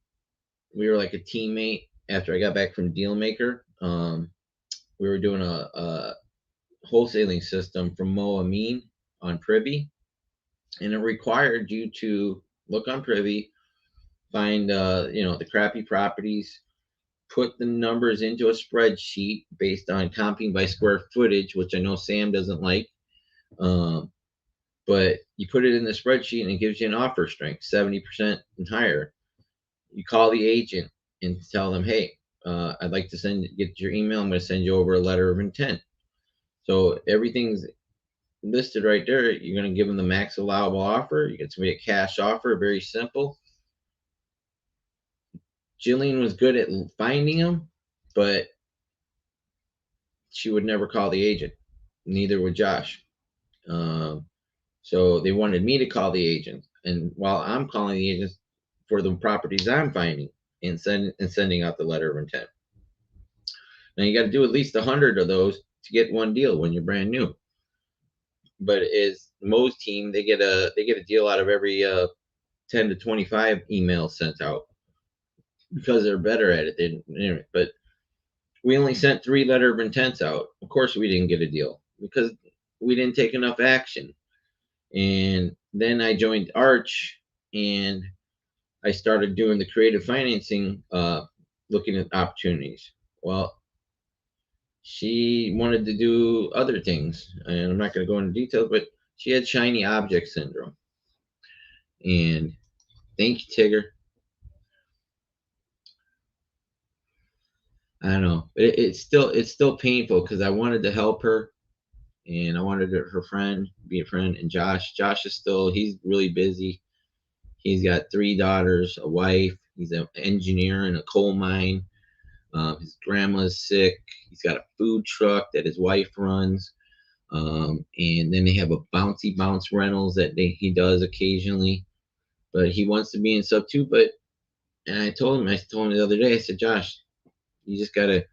we were like a teammate after I got back from Dealmaker. We were doing a wholesaling system from Mo Amin on Privy, and it required you to look on Privy, find the crappy properties, put the numbers into a spreadsheet based on comping by square footage, which I know Sam doesn't like. But you put it in the spreadsheet and it gives you an offer strength, 70% and higher. You call the agent and tell them, hey, I'd like to get your email. I'm going to send you over a letter of intent. So everything's listed right there. You're going to give them the max allowable offer. You get somebody a cash offer, very simple. Jillian was good at finding them, but she would never call the agent. Neither would Josh. So they wanted me to call the agent, and while I'm calling the agents for the properties I'm finding and sending out the letter of intent. Now you got to do at least 100 of those to get one deal when you're brand new. But as Mo's team, they get a deal out of every 10 to 25 emails sent out because they're better at it. But we only sent 3 letter of intents out. Of course, we didn't get a deal because we didn't take enough action. And then I joined Arch, and I started doing the creative financing, looking at opportunities. Well, she wanted to do other things, and I'm not going to go into details, but she had shiny object syndrome. And thank you, Tigger. I don't know. It's still painful because I wanted to help her, and I wanted her friend be a friend. And Josh is he's really busy. He's got 3 daughters, a wife. He's an engineer in a coal mine. His grandma's sick. He's got a food truck that his wife runs. And then they have a bouncy bounce rentals that he does occasionally. But he wants to be in Sub 2. And I told him the other day, I said, Josh, you just got to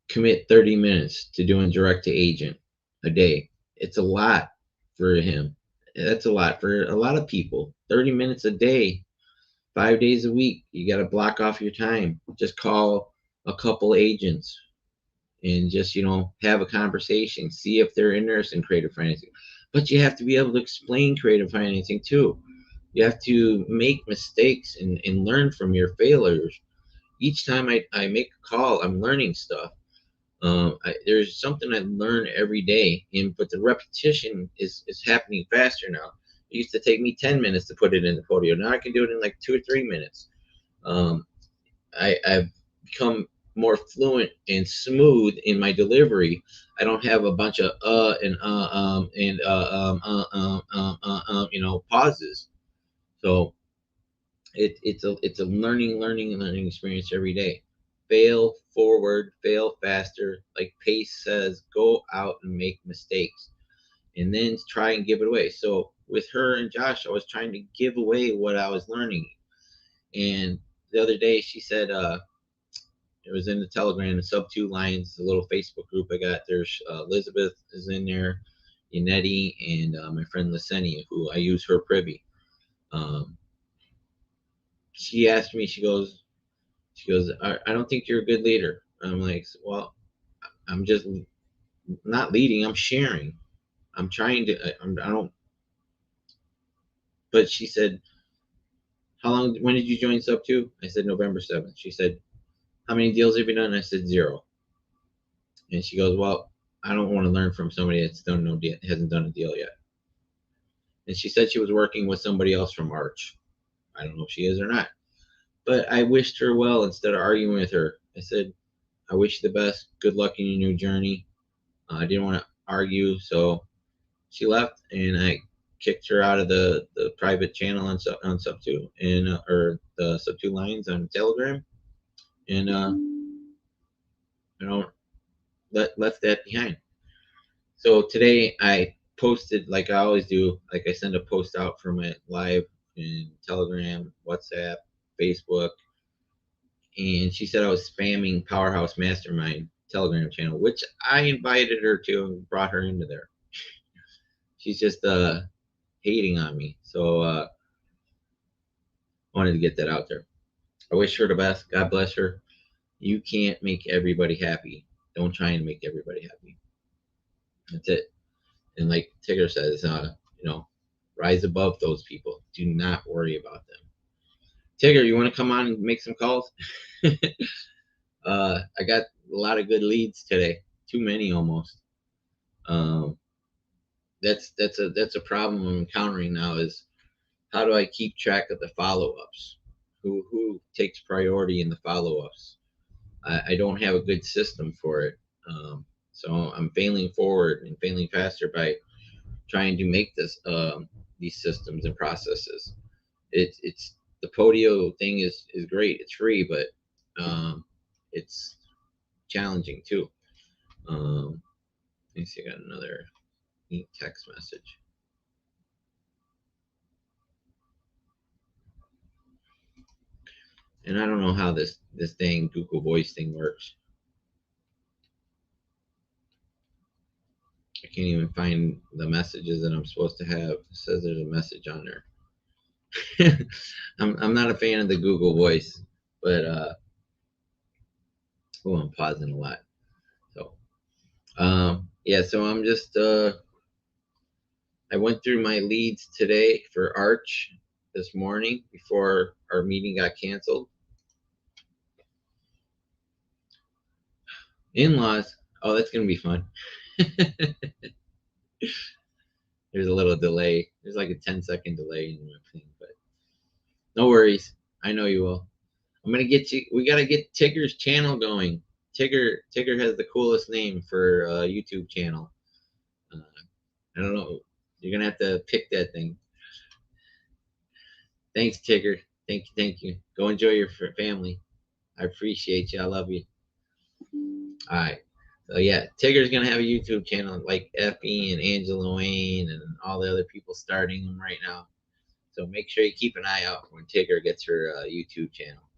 commit 30 minutes to doing direct to agent a day. It's a lot for him. That's a lot for a lot of people. 30 minutes a day, 5 days a week. You got to block off your time. Just call a couple agents and just, have a conversation. See if they're interested in creative financing. But you have to be able to explain creative financing too. You have to make mistakes and learn from your failures. Each time I make a call, I'm learning stuff. There's something I learn every day, but the repetition is happening faster now. It used to take me 10 minutes to put it in the photo. Now I can do it in like 2 or 3 minutes. I've become more fluent and smooth in my delivery. I don't have a bunch of pauses. So it's a learning experience every day. Fail forward, fail faster. Like Pace says, go out and make mistakes and then try and give it away. So with her and Josh, I was trying to give away what I was learning. And the other day she said, it was in the Telegram, the Sub 2 Lions, the little Facebook group I got. There's Elizabeth is in there, Yanetti, and my friend Lasenia, who I use her Privy. She asked me, she goes, I don't think you're a good leader. I'm like, well, I'm just not leading. I'm sharing. I'm trying to, I don't. But she said, when did you join Sub 2? I said November 7th. She said, how many deals have you done? I said 0. And she goes, well, I don't want to learn from somebody that's hasn't done a deal yet. And she said she was working with somebody else from Arch. I don't know if she is or not. But I wished her well instead of arguing with her. I said, I wish you the best. Good luck in your new journey. I didn't want to argue, so she left, and I kicked her out of the private channel on Sub 2 and or the Sub 2 lines on Telegram, and left that behind. So today I posted, like I always do, like I send a post out for my live in Telegram, WhatsApp, Facebook, and she said I was spamming Powerhouse Mastermind Telegram channel, which I invited her to and brought her into there. She's just hating on me, so I wanted to get that out there. I wish her the best. God bless her. You can't make everybody happy. Don't try and make everybody happy. That's it. And like Tigger says, rise above those people. Do not worry about them. Tigger, you want to come on and make some calls? I got a lot of good leads today. Too many almost. That's a problem I'm encountering now. Is how do I keep track of the follow-ups? Who takes priority in the follow-ups? I don't have a good system for it. So I'm failing forward and failing faster by trying to make these systems and processes. It's the Podio thing is great. It's free, but it's challenging too. Let me see. I got another neat text message. And I don't know how this dang Google Voice thing works. I can't even find the messages that I'm supposed to have. It says there's a message on there. I'm not a fan of the Google Voice, but I'm pausing a lot. So yeah, so I'm just I went through my leads today for Arch this morning before our meeting got canceled. In-laws, oh, that's gonna be fun. There's a little delay. There's like a 10-second delay in my thing, but no worries. I know you will. I'm gonna get you. We gotta get Tigger's channel going. Tigger has the coolest name for a YouTube channel. I don't know. You're gonna have to pick that thing. Thanks, Tigger. Thank you. Go enjoy your family. I appreciate you. I love you. All right. So yeah, Tigger's gonna have a YouTube channel like Effie and Angela Wayne and all the other people starting them right now. So make sure you keep an eye out when Tigger gets her YouTube channel.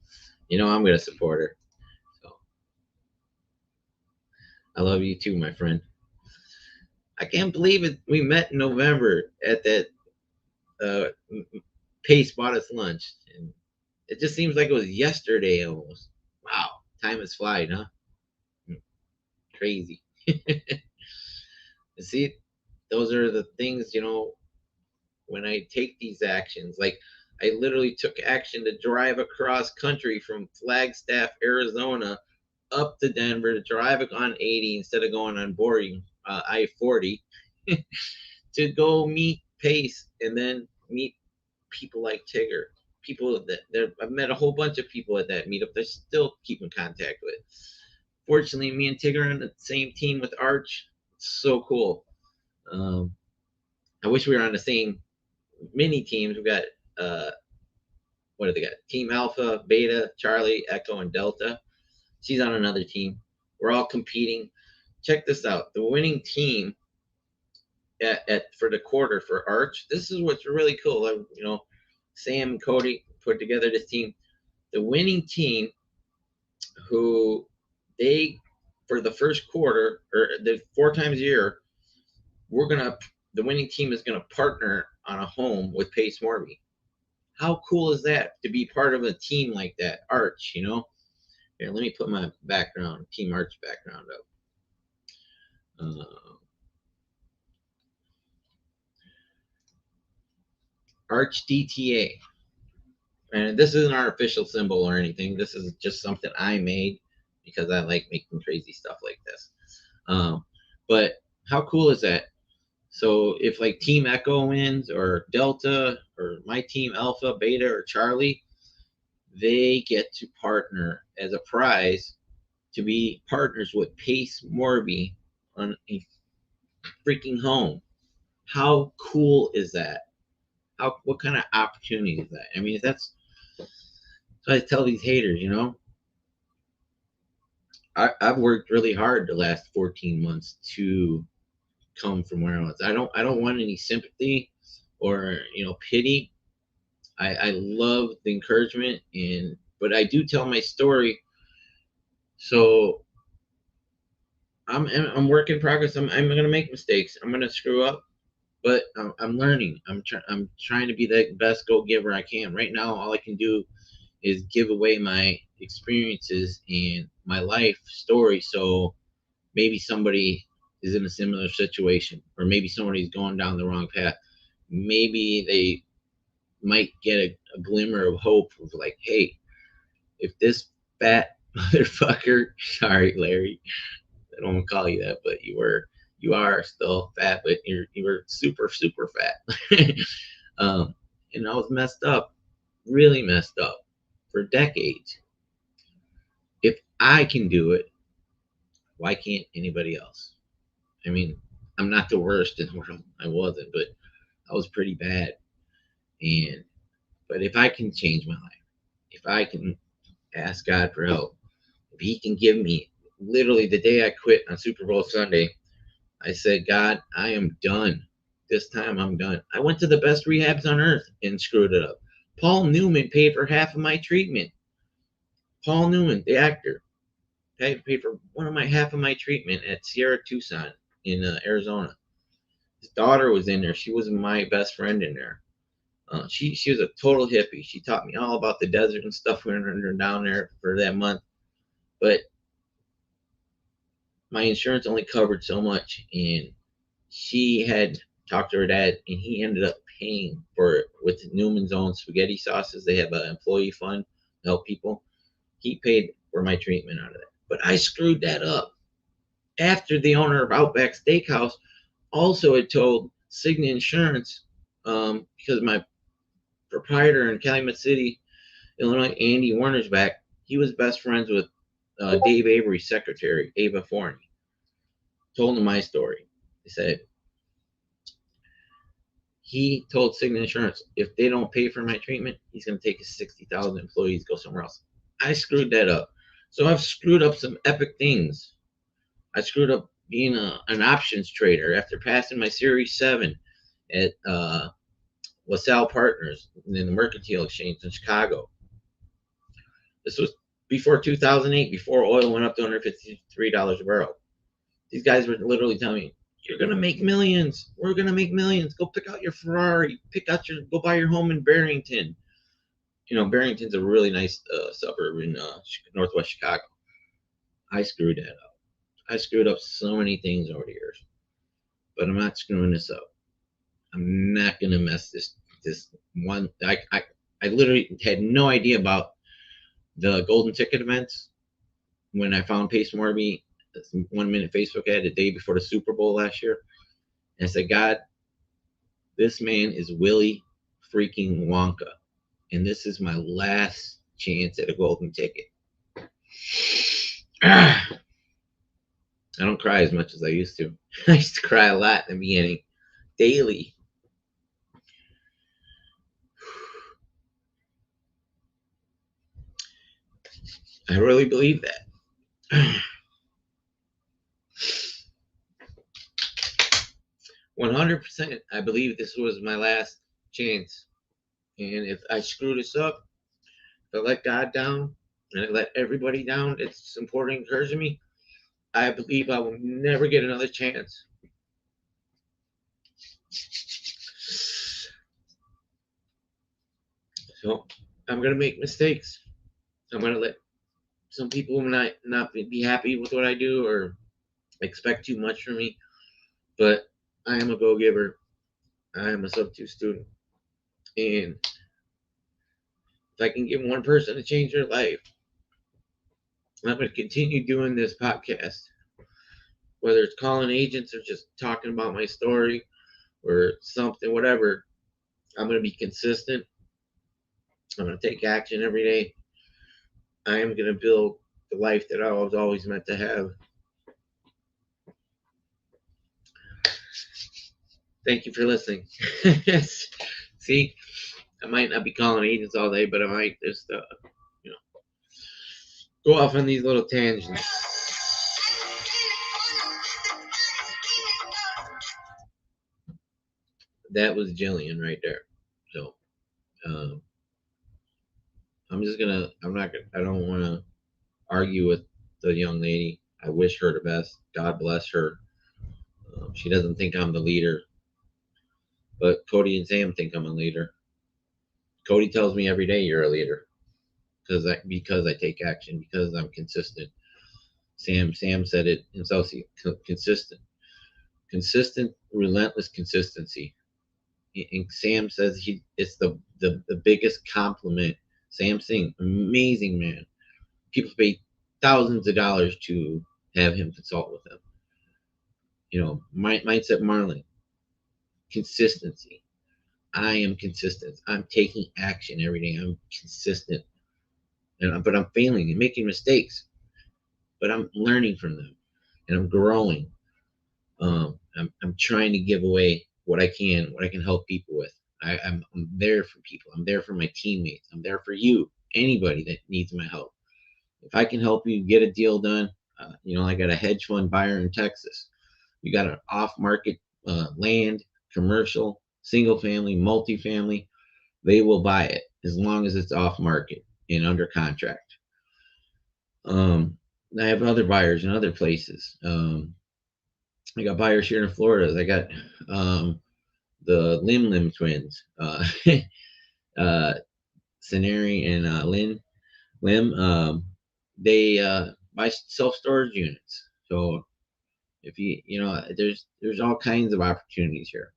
You know I'm gonna support her. So I love you too, my friend. I can't believe it. We met in November at that Pace bought us lunch, and it just seems like it was yesterday almost. Wow, time is flying, huh? Crazy. See, those are the things, when I take these actions. Like I literally took action to drive across country from Flagstaff, Arizona, up to Denver to drive on 80 instead of going on boring I-40 to go meet Pace and then meet people like Tigger. People I've met a whole bunch of people at that meetup that I still keep in contact with. Fortunately, me and Tigger are on the same team with Arch. It's so cool. I wish we were on the same mini teams. We got what do they got? Team Alpha, Beta, Charlie, Echo, and Delta. She's on another team. We're all competing. Check this out. The winning team for the quarter for Arch. This is what's really cool. Sam and Cody put together this team. The winning team, who for the first quarter or the 4 times a year, the winning team is gonna partner on a home with Pace Morby. How cool is that to be part of a team like that? Arch, Here, let me put my background, Team Arch background up. Arch DTA. And this isn't our official symbol or anything. This is just something I made because I like making crazy stuff like this. But how cool is that? So if like Team Echo wins or Delta or my team Alpha, Beta, or Charlie, they get to partner as a prize to be partners with Pace Morby on a freaking home. How cool is that? What kind of opportunity is that? I mean, that's so I tell these haters, I've worked really hard the last 14 months to come from where I was. I don't want any sympathy or pity. I love the encouragement, but I do tell my story. So I'm work in progress. I'm gonna make mistakes. I'm gonna screw up, but I'm learning. I'm trying to be the best go giver I can. Right now, all I can do is give away my experiences and my life story. So maybe somebody is in a similar situation, or maybe somebody's going down the wrong path. Maybe they might get a glimmer of hope of like, hey, if this fat motherfucker, sorry, Larry, I don't want to call you that, but you are still fat, but you were super, super fat. And I was messed up, really messed up for decades. If I can do it, why can't anybody else? I mean, I'm not the worst in the world. I wasn't, but I was pretty bad. But if I can change my life, if I can ask God for help, if He can give me, literally the day I quit on Super Bowl Sunday, I said, God, I am done. This time I'm done. I went to the best rehabs on earth and screwed it up. Paul Newman paid for half of my treatment. Paul Newman, the actor, paid for half of my treatment at Sierra Tucson in Arizona. His daughter was in there. She was my best friend in there. She was a total hippie. She taught me all about the desert and stuff when we were down there for that month. But my insurance only covered so much, and she had talked to her dad, and he ended up paying for it with Newman's own spaghetti sauces. They have an employee fund to help people. He paid for my treatment out of that. But I screwed that up. After the owner of Outback Steakhouse also had told Cigna Insurance, because my proprietor in Calumet City, Illinois, Andy Warner's back, he was best friends with Dave Avery's secretary, Ava Forney. Told him my story. He said, he told Cigna Insurance, if they don't pay for my treatment, he's going to take his 60,000 employees, go somewhere else. I screwed that up. So I've screwed up some epic things. I screwed up being an options trader after passing my Series 7 at LaSalle Partners in the Mercantile Exchange in Chicago. This was before 2008, before oil went up to $153 a barrel. These guys were literally telling me, you're going to make millions. We're going to make millions. Go pick out your Ferrari. Go buy your home in Barrington. Barrington's a really nice suburb in northwest Chicago. I screwed that up. I screwed up so many things over the years. But I'm not screwing this up. I'm not going to mess this one. I literally had no idea about the golden ticket events when I found Pace Morby, 1 minute Facebook ad the day before the Super Bowl last year. And I said, God, this man is Willy freaking Wonka. And this is my last chance at a golden ticket. I don't cry as much as I used to. I used to cry a lot in the beginning, daily. I really believe that. 100%, I believe this was my last chance. And if I screw this up, if I let God down, and I let everybody down that's supporting and encouraging me, I believe I will never get another chance. So I'm going to make mistakes. I'm going to let some people not be happy with what I do or expect too much from me. But I am a go-giver. I am a sub-2 student. And if I can get one person to change their life, I'm going to continue doing this podcast, whether it's calling agents or just talking about my story or something, whatever. I'm going to be consistent. I'm going to take action every day. I am going to build the life that I was always meant to have. Thank you for listening. See, I might not be calling agents all day, but I might just, go off on these little tangents. That was Jillian right there. So, I'm not gonna, I don't want to argue with the young lady. I wish her the best. God bless her. She doesn't think I'm the leader, but Cody and Sam think I'm a leader. Cody tells me every day you're a leader because I take action, because I'm consistent. Sam said it himself. Consistent, relentless consistency. And Sam says it's the biggest compliment. Sam Singh, amazing man. People pay thousands of dollars to have him consult with them. Mindset Marlin, consistency. I am consistent. I'm taking action every day. I'm consistent, but I'm failing and making mistakes, but I'm learning from them, and I'm growing. I'm trying to give away what I can help people with. I'm there for people. I'm there for my teammates. I'm there for you, anybody that needs my help. If I can help you get a deal done, I got a hedge fund buyer in Texas. You got an off-market land, commercial, single-family, multifamily. They will buy it as long as it's off-market and under contract. I have other buyers in other places. I got buyers here in Florida. I got the Lim twins, Saneri and Lim. They buy self-storage units. So if there's all kinds of opportunities here.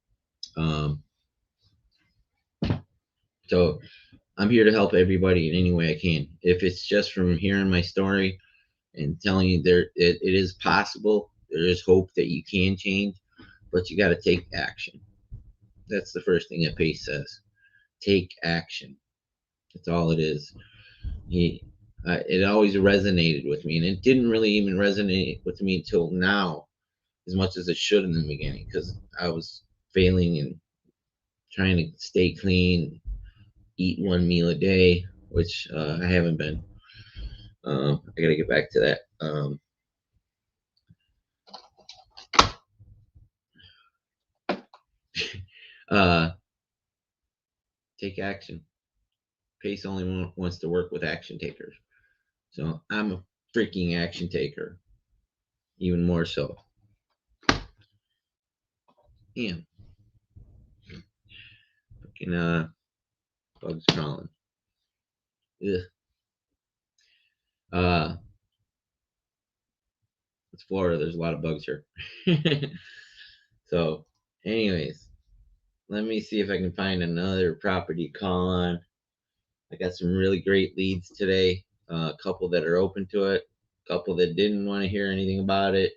So I'm here to help everybody in any way I can. If it's just from hearing my story and telling you it is possible, there is hope that you can change, but you got to take action. That's the first thing that Pace says. Take action. That's all it is. It always resonated with me, and it didn't really even resonate with me until now, as much as it should in the beginning, because I was failing and trying to stay clean, eat one meal a day, which I haven't been. I got to get back to that. Take action. Pace only wants to work with action takers. So I'm a freaking action taker. Even more so. Damn. Fucking bugs crawling. Ugh. It's Florida. There's a lot of bugs here. So, anyways, let me see if I can find another property to call on. I got some really great leads today. A couple that are open to it, a couple that didn't want to hear anything about it.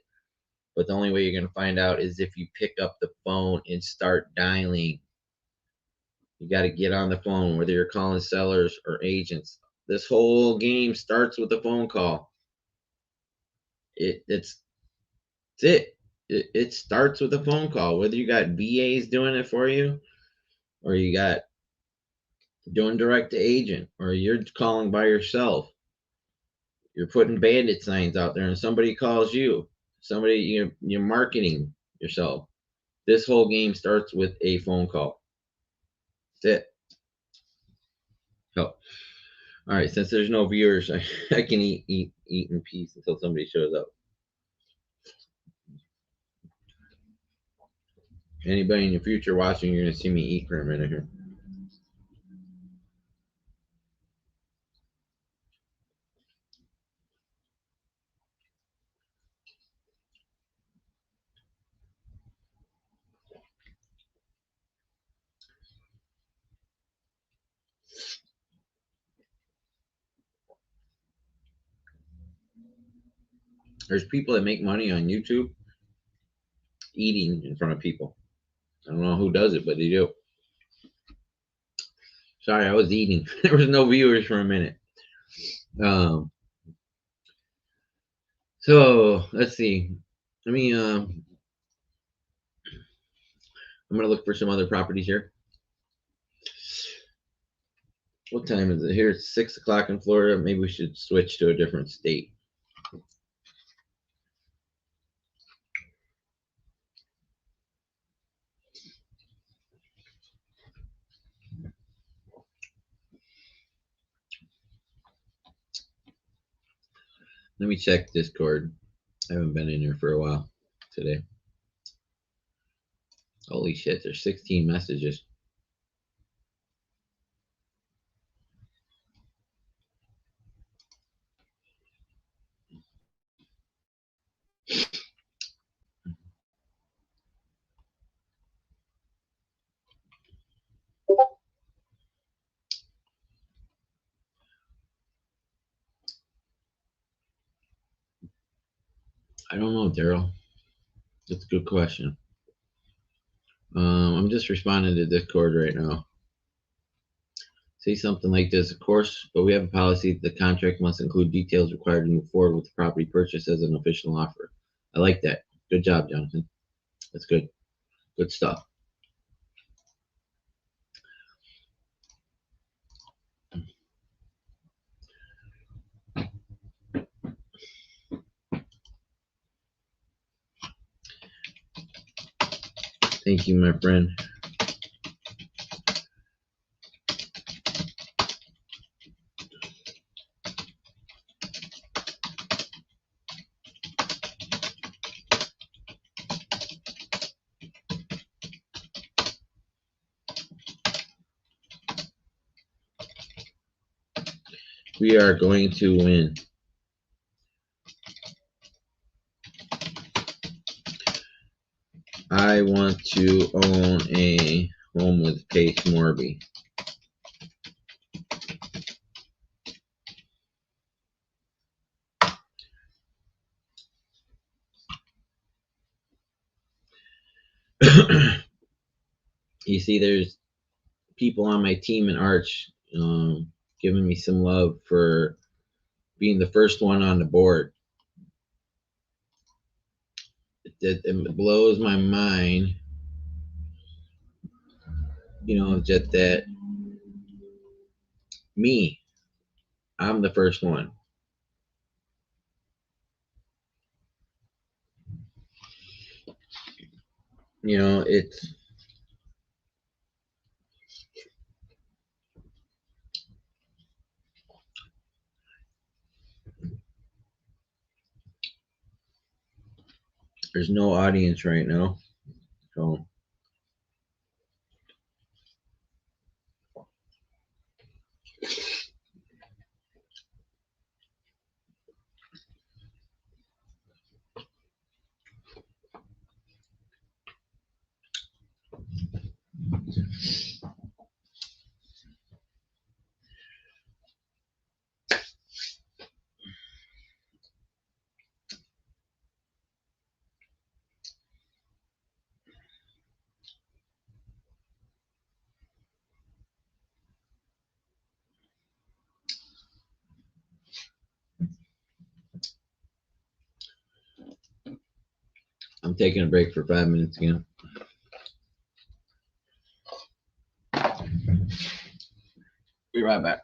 But the only way you're going to find out is if you pick up the phone and start dialing. You got to get on the phone, whether you're calling sellers or agents. This whole game starts with a phone call. It's it. It starts with a phone call. Whether you got VAs doing it for you, or you got doing direct to agent, or you're calling by yourself. You're putting bandit signs out there, and somebody calls you. You're marketing yourself. This whole game starts with a phone call. That's it. So, all right. Since there's no viewers, I can eat in peace until somebody shows up. Anybody in the future watching, you're gonna see me eat for a minute here. There's people that make money on YouTube eating in front of people. I don't know who does it, but they do. Sorry, I was eating. There was no viewers for a minute. So let's see. Let me. I'm gonna look for some other properties here. What time is it here? It's 6 o'clock in Florida. Maybe we should switch to a different state. Let me check Discord. I haven't been in here for a while today. Holy shit, there's 16 messages. I don't know, Daryl. That's a good question. I'm just responding to Discord right now. Say something like this, of course, but we have a policy that the contract must include details required to move forward with the property purchase as an official offer. I like that. Good job, Jonathan. That's good. Good stuff. Thank you, my friend. We are going to win. I want to own a home with Pace Morby. You see, there's people on my team in Arch giving me some love for being the first one on the board. It blows my mind, just that I'm the first one. It's there's no audience right now, so I'm taking a break for 5 minutes again. Be right back.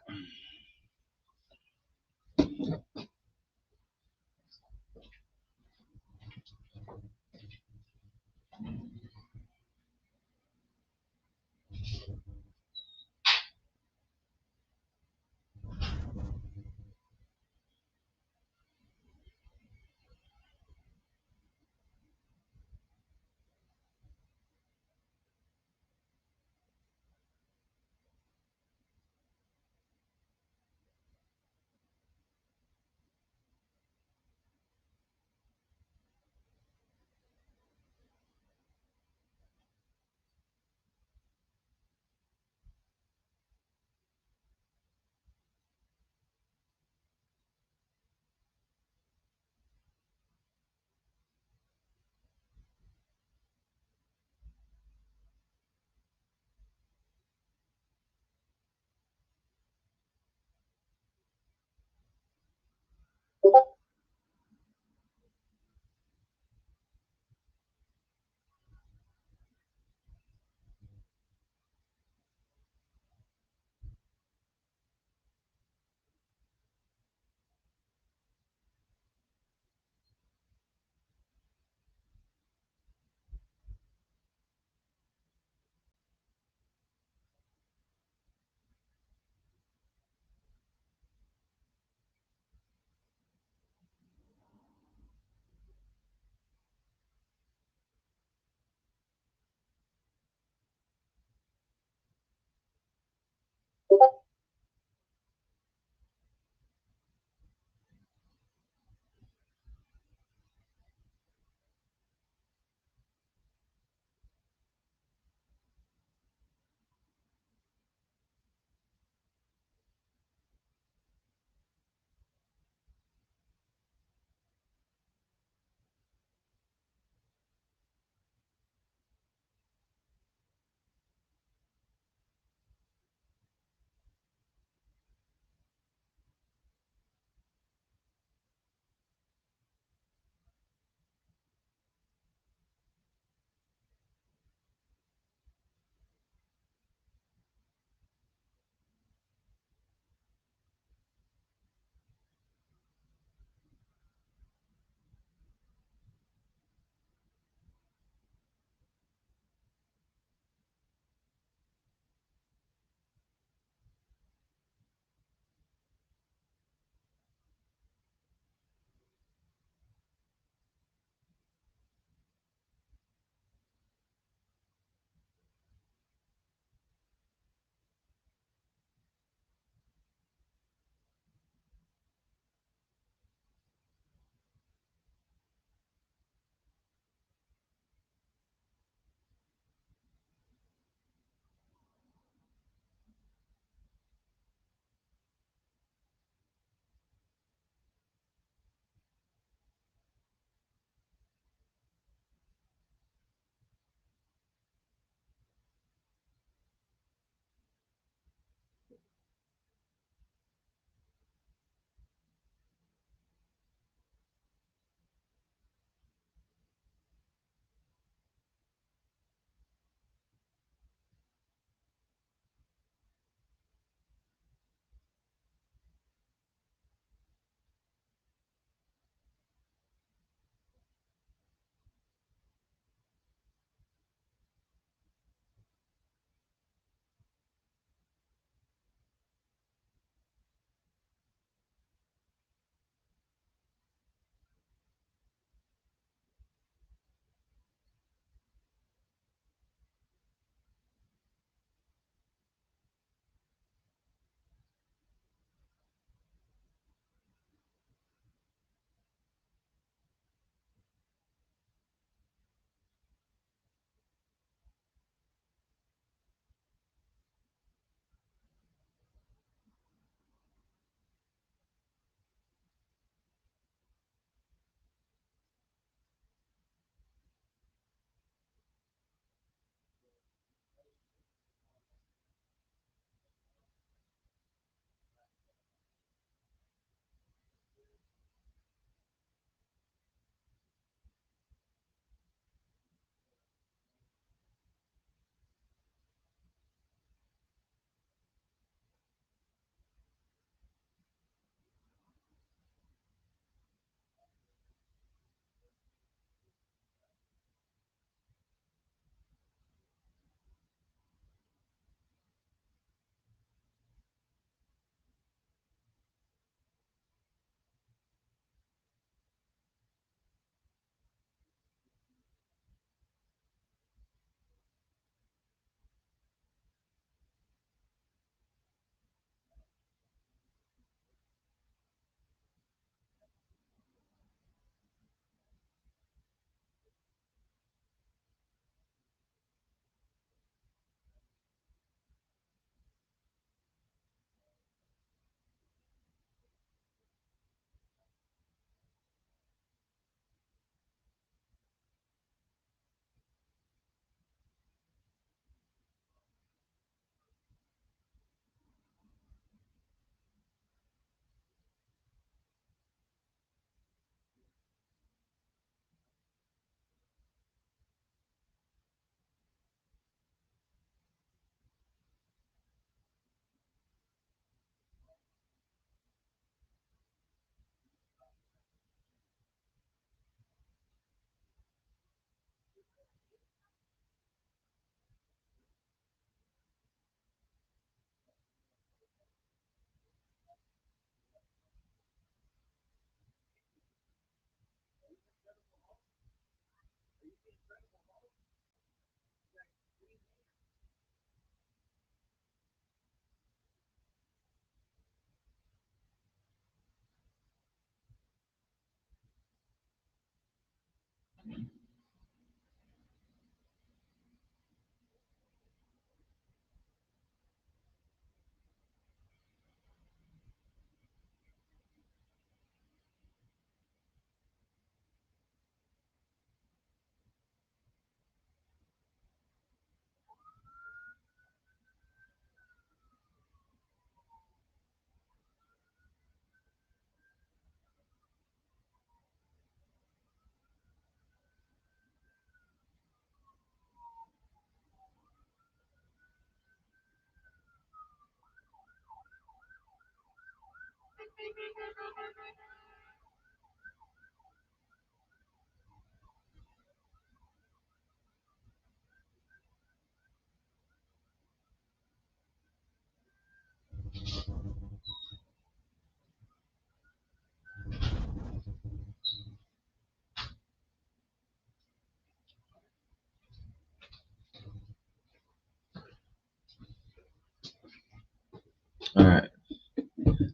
All right.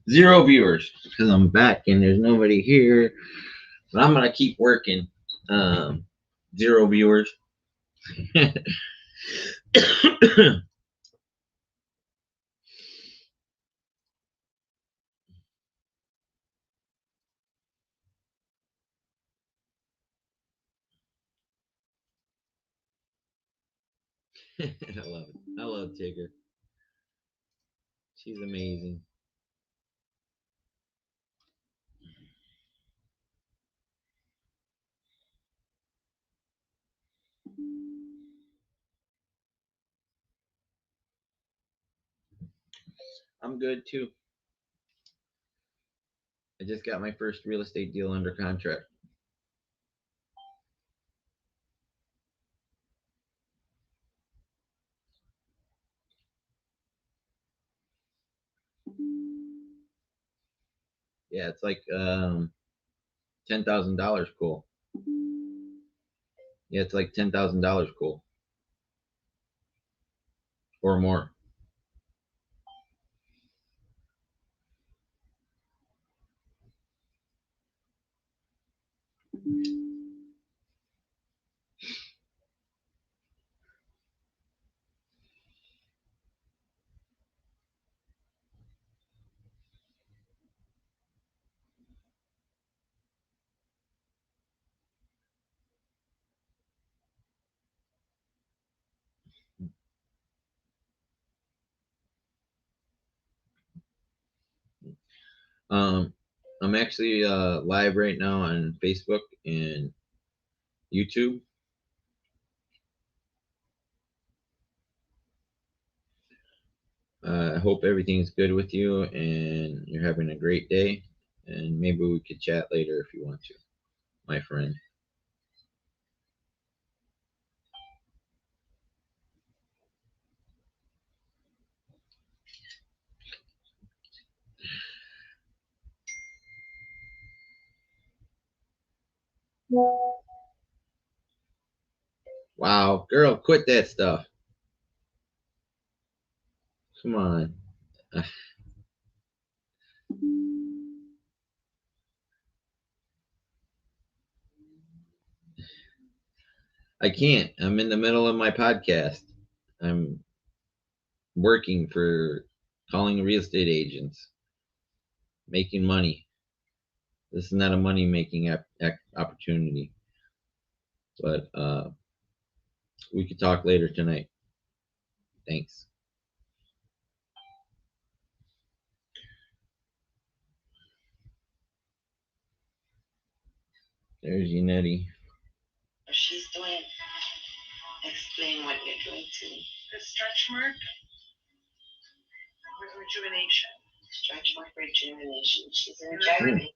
0 viewers because I'm back and there's nobody here. But I'm gonna keep working. 0 viewers. I love it. I love Tigger. She's amazing. I'm good too. I just got my first real estate deal under contract. Yeah, it's like $10,000 cool. Yeah, it's like $10,000 cool. Or more. I'm actually live right now on Facebook and YouTube. I hope everything's good with you and you're having a great day. And maybe we could chat later if you want to, my friend. Wow, girl, quit that stuff. Come on. I can't. I'm in the middle of my podcast. I'm working for calling real estate agents, making money. This is not a money making opportunity, but we could talk later tonight. Thanks. There's Unetti. She's doing. Explain what you're doing to me. The stretch mark with rejuvenation. Stretch mark rejuvenation. She's in a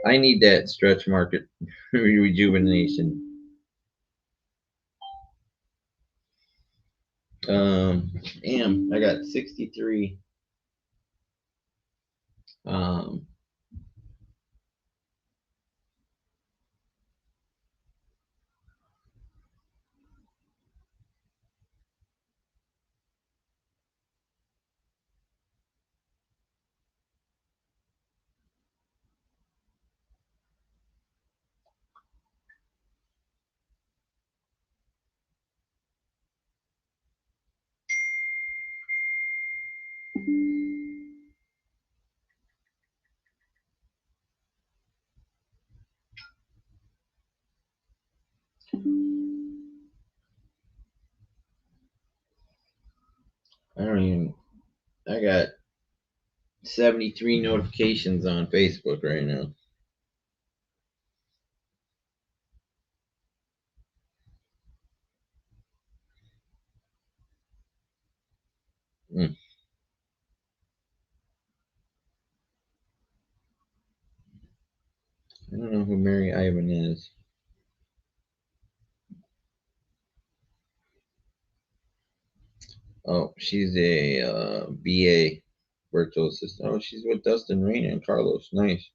I need that stretch market rejuvenation. Damn, I got 63. I got 73 notifications on Facebook right now. I don't know who Mary Ivan is. Oh, she's a BA, virtual assistant. Oh, she's with Dustin Rainer and Carlos. Nice.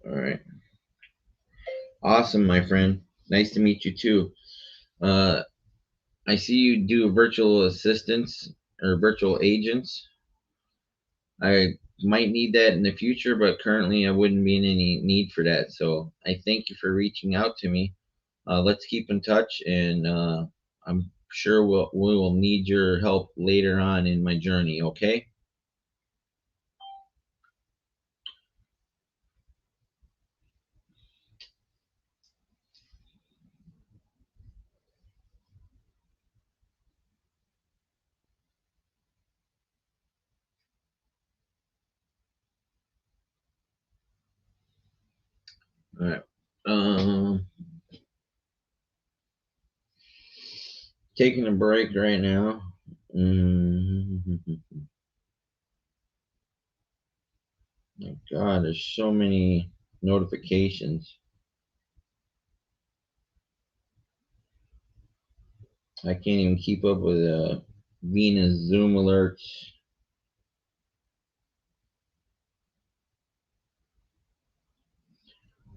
All right. Awesome, my friend. Nice to meet you too. I see you do virtual assistants or virtual agents. I might need that in the future, but currently I wouldn't be in any need for that. So I thank you for reaching out to me. Let's keep in touch, and I'm sure we will need your help later on in my journey. Okay. All right. Taking a break right now. My God, there's so many notifications. I can't even keep up with Venus Zoom alerts.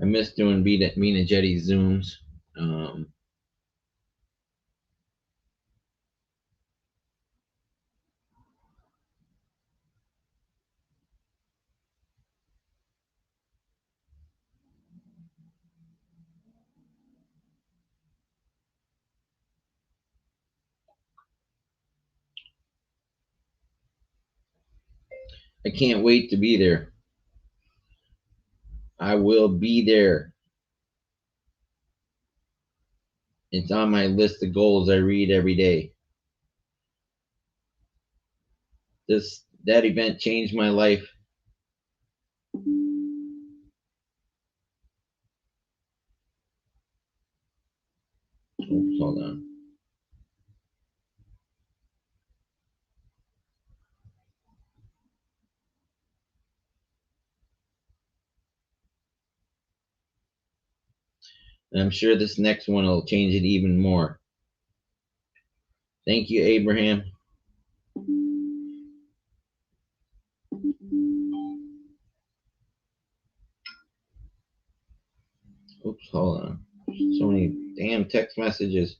I miss doing Vina Jetty Zooms. I can't wait to be there. I will be there. It's on my list of goals I read every day. That event changed my life. Oops, hold on. And I'm sure this next one will change it even more. Thank you, Abraham. Oops, hold on. So many damn text messages.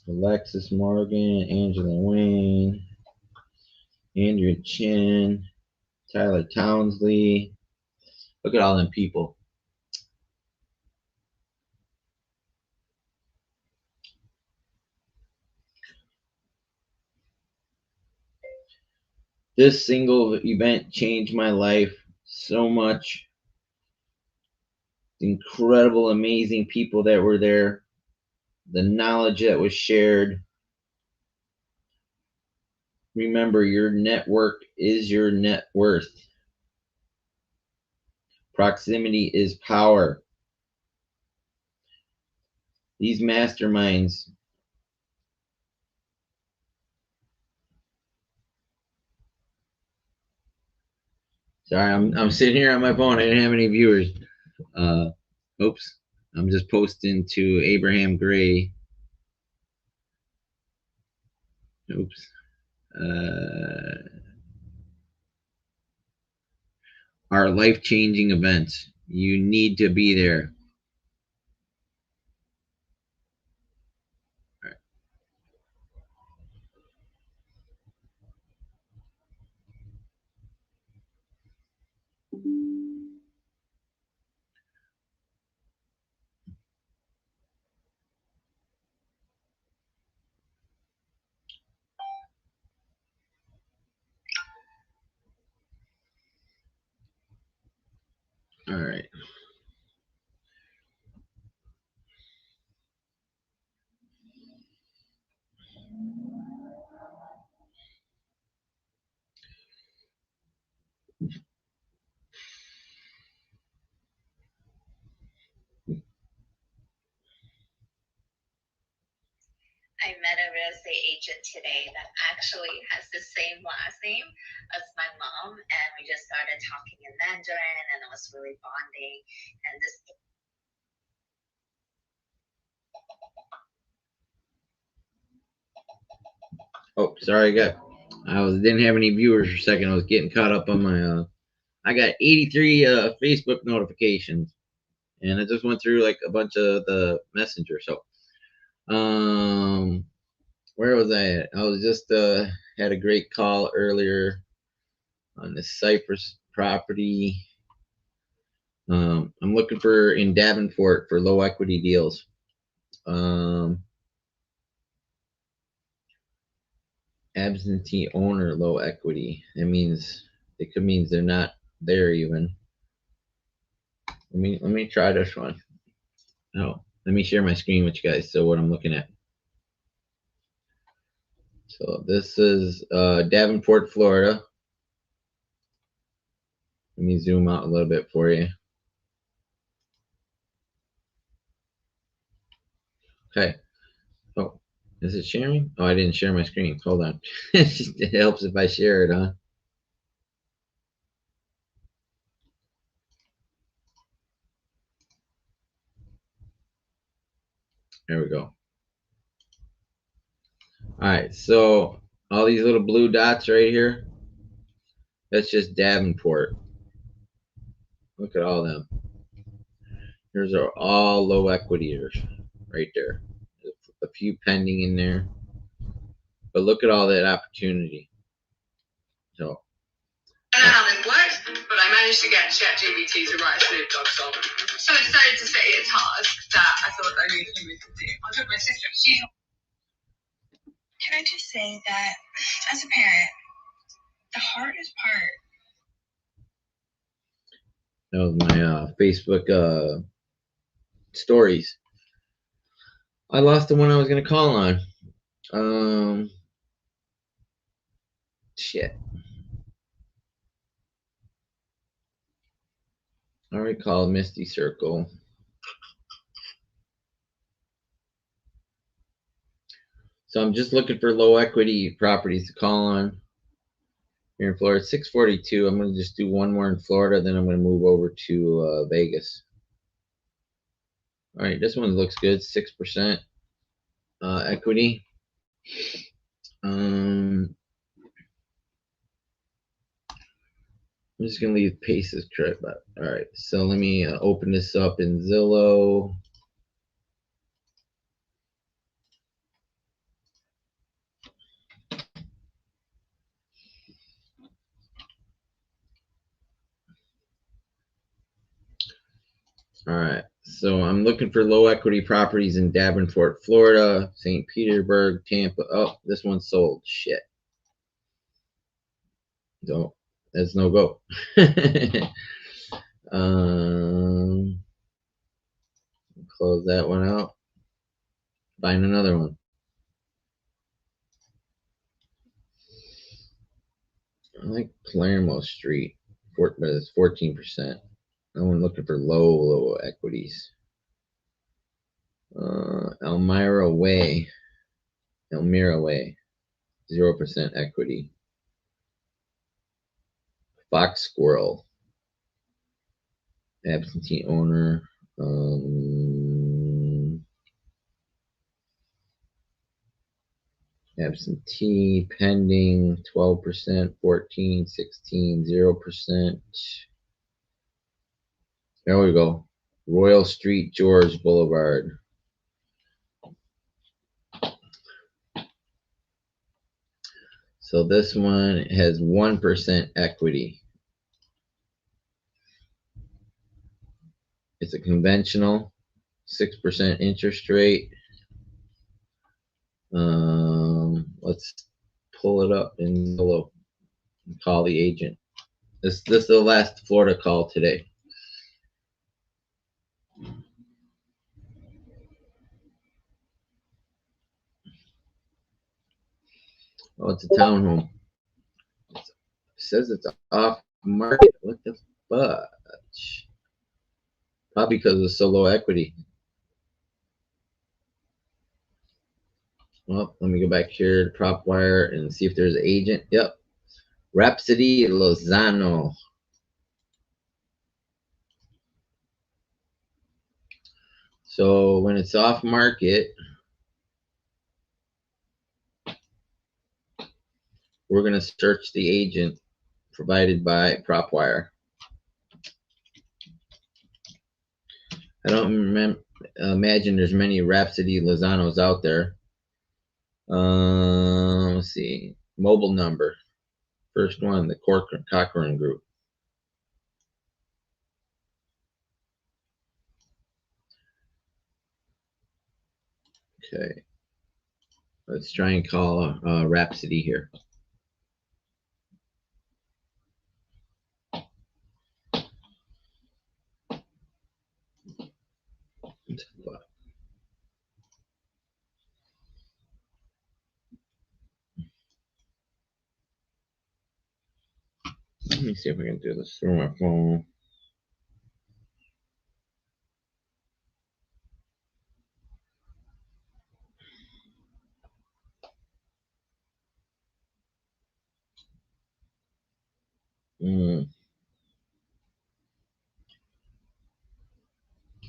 Alexis Morgan, Angela Wayne, Andrea Chin, Tyler Townsley. Look at all them people. This single event changed my life so much. The incredible, amazing people that were there, the knowledge that was shared. Remember, your network is your net worth. Proximity is power. These masterminds. Sorry, I'm sitting here on my phone. I didn't have any viewers. Oops. I'm just posting to Abraham Gray. Oops. Our life-changing events. You need to be there. All right. I met a real estate agent today that actually has the same last name as my mom, and we just started talking in Mandarin, and it was really bonding. And this. Oh, sorry, didn't have any viewers for a second. I was getting caught up on my I got 83 Facebook notifications, and I just went through like a bunch of the messenger. So where was I at? I was just had a great call earlier on the Cypress property. I'm looking for in Davenport for low equity deals. Absentee owner low equity. That means it could mean they're not there even. Let me try this one. Oh, let me share my screen with you guys. So what I'm looking at. So this is Davenport, Florida. Let me zoom out a little bit for you. Okay. Oh, is it sharing? Oh, I didn't share my screen. Hold on. It helps if I share it, huh? There we go. All right. So all these little blue dots right here, that's just Davenport. Look at all them. Those are all low equityers right there. There's a few pending in there. But look at all that opportunity. So I don't know how this works, but I managed to get ChatGPT to write a Snoop Dogg song. So I decided to set it a task that I thought only humans could do. I took my sister. Can I just say that as a parent, the hardest part. that was my Facebook stories. I lost the one I was gonna call on. Shit. I recall Misty Circle. So I'm just looking for low equity properties to call on here in Florida. 642. I'm gonna just do one more in Florida, then I'm gonna move over to Vegas. All right, this one looks good. 6% equity. I'm just gonna leave Paces correct, but all right. So let me open this up in Zillow. All right, so I'm looking for low equity properties in Davenport, Florida, St. Petersburg, Tampa. Oh, this one's sold. Shit. No, that's no go. Close that one out. Find another one. I like Palermo Street, but it's 14%. I'm looking for low equities. Elmira Way, 0% equity. Fox Squirrel, absentee owner. Absentee, pending, 12%, 14, 16, 0%. There we go. Royal Street, George Boulevard. So this one has 1% equity. It's a conventional, 6% interest rate. Let's pull it up in Zillow and call the agent. This is the last Florida call today. Oh, it's a townhome. It says it's off market. What the fudge? Probably because it's so low equity. Well, let me go back here to PropWire and see if there's an agent. Yep. Rhapsody Lozano. So when it's off market, we're going to search the agent provided by PropWire. I don't imagine there's many Rhapsody Lozanos out there. Let's see. Mobile number. First one, the Cochran Group. Okay. Let's try and call Rhapsody here. Let me see if I can do this through my phone.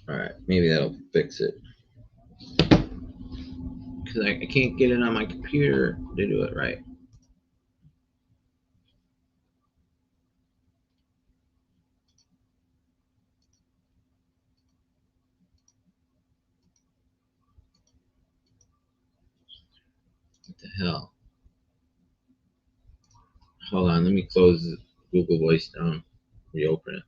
All right, maybe that'll fix it. Because I can't get it on my computer to do it right. What the hell? Hold on, let me close Google Voice down. Reopen it.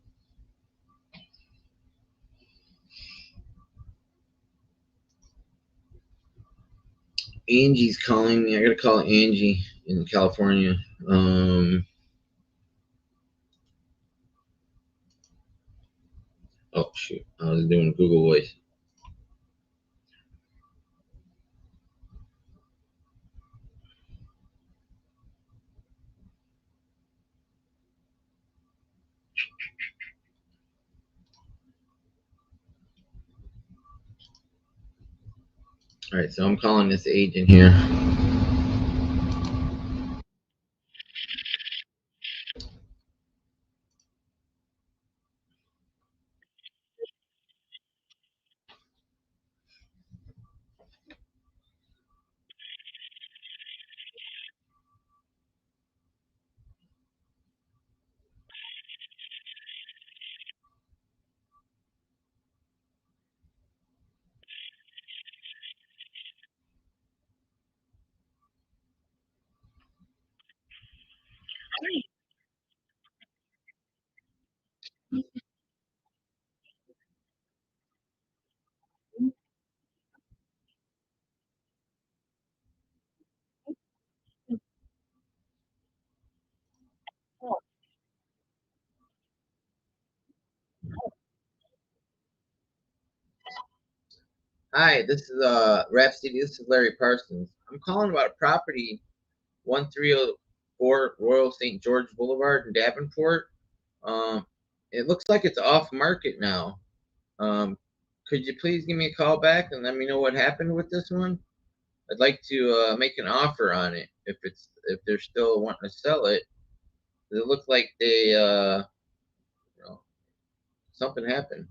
Angie's calling me. I gotta call Angie in California. Oh shoot, I was doing Google Voice. All right, so I'm calling this agent here. Hi, this is Rhapsody. This is Larry Parsons. I'm calling about a property, 1304 Royal St. George Boulevard in Davenport. It looks like it's off market now. Could you please give me a call back and let me know what happened with this one? I'd like to make an offer on it if they're still wanting to sell it. It looked like they something happened.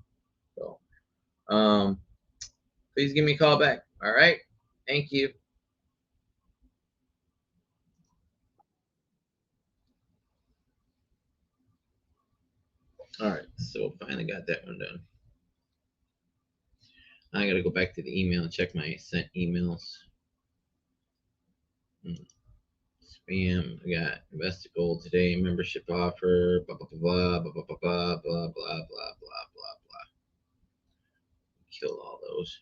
So please give me a call back. All right. Thank you. All right, so finally got that one done. I gotta go back to the email and check my sent emails. Spam. I got invested gold today. Membership offer. Blah blah blah blah blah blah blah blah blah blah blah blah blah. Kill all those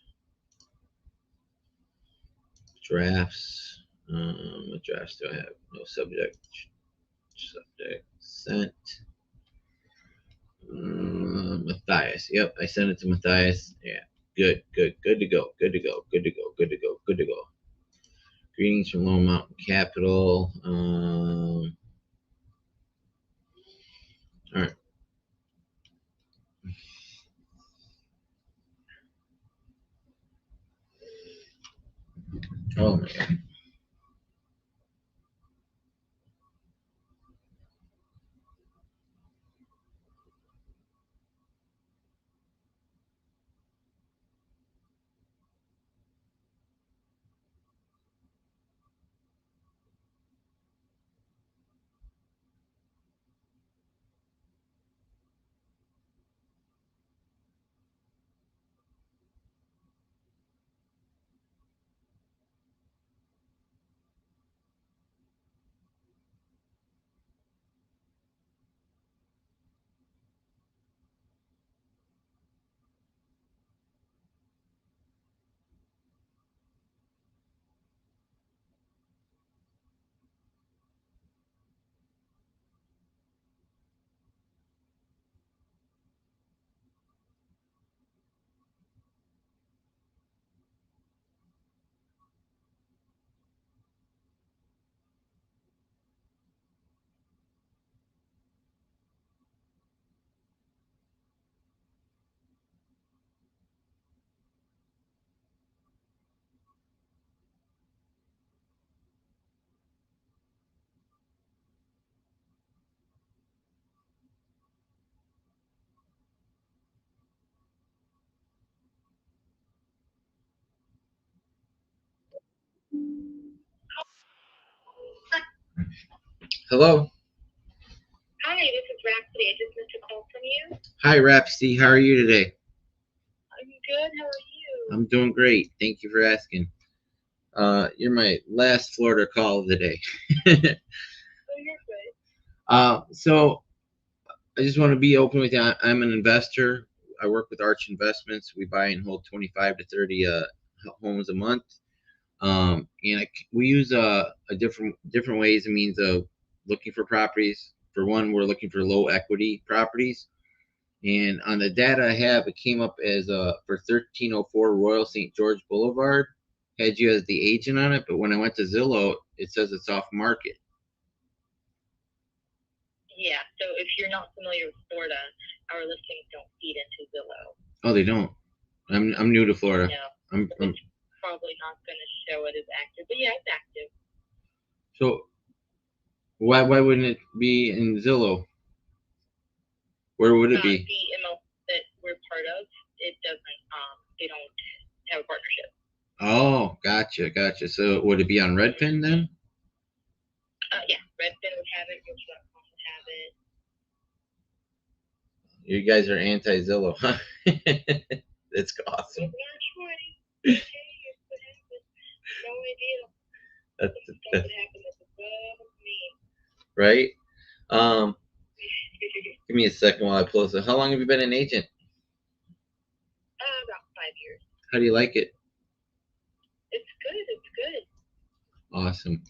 drafts. What drafts do I have? No subject. Subject sent. Matthias. Yep, I sent it to Matthias. Yeah, good to go. Good to go. Good to go. Good to go. Good to go. Greetings from Lone Mountain Capital. All right. Oh my God. Hello. Hi, this is Rhapsody. I just missed a call from you. Hi, Rhapsody. How are you today? I'm good. How are you? I'm doing great. Thank you for asking. You're my last Florida call of the day. Oh, you're good. So I just want to be open with you. I'm an investor. I work with Arch Investments. We buy and hold 25 to 30 homes a month. And we use a different ways and means of looking for properties. For one, we're looking for low equity properties. And on the data I have, it came up as for 1304 Royal St. George Boulevard, had you as the agent on it. But when I went to Zillow, it says it's off market. Yeah, so if you're not familiar with Florida, our listings don't feed into Zillow. Oh, they don't. I'm new to Florida. No, it's probably not going to show it as active, but yeah, it's active. So why wouldn't it be in Zillow? Where would it be? The ML that we're part of, it doesn't. They don't have a partnership. Oh, gotcha. So would it be on Redfin then? Yeah, Redfin would have it. Realtor.com would have it. You guys are anti-Zillow, huh? That's awesome. No idea. That's right. Give me a second while I pull this. How long have you been an agent? About 5 years. How do you like it? It's good. Awesome.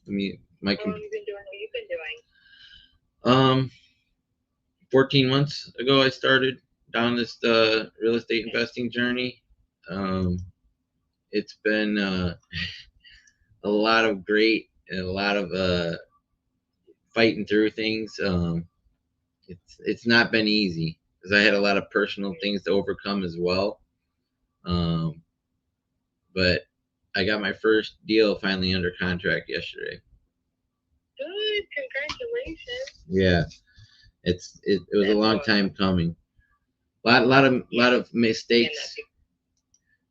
How long have you been doing what you've been doing? 14 months ago, I started down this real estate investing journey. It's been a lot of great and a lot of fighting through things. It's not been easy because I had a lot of personal things to overcome as well. But I got my first deal finally under contract yesterday. Good, congratulations. Yeah, it was a long time coming. A lot of mistakes,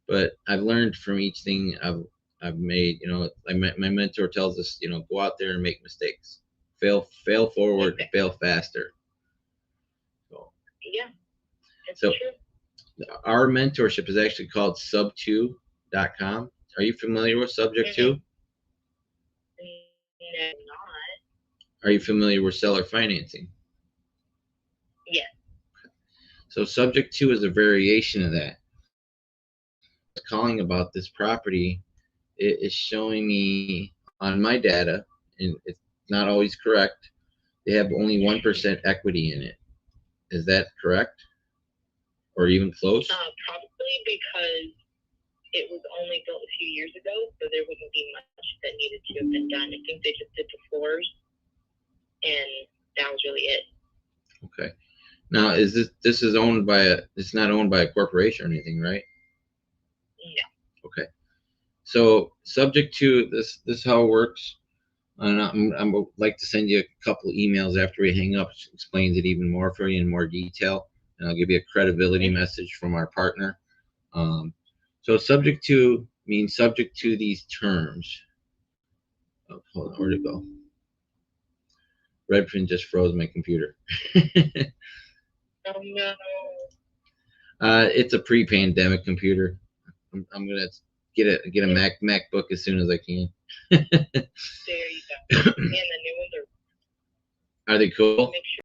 but I've learned from each thing I've made. You know, my mentor tells us, you know, go out there and make mistakes, fail forward, fail faster. So our mentorship is actually called sub2.com. Are you familiar with Subject 2? No, not. Are you familiar with seller financing? Yes. So Subject 2 is a variation of that. Calling about this property, it is showing me on my data, and it's not always correct, they have only 1% equity in it. Is that correct? Or even close? Probably because it was only built a few years ago, so there wouldn't be much that needed to have been done. I think they just did the floors, and that was really it. Okay. Now, is this is owned by it's not owned by a corporation or anything, right? No. Okay. So Subject to this is how it works. And I'm like to send you a couple emails after we hang up, which explains it even more for you in more detail, and I'll give you a credibility message from our partner. So Subject to means subject to these terms. Oh, hold on, where'd it go? Redfin just froze my computer. Oh no. It's a pre-pandemic computer. I'm gonna get a MacBook as soon as I can. There you go. And the new ones Are they cool? make sure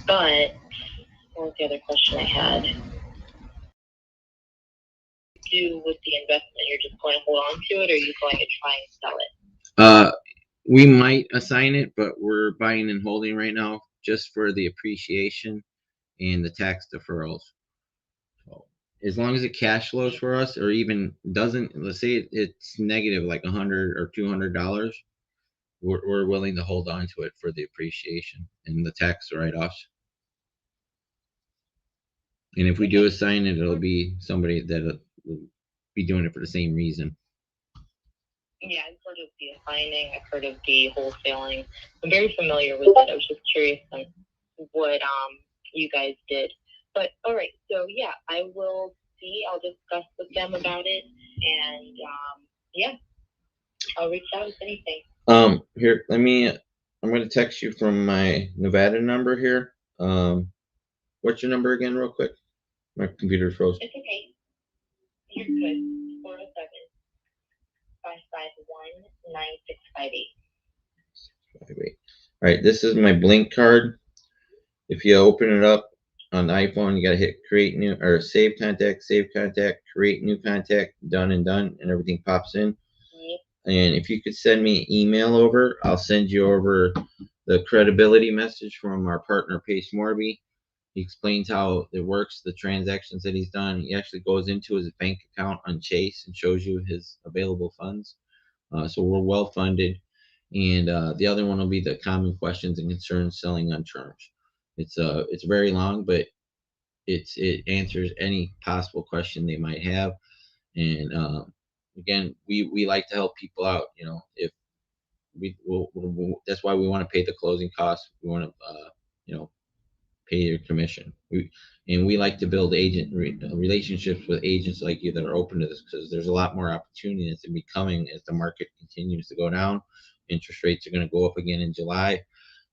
But what was the other question I had? Do with the investment, you're just going to hold on to it, or are you going to try and sell it? We might assign it, but we're buying and holding right now just for the appreciation and the tax deferrals. So as long as it cash flows for us, or even doesn't, let's say it's negative like $100 or $200, we're willing to hold on to it for the appreciation and the tax write-offs. And if we do assign it, it'll be somebody that will be doing it for the same reason. Yeah, I've heard of the assigning. I've heard of the wholesaling. I'm very familiar with it. I was just curious on what you guys did. But all right, so yeah, I will see. I'll discuss with them about it, and yeah, I'll reach out if anything. Here, I'm gonna text you from my Nevada number here. What's your number again, real quick? My computer froze. It's okay. You're good. 407-551-9658. All right, this is my Blink card. If you open it up on the iPhone, you gotta hit create new or save contact, create new contact, done, and everything pops in. And if you could send me an email over, I'll send you over the credibility message from our partner Pace Morby. He explains how it works, the transactions that he's done. He actually goes into his bank account on Chase and shows you his available funds. So we're well funded. And the other one will be the common questions and concerns selling on terms. It's very long, but it answers any possible question they might have. And again, we like to help people out. You know, if that's why we want to pay the closing costs. We want to pay your commission. We like to build relationships with agents like you that are open to this, because there's a lot more opportunity that's going to be coming as the market continues to go down. Interest rates are going to go up again in July,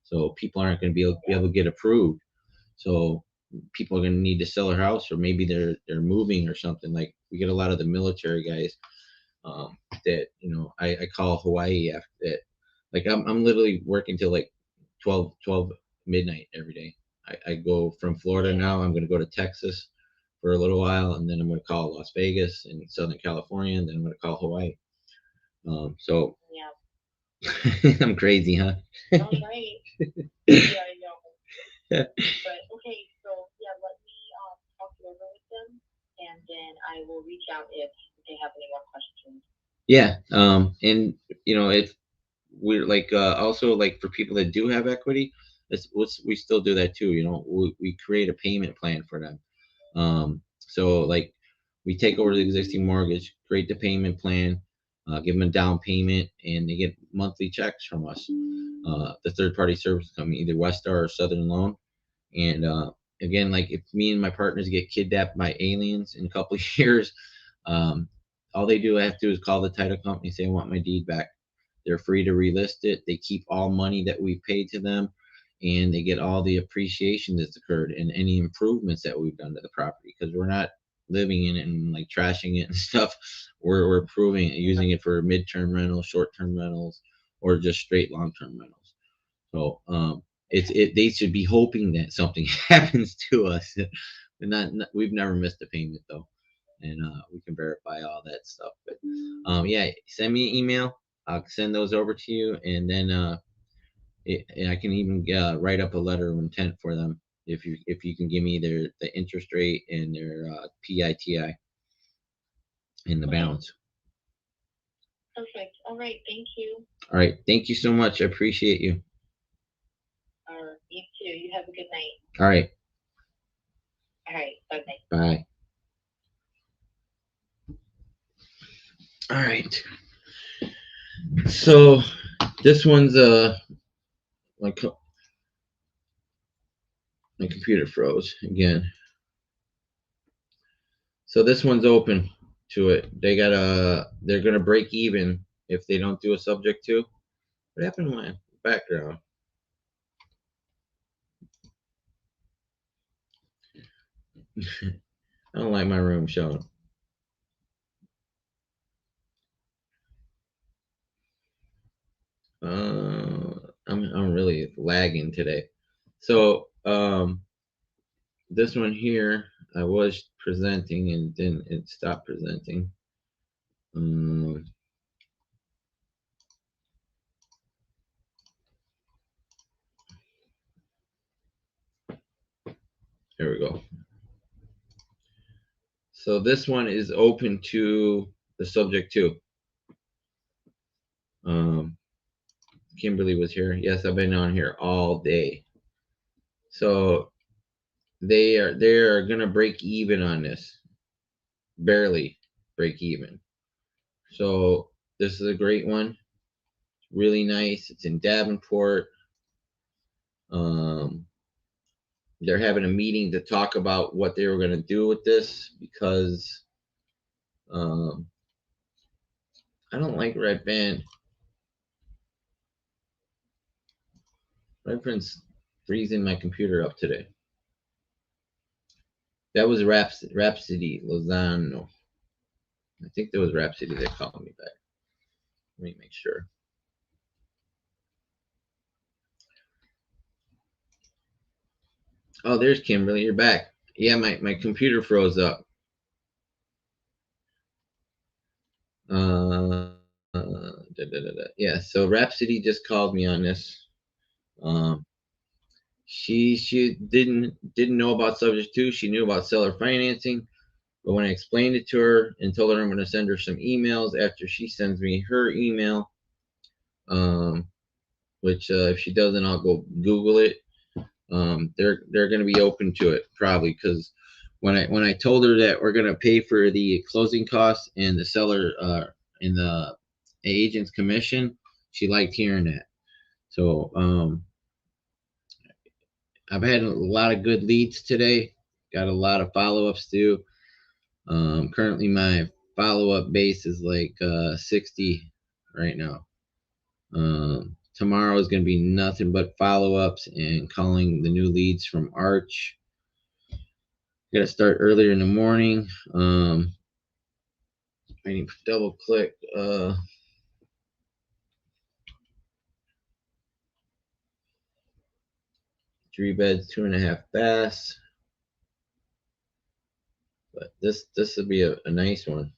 so people aren't going to be able to get approved. So people are going to need to sell their house, or maybe they're moving or something. Like we get a lot of the military guys that I call Hawaii after that. Like I'm literally working till like 12 midnight every day. I go from Florida now. I'm going to go to Texas for a little while, and then I'm going to call Las Vegas and Southern California, and then I'm going to call Hawaii. So yeah, I'm crazy, huh? All right. Yeah, I know. But okay, so yeah, let me talk it over with them, and then I will reach out if they have any more questions. Yeah. And if we're like also like for people that do have equity, we still do that too. We create a payment plan for them. So like we take over the existing mortgage, create the payment plan, give them a down payment, and they get monthly checks from us. The third party service company, either Westar or Southern Loan. And again, like if me and my partners get kidnapped by aliens in a couple of years, all they do have to do is call the title company and say, I want my deed back. They're free to relist it. They keep all money that we paid to them, and they get all the appreciation that's occurred and any improvements that we've done to the property, because we're not living in it and like trashing it and stuff. We're improving it, using it for midterm rentals, short-term rentals, or just straight long-term rentals. So they should be hoping that something happens to us. We've never missed a payment though, and we can verify all that stuff. But yeah, send me an email. I'll send those over to you, and then I can even write up a letter of intent for them if you can give me the interest rate and their PITI and the balance. Perfect. All right. Thank you. All right. Thank you so much. I appreciate you. You too. You have a good night. All right. All right. Bye-bye. Bye. All right. So this one's my computer froze again. So this one's open to it. They're gonna break even if they don't do a subject to. What happened to my background? I don't like my room showing. I'm really lagging today. So this one here, I was presenting and then it stopped presenting. There we go. So this one is open to the subject too. Kimberly was here. Yes, I've been on here all day. So they are gonna break even on this. Barely break even. So this is a great one. Really nice. It's in Davenport. They're having a meeting to talk about what they were going to do with this because I don't like Red Band. Red Band's freezing my computer up today. That was Rhapsody Lozano. I think that was Rhapsody that called me back. Let me make sure. Oh, there's Kimberly. You're back. Yeah, my computer froze up. Yeah, so Rhapsody just called me on this. She didn't know about subject 2. She knew about seller financing, but when I explained it to her and told her I'm going to send her some emails after she sends me her email, which if she doesn't, I'll go Google it. They're going to be open to it probably because when I told her that we're going to pay for the closing costs and the seller and the agent's commission, she liked hearing that. So I've had a lot of good leads today. Got a lot of follow-ups too. Currently my follow-up base is like 60 right now. Tomorrow is going to be nothing but follow-ups and calling the new leads from Arch. Got to start earlier in the morning. I need to double click. 3 beds, 2.5 baths. But this will be a nice one.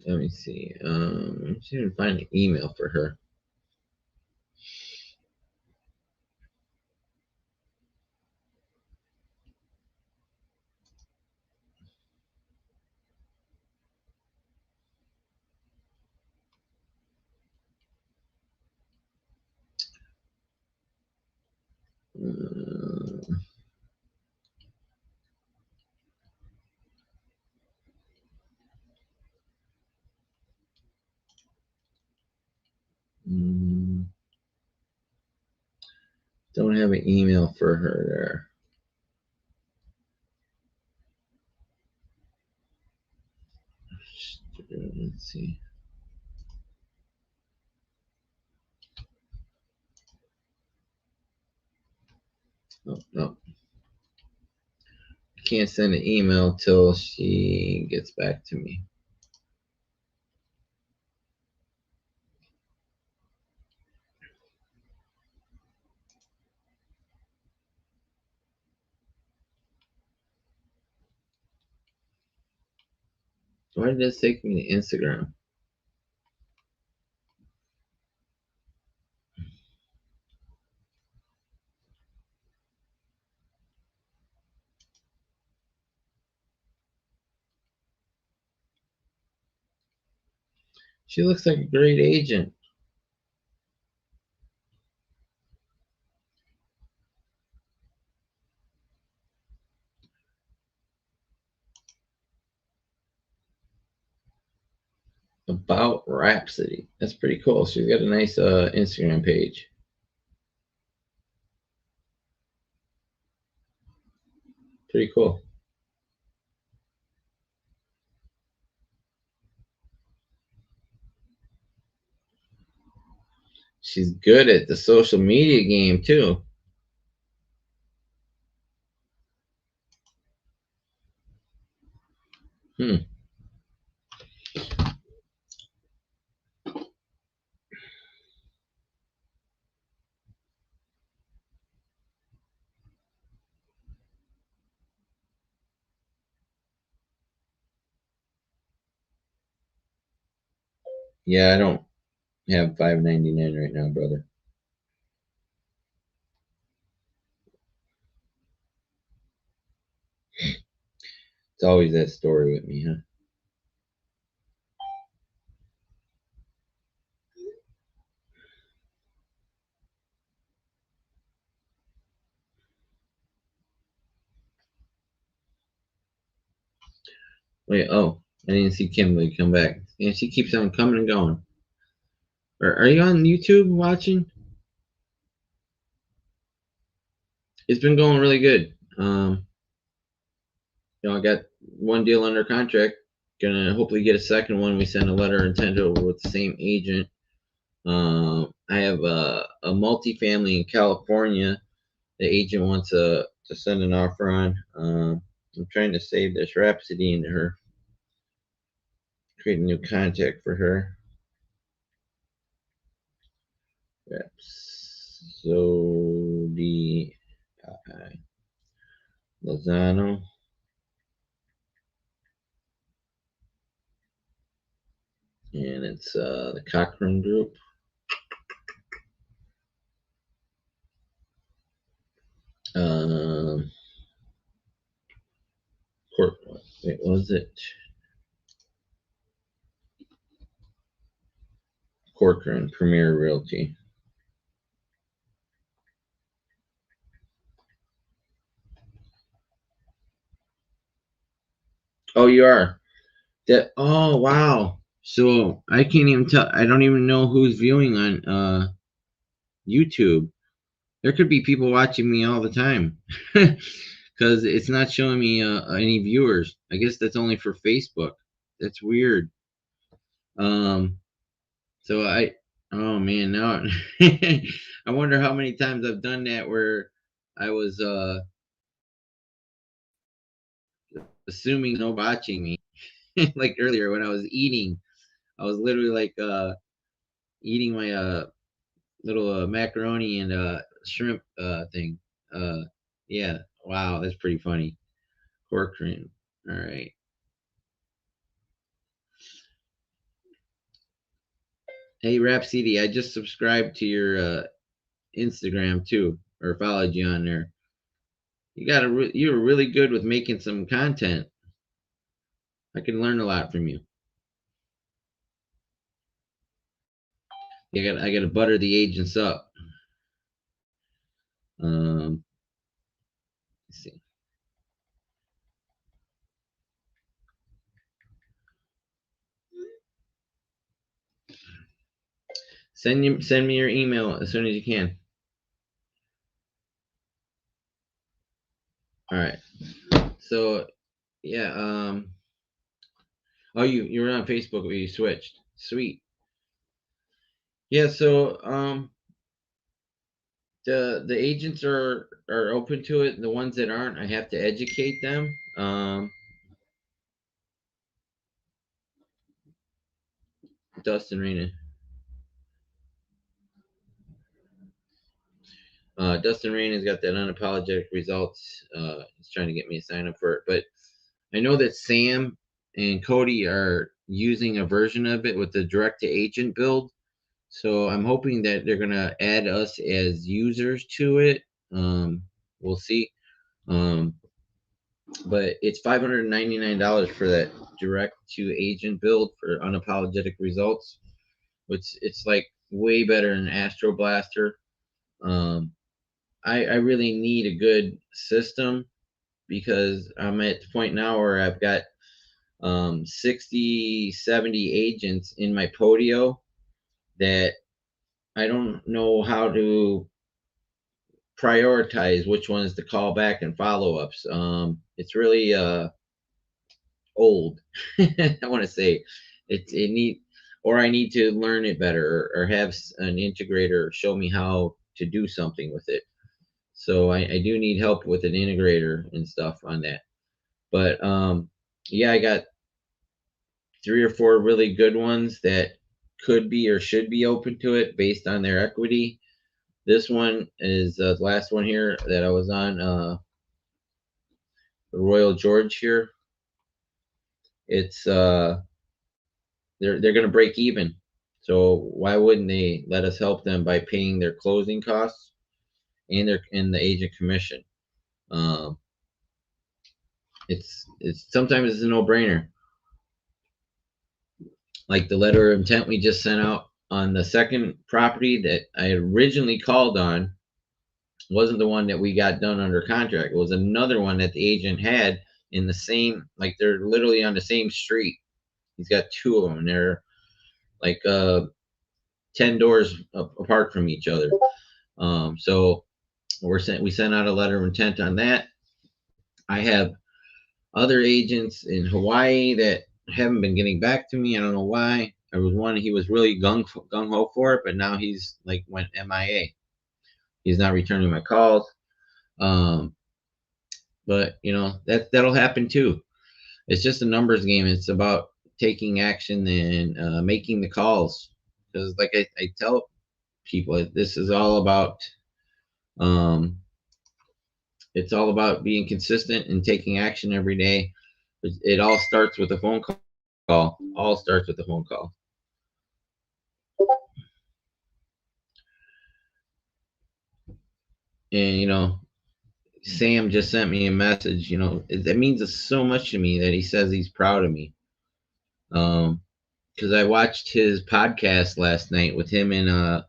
Let me see. Let's see if I can find an email for her. Don't have an email for her there. Let's see. Oh, no. Can't send an email till she gets back to me. Why did this take me to Instagram? She looks like a great agent. About Rhapsody. That's pretty cool. She's got a nice Instagram page. Pretty cool. She's good at the social media game too. Yeah, I don't have $5.99 right now, brother. It's always that story with me, huh? Wait, oh, I didn't see Kimberly come back. And she keeps on coming and going. Are you on YouTube watching? It's been going really good. I got one deal under contract. Gonna hopefully get a second one. We sent a letter of intent over with the same agent. I have a multifamily in California. The agent wants to send an offer on. I'm trying to save this Rhapsody into her. Create a new contact for her. Rhapsody Lozano. And it's the Cochran Group. Wait, was it Corcoran Premier Realty? Oh, you are. That. Oh, wow. So I can't even tell. I don't even know who's viewing on YouTube. There could be people watching me all the time because it's not showing me any viewers. I guess that's only for Facebook. That's weird. So oh man, now I wonder how many times I've done that where I was assuming no watching me. Like earlier when I was eating, I was literally like eating my little macaroni and shrimp thing. Yeah, wow, that's pretty funny. Corcoran. All right. Hey Rhapsody, I just subscribed to your Instagram too, or followed you on there. You're really good with making some content. I can learn a lot from you. I got to butter the agents up. Let's see. Send me your email as soon as you can. All right. So yeah. Oh, you were on Facebook, but you switched. Sweet. Yeah. So the agents are open to it. The ones that aren't, I have to educate them. Dustin Rena. Dustin Rain got that unapologetic results. He's trying to get me to sign up for it, but I know that Sam and Cody are using a version of it with the direct to agent build. So I'm hoping that they're gonna add us as users to it. We'll see. But it's $599 for that direct to agent build for unapologetic results, which it's like way better than Astro Blaster. I really need a good system because I'm at the point now where I've got 60, 70 agents in my podio that I don't know how to prioritize which ones to call back and follow-ups. It's really old. I want to say it need, or I need to learn it better, or have an integrator show me how to do something with it. So I do need help with an integrator and stuff on that. But yeah, I got 3 or 4 really good ones that could be or should be open to it based on their equity. This one is the last one here that I was on, the Royal George here. It's they're going to break even. So why wouldn't they let us help them by paying their closing costs and the agent commission? It's sometimes it's a no-brainer. Like the letter of intent we just sent out on the second property that I originally called on wasn't the one that we got done under contract. It was another one that the agent had in the same, like they're literally on the same street. He's got 2 of them, and they're like 10 doors apart from each other. So we sent out a letter of intent on that. I have other agents in Hawaii that haven't been getting back to me. I don't know why. There was one, he was really gung ho for it, but now he's like went MIA. He's not returning my calls. But you know, that'll happen too. It's just a numbers game. It's about taking action and making the calls. Because like I tell people, this is all about it's all about being consistent and taking action every day. It all starts with a phone call. All starts with a phone call. And you know, Sam just sent me a message. You know, it means so much to me that he says he's proud of me. Because I watched his podcast last night with him and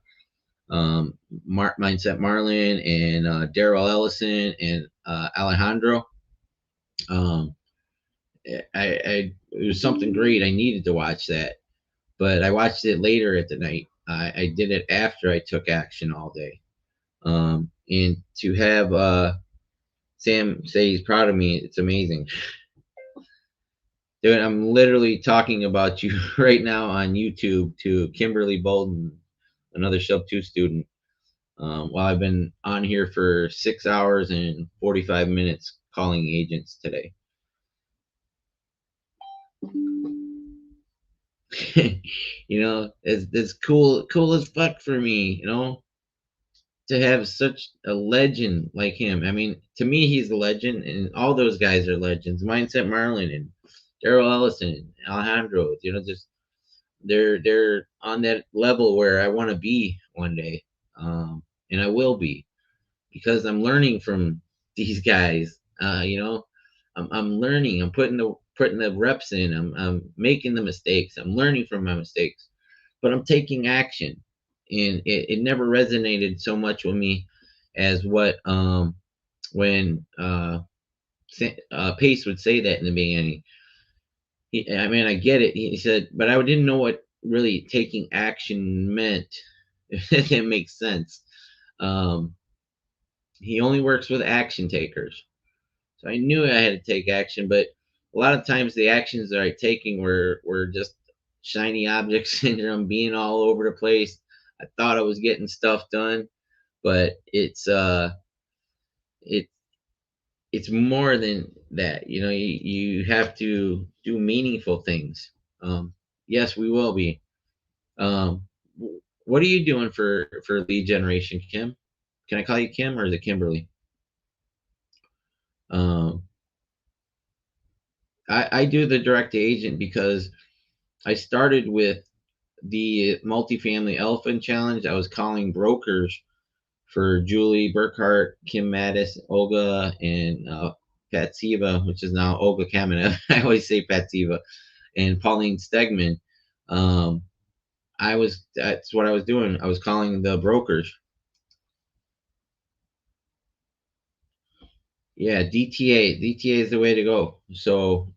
Mindset Marlin and Daryl Ellison and Alejandro. It was something great. I needed to watch that, but I watched it later at the night. I did it after I took action all day. And to have Sam say he's proud of me, it's amazing. Dude, I'm literally talking about you right now on YouTube to Kimberly Bolden, another Sub 2 student. While I've been on here for 6 hours and 45 minutes calling agents today. You know, it's cool as fuck for me, you know, to have such a legend like him. I mean, to me, he's a legend, and all those guys are legends. Mindset Marlin and Daryl Ellison and Alejandro, you know, just they're on that level where I want to be one day, and I will be, because I'm learning from these guys. You know, I'm learning. I'm putting the reps in. I'm making the mistakes. I'm learning from my mistakes, but I'm taking action. And it never resonated so much with me as what when Pace would say that in the beginning. I mean, I get it. He said, but I didn't know what really taking action meant. If that makes sense. He only works with action takers. So I knew I had to take action, but a lot of times the actions that I'm taking were just shiny object syndrome, being all over the place. I thought I was getting stuff done, but it's more than that. You know, you have to do meaningful things. Yes, we will be. What are you doing for lead generation, Kim? Can I call you Kim, or is it Kimberly? I do the direct agent because I started with the multifamily elephant challenge. I was calling brokers for Julie Burkhart, Kim Mattis, Olga, and Pat Siva, which is now Olga Kamenev. I always say Pat Siva, and Pauline Stegman. That's what I was doing. I was calling the brokers. Yeah, DTA is the way to go. So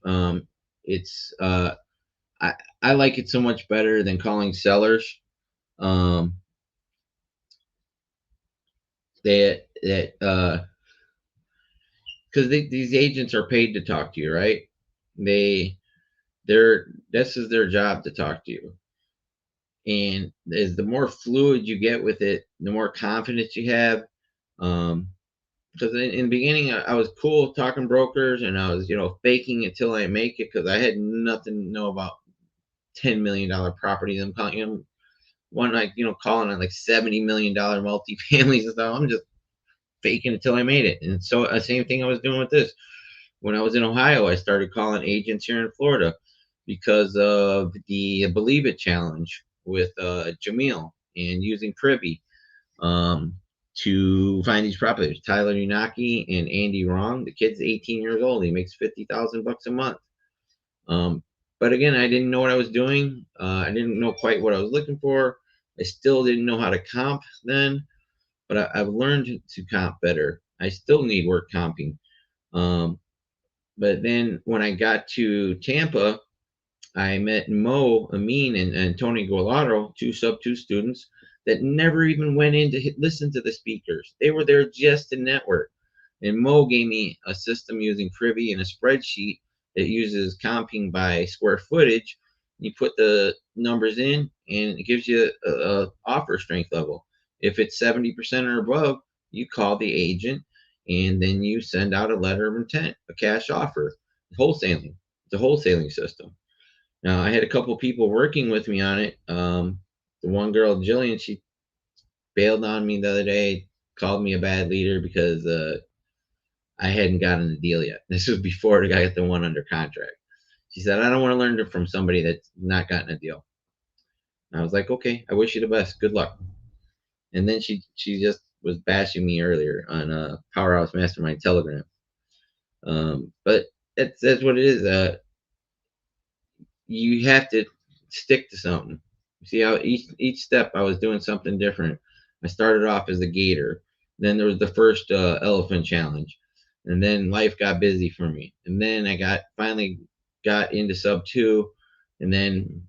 It's I like it so much better than calling sellers. Um, because these agents are paid to talk to you, right? This is their job to talk to you. And as the more fluid you get with it, the more confidence you have. Because in the beginning, I was cool talking brokers, and I was, faking it till I make it, because I had nothing to know about $10 million properties. I'm calling, one, like, calling on like $70 million multifamilies and stuff. I'm just faking it till I made it. And so same thing I was doing with this. When I was in Ohio, I started calling agents here in Florida because of the Believe It challenge with Jamil, and using Privy to find these properties. Tyler Unaki and Andy Wrong. The kid's 18 years old. He makes $50,000 a month. But again, I didn't know what I was doing. I didn't know quite what I was looking for. I still didn't know how to comp then, but I've learned to comp better. I still need work comping. But then when I got to Tampa, I met Mo Amin and Tony Gualaro, two sub-2 students that never even went in to listen to the speakers. They were there just to network. And Mo gave me a system using Privy and a spreadsheet that uses comping by square footage. You put the numbers in, and it gives you a offer strength level. If it's 70% or above, you call the agent, and then you send out a letter of intent, a cash offer. Wholesaling. It's a wholesaling system. Now, I had a couple people working with me on it. The one girl, Jillian, she bailed on me the other day, called me a bad leader because I hadn't gotten the deal yet. This was before I got the one under contract. She said, I don't want to learn it from somebody that's not gotten a deal. And I was like, okay, I wish you the best. Good luck. And then she just was bashing me earlier on Powerhouse Mastermind Telegram. But that's what it is. You have to stick to something. See how each step I was doing something different. I started off as a gator. Then there was the first elephant challenge, and then life got busy for me. And then I finally got into sub-2, and then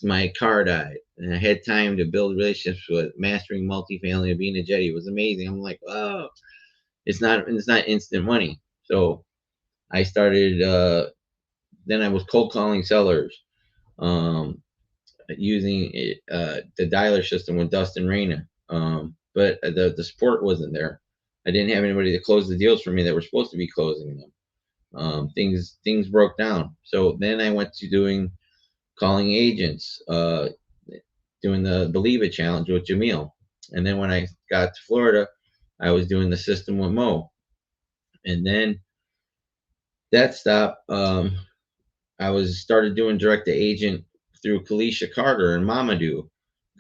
my car died, and I had time to build relationships with mastering multifamily and being a jetty. It was amazing. I'm like, oh, it's not instant money. So I started. Then I was cold calling sellers, using the dialer system with Dustin Reyna. But the support wasn't there. I didn't have anybody to close the deals for me that were supposed to be closing them. Things broke down. So then I went to calling agents, doing the Believe It challenge with Jamil. And then when I got to Florida, I was doing the system with Mo. And then that stopped. I started doing direct to agent through Kalisha Carter and Mamadou.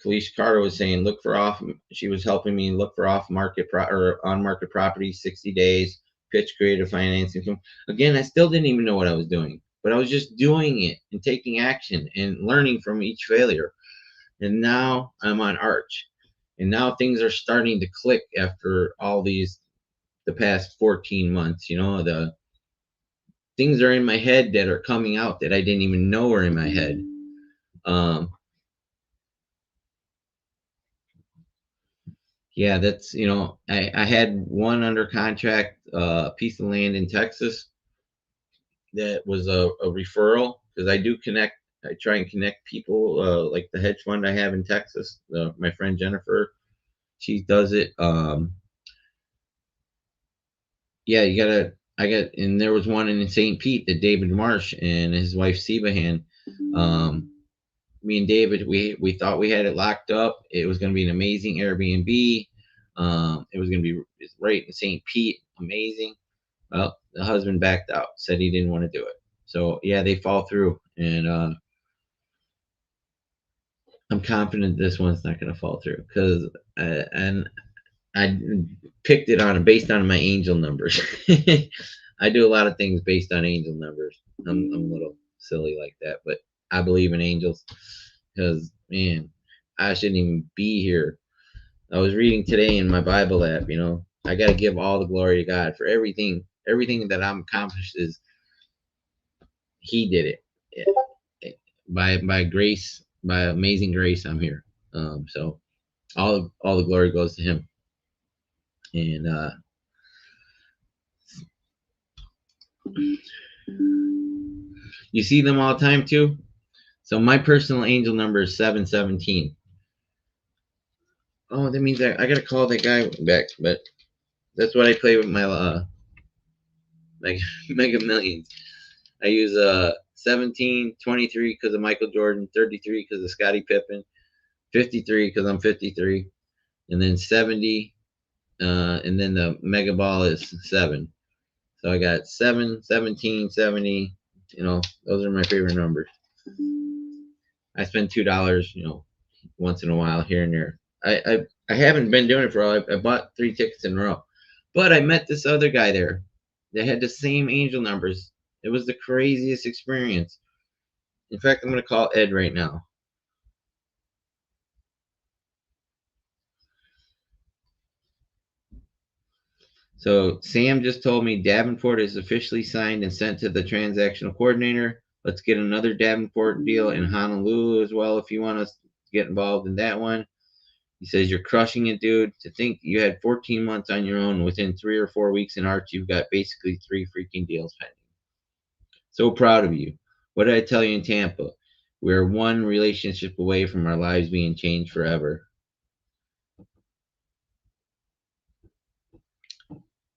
Kalisha Carter was saying, she was helping me look for off market or on market properties, 60 days, pitch creative financing. Again, I still didn't even know what I was doing, but I was just doing it and taking action and learning from each failure. And now I'm on Arch, and now things are starting to click after all the past 14 months. The things are in my head that are coming out that I didn't even know were in my head. Yeah, that's, I had one under contract, piece of land in Texas that was a referral, because I try and connect people, like the hedge fund I have in Texas, my friend Jennifer, she does it. Yeah, and there was one in St. Pete that David Marsh and his wife Sebahan, me and David, we thought we had it locked up. It was going to be an amazing Airbnb. It was going to be right in St. Pete. Amazing. Well, the husband backed out, said he didn't want to do it. So yeah, they fall through, and I'm confident this one's not going to fall through, because and I picked it based on my angel numbers. I do a lot of things based on angel numbers. I'm a little silly like that, but I believe in angels, because, man, I shouldn't even be here. I was reading today in my Bible app, I got to give all the glory to God for everything that I'm accomplished. Is He did it. by grace, by amazing grace, I'm here. So all the glory goes to him. And you see them all the time too. So my personal angel number is 717. Oh, that means I gotta call that guy back, but that's what I play with my Mega Millions. I use 17, 23 because of Michael Jordan, 33 because of Scottie Pippen, 53 because I'm 53, and then 70, and then the Mega Ball is 7. So I got 7, 17, 70. You know, those are my favorite numbers. I spend $2, you know, once in a while here and there. I haven't been doing it for all. I bought 3 tickets in a row, but I met this other guy there that had the same angel numbers. It was the craziest experience. In fact, I'm going to call Ed right now. So Sam just told me Davenport is officially signed and sent to the transactional coordinator. Let's get another Davenport deal in Honolulu as well if you want us to get involved in that one. He says, you're crushing it, dude. To think you had 14 months on your own. Within 3 or 4 weeks in Arch, you've got basically 3 freaking deals pending. So proud of you. What did I tell you in Tampa? We're one relationship away from our lives being changed forever.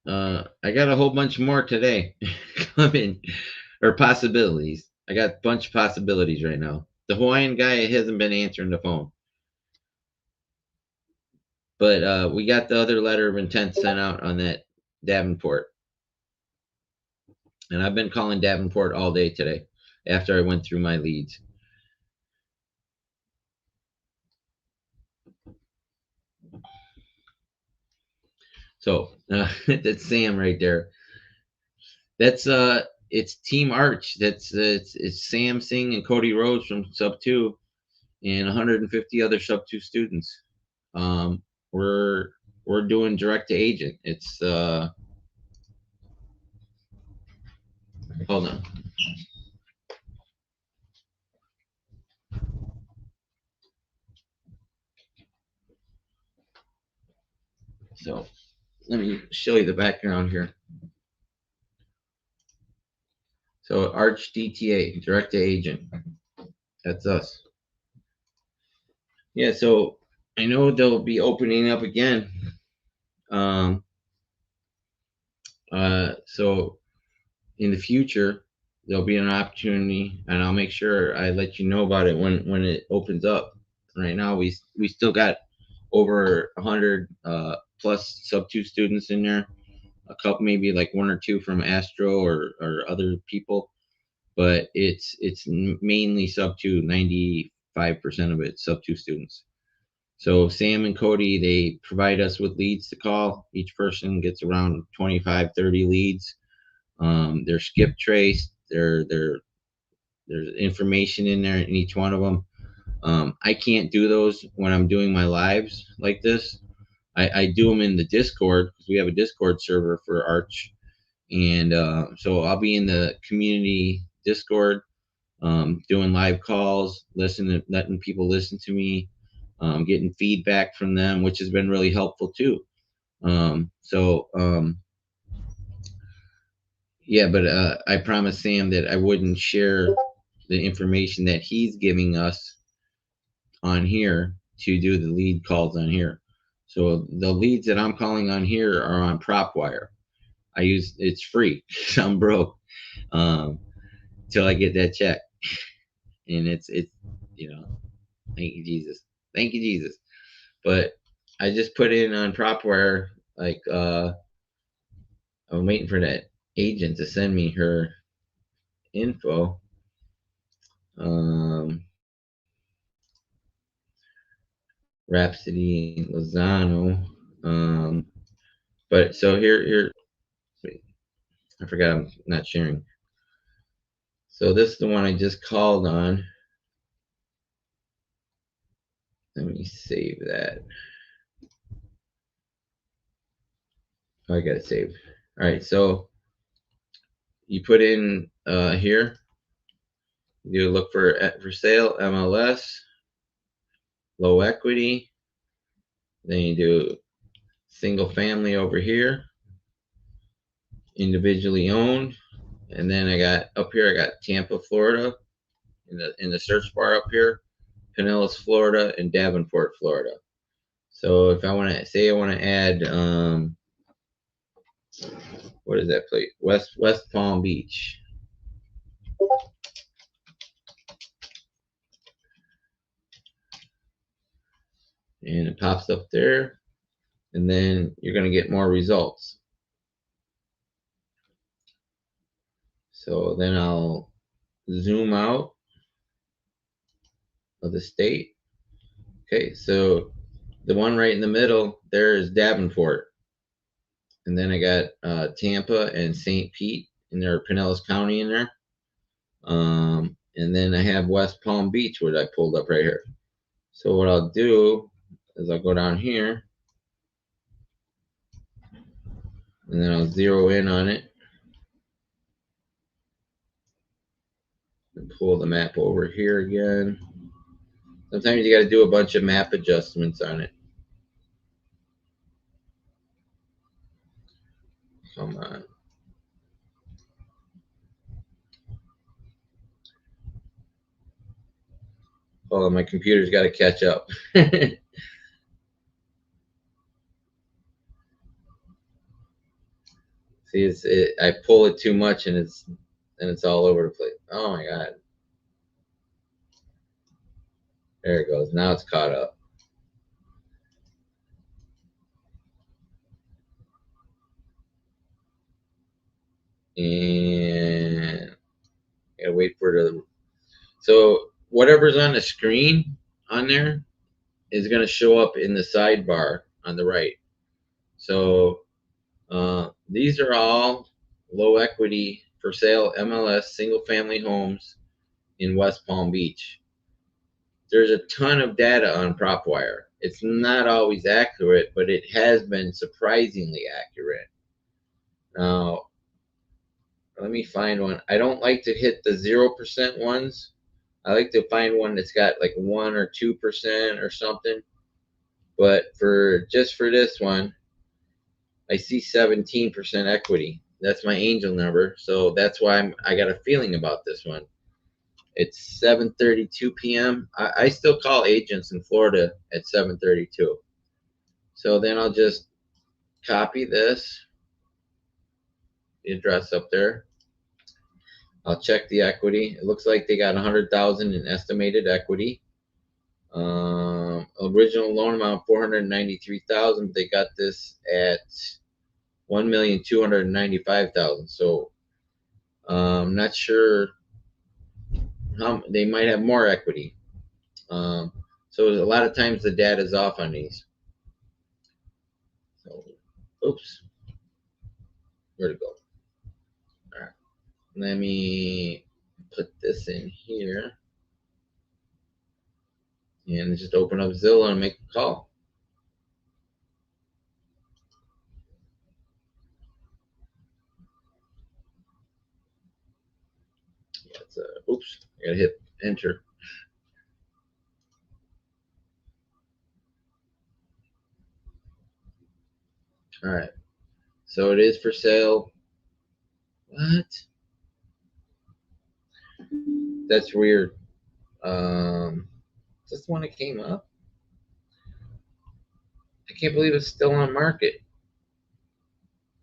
I got a whole bunch more today coming, or possibilities. I got a bunch of possibilities right now. The Hawaiian guy hasn't been answering the phone. But we got the other letter of intent sent out on that Davenport. And I've been calling Davenport all day today after I went through my leads. So that's Sam right there. That's it's Team Arch. That's it's Sam Singh and Cody Rhodes from Sub 2 and 150 other Sub 2 students. We're doing direct to agent. It's hold on. So let me show you the background here. So Arch DTA, direct to agent. That's us. Yeah, so I know they'll be opening up again. So in the future, there'll be an opportunity, and I'll make sure I let you know about it when it opens up. Right now, we still got over 100 plus Sub 2 students in there. A couple, maybe like 1 or 2 from Astro or other people, but it's mainly Sub 2. 95% of it Sub 2 students. So Sam and Cody, they provide us with leads to call. Each person gets around 25, 30 leads. They're skip traced. There's information in there in each one of them. I can't do those when I'm doing my lives like this. I do them in the Discord because we have a Discord server for Arch. And so I'll be in the community Discord doing live calls, letting people listen to me, getting feedback from them, which has been really helpful too. Yeah, but I promised Sam that I wouldn't share the information that he's giving us on here to do the lead calls on here. So the leads that I'm calling on here are on PropWire. It's free. I'm broke till I get that check, and it's you know, thank you Jesus, thank you Jesus. But I just put in on PropWire like I'm waiting for that agent to send me her info. Rhapsody Lozano. But so here, wait, I forgot I'm not sharing. So this is the one I just called on. Let me save that. Oh, I got it saved. All right, so you put in here You look for sale, MLS, low equity. Then you do single family over here, individually owned. And then I got up here, I got Tampa, Florida in the search bar up here, Pinellas, Florida, and Davenport, Florida. So if I want to say I want to add, what is that place? West Palm Beach. And it pops up there, and then you're going to get more results. So then I'll zoom out of the state. Okay, so the one right in the middle there is Davenport. And then I got Tampa and St. Pete in there, Pinellas County in there. And then I have West Palm Beach, which I pulled up right here. So what I'll do is I'll go down here, and then I'll zero in on it and pull the map over here again. Sometimes you got to do a bunch of map adjustments on it. Come on. Oh, my computer's got to catch up. See, I pull it too much and it's all over the place. Oh my God. There it goes. Now it's caught up. And I gotta wait for the. So whatever's on the screen on there is gonna show up in the sidebar on the right. So these are all low equity for sale MLS single family homes in West Palm Beach. There's a ton of data on PropWire. It's not always accurate, but it has been surprisingly accurate. Now, let me find one. I don't like to hit the 0% ones. I like to find one that's got like 1 or 2% or something. But just for this one, I see 17% equity. That's my angel number. So that's why I got a feeling about this one. It's 7:32 p.m. I still call agents in Florida at 7:32. So then I'll just copy this, the address up there. I'll check the equity. It looks like they got 100,000 in estimated equity. Original loan amount 493,000. They got this at 1,295,000. So I'm not sure how they might have more equity. So a lot of times the data is off on these. So, oops, where'd it go? All right, let me put this in here and just open up Zillow and make a call. Oops, I gotta hit enter. All right, so it is for sale. What? That's weird. Is this the one that came up? I can't believe it's still on market.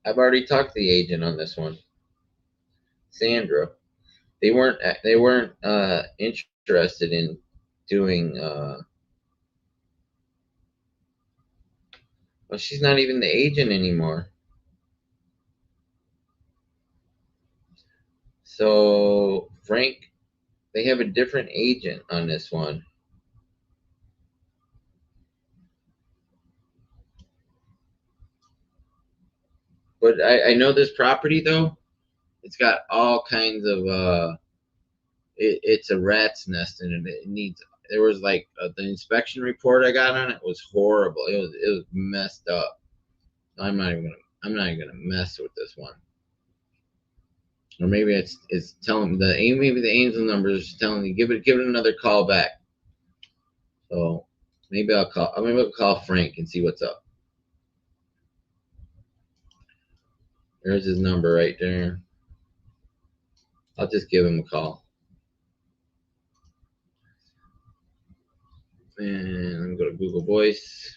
I've already talked to the agent on this one, Sandra. They weren't interested in doing. Well, she's not even the agent anymore. So Frank, they have a different agent on this one. But I know this property though. It's got all kinds of it's a rat's nest in it. It needs. There was like the inspection report I got on it was horrible. It was messed up. I'm not even gonna mess with this one. or maybe it's telling maybe the angel number is telling me give it another call back. So maybe I'll call Frank and see what's up. There's his number right there. I'll just give him a call. And I'm going to Google Voice.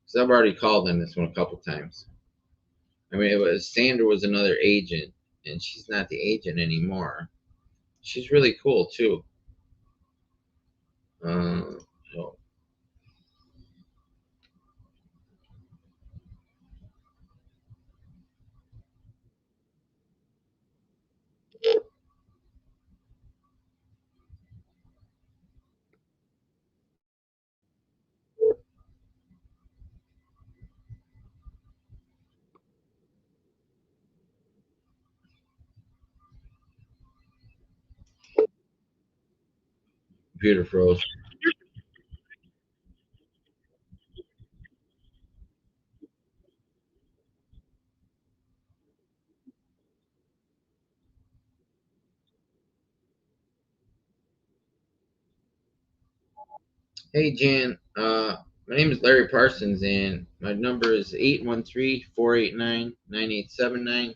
Because I've already called in this one a couple times. I mean, Sandra was another agent, and she's not the agent anymore. She's really cool, too. So computer froze. Hey, Jan. My name is Larry Parsons, and my number is 813-489-9879.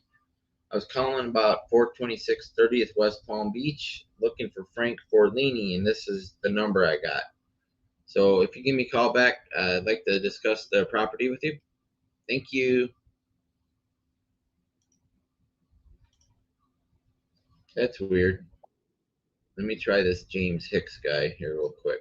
I was calling about 426 30th West Palm Beach, looking for Frank Forlini, and this is the number I got. So if you give me a call back, I'd like to discuss the property with you. Thank you. That's weird. Let me try this James Hicks guy here real quick.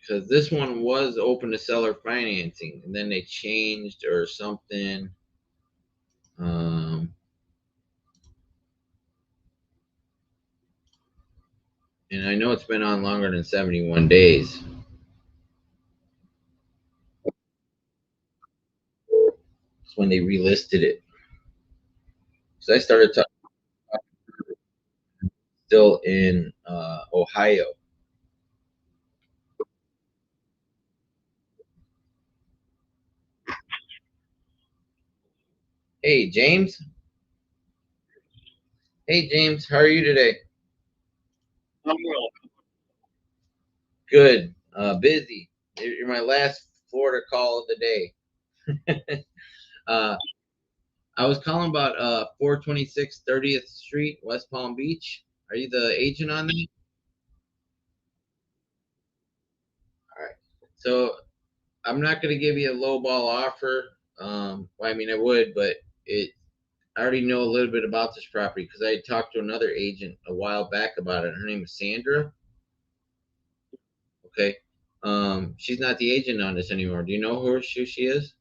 Because this one was open to seller financing, and then they changed or something. And I know it's been on longer than 71 days. It's when they relisted it. So I started talking still in Ohio. Hey, James. Hey, James. How are you today? I'm well. Good. Busy. You're my last Florida call of the day. I was calling about 426 30th Street, West Palm Beach. Are you the agent on that? All right. So I'm not going to give you a low ball offer. Well, I mean, I would, but I already know a little bit about this property because I talked to another agent a while back about it. Her name is Sandra. Okay. She's not the agent on this anymore. Do you know who she is?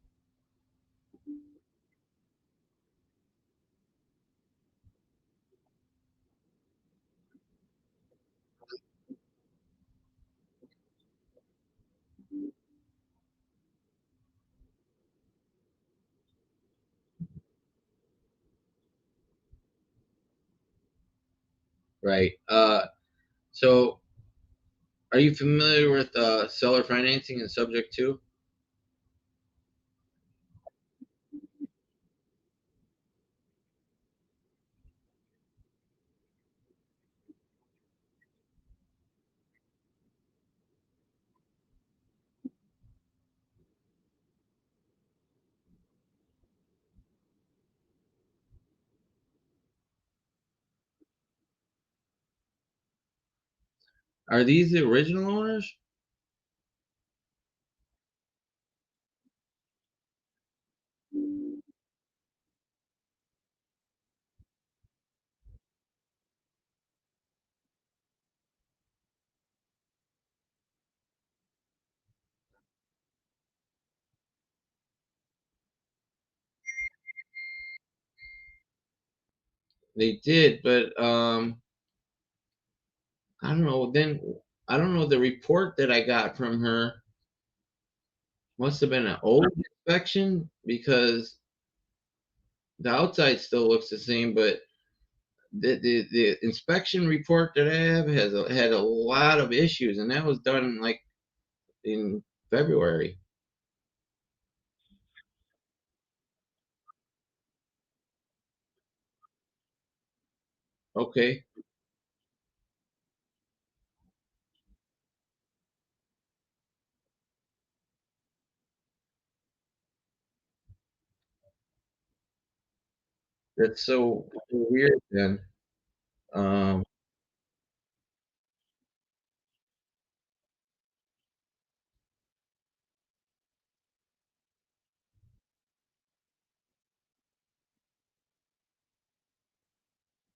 Right. So are you familiar with seller financing and subject to? Are these the original owners? They did, but I don't know. Then I don't know. The report that I got from her must have been an old inspection because the outside still looks the same, but the inspection report that I have had a lot of issues, and that was done like in February. Okay. That's so weird then. Um,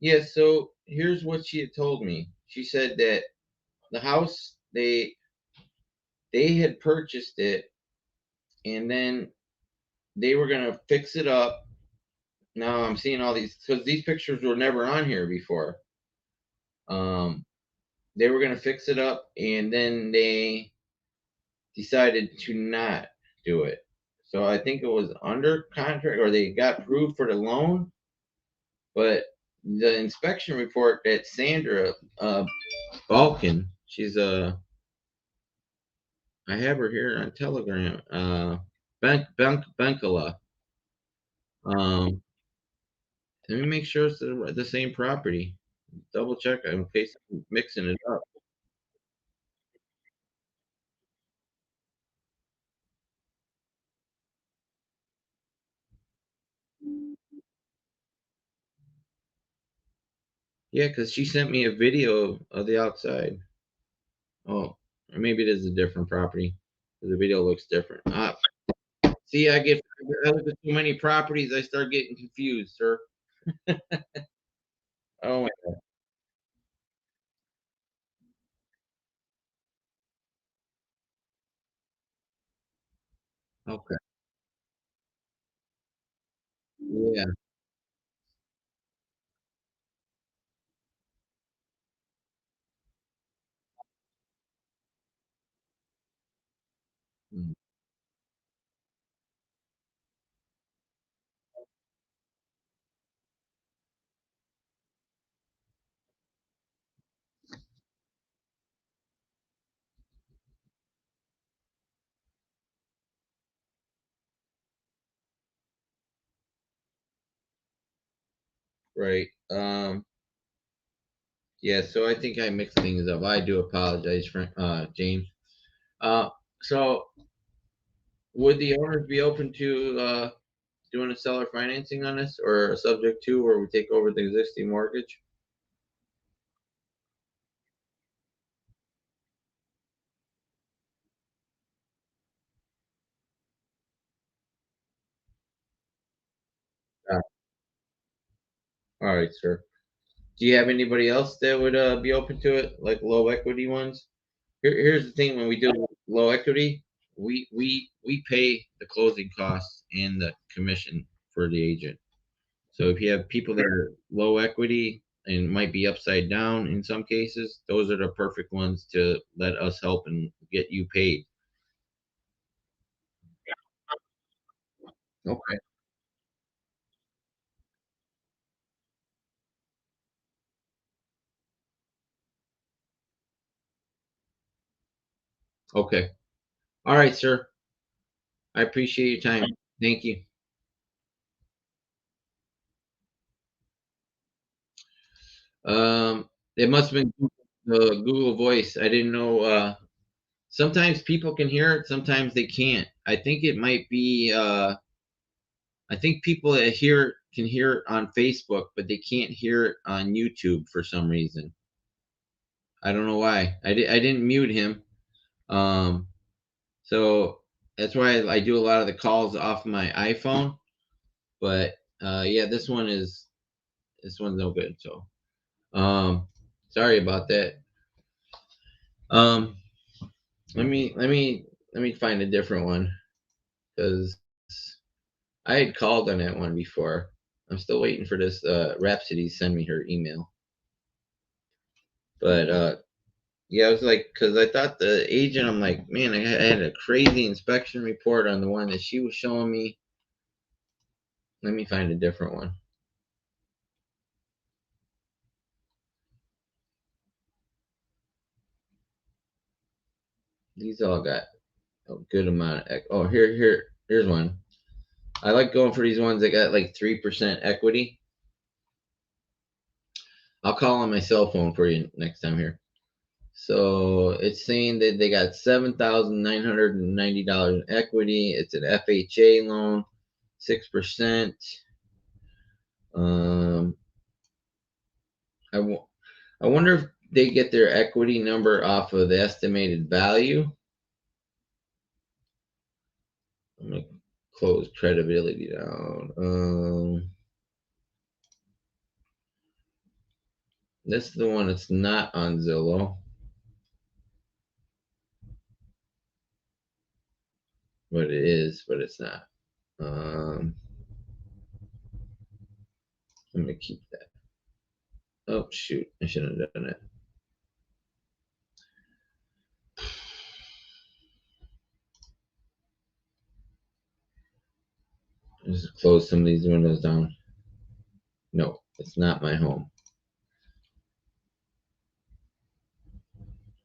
yeah, so here's what she had told me. She said that the house they had purchased it, and then they were gonna fix it up. Now I'm seeing all these because these pictures were never on here before. Um, they were gonna fix it up, and then they decided to not do it. So I think it was under contract, or they got approved for the loan, but the inspection report that Sandra Balkan, she's I have her here on Telegram. Benkala. Um, let me make sure it's the same property. Double check in case I'm mixing it up. Yeah, because she sent me a video of the outside. Oh, or maybe it is a different property. The video looks different. See, I look at so many properties, I start getting confused, sir. Oh my God. Okay. Yeah. Mm. Right. Yeah, so I think I mixed things up. I do apologize, James. Uh, so would the owners be open to doing a seller financing on this, or a subject to where we take over the existing mortgage? Uh, all right, sir. Do you have anybody else that would be open to it, like low equity ones? Here's the thing: when we do low equity, we pay the closing costs and the commission for the agent. So if you have people that are low equity and might be upside down in some cases, those are the perfect ones to let us help and get you paid. Okay. Okay. All right, sir. I appreciate your time. Thank you. It must have been the Google Voice. I didn't know. Sometimes people can hear it, sometimes they can't. I think it might be. I think people that hear can hear it on Facebook, but they can't hear it on YouTube for some reason. I don't know why. I didn't mute him. Um, so that's why I do a lot of the calls off my iPhone. But yeah, this one's no good. So um, sorry about that. Um, let me find a different one because I had called on that one before. I'm still waiting for this Rhapsody to send me her email. But yeah, I was like, because I thought the agent, I'm like, man, I had a crazy inspection report on the one that she was showing me. Let me find a different one. These all got a good amount of oh, here's one. I like going for these ones that got like 3% equity. I'll call on my cell phone for you next time here. So it's saying that they got $7,990 in equity. It's an FHA loan, 6%. I wonder if they get their equity number off of the estimated value. I'm gonna close credibility down. This is the one that's not on Zillow. But it is, but it's not. I'm gonna keep that. Oh shoot, I shouldn't have done it. Just close some of these windows down. No, it's not my home.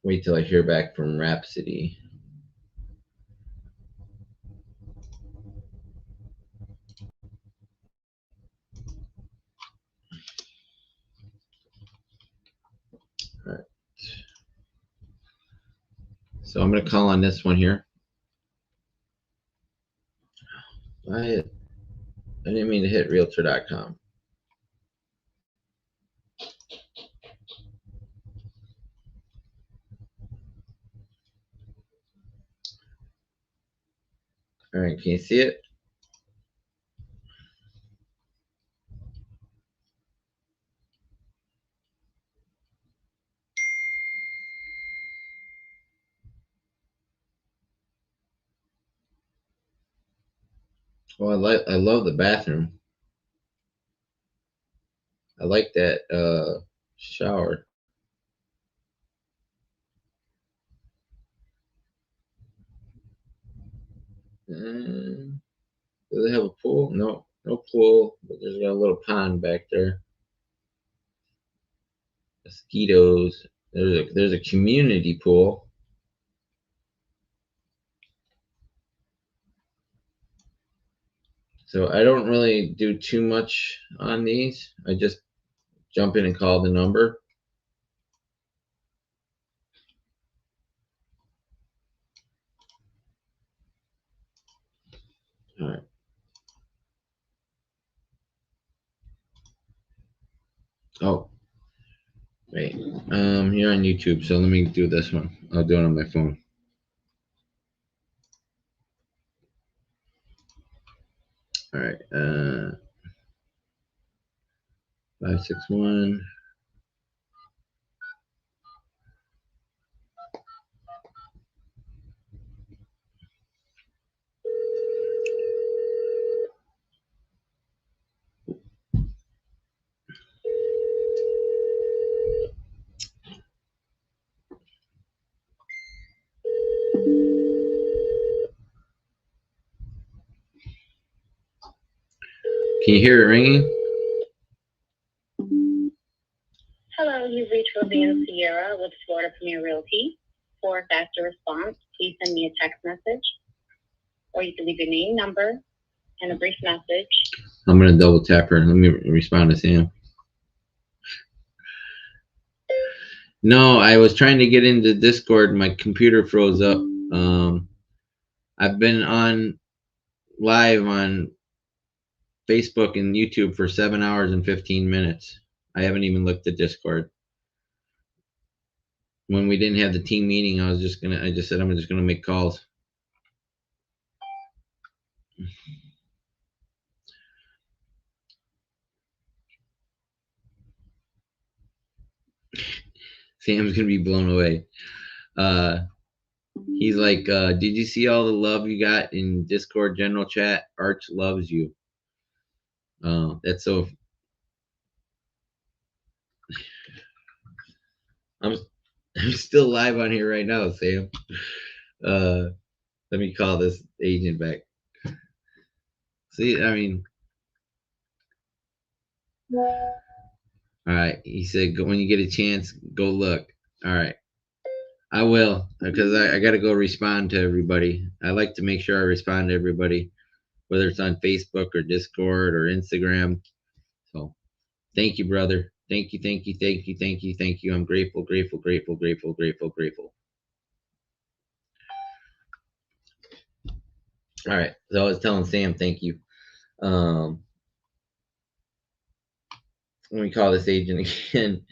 Wait till I hear back from Rhapsody. All right. So I'm going to call on this one here. I didn't mean to hit realtor.com. All right, can you see it? Well, I love the bathroom. I like that shower. Does it have a pool? No, no pool, but there's got a little pond back there. Mosquitoes. There's a community pool. So I don't really do too much on these. I just jump in and call the number. All right. Oh, wait. You're on YouTube, so let me do this one. I'll do it on my phone. All right. 561. Can you hear it ringing? Hello, you've reached Roseanne Sierra with Florida Premier Realty. For a faster response, please send me a text message, or you can leave your name, number, and a brief message. I'm going to double tap her. Let me respond to Sam. No, I was trying to get into Discord. My computer froze up. I've been on live on Facebook and YouTube for 7 hours and 15 minutes. I haven't even looked at Discord. When we didn't have the team meeting, I just said I'm just gonna make calls. Sam's gonna be blown away. He's like, did you see all the love you got in Discord general chat? Arch loves you. That's so. I'm still live on here right now, Sam. Let me call this agent back. See, I mean, All right. He said, go, when you get a chance, go look. All right. I will, because I got to go respond to everybody. I like to make sure I respond to everybody, whether it's on Facebook or Discord or Instagram. So thank you, brother. Thank you, thank you, thank you, thank you, thank you. I'm grateful, grateful, grateful, grateful, grateful, grateful. All right. So I was telling Sam, thank you. Let me call this agent again.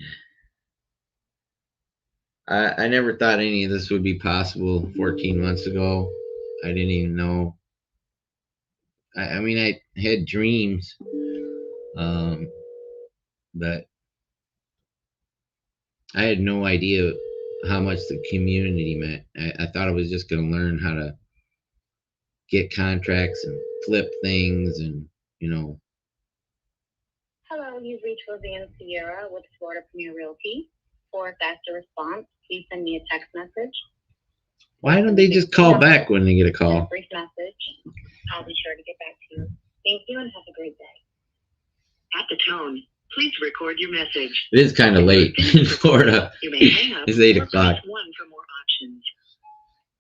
I never thought any of this would be possible 14 months ago. I didn't even know. I mean, I had dreams, but I had no idea how much the community meant. I thought I was just going to learn how to get contracts and flip things and, you know. Hello, you've reached Roseanne Sierra with Florida Premier Realty. For a faster response, please send me a text message. Why don't they just call back when they get a call? A brief message. I'll be sure to get back to you. Thank you and have a great day. At the tone, please record your message. It is kind of late in Florida. You may hang up. It's 8 o'clock. One for more options.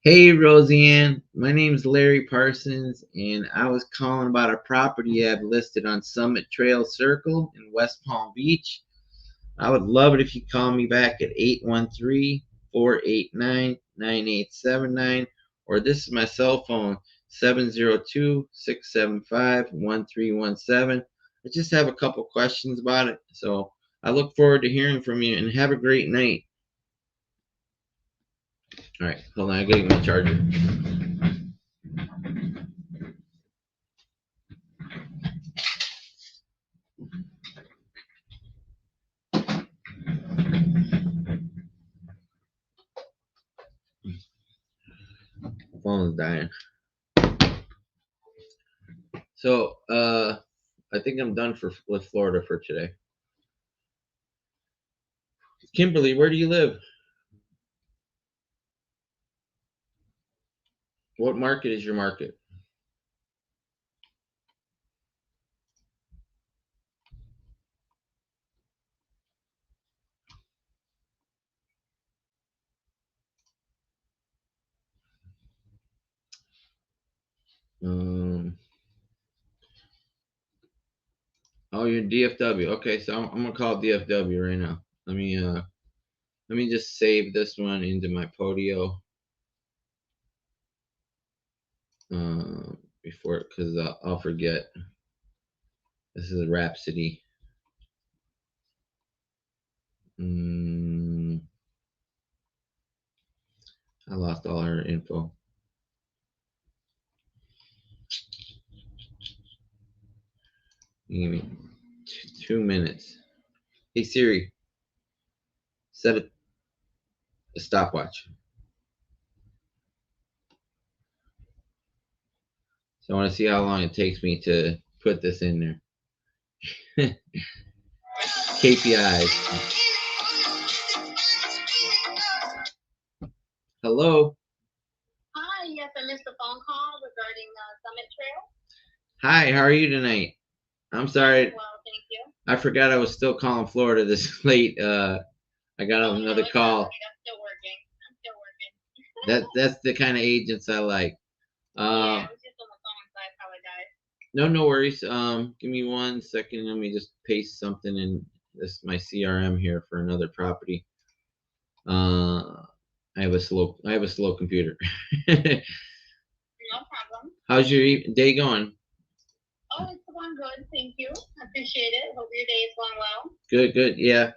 Hey, Roseanne. My name's Larry Parsons, and I was calling about a property I have listed on Summit Trail Circle in West Palm Beach. I would love it if you call me back at 813-489-9879, or this is my cell phone, 702-675-1317. I just have a couple questions about it, so I look forward to hearing from you, and have a great night. All right, hold on, I gotta get my charger. My phone's dying. So, I think I'm done with Florida for today. Kimberly, where do you live? What market is your market? Oh, you're in DFW. Okay, so I'm gonna call DFW right now. Let me just save this one into my Podio. Before, because I'll forget. This is a Rhapsody. I lost all her info. Give me 2 minutes. Hey Siri, set a stopwatch. So I want to see how long it takes me to put this in there. KPIs. Hello. Hi, yes, I missed a phone call regarding Summit Trail. Hi, how are you tonight? I'm sorry. Well, thank you. I forgot I was still calling Florida this late. I got another call. I'm still working. That's the kind of agents I like. Yeah, I was just on the phone, so I apologize. No worries. Give me 1 second. Let me just paste something in this my CRM here for another property. I have a slow computer. No problem. How's your day going? Oh, it's going good. Thank you. I appreciate it. Hope your day is going well. Good. Yeah.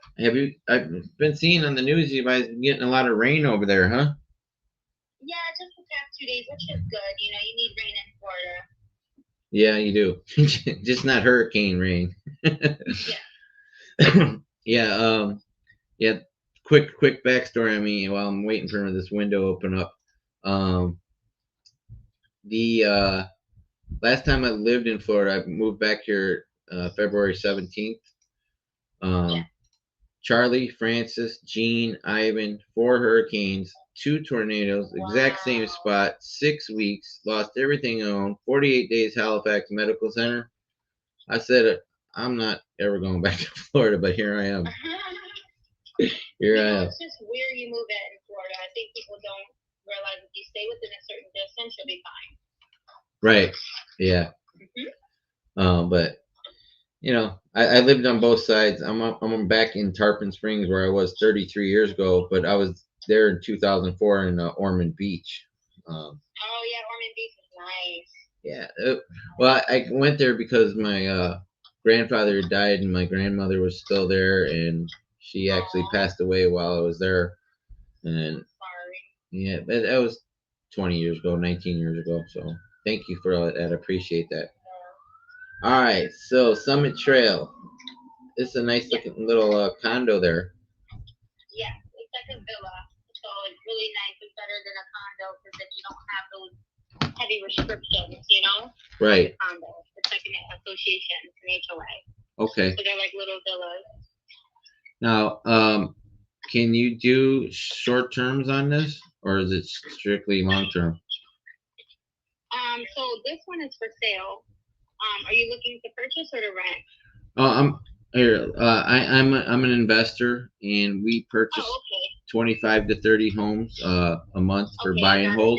I've been seeing on the news you guys been getting a lot of rain over there, huh? Yeah, just the past 2 days, which is good. You know, you need rain in Florida. Yeah, you do. Just not hurricane rain. Yeah. Yeah. Quick backstory on me while I'm waiting for this window to open up. The last time I lived in Florida, I moved back here February 17th. Charlie, Francis, Gene, Ivan, 4 hurricanes, 2 tornadoes, exact same spot, 6 weeks, lost everything I owned, 48 days Halifax Medical Center. I said I'm not ever going back to Florida, but here I am. Here I am. It's just where you move at in Florida. I think people don't realize if you stay within a certain distance, you'll be fine. Right. Yeah. But you know, I lived on both sides. I'm back in Tarpon Springs where I was 33 years ago, but I was there in 2004 in Ormond Beach. Oh yeah, Ormond Beach is nice. Yeah. Well, I went there because my grandfather had died and my grandmother was still there, and she actually passed away while I was there. And Sorry. yeah, but that was 20 years ago, 19 years ago. So thank you for all that. I appreciate that. All right, so Summit Trail. It's a nice looking little condo there. Yeah, it's like a villa. So it's really nice. It's better than a condo because then you don't have those heavy restrictions, you know? Right. Like a condo. It's like an association, it's an HOA. Okay. So they're like little villas. Now, can you do short terms on this, or is it strictly long term? So this one is for sale. Are you looking to purchase or to rent? Oh, I'm here. I'm an investor, and we purchase 25 to 30 homes a month for buy and hold.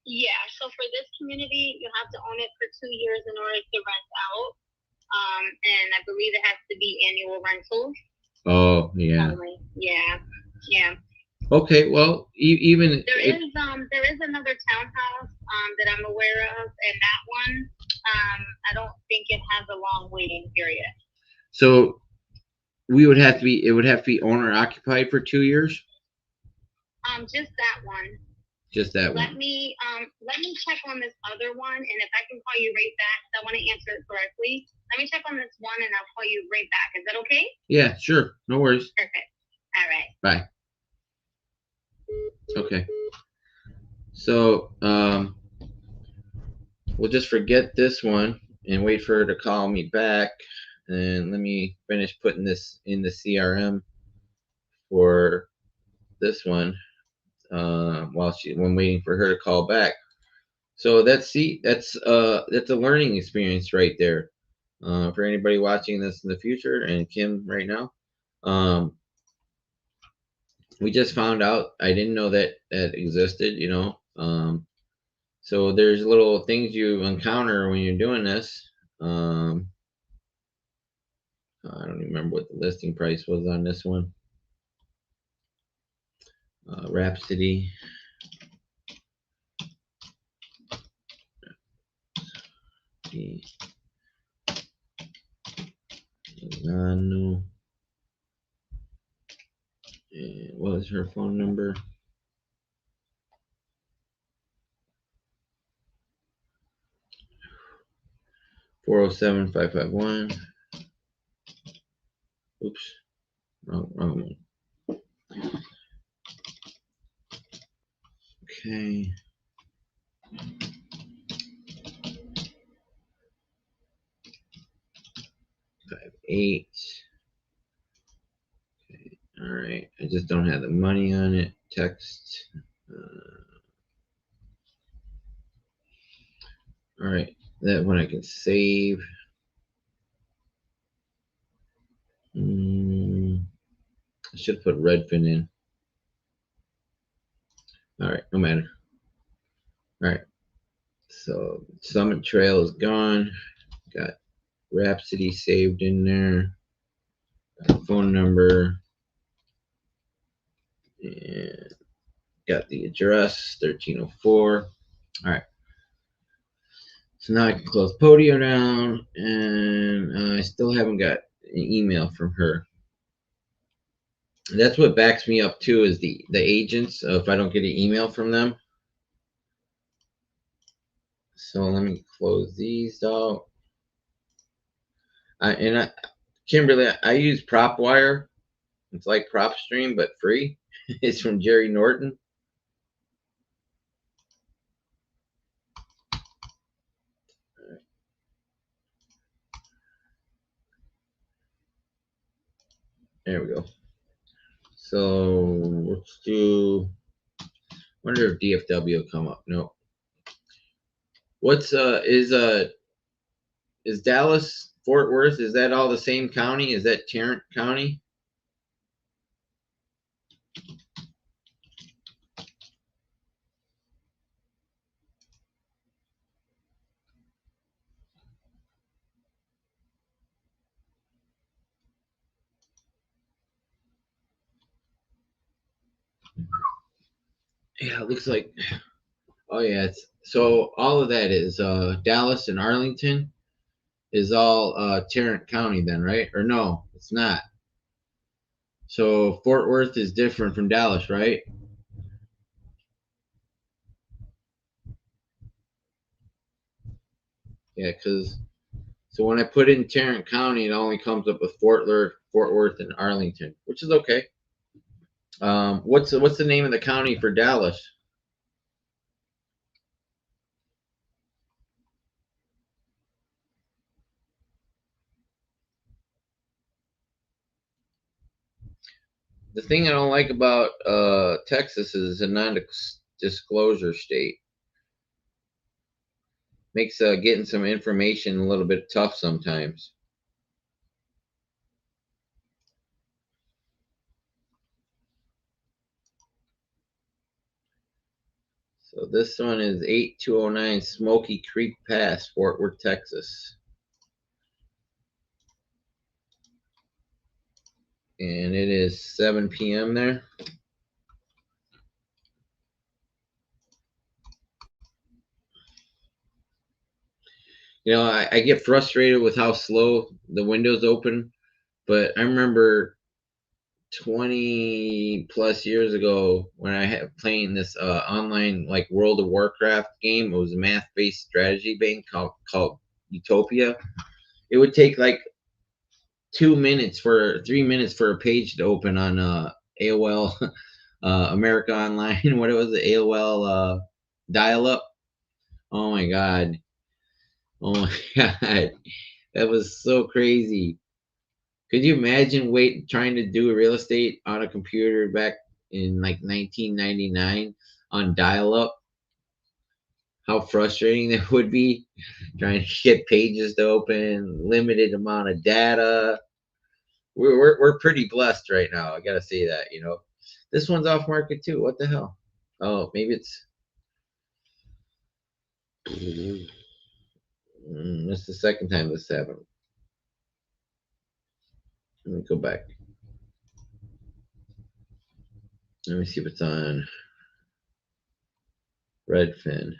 Yeah. So for this community, you have to own it for 2 years in order to rent out. And I believe it has to be annual rentals. Oh yeah. Yeah. Okay. Well, even there is another townhouse that I'm aware of, and that one I don't think it has a long waiting period. So it would have to be owner occupied for 2 years. Just that one. Just that one. Let me check on this other one, and if I can call you right back, I want to answer it correctly. Let me check on this one, and I'll call you right back. Is that okay? Yeah, sure. No worries. Perfect. All right. Bye. Okay. So we'll just forget this one and wait for her to call me back. And let me finish putting this in the CRM for this one when waiting for her to call back. So that's a learning experience right there for anybody watching this in the future, and Kim right now. We just found out. I didn't know that existed, you know. So there's little things you encounter when you're doing this. I don't even remember what the listing price was on this one. Rhapsody. Nano. And what was her phone number? 407-551. Oops. Wrong one. Okay. 58. Okay. All right. I just don't have the money on it. Text. All right. That one I can save. I should have put Redfin in. All right. No matter. All right. So Summit Trail is gone. Got Rhapsody saved in there. Got phone number. And got the address, 1304. All right. So now I can close Podio down, and I still haven't got an email from her. And that's what backs me up too, is the agents. If I don't get an email from them. So let me close these out. Kimberly, I use PropWire. It's like PropStream, but free. It's from Jerry Norton. There we go. So let's do. Wonder if DFW will come up. No. What's is Dallas Fort Worth, is that all the same county? Is that Tarrant County? Yeah, it looks like, oh yeah, it's, so all of that is Dallas and Arlington is all Tarrant County then, right? Or no, it's not. So Fort Worth is different from Dallas, right? Yeah, because so when I put in Tarrant County, it only comes up with Fort Worth, and Arlington, which is okay. What's the name of the county for Dallas? The thing I don't like about Texas is a non-disclosure state. Makes getting some information a little bit tough sometimes. So this one is 8209 Smoky Creek Pass, Fort Worth, Texas. And it is 7 p.m. there. You know, I get frustrated with how slow the windows open, but I remember 20 plus years ago when I had playing this online like World of Warcraft game. It was a math-based strategy game called Utopia. It would take like 3 minutes for a page to open on AOL America Online. What it was, the AOL dial-up. Oh my god. Oh my god. That was so crazy. Could you imagine trying to do real estate on a computer back in like 1999 on dial-up? How frustrating that would be, trying to get pages to open, limited amount of data. We're pretty blessed right now. I gotta say that, you know. This one's off market too. What the hell? Oh, maybe it's. That's the second time this happened. Let me go back. Let me see if it's on Redfin.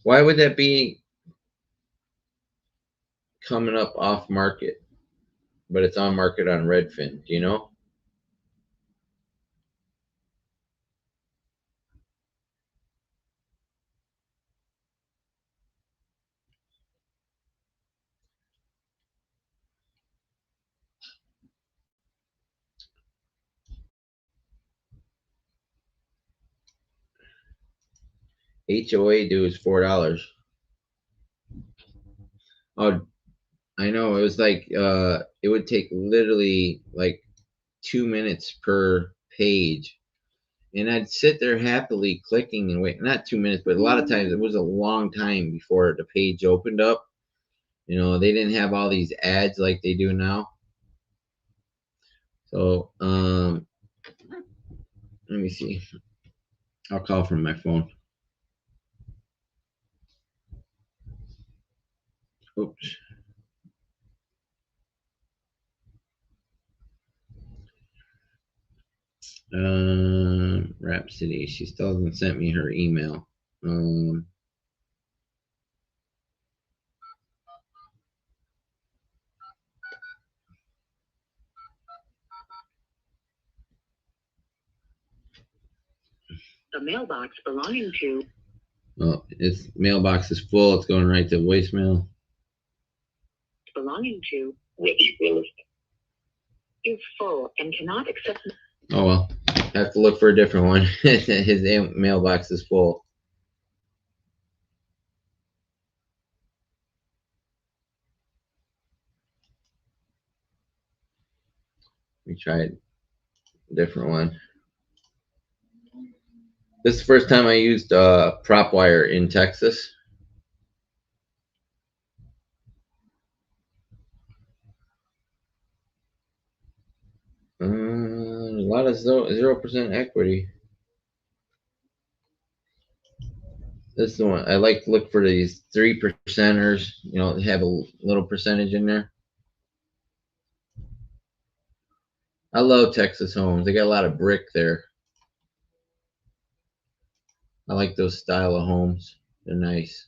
Why would that be coming up off market, but it's on market on Redfin? Do you know? HOA due is $4. Oh, I know. It was like it would take literally like 2 minutes per page, and I'd sit there happily clicking and wait. Not 2 minutes, but a lot of times it was a long time before the page opened up. You know, they didn't have all these ads like they do now. So let me see. I'll call from my phone. Oops. Rhapsody. She still hasn't sent me her email. The mailbox belonging to. Well, its mailbox is full. It's going right to voicemail. Belonging to which realist is full and cannot accept. Oh well, I have to look for a different one. His mailbox is full. Let me try a different one. This is the first time I used PropWire in Texas. lot of 0% equity. This is the one I like to look for, these 3%ers. You know, they have a little percentage in there. I love Texas homes. They got a lot of brick there. I like those style of homes. They're nice.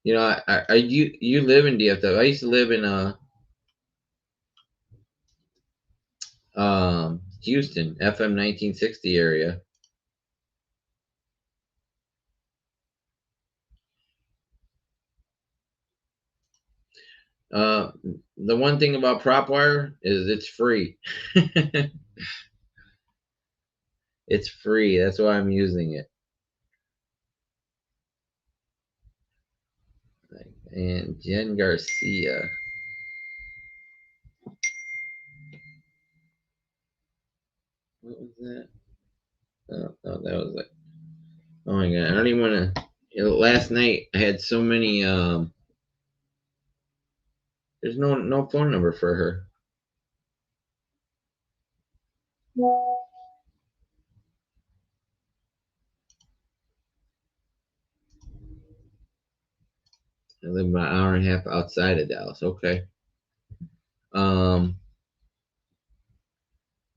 You know, you live in DFW. I used to live in Houston, FM 1960 area. The one thing about PropWire is it's free. It's free. That's why I'm using it. And Jen Garcia. What was that? Oh, that was like, oh my god, I don't even want to. You know, last night I had so many. There's no phone number for her. I live about an hour and a half outside of Dallas. Okay.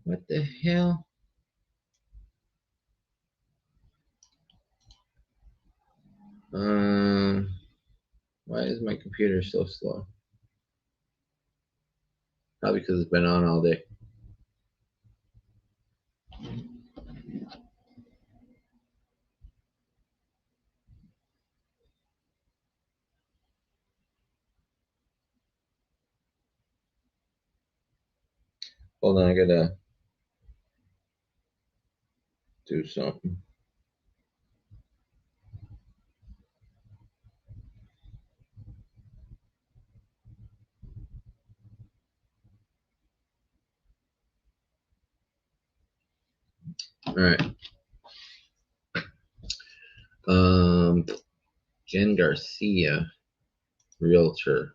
What the hell? Why is my computer so slow? Probably because it's been on all day. Hold on, I gotta do something. All right. Jen Garcia, realtor.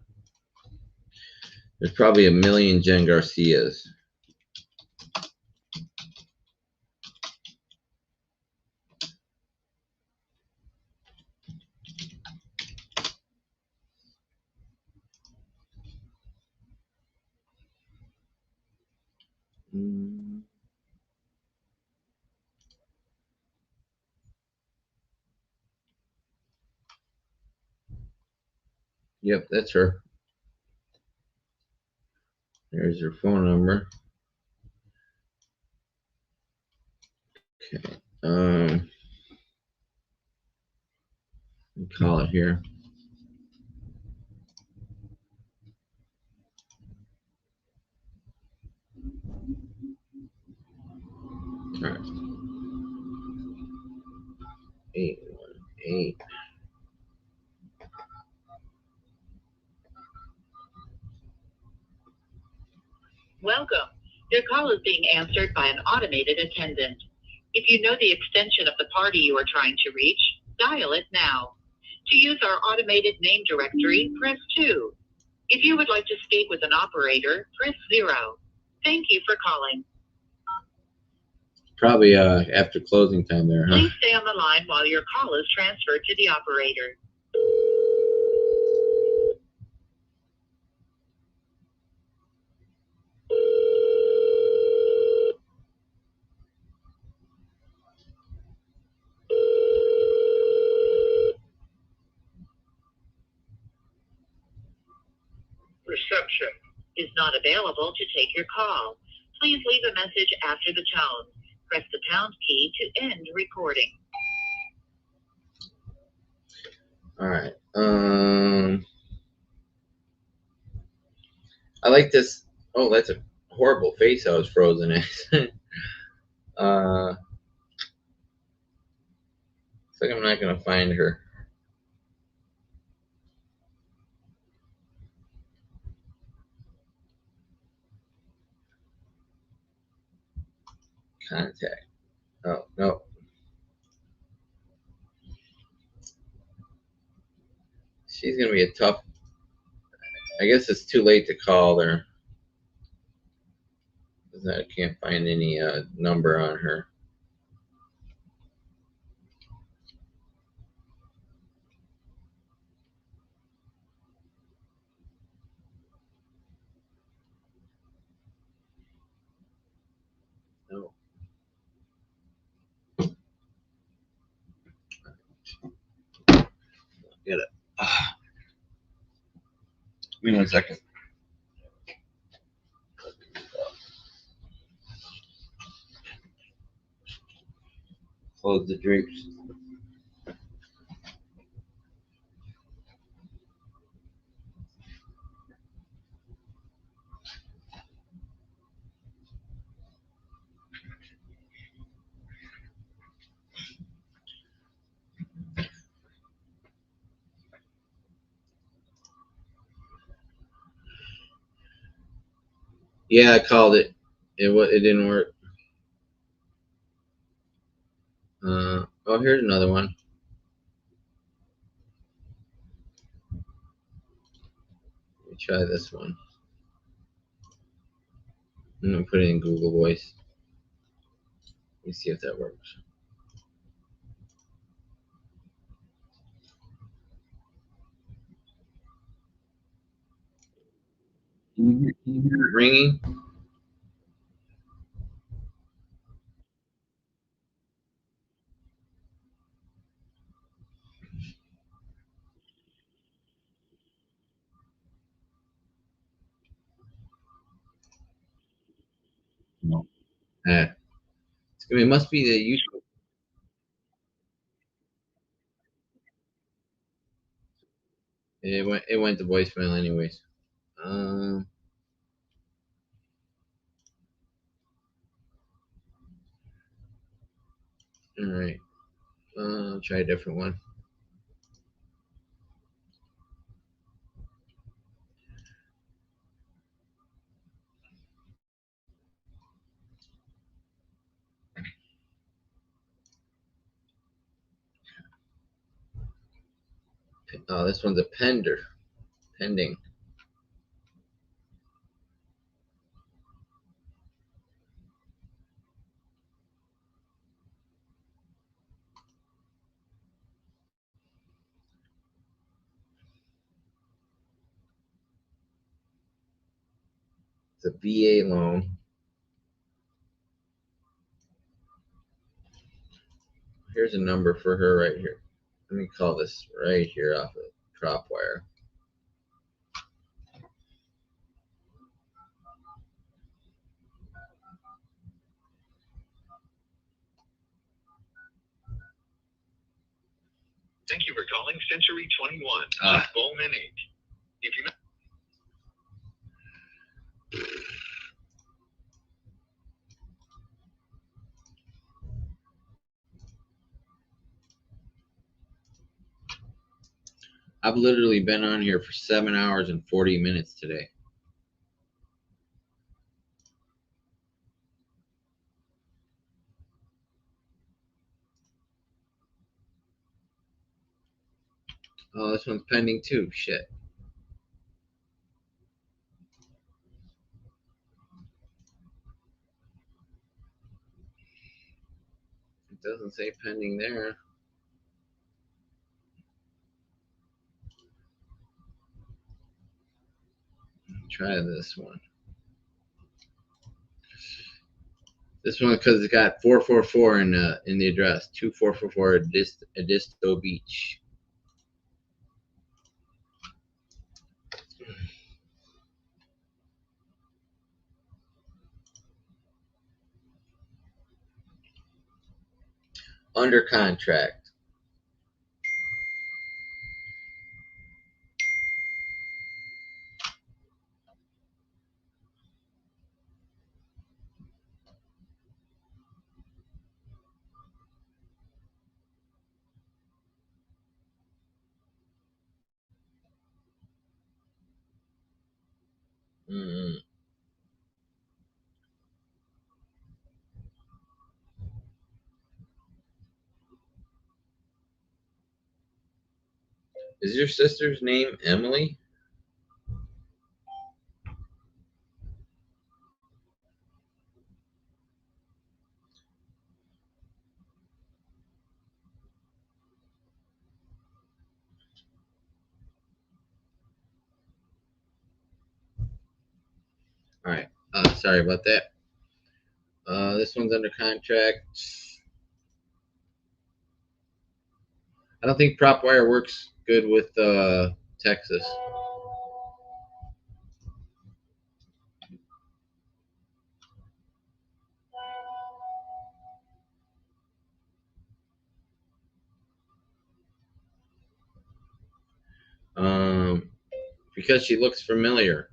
There's probably a million Jen Garcias. Yep, that's her. There's her phone number. Okay. Call it here. All right. 818. Welcome. Your call is being answered by an automated attendant. If you know the extension of the party you are trying to reach, dial it now. To use our automated name directory, press 2. If you would like to speak with an operator, press 0. Thank you for calling. Probably after closing time there, huh? Please stay on the line while your call is transferred to the operator. Reception is not available to take your call. Please leave a message after the tone. Press the pound key to end recording. All right. I like this. Oh, that's a horrible face I was frozen at. Looks like I'm not gonna find her. Contact. Oh no. She's gonna be a tough. I guess it's too late to call her. I can't find any number on her. No. Get it. Give me 1 second. Close the drapes. Yeah, I called it. It didn't work. Oh, here's another one. Let me try this one. I'm gonna put it in Google Voice. Let me see if that works. Can you hear it ringing? No. It must be the YouTube. It went to voicemail anyways. All right. I'll try a different one. Oh, this one's a pending. It's a VA loan. Here's a number for her right here. Let me call this right here off of Cropwire. Thank you for calling Century 21. Bowman 8. If you I've literally been on here for 7 hours and 40 minutes today. Oh, this one's pending too. Shit. It doesn't say pending there. Try this one. This one because it's got 444 in the address. 2444 Edisto Beach. Under contract. Is your sister's name Emily? All right. Sorry about that. This one's under contract. I don't think prop wire works good with Texas. Because she looks familiar.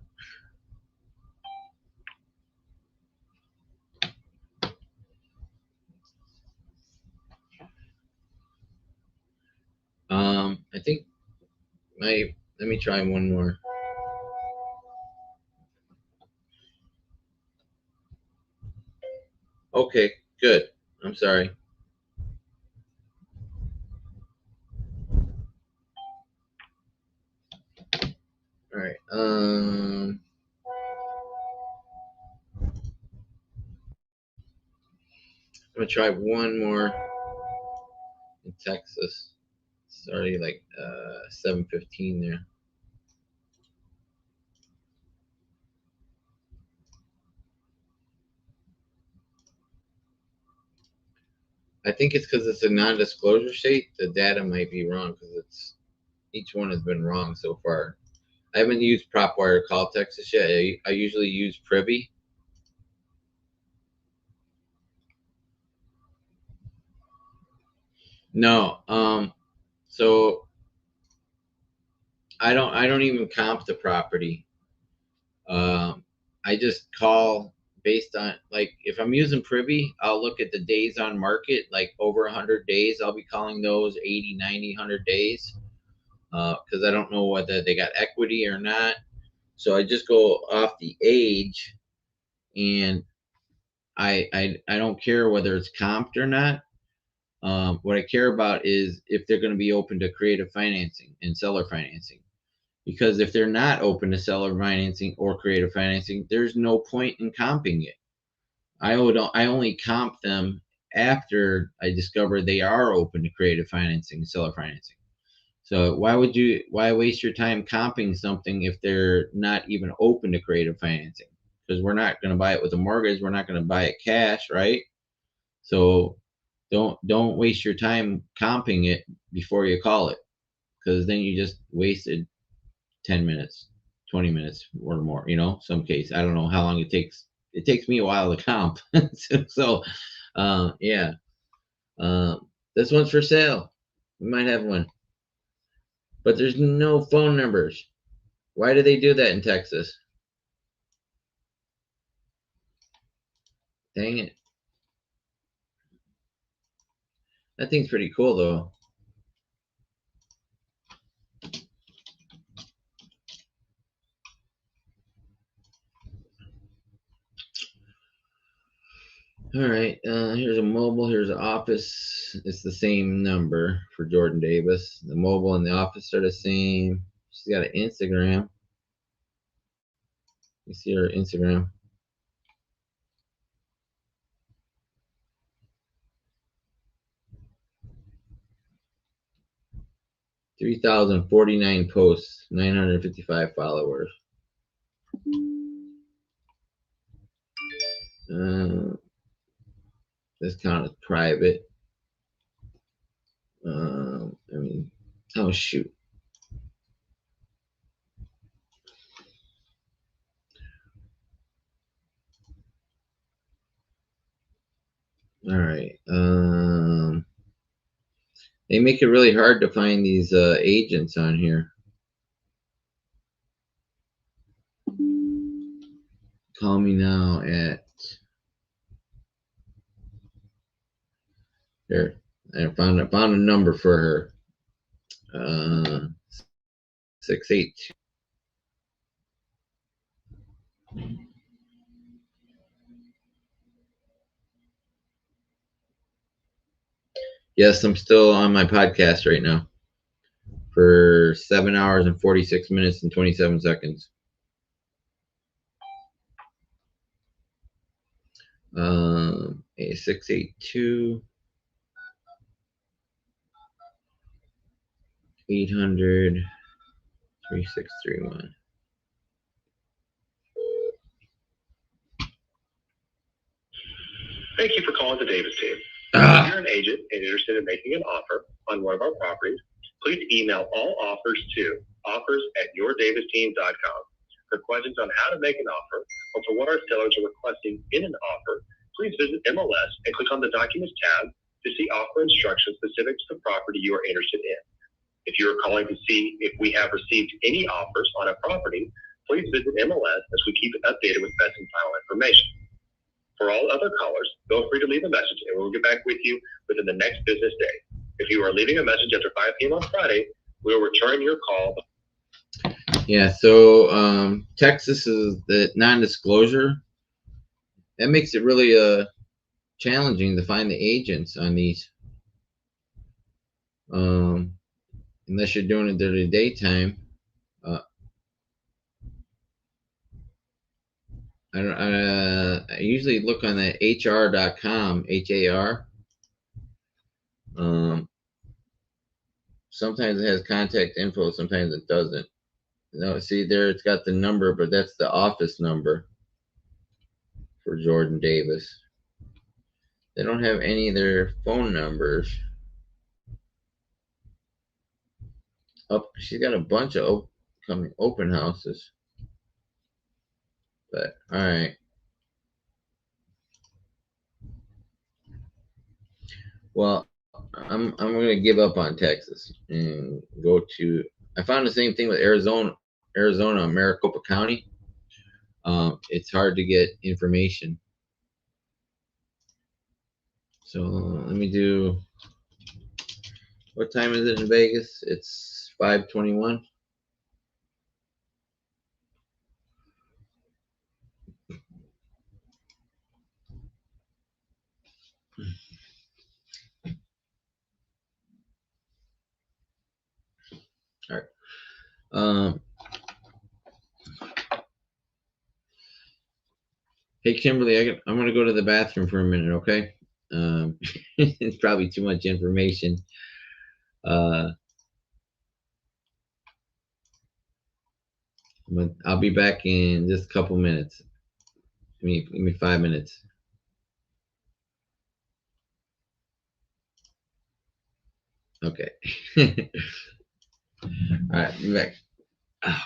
I think let me try one more. Okay, good. I'm sorry. All right. I'm gonna try one more in Texas. It's already like 7:15 there. I think it's because it's a non-disclosure state. The data might be wrong because each one has been wrong so far. I haven't used PropWire Call Texas yet. I usually use Privy. No. So I don't even comp the property. I just call based on, like, if I'm using Privy, I'll look at the days on market, like over 100 days. I'll be calling those 80, 90, 100 days because I don't know whether they got equity or not. So I just go off the age, and I don't care whether it's comped or not. What I care about is if they're going to be open to creative financing and seller financing. Because if they're not open to seller financing or creative financing, there's no point in comping it. I only comp them after I discover they are open to creative financing and seller financing. So why waste your time comping something if they're not even open to creative financing? Because we're not going to buy it with a mortgage. We're not going to buy it cash, right? So don't waste your time comping it before you call it, because then you just wasted 10 minutes, 20 minutes or more, some case. I don't know how long it takes. It takes me a while to comp. So, yeah. This one's for sale. We might have one. But there's no phone numbers. Why do they do that in Texas? Dang it. That thing's pretty cool, though. All right, here's a mobile, here's an office. It's the same number for Jordan Davis. The mobile and the office are the same. She's got an Instagram. You see her Instagram. $3,049 posts, 955 followers. This account is private. Oh shoot. All right. They make it really hard to find these agents on here. Call me now at there. I found a number for her. 682. Yes, I'm still on my podcast right now for 7 hours and 46 minutes and 27 seconds. 682 800 3631. Thank you for calling the Davis team. Ah. If you're an agent and interested in making an offer on one of our properties, please email all offers to offers@yourdavesteam.com. For questions on how to make an offer or for what our sellers are requesting in an offer, please visit MLS and click on the Documents tab to see offer instructions specific to the property you are interested in. If you are calling to see if we have received any offers on a property, please visit MLS as we keep it updated with best and final information. For all other callers, feel free to leave a message and we'll get back with you within the next business day. If you are leaving a message after 5 p.m. on Friday, we'll return your call. Yeah, so Texas is the non-disclosure. That makes it really challenging to find the agents on these. Unless you're doing it during the daytime. I usually look on the hr.com, HAR. Sometimes it has contact info, sometimes it doesn't. No, see there, it's got the number, but that's the office number for Jordan Davis. They don't have any of their phone numbers. Oh, she's got a bunch of coming open houses. But all right. Well, I'm gonna give up on Texas and go to. I found the same thing with Arizona, Maricopa County. It's hard to get information. So let me do. What time is it in Vegas? It's 5:21. All right. Hey Kimberly, I'm gonna go to the bathroom for a minute, okay? It's probably too much information. But I'll be back in just a couple minutes. Give me 5 minutes. Okay. All right, be back. Oh.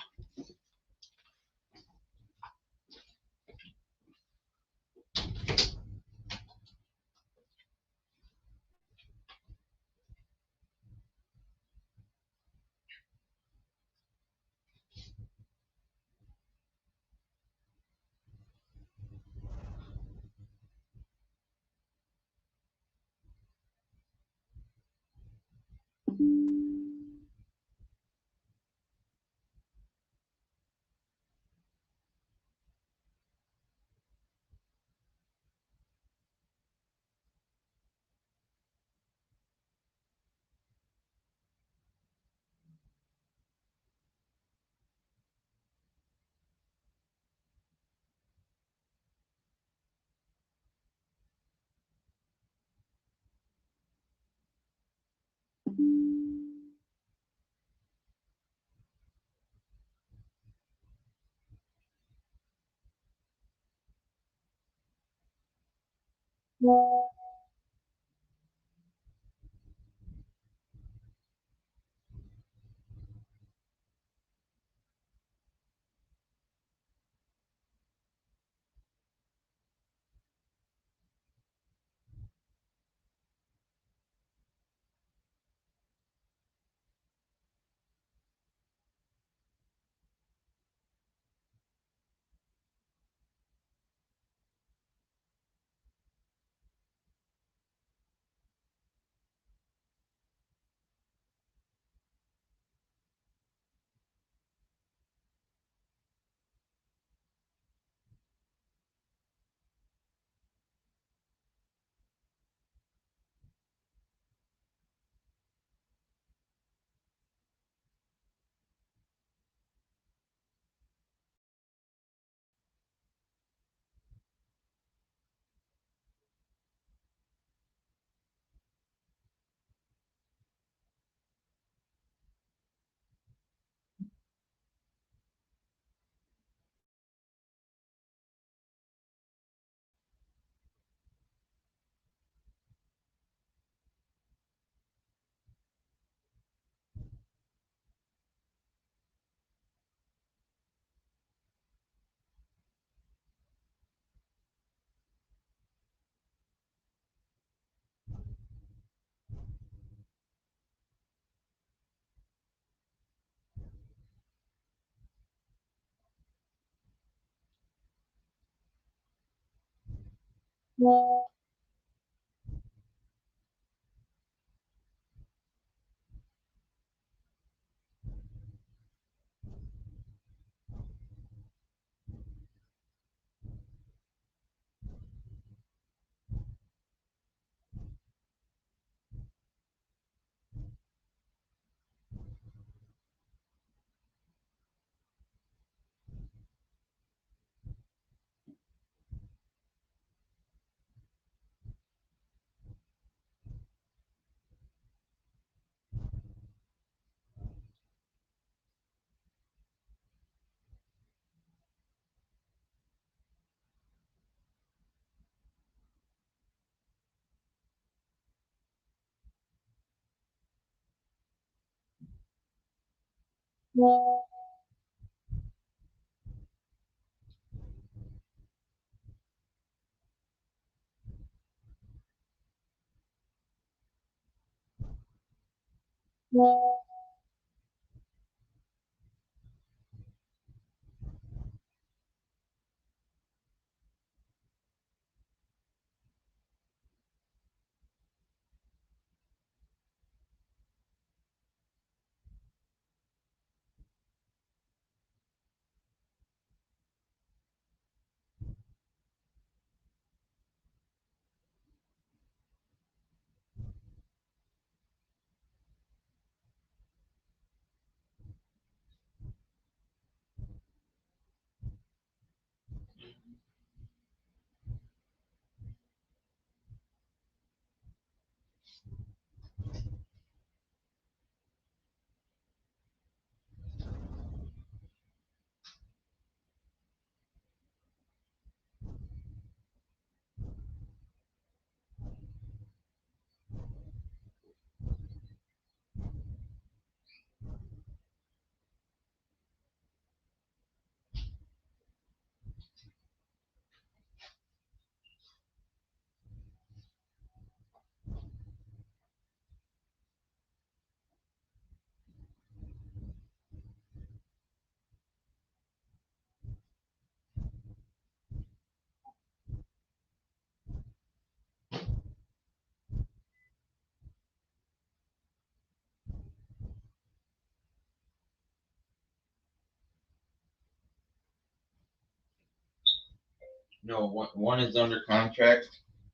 No, one is under contract.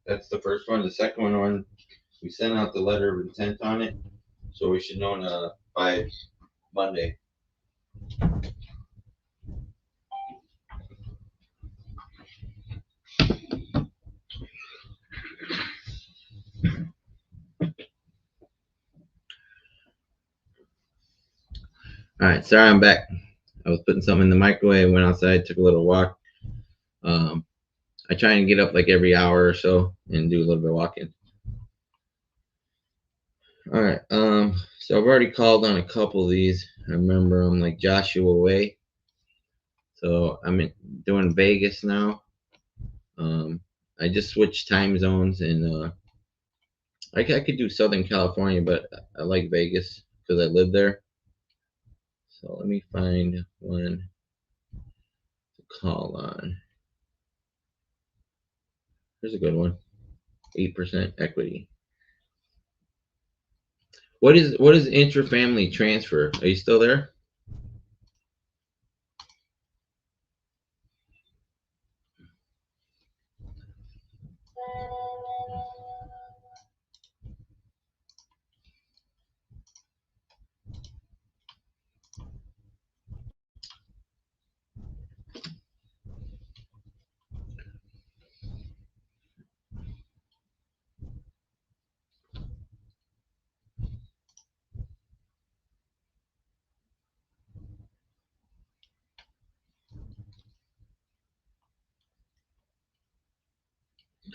That's the first one. The second one, we sent out the letter of intent on it, so we should know by Monday. All right, sorry, I'm back. I was putting something in the microwave, went outside, took a little walk. I try and get up like every hour or so and do a little bit of walking. All right, so I've already called on a couple of these. I remember them, like Joshua Way. So I'm doing Vegas now. I just switched time zones, and I could do Southern California, but I like Vegas because I live there. So let me find one to call on. Here's a good one. 8% equity. What is intra-family transfer? Are you still there?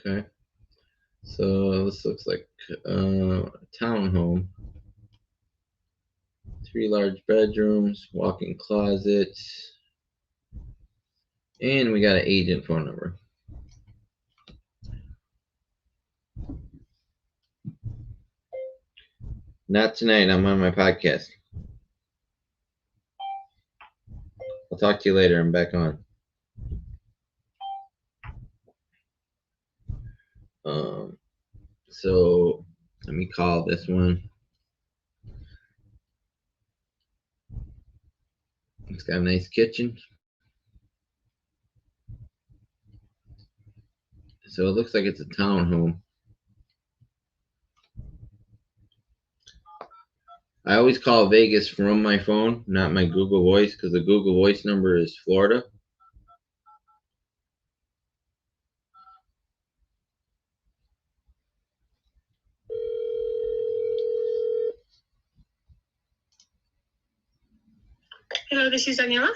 Okay. So this looks like a townhome. 3 large bedrooms, walk-in closets, and we got an agent phone number. Not tonight. I'm on my podcast. I'll talk to you later. I'm back on. So let me call this one. It's got a nice kitchen. So it looks like it's a townhome. I always call Vegas from my phone, not my Google Voice, because the Google Voice number is Florida. Hello, this is Daniela.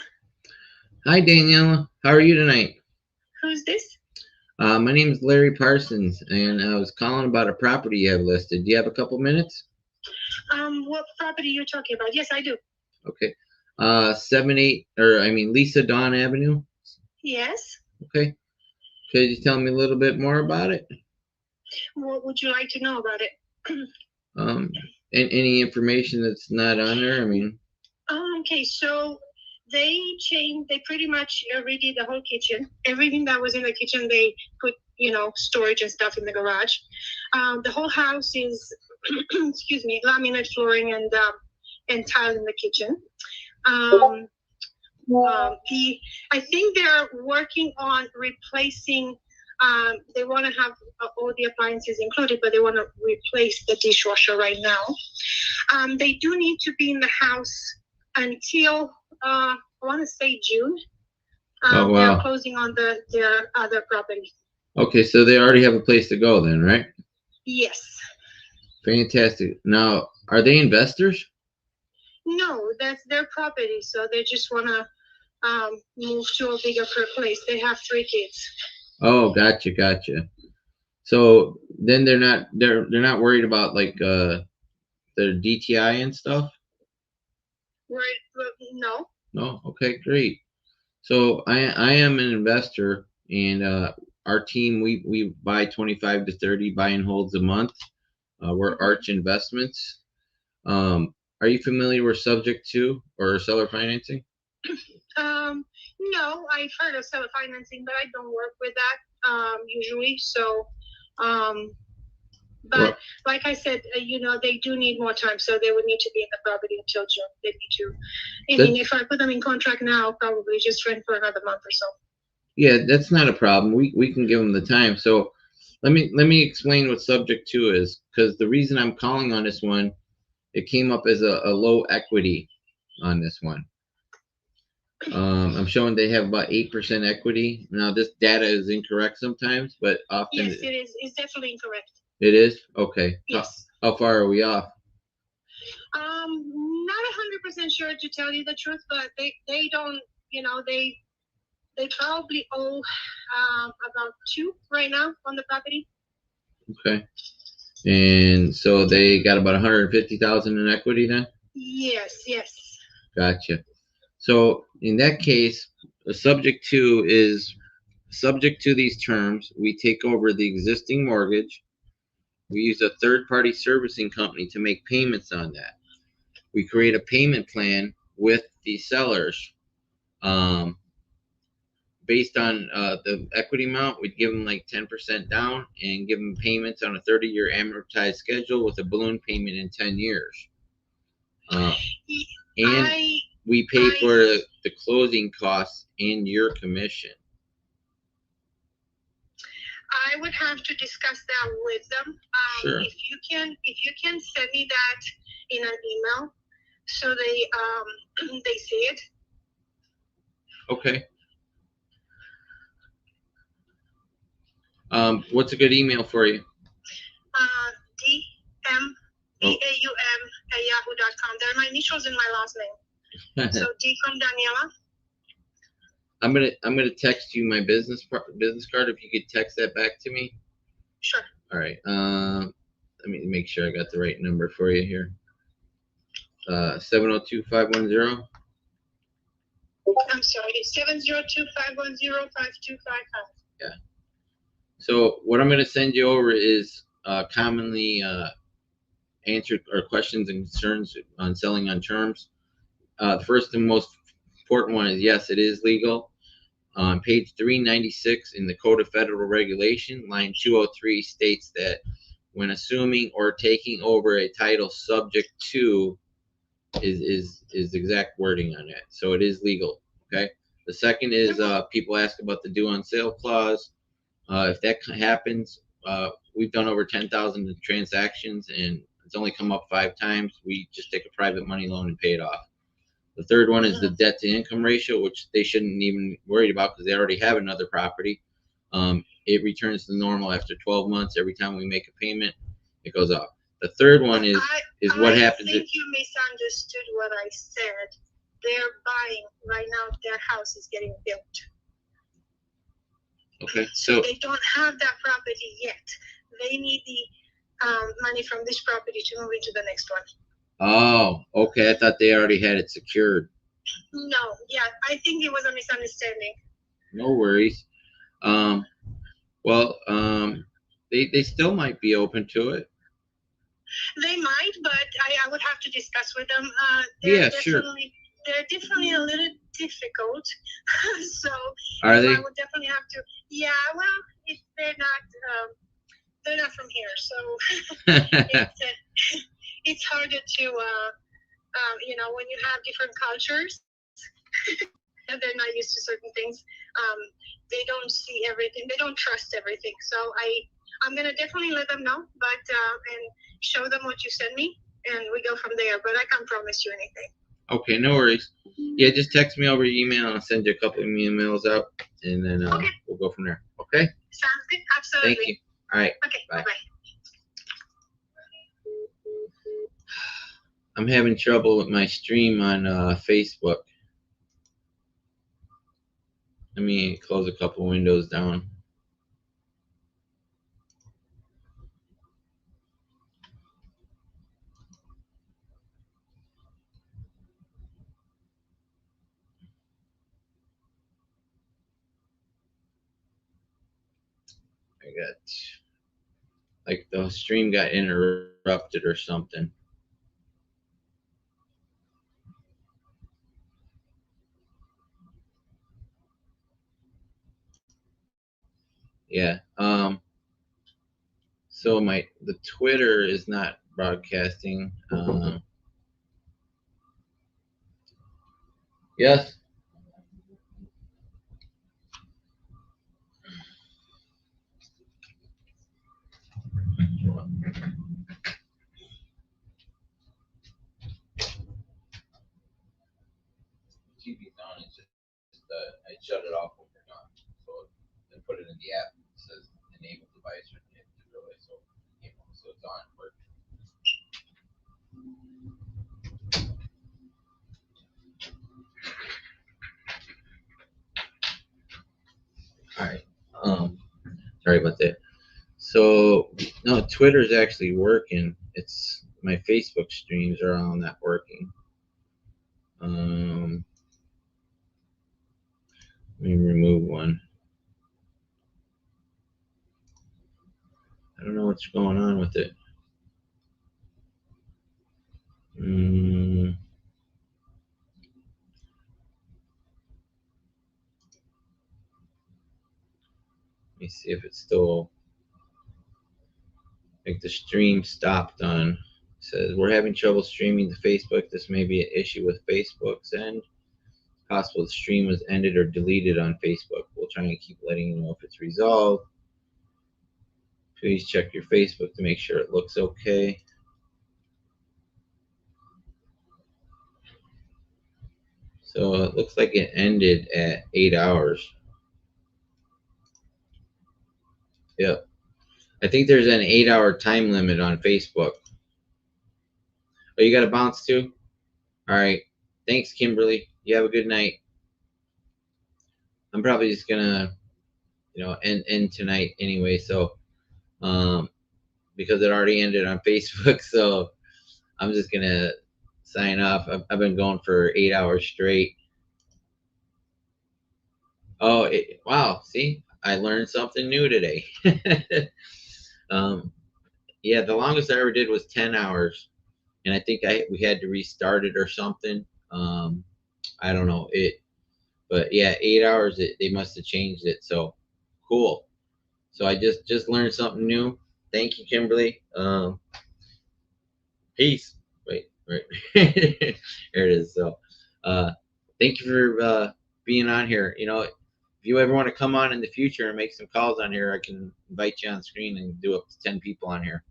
Hi, Daniela. How are you tonight? Who's this? My name is Larry Parsons, and I was calling about a property you have listed. Do you have a couple minutes? What property are you talking about? Yes, I do. Okay. Lisa Dawn Avenue. Yes. Okay. Could you tell me a little bit more about it? What would you like to know about it? Any information that's not on there? I mean. Okay, so they pretty much redid the whole kitchen. Everything that was in the kitchen, they put, storage and stuff in the garage. The whole house is, excuse me, laminate flooring and tile in the kitchen. I think they're working on replacing. They want to have all the appliances included, but they want to replace the dishwasher right now. They do need to be in the house until I want to say June. Oh, wow. They're closing on their other property. Okay, so they already have a place to go then, right? Yes. Fantastic. Now, are they investors? No, that's their property, so they just want to move to a bigger place. They have 3 kids. Oh, gotcha. So then they're not worried about like their DTI and stuff? Right? No. No. Okay, great. So I am an investor, and our team we buy 25 to 30 buy and holds a month. We're Arch Investments. Are you familiar with subject to or seller financing? No, I've heard of seller financing, but I don't work with that usually. So, but like I said, they do need more time, so they would need to be in the property until June. They need to. I mean, if I put them in contract now, probably just rent for another month or so. Yeah, that's not a problem. We can give them the time. So let me explain what subject to is, because the reason I'm calling on this one, it came up as a low equity on this one. I'm showing they have about 8% equity. Now this data is incorrect sometimes, but often. Yes, it is. It's definitely incorrect. It is? Okay. Yes. How far are we off? Not 100% sure to tell you the truth, but they don't, they probably owe about 2 right now on the property. Okay. And so they got about 150,000 in equity then? Yes. Gotcha. So in that case, the subject to is subject to these terms. We take over the existing mortgage. We use a third-party servicing company to make payments on that. We create a payment plan with the sellers. Based on the equity amount, we'd give them like 10% down and give them payments on a 30-year amortized schedule with a balloon payment in 10 years. We pay for the closing costs and your commission. I would have to discuss that with them. Sure. If you can send me that in an email, so they see it. Okay. What's a good email for you? dmbaum@yahoo.com. They're my initials in my last name. So D from Daniela. I'm gonna text you my business card. If you could text that back to me. Sure. All right. Let me make sure I got the right number for you here. 702-510. I'm sorry. It's 702-510-5255. Yeah. So what I'm gonna send you over is commonly answered or questions and concerns on selling on terms. The first and most important one is, yes, it is legal. On page 396 in the Code of Federal Regulation, line 203 states that when assuming or taking over a title subject to is the exact wording on that. So it is legal. Okay. The second is people ask about the due on sale clause. If that happens, we've done over 10,000 transactions and it's only come up 5 times. We just take a private money loan and pay it off. The third one is the debt to income ratio, which they shouldn't even worry about because they already have another property. It returns to normal after 12 months. Every time we make a payment, it goes up. The third one is what happens. I think you misunderstood what I said. They're buying right now. Their house is getting built. Okay, so they don't have that property yet. They need the money from this property to move into the next one. Oh, okay. I thought they already had it secured. No, yeah, I think it was a misunderstanding. No worries. Well, they still might be open to it. They might, but I would have to discuss with them. Yeah, sure. They're definitely a little difficult. So are they? I would definitely have to. Yeah, well, they're not from here, so it's harder to when you have different cultures and they're not used to certain things. They don't see everything. They don't trust everything. So I'm gonna definitely let them know, but and show them what you send me, and we go from there. But I can't promise you anything. Okay, no worries. Yeah, just text me over email and I'll send you a couple of emails out, and then we'll go from there. Okay? Sounds good. Absolutely. Thank you. All right. Okay. Bye. I'm having trouble with my stream on Facebook. Let me close a couple windows down. I got, like, the stream got interrupted or something. Yeah. So the Twitter is not broadcasting. Yes. TV's on. It's just I shut it off when we're done. So then put it in the app. It says enable device or relay. So so it's on. All right. Sorry about that. So no, Twitter's actually working. It's my Facebook streams are all not working. Let me remove one. I don't know what's going on with it. Let me see if it's still, like, the stream stopped on. It says we're having trouble streaming to Facebook. This may be an issue with Facebook's end. It's possible the stream was ended or deleted on Facebook. We'll try and keep letting you know if it's resolved. Please check your Facebook to make sure it looks okay. So it looks like it ended at 8 hours. Yep. I think there's an 8-hour time limit on Facebook. Oh, you got to bounce too? All right. Thanks, Kimberly. You have a good night. I'm probably just gonna, end tonight anyway. So, because it already ended on Facebook, so I'm just gonna sign off. I've been going for 8 hours straight. Oh, wow! See, I learned something new today. Yeah, the longest I ever did was 10 hours, and I think we had to restart it or something. I don't know it. But yeah, 8 hours. They must have changed it. So cool. So I just learned something new. Thank you, Kimberly. Peace. Wait, right. There it is. So thank you for being on here. You know, if you ever want to come on in the future and make some calls on here, I can invite you on screen and do up to 10 people on here.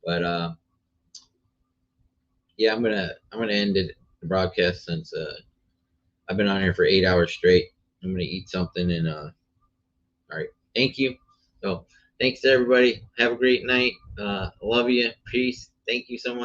But yeah, I'm gonna end it, the broadcast, since I've been on here for 8 hours straight. I'm gonna eat something and all right. Thank you. So thanks to everybody. Have a great night. Love you. Peace. Thank you so much.